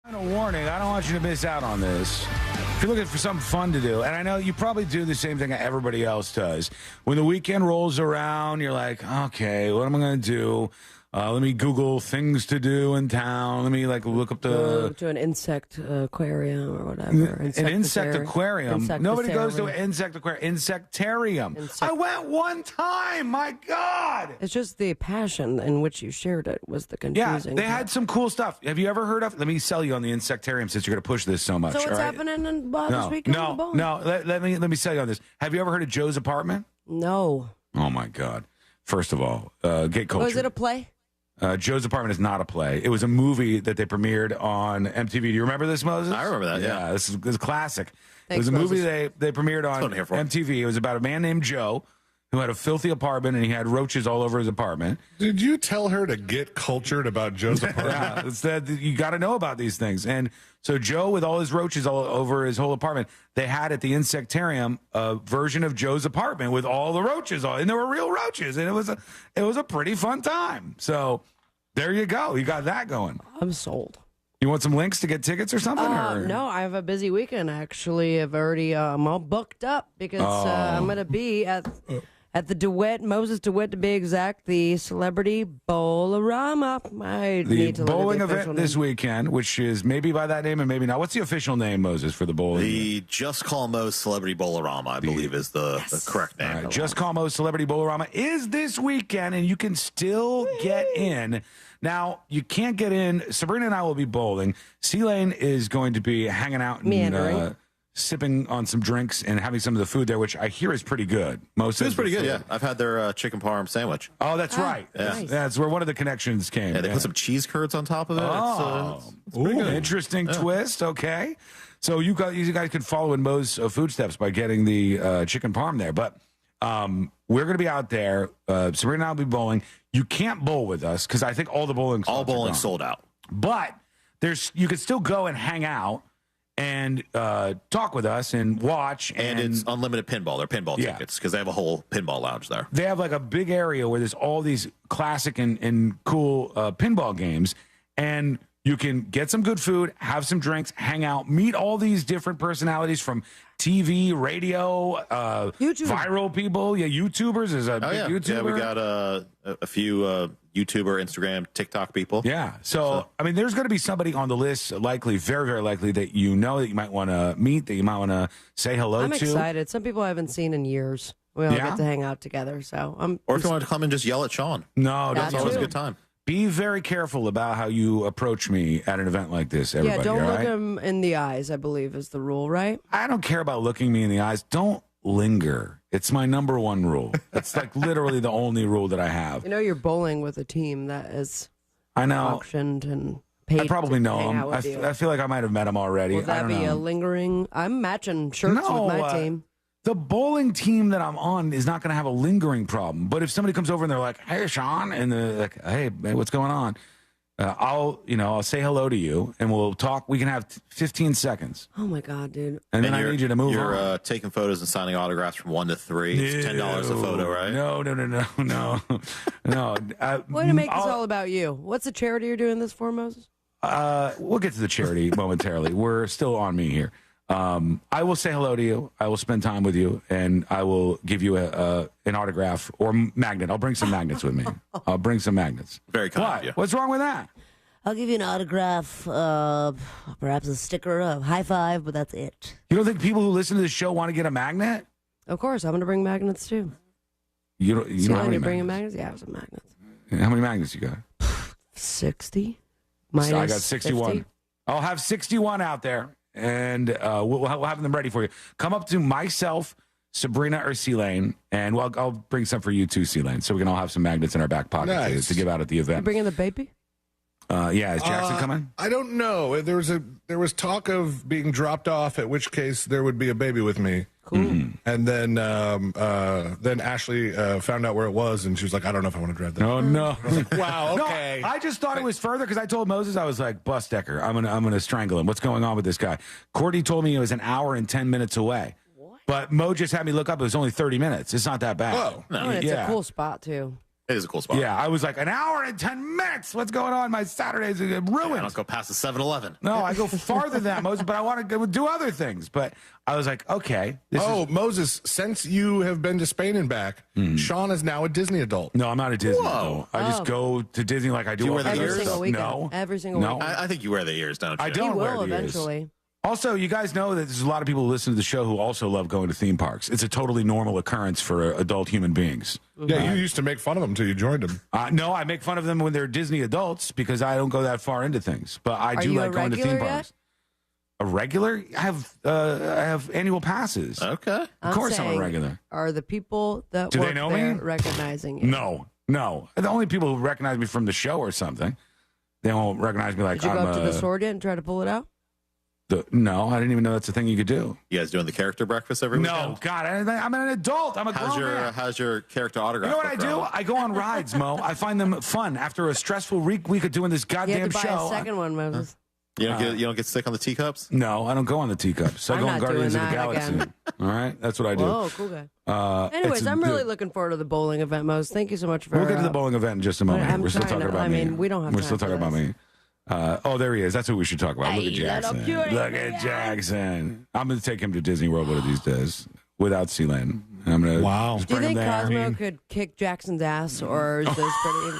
A warning, I don't want you to miss out on this. If you're looking for something fun to do, and I know you probably do the same thing that everybody else does. When the weekend rolls around, you're like, okay, what am I going to do? Let me Google things to do in town. Let me look up the... to an insect aquarium or whatever. An insect aquarium? Nobody goes to an insect aquarium. Insectarium. I went one time. My God. It's just the passion in which you shared it was the confusing. Yeah, they had some cool stuff. Have you ever heard of... Let me sell you on the insectarium since you're going to push this so much. So what's happening in this weekend? No. Let me sell you on this. Have you ever heard of Joe's Apartment? No. Oh, my God. First of all, get culture. Was it a play? Joe's Apartment is not a play. It was a movie that they premiered on MTV. Do you remember this, Moses? I remember that, yeah. This is classic. Thanks, it was a Moses. movie they premiered on MTV. It was about a man named Joe who had a filthy apartment, and he had roaches all over his apartment. Did you tell her to get cultured about Joe's apartment? Yeah, it's that you got to know about these things. And so Joe, with all his roaches all over his whole apartment, they had at the Insectarium a version of Joe's apartment with all the roaches, and there were real roaches, and it was a pretty fun time. So there you go. You got that going. I'm sold. You want some links to get tickets or something? No, I have a busy weekend. Actually, I've already I'm all booked up because I'm going to be at the DeWitt, Moses DeWitt to be exact, the Celebrity Bowl-orama. I The need to bowling look at the event this weekend, which is maybe by that name and maybe not. What's the official name, Moses, for the bowling? The Just Call Mo's Celebrity Bowl-orama, I believe, is the correct name. All right, Just Call Mo's Celebrity Bowl-orama is this weekend, and you can still get in. Now, you can't get in. Sabrina and I will be bowling. C-Lane is going to be hanging out and sipping on some drinks and having some of the food there, which I hear is pretty good. It's pretty good, yeah. I've had their chicken parm sandwich. Oh, that's right. Yeah. Nice. That's where one of the connections came. Yeah, they put some cheese curds on top of it. Oh, it's pretty good. Interesting twist. Okay. So you guys could follow in Mo's footsteps by getting the chicken parm there. But we're going to be out there. Sabrina and I will be bowling. You can't bowl with us because I think all the bowling sold out. But you could still go and hang out and talk with us and watch. And it's unlimited pinball. They're pinball tickets because they have a whole pinball lounge there. They have like a big area where there's all these classic and cool pinball games. And you can get some good food, have some drinks, hang out, meet all these different personalities from TV, radio, viral people. Yeah, YouTubers is a big YouTuber. Yeah, we got a few YouTuber, Instagram, TikTok people. Yeah. So, I mean, there's going to be somebody on the list, likely, very, very likely, that you might want to meet, that you might want to say hello to. I'm excited. Some people I haven't seen in years. We all get to hang out together. So or if you want to come and just yell at Sean. No, that's always a good time. Be very careful about how you approach me at an event like this, everybody. Yeah, don't look right? him in the eyes, I believe, is the rule, right? I don't care about looking me in the eyes. Don't linger. It's my number one rule. It's like literally the only rule that I have. You know, you're bowling with a team that is auctioned and paid. I probably know hang him. out with you. I feel like I might have met him already. Would that be a lingering? I'm matching shirts with my team. The bowling team that I'm on is not going to have a lingering problem. But if somebody comes over and they're like, "Hey, Sean," and they're like, "Hey, what's going on?" I'll say hello to you and we'll talk. We can have 15 seconds. Oh my God, dude! And then I need you to move on. You're taking photos and signing autographs from 1 to 3. It's $10 a photo, right? No. Way to make this all about you. What's the charity you're doing this for, Moses? We'll get to the charity momentarily. We're still on me here. I will say hello to you. I will spend time with you, and I will give you an autograph or magnet. I'll bring some magnets with me. I'll bring some magnets. Very kind of you. What's wrong with that? I'll give you an autograph, perhaps a sticker, a high five, but that's it. You don't think people who listen to this show want to get a magnet? Of course, I'm going to bring magnets too. You don't have any bringing magnets? Yeah, I have some magnets. How many magnets you got? 60. I got 61. 50. I'll have 61 out there, and we'll have them ready for you. Come up to myself, Sabrina, or C-Lane, and I'll bring some for you too, C-Lane, so we can all have some magnets in our back pocket to give out at the event. You bringing the baby? Yeah, is Jackson coming? I don't know. There was talk of being dropped off, at which case there would be a baby with me. Cool. Mm-hmm. And then Ashley found out where it was, and she was like, "I don't know if I want to drive that." Oh no! I was like, wow. Okay. No, I just thought it was further because I told Moses, I was like, "Bus Decker, I'm gonna strangle him. What's going on with this guy?" Courtney told me it was an hour and 10 minutes away. What? But Mo just had me look up. It was only 30 minutes. It's not that bad. Oh, no. It's a cool spot too. It is a cool spot. Yeah, I was like, an hour and 10 minutes. What's going on? My Saturdays are ruined. I don't go past the 7-Eleven. No, I go farther than that, Moses, but I want to go do other things. But I was like, okay. Moses, since you have been to Spain and back, Sean is now a Disney adult. No, I'm not a Disney adult. I just go to Disney like I do. Do you wear the Every ears? single weekend. No. Every single No. weekend. I think you wear the ears, don't you? I don't He wear will the ears. eventually. Also, you guys know that there's a lot of people who listen to the show who also love going to theme parks. It's a totally normal occurrence for adult human beings. Yeah, you used to make fun of them until you joined them. No, I make fun of them when they're Disney adults because I don't go that far into things. But I do you like a going to theme regular parks. A regular? I have annual passes. Okay. Of course I'm a saying, regular. Are the people that Do work they know there me? recognizing you? No. The only people who recognize me from the show or something, they won't recognize me like Did you go I'm up to the sword yet and try to pull it out? No, I didn't even know that's a thing you could do. You guys doing the character breakfast every weekend? No, God, I'm an adult. I'm a grown man. How's your character autograph? You know what I do? I go on rides, Mo. I find them fun after a stressful week of doing this You goddamn have to buy show. a second one, Moses. You don't get sick on the teacups? No, I don't go on the teacups. I I'm go on not Guardians of doing the that Galaxy. again. All right, that's what I do. Whoa, cool guy. Anyways, I'm really looking forward to the bowling event, Mose. Thank you so much for. We'll get to the bowling event in just a moment. I'm We're still trying talking to- about I me. mean, we don't have We're time still for talking about this. me. There he is. That's what we should talk about. Look at Hey, little Jackson. cutie, Look at Jackson. I'm going to take him to Disney World one of these days without Sealand. I'm going to just Do you bring him think there. Cosmo could kick Jackson's ass, or is this pretty?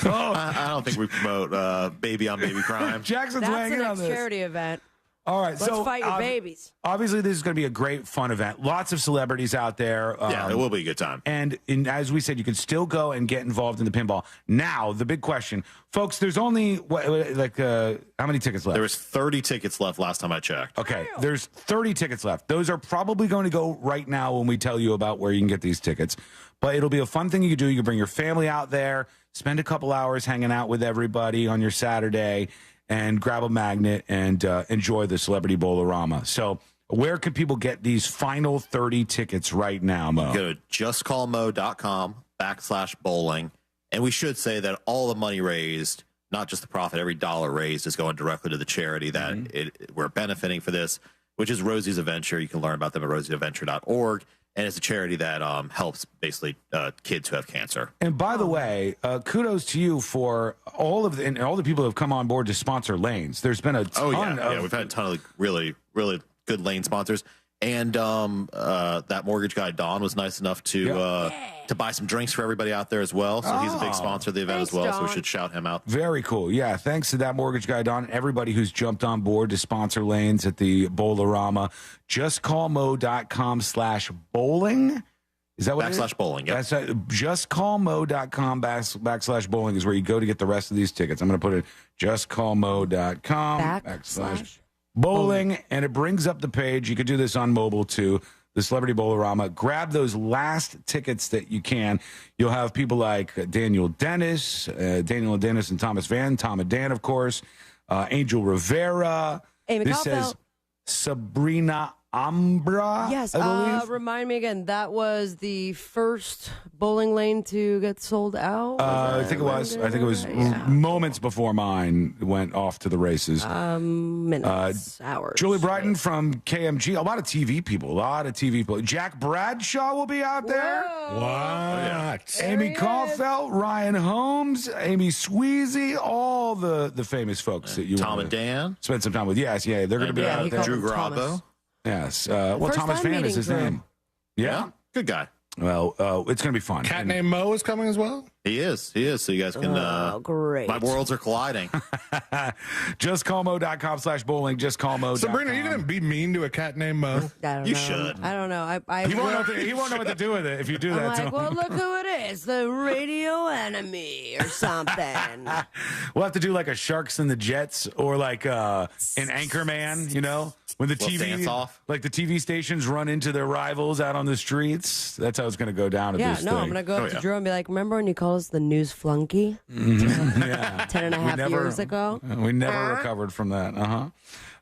I don't think we promote baby on baby crime. Jackson's That's weighing the in on next this. charity event. All right, Let's so fight your babies. Obviously, this is going to be a great, fun event. Lots of celebrities out there. Yeah, it will be a good time. And as we said, you can still go and get involved in the pinball. Now, the big question, folks. There's only how many tickets left? There was 30 tickets left last time I checked. Okay, there's 30 tickets left. Those are probably going to go right now when we tell you about where you can get these tickets. But it'll be a fun thing you can do. You can bring your family out there, spend a couple hours hanging out with everybody on your Saturday, and grab a magnet and enjoy the Celebrity Bowl-orama. So where can people get these final 30 tickets right now, Mo? Go to justcallmo.com/bowling. And we should say that all the money raised, not just the profit, every dollar raised is going directly to the charity that we're benefiting for this, which is Rosie's Adventure. You can learn about them at rosiesadventure.org. And it's a charity that helps basically kids who have cancer. And by the way, kudos to you for all of the people who have come on board to sponsor lanes. There's been a ton of... we've had a ton of really, really good lane sponsors. And that mortgage guy, Don, was nice enough to buy some drinks for everybody out there as well. So he's a big sponsor of the event as well. Thanks, So we Don. should shout him out. Very cool. Yeah, thanks to that mortgage guy, Don, everybody who's jumped on board to sponsor lanes at the Bowl-orama. JustCallMo.com/bowling. Is that what it is? /bowling, yep. That's JustCallMo.com/bowling is where you go to get the rest of these tickets. I'm going to put it JustCallMo.com/bowling, and it brings up the page. You could do this on mobile too. The Celebrity Bowl-orama. Grab those last tickets that you can. You'll have people like Daniel Dennis and Thomas Van, Tom and Dan, of course, Angel Rivera. Amy this Caulfield. says Sabrina Ambra. Yes. I believe. Remind me again. That was the first bowling lane to get sold out. I think it was. I think it was moments before mine went off to the races. Minutes, hours. Julie Brighton from KMG. A lot of TV people. Jack Bradshaw will be out there. What? Amy Caulfield, Ryan Holmes, Amy Sweezy, all the famous folks that you Tom wanna and Dan. spend some time with. Yes, they're going to be Yeah, out he there. called Drew him Thomas. Garabo. Yes. First Thomas time Van is meeting his Drew. name. Yeah. Good guy. Well, it's going to be fun. Cat And- named Mo is coming as well. He is. So you guys can. Oh, great. My worlds are colliding. JustCallMo.com/bowling. JustCallMo. Sabrina, are you going to be mean to a cat named Mo? I don't You know. should. I don't know. He won't know what to do with it if you do I'm that to like, him. well, look who it is, the radio enemy or something. We'll have to do like a Sharks and the Jets or like an Anchorman, when the Little dance off. like the TV stations run into their rivals out on the streets. That's how it's going to go down at Yeah, this no, thing. I'm going to go up Oh, to yeah. Drew and be like, remember when you called us the news flunky Yeah. 10 and a half years ago? We never recovered from that.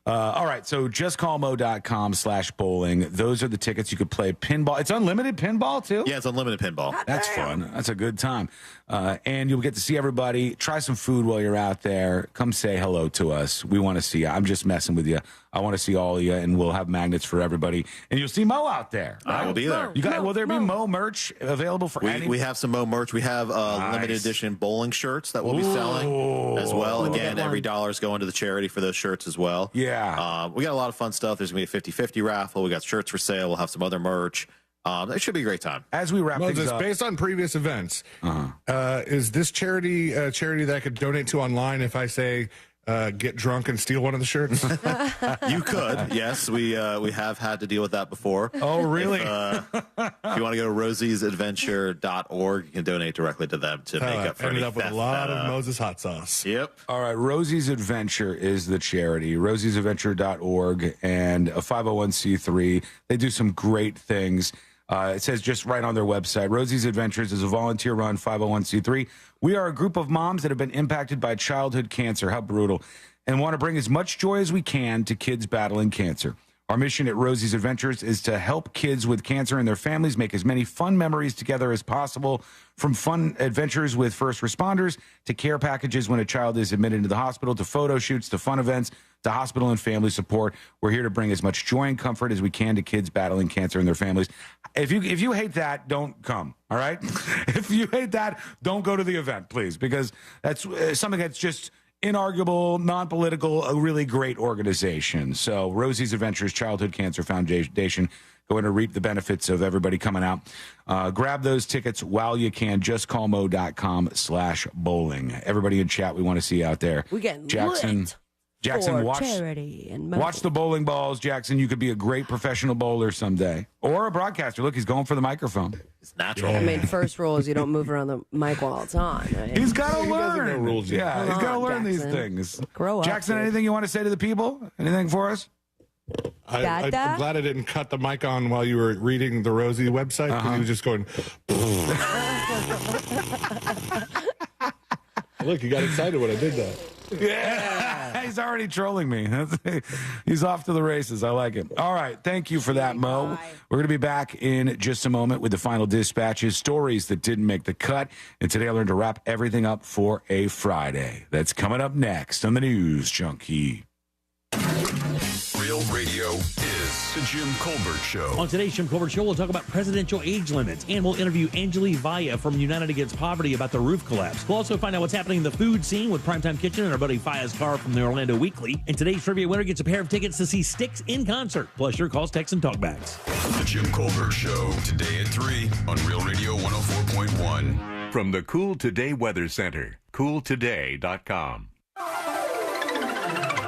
All right, so justcallmo.com/bowling. Those are the tickets. You could play pinball. It's unlimited pinball, too? Yeah, it's unlimited pinball. That's fun. That's a good time. And you'll get to see everybody. Try some food while you're out there. Come say hello to us. We want to see you. I'm just messing with you. I want to see all of you, and we'll have magnets for everybody. And you'll see Mo out there. I will be there. Will there be Mo merch available for any? We have some Mo merch. We have limited edition bowling shirts that we'll be selling as well. Again, every dollar is going to the charity for those shirts as well. Yeah. We got a lot of fun stuff. There's going to be a 50-50 raffle. We got shirts for sale. We'll have some other merch. It should be a great time. As we wrap things up, based on previous events, is this charity a charity that I could donate to online if I say get drunk and steal one of the shirts? You could, yes. We have had to deal with that before. Oh, really? If you want to go to rosiesadventure.org, you can donate directly to them to make up for ended any up with theft a lot that, of Moses hot sauce. Yep. All right, Rosie's Adventure is the charity, rosiesadventure.org, and a 501c3. They do some great things. It says just right on their website, Rosie's Adventures is a volunteer-run 501c3. We are a group of moms that have been impacted by childhood cancer. How brutal. And want to bring as much joy as we can to kids battling cancer. Our mission at Rosie's Adventures is to help kids with cancer and their families make as many fun memories together as possible, from fun adventures with first responders to care packages when a child is admitted into the hospital, to photo shoots, to fun events, to hospital and family support. We're here to bring as much joy and comfort as we can to kids battling cancer and their families. If you hate that, don't come, all right? If you hate that, don't go to the event, please, because that's something that's just inarguable, non-political, a really great organization. So Rosie's Adventures Childhood Cancer Foundation, going to reap the benefits of everybody coming out. Grab those tickets while you can. JustCallMo.com/bowling. Everybody in chat, we want to see you out there. We get Jackson, watch charity and watch the bowling balls, Jackson. You could be a great professional bowler someday, or a broadcaster. Look, he's going for the microphone. It's natural. I mean, first rule is you don't move around the mic while it's on. Right? He's got to learn. doesn't know rules yet. Yeah, he's got to learn these things. Grow up, Jackson, dude. anything you want to say to the people? Anything for us? I'm glad I didn't cut the mic on while you were reading the Rosie website, because he was just going. Look, he got excited when I did that. Yeah, he's already trolling me. He's off to the races. I like it. All right, thank you for that, Mo. We're going to be back in just a moment with the final dispatches, stories that didn't make the cut. And today I learned to wrap everything up for a Friday. That's coming up next on the News Junkie. Real radio is the Jim Colbert Show. On today's Jim Colbert Show, we'll talk about presidential age limits, and we'll interview Angeli Vaya from United Against Poverty about the roof collapse. We'll also find out what's happening in the food scene with Primetime Kitchen and our buddy Faya's Car from the Orlando Weekly. And today's trivia winner gets a pair of tickets to see Styx in concert, plus your calls, texts, and talkbacks. The Jim Colbert Show, today at 3 on Real Radio 104.1. From the Cool Today Weather Center, cooltoday.com.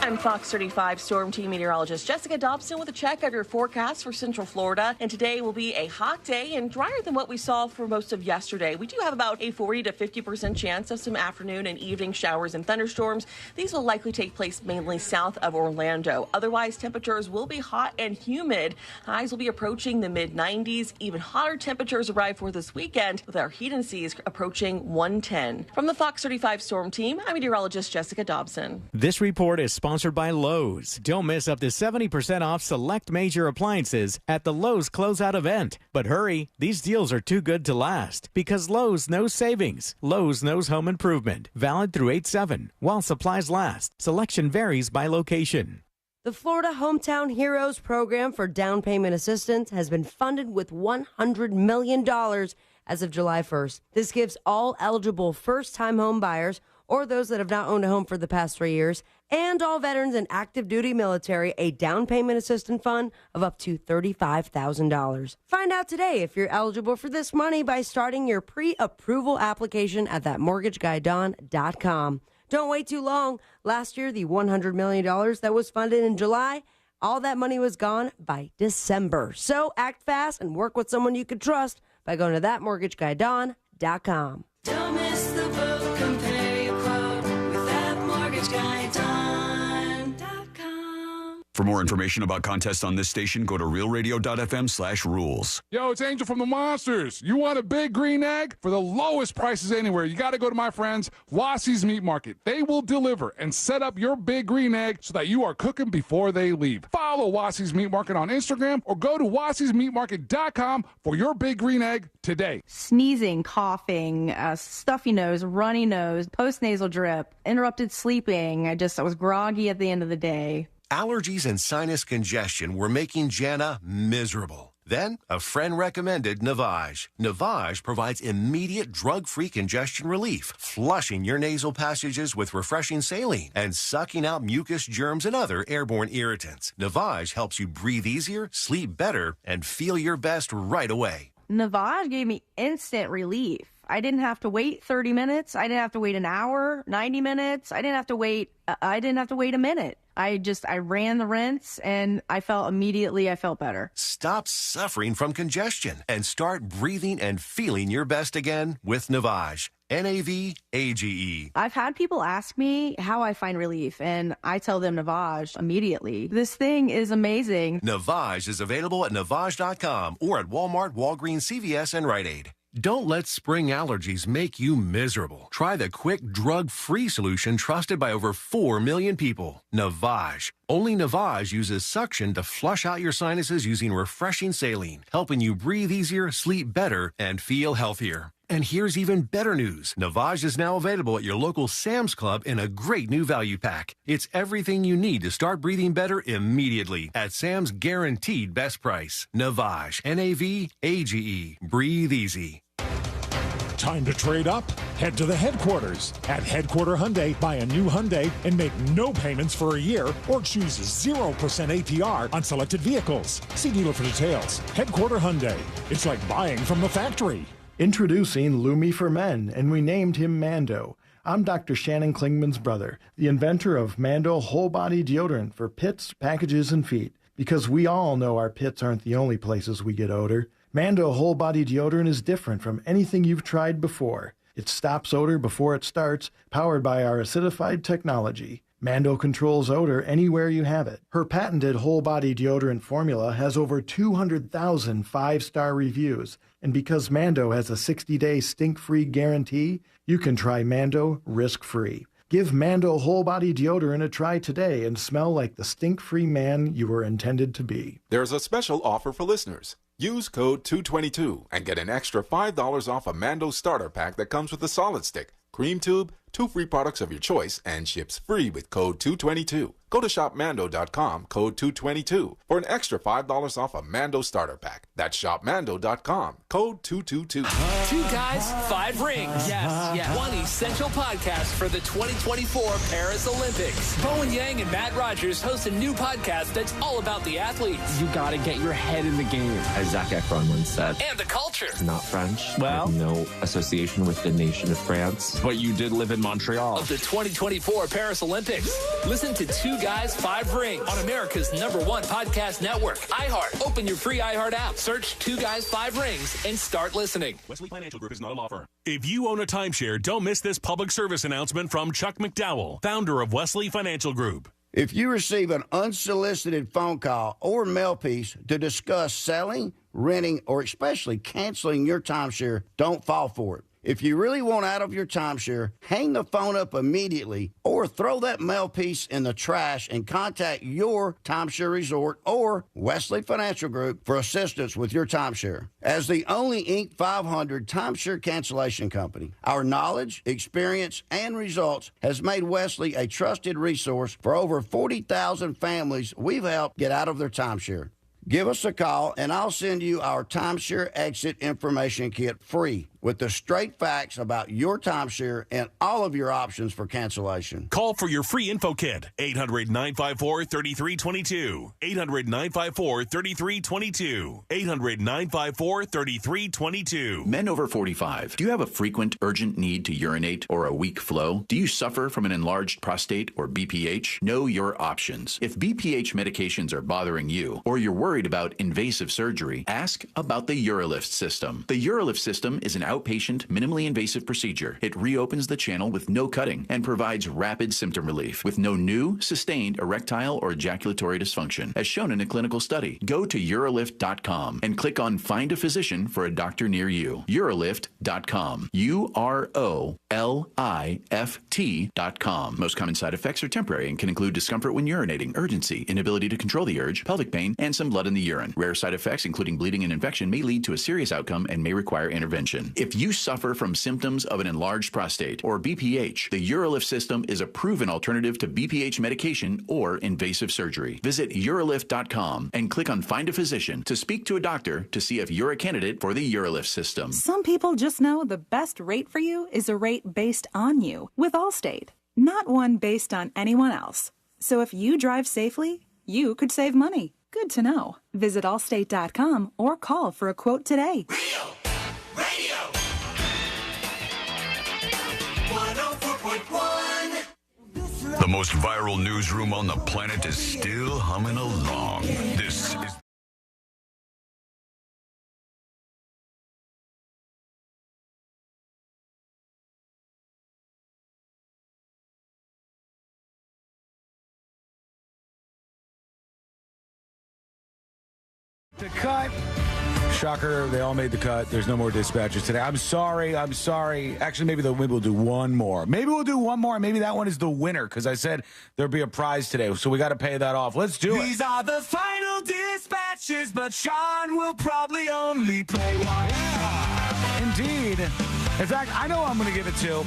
I'm Fox 35 Storm Team meteorologist Jessica Dobson with a check of your forecast for Central Florida. And today will be a hot day and drier than what we saw for most of yesterday. We do have about a 40 to 50% chance of some afternoon and evening showers and thunderstorms. These will likely take place mainly south of Orlando. Otherwise, temperatures will be hot and humid. Highs will be approaching the mid-90s. Even hotter temperatures arrive for this weekend, with our heat indices approaching 110. From the Fox 35 Storm Team, I'm meteorologist Jessica Dobson. This report is sponsored by Lowe's. Don't miss up to 70% off select major appliances at the Lowe's closeout event. But hurry, these deals are too good to last, because Lowe's knows savings. Lowe's knows home improvement. Valid through 8/7 while supplies last. Selection varies by location. The Florida Hometown Heroes program for down payment assistance has been funded with $100 million as of July 1st. This gives all eligible first-time home buyers or those that have not owned a home for the past 3 years, and all veterans and active duty military a down payment assistance fund of up to $35,000. Find out today if you're eligible for this money by starting your pre-approval application at thatmortgageguydon.com. Don't wait too long. Last year, the $100 million that was funded in July, all that money was gone by December. So act fast and work with someone you can trust by going to thatmortgageguydon.com. Don't miss the boat, compare your quote with thatmortgageguydon.com. For more information about contests on this station, go to realradio.fm/rules. Yo, it's Angel from the Monsters. You want a big green egg? For the lowest prices anywhere, you got to go to my friends, Wassie's Meat Market. They will deliver and set up your big green egg so that you are cooking before they leave. Follow Wassie's Meat Market on Instagram or go to wassiesmeatmarket.com for your big green egg today. Sneezing, coughing, stuffy nose, runny nose, postnasal drip, interrupted sleeping. I was groggy at the end of the day. Allergies and sinus congestion were making Jana miserable. Then, a friend recommended Navage. Navage provides immediate drug-free congestion relief, flushing your nasal passages with refreshing saline and sucking out mucus, germs, and other airborne irritants. Navage helps you breathe easier, sleep better, and feel your best right away. Navage gave me instant relief. I didn't have to wait 30 minutes. I didn't have to wait an hour, 90 minutes. I didn't have to wait a minute. I ran the rinse and I felt better. Stop suffering from congestion and start breathing and feeling your best again with Navage. Navage. I've had people ask me how I find relief, and I tell them Navage immediately. This thing is amazing. Navage is available at Navage.com or at Walmart, Walgreens, CVS, and Rite Aid. Don't let spring allergies make you miserable. Try the quick, drug-free solution trusted by over 4 million people. Navage. Only Navage uses suction to flush out your sinuses using refreshing saline, helping you breathe easier, sleep better, and feel healthier. And here's even better news. Navage is now available at your local Sam's Club in a great new value pack. It's everything you need to start breathing better immediately at Sam's guaranteed best price. Navage. Navage. Breathe easy. Time to trade up? Head to the headquarters. At Headquarter Hyundai, buy a new Hyundai and make no payments for a year or choose 0% APR on selected vehicles. See dealer for details. Headquarter Hyundai. It's like buying from the factory. Introducing Lumi for Men, and we named him Mando. I'm Dr. Shannon Klingman's brother, the inventor of Mando Whole Body Deodorant for pits, packages, and feet. Because we all know our pits aren't the only places we get odor. Mando Whole Body Deodorant is different from anything you've tried before. It stops odor before it starts, powered by our acidified technology. Mando controls odor anywhere you have it. Her patented whole body deodorant formula has over 200,000 five-star reviews. And because Mando has a 60-day stink-free guarantee, you can try Mando risk-free. Give Mando Whole Body Deodorant a try today and smell like the stink-free man you were intended to be. There's a special offer for listeners. Use code 222 and get an extra $5 off a Mando starter pack that comes with a solid stick, cream tube, 2 free products of your choice, and ships free with code 222. Go to shopmando.com, code 222, for an extra $5 off a Mando starter pack. That's shopmando.com, code 222. 2 guys, 5 rings. Yes. One essential podcast for the 2024 Paris Olympics. Bowen Yang and Matt Rogers host a new podcast that's all about the athletes. You gotta get your head in the game, as Zac Efron once said. And the culture. Not French. Well, no association with the nation of France. But you did live in Montreal. Of the 2024 Paris Olympics. Listen to 2 Guys, 5 Rings on America's #1 podcast network, iHeart. Open your free iHeart app, search 2 Guys, 5 Rings, and start listening. Wesley Financial Group is not a law firm. If you own a timeshare, don't miss this public service announcement from Chuck McDowell, founder of Wesley Financial Group. If you receive an unsolicited phone call or mail piece to discuss selling, renting, or especially canceling your timeshare, don't fall for it. If you really want out of your timeshare, hang the phone up immediately or throw that mail piece in the trash and contact your timeshare resort or Wesley Financial Group for assistance with your timeshare. As the only Inc. 500 timeshare cancellation company, our knowledge, experience, and results has made Wesley a trusted resource for over 40,000 families we've helped get out of their timeshare. Give us a call, and I'll send you our timeshare exit information kit free with the straight facts about your timeshare and all of your options for cancellation. Call for your free info kit, 800-954-3322. 800-954-3322. 800-954-3322. Men over 45, do you have a frequent urgent need to urinate or a weak flow? Do you suffer from an enlarged prostate or BPH? Know your options. If BPH medications are bothering you or you're worried about invasive surgery, ask about the UroLift system. The UroLift system is an outpatient, minimally invasive procedure. It reopens the channel with no cutting and provides rapid symptom relief with no new, sustained erectile or ejaculatory dysfunction, as shown in a clinical study. Go to urolift.com and click on Find a Physician for a doctor near you. Urolift.com. UROLIFT.com. Most common side effects are temporary and can include discomfort when urinating, urgency, inability to control the urge, pelvic pain, and some blood in the urine. Rare side effects, including bleeding and infection, may lead to a serious outcome and may require intervention. If you suffer from symptoms of an enlarged prostate or BPH, the Urolift system is a proven alternative to BPH medication or invasive surgery. Visit urolift.com and click on Find a Physician to speak to a doctor to see if you're a candidate for the Urolift system. Some people just know the best rate for you is a rate based on you with Allstate, not one based on anyone else. So if you drive safely, you could save money. Good to know. Visit allstate.com or call for a quote today. The most viral newsroom on the planet is still humming along. This is The cut. Shocker, they all made the cut. There's no more dispatches today. I'm sorry. Actually, maybe we'll do one more. Maybe that one is the winner because I said there'll be a prize today. So we got to pay that off. Let's do it. These are the final dispatches, but Sean will probably only play one. Indeed. In fact, I know I'm going to give it to.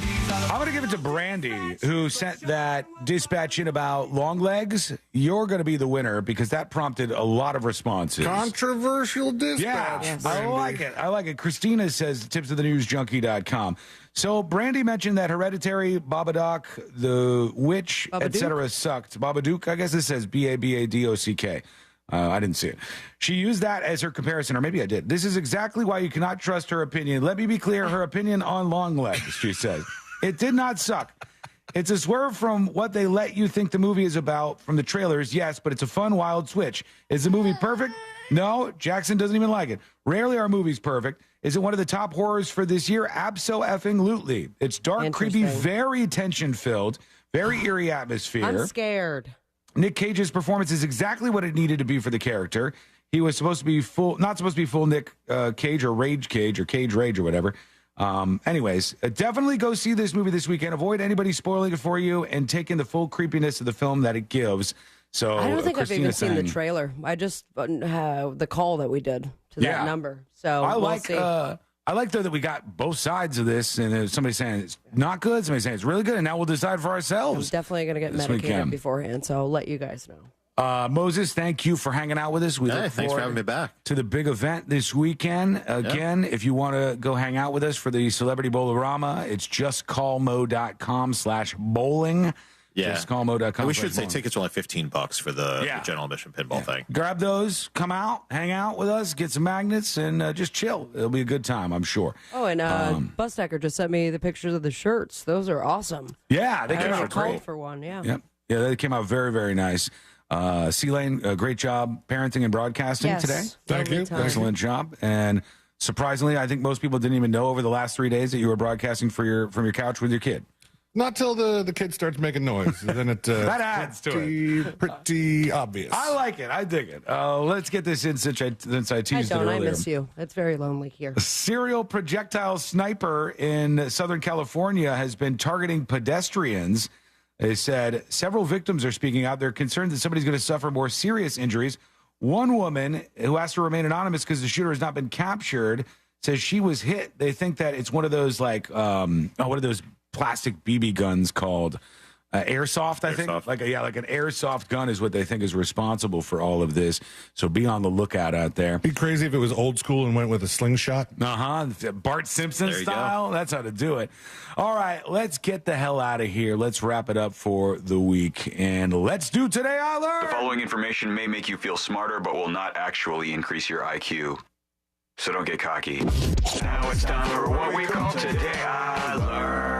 I'm going to give it to Brandy, who sent that dispatch in about long legs. You're going to be the winner because that prompted a lot of responses. Controversial dispatch. Yeah, I like it. Christina says tipsofthenewsjunkie.com. So Brandy mentioned that Hereditary, Babadook, The Witch, etc. sucked. Babadook, I guess it says Babadock. I didn't see it. She used that as her comparison, or maybe I did. This is exactly why you cannot trust her opinion. Let me be clear, her opinion on Long Legs, she says. It did not suck. It's a swerve from what they let you think the movie is about from the trailers, yes, but it's a fun, wild switch. Is the movie perfect? No, Jackson doesn't even like it. Rarely are movies perfect. Is it one of the top horrors for this year? Abso-effing-lutely. It's dark, creepy, very tension-filled, very eerie atmosphere. I'm scared. Nick Cage's performance is exactly what it needed to be for the character. He was supposed to be not supposed to be full Nick Cage or Rage Cage or Cage Rage or whatever. Anyways, definitely go see this movie this weekend. Avoid anybody spoiling it for you and take in the full creepiness of the film that it gives. So I don't think Christina I've even seen the sang- trailer. I just the call that we did to that number. So I we'll like see. I like though that we got both sides of this, and there's somebody saying it's not good, somebody saying it's really good, and now we'll decide for I'm ourselves. definitely going to get this medicated weekend. beforehand, so I'll let you guys know. Moses, thank you for hanging out with us. We Hey, look thanks for forward having me back. to the big event this weekend. Again, if you want to go hang out with us for the Celebrity Bowlerama, it's justcallmo.com/bowling. Yeah. Justcallmo.com. We should say tickets are only $15 for the general admission pinball thing. Grab those, come out, hang out with us, get some magnets, and just chill. It'll be a good time, I'm sure. Oh, and Busdecker just sent me the pictures of the shirts. Those are awesome. Yeah, they came out called great. for one. Yeah. Yep. Yeah, they came out very, very nice. C-Lane, great job parenting and broadcasting Yes. today. Thank you. Time. Excellent job. And surprisingly, I think most people didn't even know over the last 3 days that you were broadcasting from your couch with your kid. Not till the kid starts making noise. Then it that adds to it. Pretty obvious. I like it. I dig it. Let's get this in since I teased I it don't. earlier. I miss you. It's very lonely here. A serial projectile sniper in Southern California has been targeting pedestrians. They said several victims are speaking out. They're concerned that somebody's going to suffer more serious injuries. One woman who asked to remain anonymous because the shooter has not been captured says she was hit. They think that it's one of those what are those plastic BB guns called? Airsoft, I think. Like an airsoft gun is what they think is responsible for all of this. So be on the lookout out there. Be crazy if it was old school and went with a slingshot. Bart Simpson There you go. style. That's how to do it. All right, let's get the hell out of here. Let's wrap it up for the week. And let's do Today I Learned. The following information may make you feel smarter, but will not actually increase your IQ. So don't get cocky. Now it's time for what we call Today I Learned.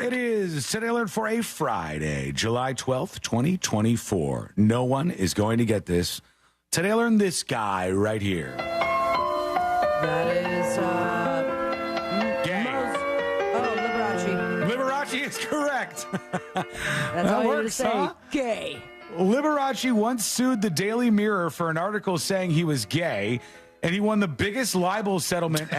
It is Today I Learned for a Friday, July 12th, 2024. No one is going to get this. Today I learned this guy right here. That is gay. Liberace is correct. That's all you need to say. Gay. Liberace once sued the Daily Mirror for an article saying he was gay, and he won the biggest libel settlement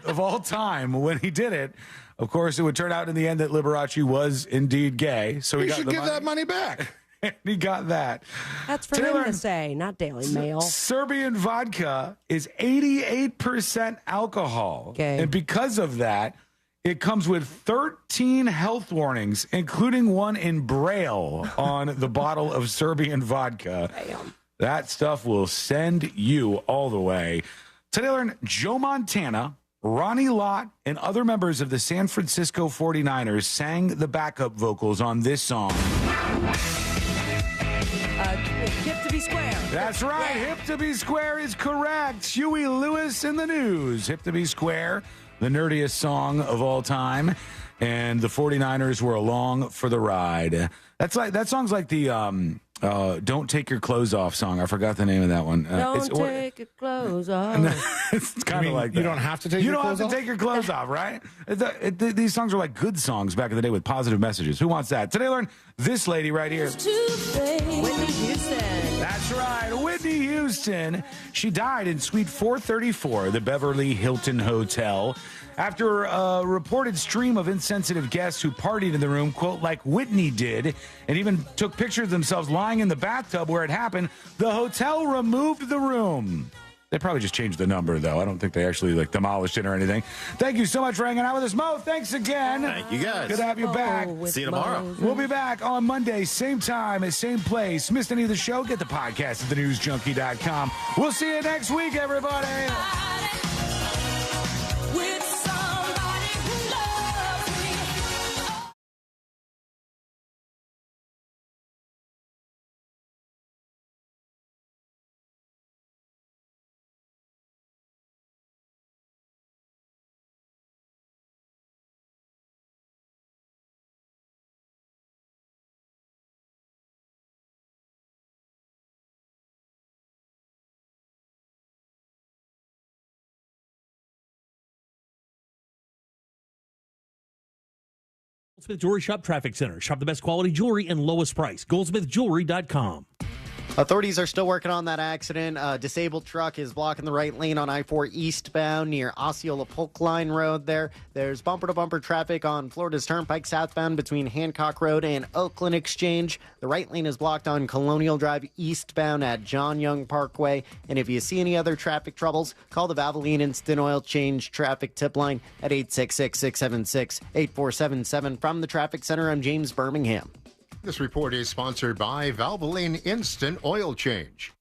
of all time when he did it. Of course, it would turn out in the end that Liberace was indeed gay. So he You got should the give money. that money back. And he got that. That's for him to say, not Daily Mail. Serbian vodka is 88% alcohol. Okay. And because of that, it comes with 13 health warnings, including one in Braille on the bottle of Serbian vodka. Damn. That stuff will send you all the way. Today, learn Joe Montana, Ronnie Lott, and other members of the San Francisco 49ers sang the backup vocals on this song. Hip to be square. That's right. Yeah. Hip to be square is correct. Huey Lewis in the news. Hip to be square, the nerdiest song of all time. And the 49ers were along for the ride. That song's like the Don't Take Your Clothes Off song. I forgot the name of that one. Don't take your clothes off. It's kind of like that. You don't have to take your clothes off? You don't have to take your clothes off, right? These songs are like good songs back in the day with positive messages. Who wants that? Today, learn this lady right here. Whitney Houston. That's right, Whitney Houston. She died in Suite 434, the Beverly Hilton Hotel, after a reported stream of insensitive guests who partied in the room, quote, like Whitney did, and even took pictures of themselves lying in the bathtub where it happened. The hotel removed the room. They probably just changed the number, though. I don't think they actually demolished it or anything. Thank you so much for hanging out with us, Mo. Thanks again. Thank you, guys. Good to have you back. See you tomorrow. We'll be back on Monday, same time, same place. Missed any of the show? Get the podcast at thenewsjunkie.com. We'll see you next week, everybody. Goldsmith Jewelry Shop Traffic Center. Shop the best quality jewelry and lowest price. GoldsmithJewelry.com. Authorities are still working on that accident. A disabled truck is blocking the right lane on I-4 eastbound near Osceola Polk Line Road there. There's bumper-to-bumper traffic on Florida's Turnpike southbound between Hancock Road and Oakland Exchange. The right lane is blocked on Colonial Drive eastbound at John Young Parkway. And if you see any other traffic troubles, call the Valvoline Instant Oil Change traffic tip line at 866-676-8477. From the Traffic Center, I'm James Birmingham. This report is sponsored by Valvoline Instant Oil Change.